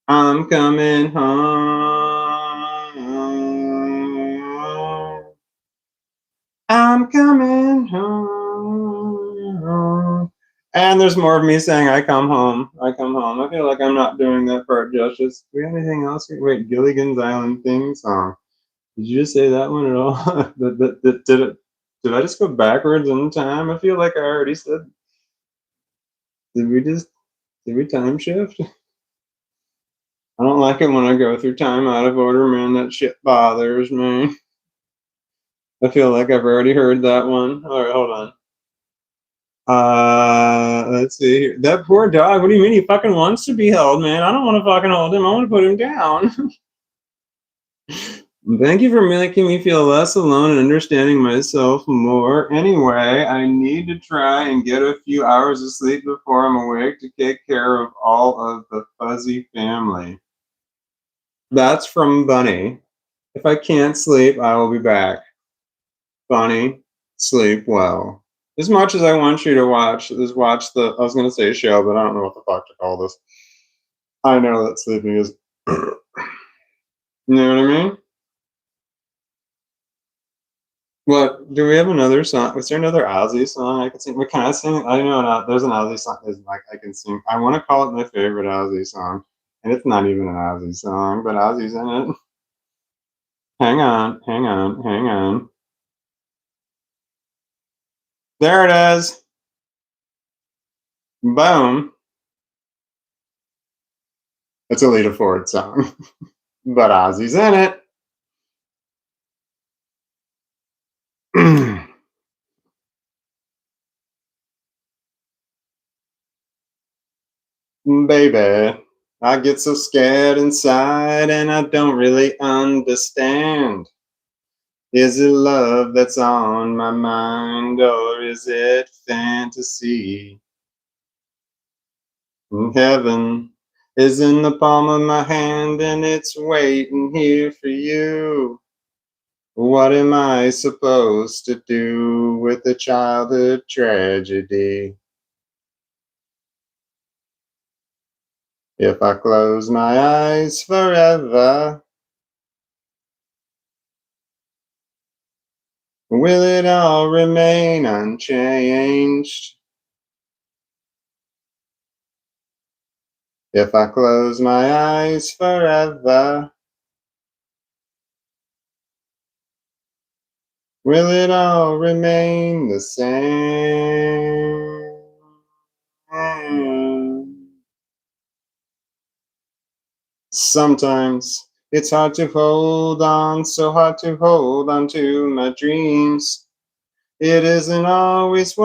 Speaker 1: I'm coming home. I'm coming home. And there's more of me saying, I come home. I come home. I feel like I'm not doing that part justice. Do we have anything else? Wait, Gilligan's Island theme song. Did you just say that one at all? Did I just go backwards in time? I feel like I already said. Did we just, did we time shift? I don't like it when I go through time out of order, man. That shit bothers me. I feel like I've already heard that one. All right, hold on. Let's see here. That poor dog. What do you mean he fucking wants to be held, man? I don't want to fucking hold him. I want to put him down. Thank you for making me feel less alone and understanding myself more. Anyway, I need to try and get a few hours of sleep before I'm awake to take care of all of the fuzzy family. That's from Bunny. If I can't sleep, I will be back. Bunny, sleep well. As much as I want you to watch, is watch the, I was going to say show, but I don't know what the fuck to call this. I know that sleeping is, you know what I mean? What, do we have another song? Was there another Ozzy song I could sing? What can I sing? I know there's an Ozzy song that's like I can sing. I want to call it my favorite Ozzy song, and it's not even an Ozzy song, but Ozzy's in it. Hang on, hang on, hang on. There it is. Boom. It's a Lita Ford song, but Ozzy's in it. Baby, I get so scared inside and I don't really understand. Is it love that's on my mind or is it fantasy? Heaven is in the palm of my hand and it's waiting here for you. What am I supposed to do with a childhood tragedy? If I close my eyes forever, will it all remain unchanged? If I close my eyes forever, Will it all remain the same? Sometimes it's hard to hold on, so hard to hold on to my dreams. It isn't always what